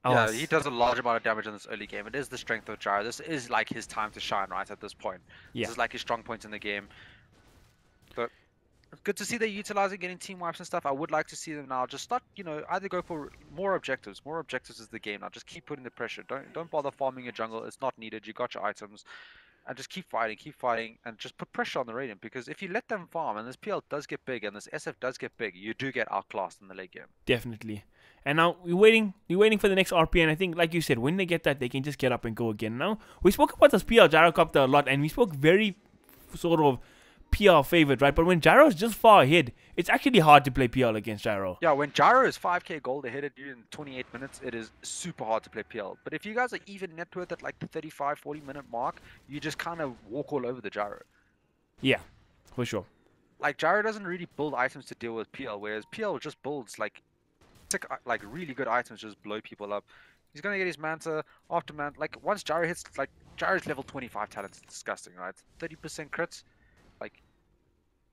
Yeah, he does a large amount of damage in this early game. It is the strength of Gyro. This is like his time to shine right at this point. Yeah. This is like his strong point in the game. But good to see they're utilizing getting team wipes and stuff. I would like to see them now just start, either go for more objectives. More objectives is the game now. Just keep putting the pressure. Don't bother farming your jungle. It's not needed. You got your items. And just keep fighting, and just put pressure on the Radiant. Because if you let them farm, and this PL does get big, and this SF does get big, you do get outclassed in the late game. Definitely. And now we're waiting for the next RP, and I think, like you said, when they get that, they can just get up and go again. Now, we spoke about this PL Gyrocopter a lot, and we spoke very sort of PL favored, right? But when Gyro's just far ahead, it's actually hard to play PL against Gyro. Yeah, when Gyro is 5k gold ahead of you in 28 minutes, it is super hard to play PL. But if you guys are even net worth at like the 35-40 minute mark, you just kind of walk all over the Gyro. Yeah, for sure. Like, Gyro doesn't really build items to deal with PL, whereas PL just builds like really good items, just blow people up. He's gonna get his Manta after Manta. Like, once Gyro hits, like, Gyro's level 25 talent is disgusting, right? 30% crits, like,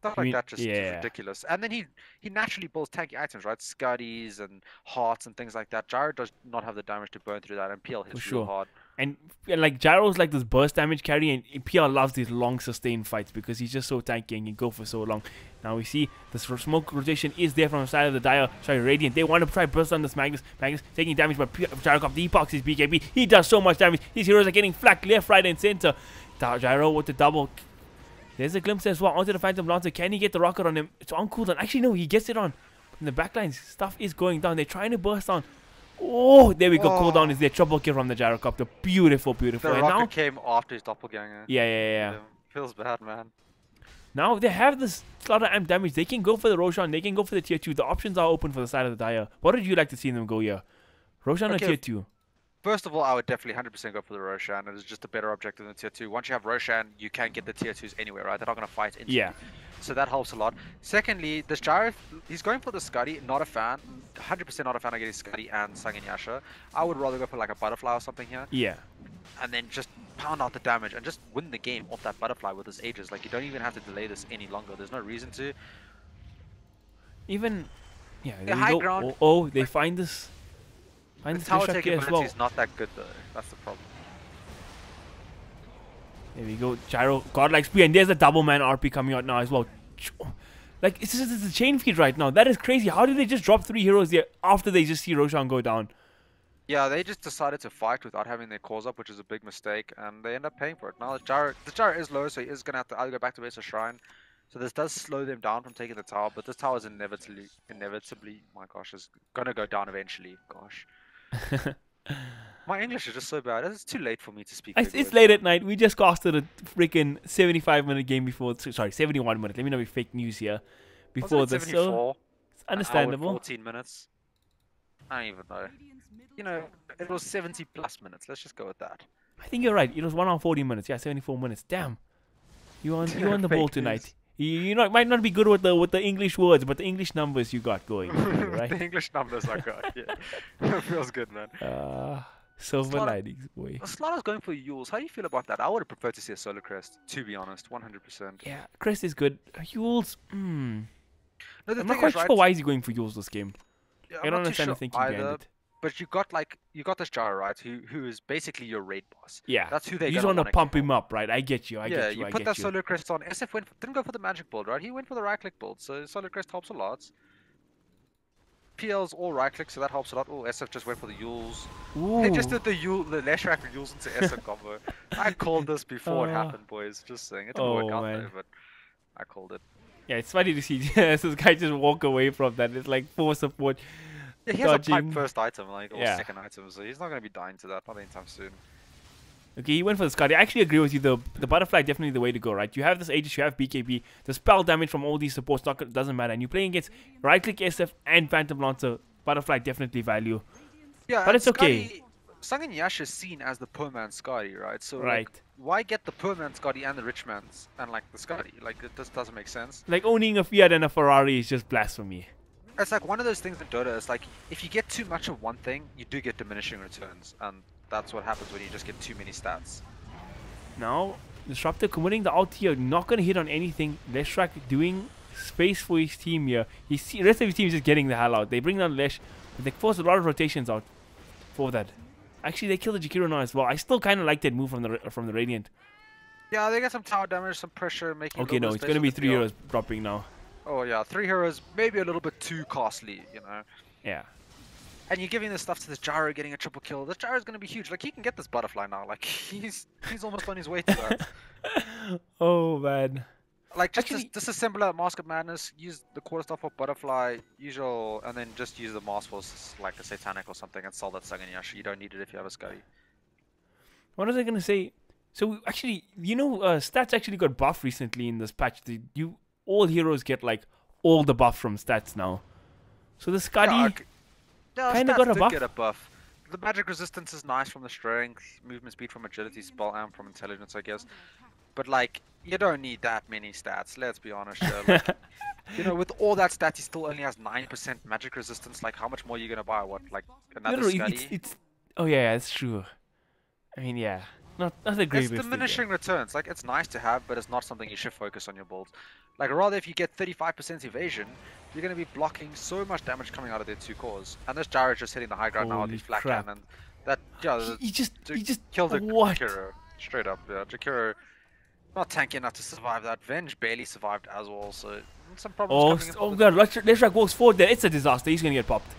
stuff like that just is ridiculous. And then he naturally builds tanky items, right? Scuddies and hearts and things like that. Gyro does not have the damage to burn through that, and PL hits real hard. And like Gyro's like this burst damage carry, and PR loves these long sustained fights because he's just so tanky and can go for so long. Now we see the smoke rotation is there from the side of the Dire. Sorry, Radiant. They want to try burst on this Magnus. Magnus taking damage, but Gyro got the epox his BKB. He does so much damage. His heroes are getting flacked left, right, and center. Gyro with the double. There's a glimpse as well onto the Phantom Lancer. Can he get the rocket on him? It's on cooldown. Actually, no, he gets it on. In the backlines, stuff is going down. They're trying to burst on. Oh, there we go. Cooldown is there. Triple kill from the gyrocopter. Beautiful, beautiful. The and rocket now, came after his doppelganger. yeah. Feels bad, man. Now they have this slaughter amp damage. They can go for the Roshan. They can go for the tier 2. The options are open for the side of the Dire. What would you like to see them go here? Roshan or tier 2? First of all, I would definitely 100% go for the Roshan. It is just a better objective than tier 2. Once you have Roshan, you can't get the tier 2s anywhere, right? They're not going to fight into you. So that helps a lot. Secondly, this Gyro, he's going for the Scuddy. Not a fan. 100% not a fan of getting Scuddy and Sanginyasha. I would rather go for like a Butterfly or something here. Yeah. And then just pound out the damage and just win the game off that Butterfly with his Aegis. Like, you don't even have to delay this any longer. There's no reason to. Even, yeah, The there high we go. ground, Oh, they find this. the Find tower this take here as ability well. is not that good though. That's the problem. There we go. Gyro, godlike speed, and there's a double man RP coming out now as well. Like, it's just a chain feed right now. That is crazy. How did they just drop 3 heroes there after they just see Roshan go down? Yeah, they just decided to fight without having their cores up, which is a big mistake, and they end up paying for it. Now the Gyro is low, so he is gonna have to either go back to base or shrine. So this does slow them down from taking the tower, but this tower is inevitably, my gosh, is gonna go down eventually. Gosh. My English is just so bad. It's too late for me to speak. It's late at night. We just casted a freaking 75-minute game before. Sorry, 71 minutes. Let me know if fake news here. Before this, so it's understandable. 14 minutes. I don't even know. You know, it was 70 plus minutes. Let's just go with that. I think you're right. It was 1 hour 40 minutes. Yeah, 74 minutes. Damn, you on the ball tonight. Might not be good with the English words, but the English numbers you got going, right? The English numbers I got. Yeah, it feels good, man. Silver linings, boy. Slaughter's going for Yules. How do you feel about that? I would have preferred to see a Solar Crest, to be honest, 100%. Yeah, Crest is good. Yules, No, I'm not quite sure why is he going for Yules this game. Yeah, I don't understand the thinking behind it. But you got this Gyro, right? Who is basically your raid boss. Yeah, that's who they. You just want to pump him up, right? I get you. Yeah, you put that Solar Crest on. SF didn't go for the magic build, right? He went for the right click build, so Solar Crest helps a lot. PL's all right click, so that helps a lot. Oh, SF just went for the Yules. They just did the Leshrac Yules into SF combo. I called this before it happened, boys. Just saying, it didn't work out though, but I called it. Yeah, it's funny to see this guy just walk away from that. It's like 4 support. Yeah, he has a pipe first item, like, or Yeah. second item, so he's not going to be dying to that, not anytime soon. Okay, he went for the Scud. I actually agree with you. The Butterfly definitely the way to go, right? You have this Aegis, you have BKB. The spell damage from all these supports doesn't matter. And you're playing against right-click SF and Phantom Lancer. Butterfly definitely value. Yeah, but it's okay. Sanginyasha is seen as the poor man's Scotty, right? So right. Like, why get the poor man's Scotty and the rich man's and like the Scotty? Like, it just doesn't make sense. Like owning a Fiat and a Ferrari is just blasphemy. It's like one of those things in Dota. It's like if you get too much of one thing, you do get diminishing returns, and that's what happens when you just get too many stats. Now, Disruptor committing the ult here, not gonna hit on anything. Leshrac doing space for his team here. The rest of his team is just getting the hell out. They bring down Lesh, but they force a lot of rotations out for that. Actually, they kill the Jakiro now as well. I still kind of like that move from the Radiant. Yeah, they get some tower damage, some pressure, making. Okay, no, it's gonna be 3 heroes dropping now. Oh yeah, 3 heroes, maybe a little bit too costly, you know. Yeah. And you're giving this stuff to this Gyro getting a triple kill. This Gyro is gonna be huge. Like, he can get this Butterfly now. Like, he's almost on his way to that. Oh man. Like, just disassemble a Mask of Madness, use the quarterstaff for Butterfly, usual, and then just use the Mask for like a Satanic or something and sell that Sanginyasha. You don't need it if you have a Scuddy. What was I gonna say? So actually, you know, stats actually got buffed recently in this patch. All heroes get like all the buff from stats now. So the Scuddy kind of got a buff. The magic resistance is nice from the strength, movement speed from agility, spell amp from intelligence, I guess. But like, you don't need that many stats. Let's be honest. Like, you know, with all that stats, he still only has 9% magic resistance. Like, how much more are you gonna buy? What, like another Scuddy? Oh yeah, that's true. I mean, yeah. Not a great. It's diminishing returns. Like, it's nice to have, but it's not something you should focus on your builds. Like, rather if you get 35% evasion, you're going to be blocking so much damage coming out of their 2 cores. And this Gyro just hitting the high ground now with his flat cannon. That yeah, He just, to he just, kill the what? Jakiro straight up. Yeah, Jakiro not tanky enough to survive that. Venge barely survived as well, so some problems Oh, coming in for oh the god, team. Leshrac walks forward there. It's a disaster. He's gonna get popped.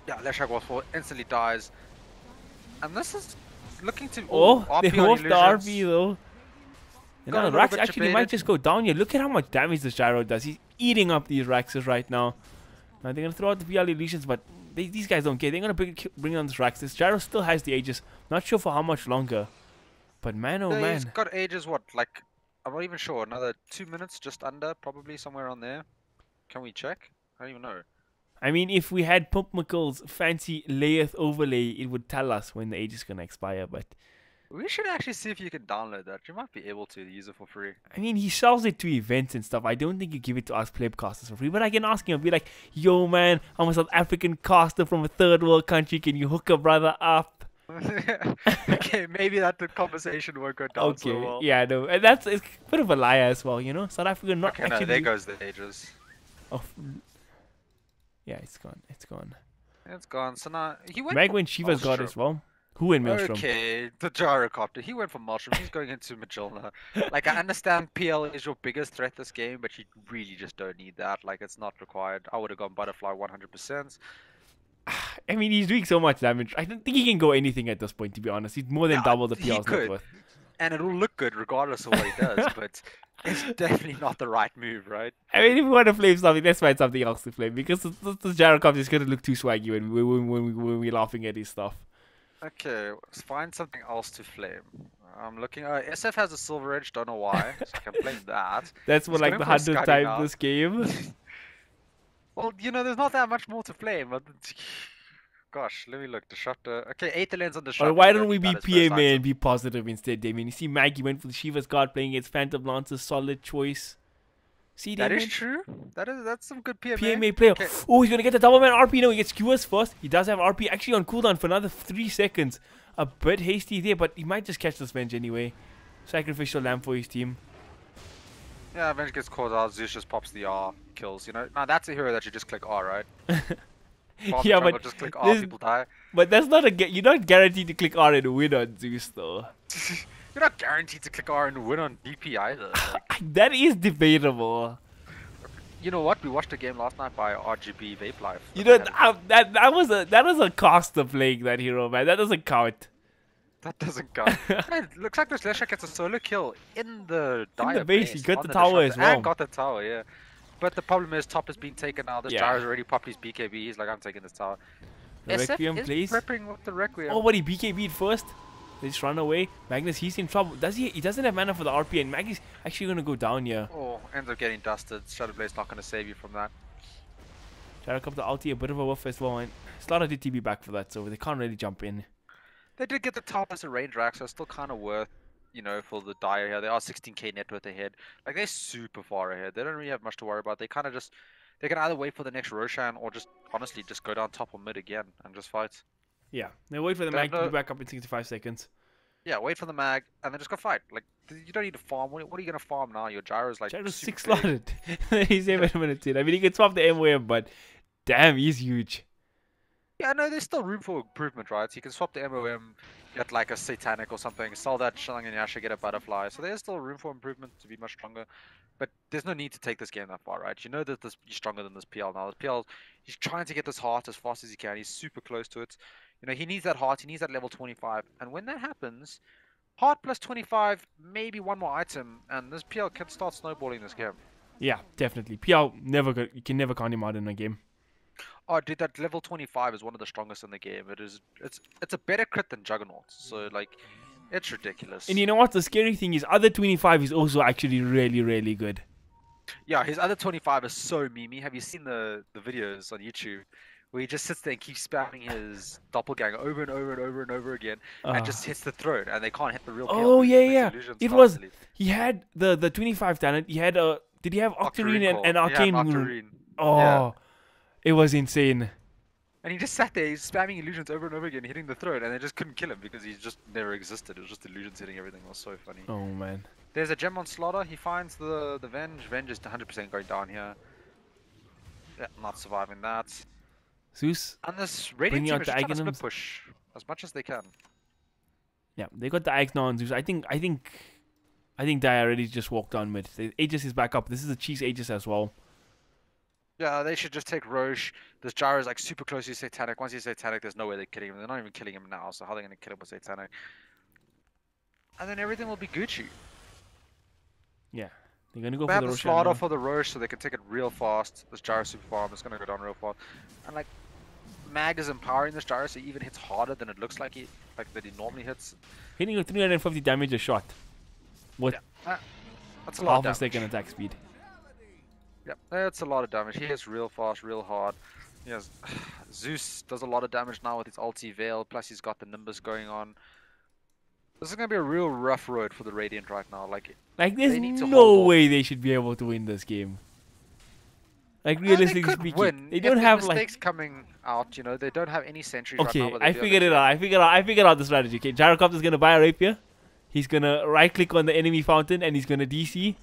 Yeah, Leshrac was for instantly dies, and this is looking to Oh, they RP on off the RP illusions. though. And Got a now little Rax bit actually might debated. just go down here. Look at how much damage the Gyro does. He's eating up these Raxes right now. Now they're gonna throw out the PL illusions, but these guys don't care. They're gonna bring on this Rax. This Gyro still has the Aegis. Not sure for how much longer. But man, oh Yeah, he's man. got ages. What, like I'm not even sure. Another 2 minutes, just under, probably somewhere on there. Can we check? I don't even know. I mean, if we had Pump McCall's fancy layeth overlay, it would tell us when the Aegis is gonna expire. But We should actually see if you can download that. You might be able to use it for free. I mean, he sells it to events and stuff. I don't think you give it to us plebcasters for free. But I can ask him, I'll be like, yo, man, I'm a South African caster from a third world country. Can you hook a brother up? Okay, maybe that the conversation won't go down so Okay, well. yeah, no. And it's a bit of a lie as well, you know? South Africa not Okay, actually. no, there goes the ages. Oh, yeah, it's gone. It's gone. It's gone. So now he went Meg for when Shiva's got Maelstrom. as well. Who in Maelstrom? Okay, the gyrocopter. He went for Maelstrom. He's going into Magilna. Like, I understand PL is your biggest threat this game, but you really just don't need that. Like, it's not required. I would have gone Butterfly 100%. I mean, he's doing so much damage. I don't think he can go anything at this point, to be honest. He's more than Yeah, double the he PL's net could. worth. And it'll look good regardless of what he does, but it's definitely not the right move, right? I mean, if we want to flame something, let's find something else to flame because this Gyrocopter is going to look too swaggy when we're laughing at his stuff. Okay, let's find something else to flame. I'm looking. SF has a silver edge. Don't know why. So I can flame that. That's what He's like going the for a 100th Scuddy time now. this game. Well, you know, there's not that much more to flame. But gosh, let me look. Disruptor. Okay, Aether Lens on Or Disruptor. why You don't don't we need be that as first PMA and item. be positive instead, Damien? You see, Maggie went for the Shiva's Guard playing against Phantom Lancer, solid choice. See, That Damien? is true. That's some good PMA. PMA player. Okay. Oh, he's gonna get the double man RP. No, he gets QS first. He does have RP actually on cooldown for another 3 seconds. A bit hasty there, but he might just catch this Venge anyway. Sacrificial lamb for his team. Yeah, Avenge gets caught out. Zeus just pops the R, kills. You know, now that's a hero that you just click R, right? Yeah, but just click R, this- people die. But that's not you're not guaranteed to click R and win on Zeus though. You're not guaranteed to click R and win on DP either. Like, That is debatable. you know what? We watched a game last night by RGB Vape Life. You know that was a caster playing that hero, man. That doesn't count. That doesn't count. Hey, it looks like this Leshrac gets a solo kill in the dire base. He got on the tower as Disruptor, well. And got the tower, yeah. But the problem is top has been taken now. This Yeah. Gyro's already popped his BKB. He's like, I'm taking this tower. The SF Requiem is plays. prepping with the Requiem. Oh, but he BKB'd first. They just run away. Magnus, he's in trouble. Does he? He doesn't have mana for the RP, and Maggie's actually gonna go down here. Oh, ends up getting dusted. Shadowblade's not going to save you from that. Try to come to ulti, a bit of a whiff as well. And Slaughter did TB back for that, so they can't really jump in. They did get the top as a range rack, so it's still kind of worth, you know, for the Dire here. They are 16k net worth ahead. Like, they're super far ahead. They don't really have much to worry about. They kind of just, they can either wait for the next Roshan or just, honestly, just go down top or mid again and just fight. Yeah, they wait for the Don't mag to know- be back up in 65 seconds. Yeah, wait for the mag and then just go fight. Like, you don't need to farm. What are you going to farm now? Your Gyro's like Gyro's super 6 big. slotted. He's 8 minutes in. I mean, he can swap the MOM, but damn, he's huge. Yeah, no, there's still room for improvement, right? So you can swap the MOM, get like a Satanic or something, sell that Shilling and Yasha, get a Butterfly. So there's still room for improvement to be much stronger. But there's no need to take this game that far, right? You know that you're stronger than this PL now. This PL, he's trying to get this heart as fast as he can. He's super close to it. You know, he needs that heart. He needs that level 25. And when that happens, heart plus 25, maybe one more item, and this PL can start snowballing this game. Yeah, definitely. PL you can never count him out in a game. Oh, dude, that level 25 is one of the strongest in the game. It's a better crit than Juggernaut. So like, it's ridiculous. And you know what? The scary thing is, other 25 is also actually really, really good. Yeah, his other 25 is so memey. Have you seen the videos on YouTube where he just sits there and keeps spamming his doppelganger over and over and over and over again and just hits the throat and they can't hit the real PL Oh because yeah, it makes yeah. illusions It was. constantly. He had the 25 talent. He had a. Did he have Octarine Octarine and Core. Arcane Yeah, Moon? Octarine. Oh, Yeah. it was insane. And he just sat there, he's spamming illusions over and over again, hitting the throat, and they just couldn't kill him because he just never existed. It was just illusions hitting everything. It was so funny. Oh man. There's a gem on Slaughter. He finds the Venge. Venge is 100% going down here. Yeah, not surviving that. Zeus. And this Bringing Radiant team out is the just trying to Aghanim's. split push as much as they can. Yeah, they got the Axe now on Zeus. I think they already just walked on mid. Aegis is back up. This is a cheese Aegis as well. Yeah, they should just take Roche. This Gyro is like super close to Satanic. Once he's Satanic, there's no way they're killing him. They're not even killing him now, so how are they going to kill him with Satanic? And then everything will be Gucci. Yeah, they're going to go They for have the the Rosh slaughter now. for the Roche so they can take it real fast. This Gyro super farm is going to go down real fast. And like, Mag is empowering this Gyro so he even hits harder than it looks like that he normally hits. Hitting with 350 damage a shot. With That's a lot half of a damage. second attack speed. Yeah, that's a lot of damage. He hits real fast, real hard. He has Zeus does a lot of damage now with his ulti Veil, plus he's got the Nimbus going on. This is gonna be a real rough road for the Radiant right now. Like there's they need to no hold off. way they should be able to win this game. Like They realistically could speaking, win they if don't there's have mistakes coming out. You know, they don't have any sentries Okay, right now. But they I do have figured it a out. I figured out the strategy. Okay, Gyrocopter is gonna buy a rapier. He's gonna right click on the enemy fountain and he's gonna DC.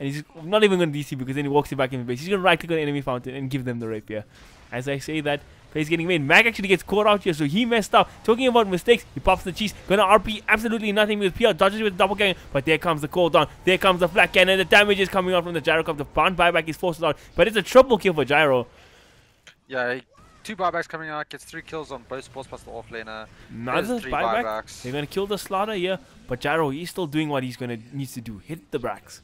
And he's not even gonna DC because then he walks it back in the base. He's gonna right click on the enemy fountain and give them the rapier. As I say that, plays getting made. Mag actually gets caught out here, so he messed up. Talking about mistakes, he pops the cheese. Gonna RP absolutely nothing with PR. Dodges with the double gang. But there comes the cooldown. There comes the flat cannon. The damage is coming out from the Gyrocopter. The bound buyback is forced out. But it's a triple kill for Gyro. Yeah, 2 buybacks coming out. Gets 3 kills on both supports plus the offlaner. Another 3 buyback. buybacks. They're gonna kill the slaughter here. But Gyro, he's still doing what he's needs to do. Hit the Brax.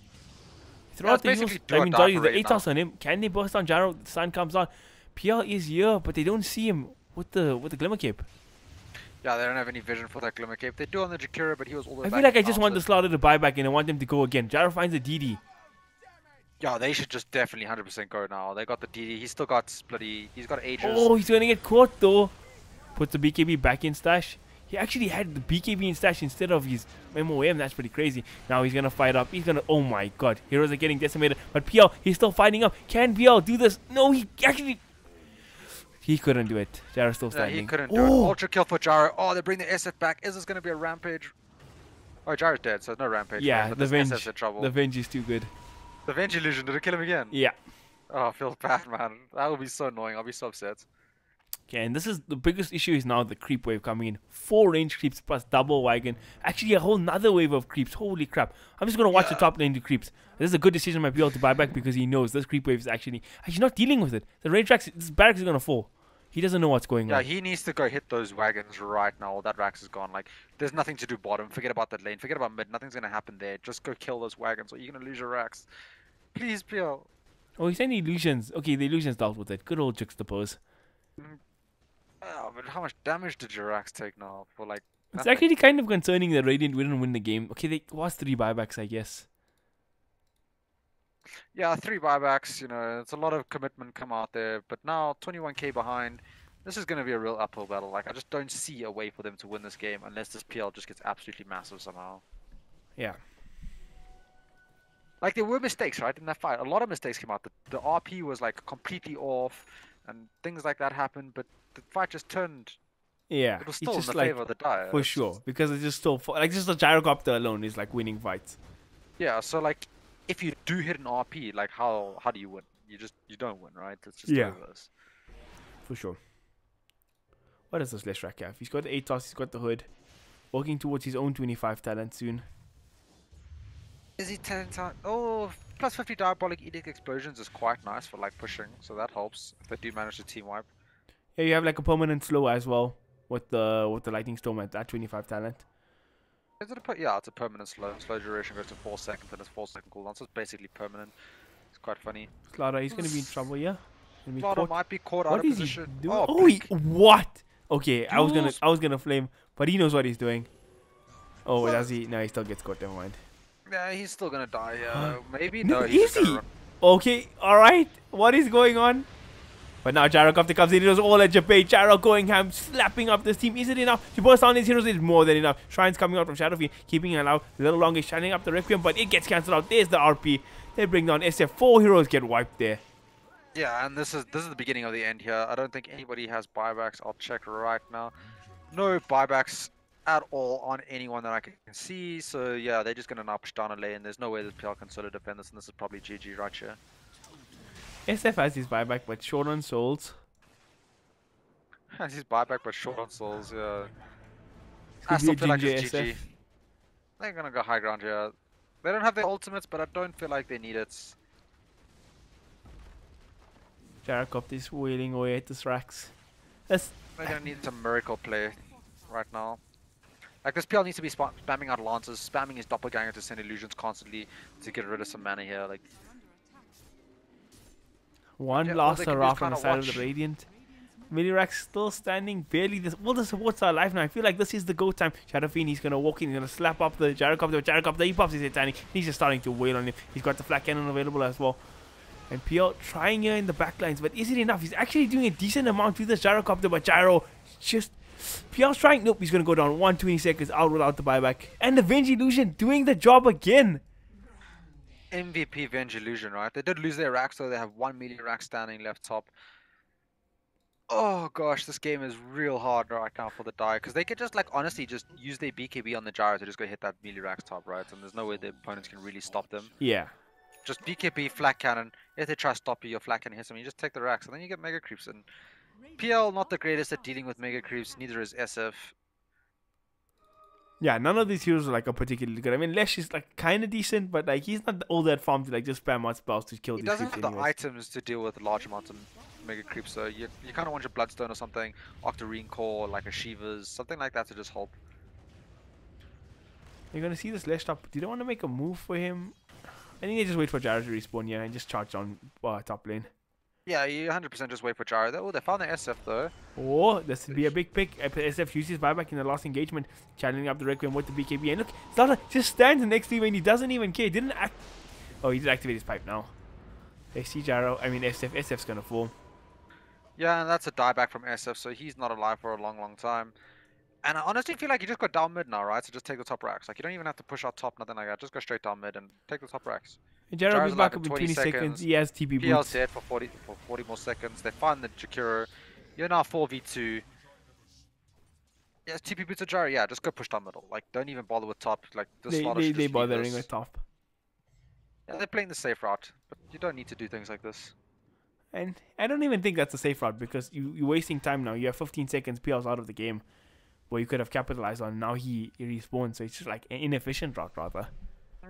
Throughout the basically use, do or die Dodgy, for the Radiant ATOS on him. Can they burst on Gyro? The sun comes on. PL is here, but they don't see him with the Glimmer Cape. Yeah, they don't have any vision for that Glimmer Cape. They do on the Jakira, but he was all the way I back feel like I in just want the Mountain. slaughter to buy back and I want them to go again. Gyro finds a DD. Yeah, they should just definitely 100% go now. They got the DD. He's still got bloody. He's got Aegis. Oh, he's gonna get caught though. Puts the BKB back in stash. He actually had the BKB in stash instead of his MOM. That's pretty crazy. Now he's gonna fight up. He's gonna. Oh my god. Heroes are getting decimated. But PL, he's still fighting up. Can PL do this? No, he actually. He couldn't do it. Gyro's still Yeah, standing. he couldn't do it. Ultra kill for Gyro. Oh, they bring the SF back. Is this gonna be a rampage? Oh, Gyro's dead, so no rampage. Yeah, but the this Venge. SF's in trouble. The Venge is too good. The Venge illusion. Did it kill him again? Yeah. Oh, I feel bad, man. That would be so annoying. I'll be so upset. Okay, and this is the biggest issue is now the creep wave coming in. 4 range creeps plus double wagon. Actually, a whole nother wave of creeps. Holy crap. I'm just going to watch the top lane do creeps. This is a good decision by PL to buy back because he knows this creep wave is actually not dealing with it. The range tracks, this barracks is going to fall. He doesn't know what's going Yeah, on. he needs to go hit those wagons right now. That Rax is gone. Like, there's nothing to do bottom. Forget about that lane. Forget about mid. Nothing's gonna happen there. Just go kill those wagons, or you're gonna lose your Rax. Please, PL. Oh, he's saying illusions. Okay, the illusions dealt with it. Good old juxtapose. Oh, but how much damage did your Rax take now? For like, It's nothing? actually kind of concerning that Radiant didn't win the game. Okay, they lost 3 buybacks, I guess. Yeah, 3 buybacks. You know, it's a lot of commitment come out there. But now 21k behind. This is gonna be a real uphill battle. Like, I just don't see a way for them to win this game unless this PL just gets absolutely massive somehow. Yeah. Like, there were mistakes, right, in that fight. A lot of mistakes came out. The RP was, like, completely off, and things like that happened, but the fight just turned. Yeah. It was It's still in just the like, favor of the Dire. for It's sure. just- Because it's just so... Like, just the Gyrocopter alone is like winning fights. Yeah, so, like, if you do hit an RP, like, how do you win? You don't win, right? It's just Yeah. over. For sure. What does this Leshrac have? He's got the ATOS, he's got the hood. Working towards his own 25 talent soon. Is he 10 times? Oh, plus 50 Diabolic Edict Explosions is quite nice for, like, pushing, so that helps if they do manage to team wipe. Yeah, you have like a permanent slow as well with the Lightning Storm at that 25 talent. Is it yeah, it's a permanent slow. Slow duration goes to 4 seconds and it's 4-second cooldown, so it's basically permanent. It's quite funny. Slaughter, he's gonna be in trouble, yeah? Gonna be Slaughter caught. might be caught out What of is he position. doing? Oh, Oh, what? Okay, I Jules. was gonna flame, but he knows what he's doing. Oh, does he? No, he still gets caught. Never mind. yeah, he's still gonna die. Maybe No, no. He's is just gonna he? run. Okay, all right. What is going on? But now Gyrocopter comes in. It was all at Japan. Gyro going ham, slapping up this team. Is it enough? To burst down these heroes is more than enough. Shrines coming out from Shadowfield, keeping it alive. A little longer, shining up the Requiem, but it gets cancelled out. There's the RP. They bring down SF. 4 heroes get wiped there. Yeah, and this is the beginning of the end here. I don't think anybody has buybacks. I'll check right now. No buybacks at all on anyone that I can see. So yeah, they're just gonna now push down a lane. There's no way this PL can solo defend this, and this is probably GG right here. SF has his buyback, but short on souls. Has his buyback, but short on souls. Yeah. I Could be still a feel like ginger it's GG. SF. They're gonna go high ground here. They don't have their ultimates, but I don't feel like they need it. Jarakov is wailing away at this Rax. That's They're gonna need some miracle play right now. Like this PL needs to be spamming out lances, spamming his doppelganger to send illusions constantly to get rid of some mana here. Like one yeah, all last they can do is hurrah from the kinda side of watch. the Radiant. Milirak still standing, barely. All the supports are alive now. I feel like this is the go time. Shadowfiend, he's gonna walk in, he's gonna slap up the Gyrocopter. Gyrocopter, he pops his head tiny. He's just starting to wail on him. He's got the flat cannon available as well. And PL trying here in the backlines, but is it enough? He's actually doing a decent amount with this Gyrocopter, but Gyro just. PL's trying. Nope, he's gonna go down 120 seconds out without the buyback. And the Venge Illusion doing the job again. MVP Venge Illusion, right? They did lose their racks, so they have one melee rack standing left top. Oh gosh, this game is real hard right now for the die because they could just like honestly just use their BKB on the gyro to just go hit that melee racks top, right? And there's no way the opponents can really stop them. Yeah. Just BKB, flat cannon. If they try to stop you, your flat cannon hits them, you just take the racks, and then you get mega creeps. And PL not the greatest at dealing with mega creeps, neither is SF. Yeah, none of these heroes are like a particularly good. I mean, Lesh is like kind of decent, but like he's not all that farm to like just spam out spells to kill He these doesn't creeps have the anyways. items to deal with large amounts of mega creeps, so you kind of want your Bloodstone or something, Octarine Core, like a Shiva's, something like that to just help. You're gonna see this Lesh top. Do you want to make a move for him? I think they just wait for Gyro to respawn here and just charge on top lane. Yeah, you 100% just wait for Gyro. Oh, they found the SF though. Oh, this would be a big pick. SF uses buyback in the last engagement, channeling up the Requiem with the BKB. And look, Slaughter just stands next to him and he doesn't even care. He didn't act. Oh, he did activate his pipe now. They see Gyro. I mean, SF's gonna fall. Yeah, and that's a dieback from SF, so he's not alive for a long time. And I honestly feel like you just go down mid now, right? So just take the top racks. Like you don't even have to push out top, nothing like that. Just go straight down mid and take the top racks. Gyro Gyro's is alive back up in in 20 seconds. He has TP PL's boots. dead for 40 more seconds. They find the Jakiro. You're now 4v2. Yes, TP boots a Gyro. Yeah, just go push down middle. Like don't even bother with top. Like this slaughter should They just leave bothering this. with top. Yeah, they're playing the safe route, but you don't need to do things like this. And I don't even think that's a safe route because you're wasting time now. You have 15 seconds, PL's out of the game. Where you could have capitalized on. Now he respawns, so it's just like an inefficient route rather.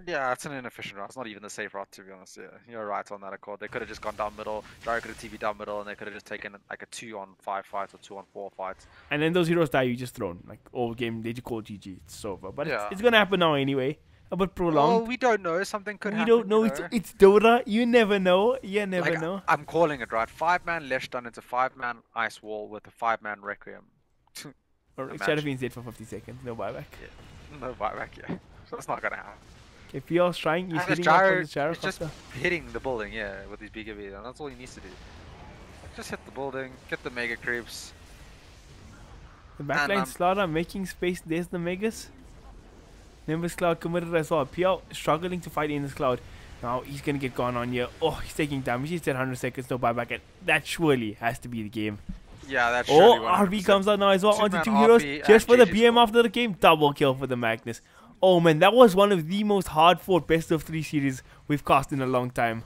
Yeah, it's an inefficient route. It's not even the safe route, to be honest. Yeah, you're right on that accord. They could have just gone down middle. Gyro could have TV down middle, and they could have just taken like a 2-on-5 fight or 2-on-4 fight. And then those heroes die, you just thrown. Like, all game, they just call GG. It's over. But Yeah. it's going to happen now anyway. A bit Well, prolonged. we don't know. Something could We happen. don't know. You It's Dota. You never know. You never like, know. I'm calling it, right? 5-man Lesh done into 5-man Ice Wall with a 5-man Requiem. Or imagine. Shadowfiend's dead for 50 seconds. No buyback. Yeah. No buyback, yeah. So that's not gonna happen. Okay, PL's trying. He's And this hitting up Gyro, on this Gyro he's just cluster. hitting the building, yeah, with his BKB, and that's all he needs to do. Just hit the building, get the mega creeps. The backline Slaughter making space. There's the Megas. Nimbus Cloud committed as well. PL struggling to fight in this Cloud. Now he's gonna get gone on here. Oh, he's taking damage. He's at 100 seconds, no buyback. And that surely has to be the game. Yeah, that's Oh, RB comes out now as well. Onto two heroes. Just for the BM after the game. Double kill for the Magnus. Oh man, that was one of the most hard fought best of 3 series we've cast in a long time.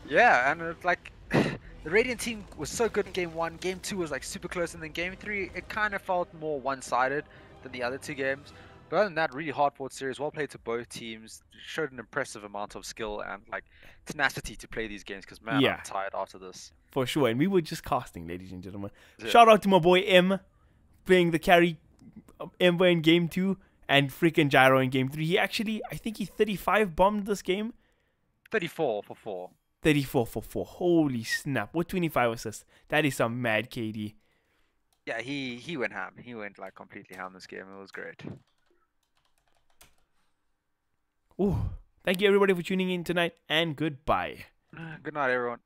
Yeah, and it's like the Radiant team was so good in game 1. Game 2 was like super close, and then game 3 it kind of felt more one-sided than the other 2 games. But other than that, really hard fought series, well played to both teams. Showed an impressive amount of skill and like tenacity to play these games. Because man, Yeah. I'm tired after this. For sure, and we were just casting, ladies and gentlemen. Yeah. Shout out to my boy M, playing the carry Ember in game 2 and freaking Gyro in game 3. He actually, I think he 35 bombed this game. 34 for 4. 34 for 4. Holy snap. What 25 assists? That is some mad KD. Yeah, he went ham. He went like completely ham this game. It was great. Ooh. Thank you everybody for tuning in tonight, and goodbye. Good night, everyone.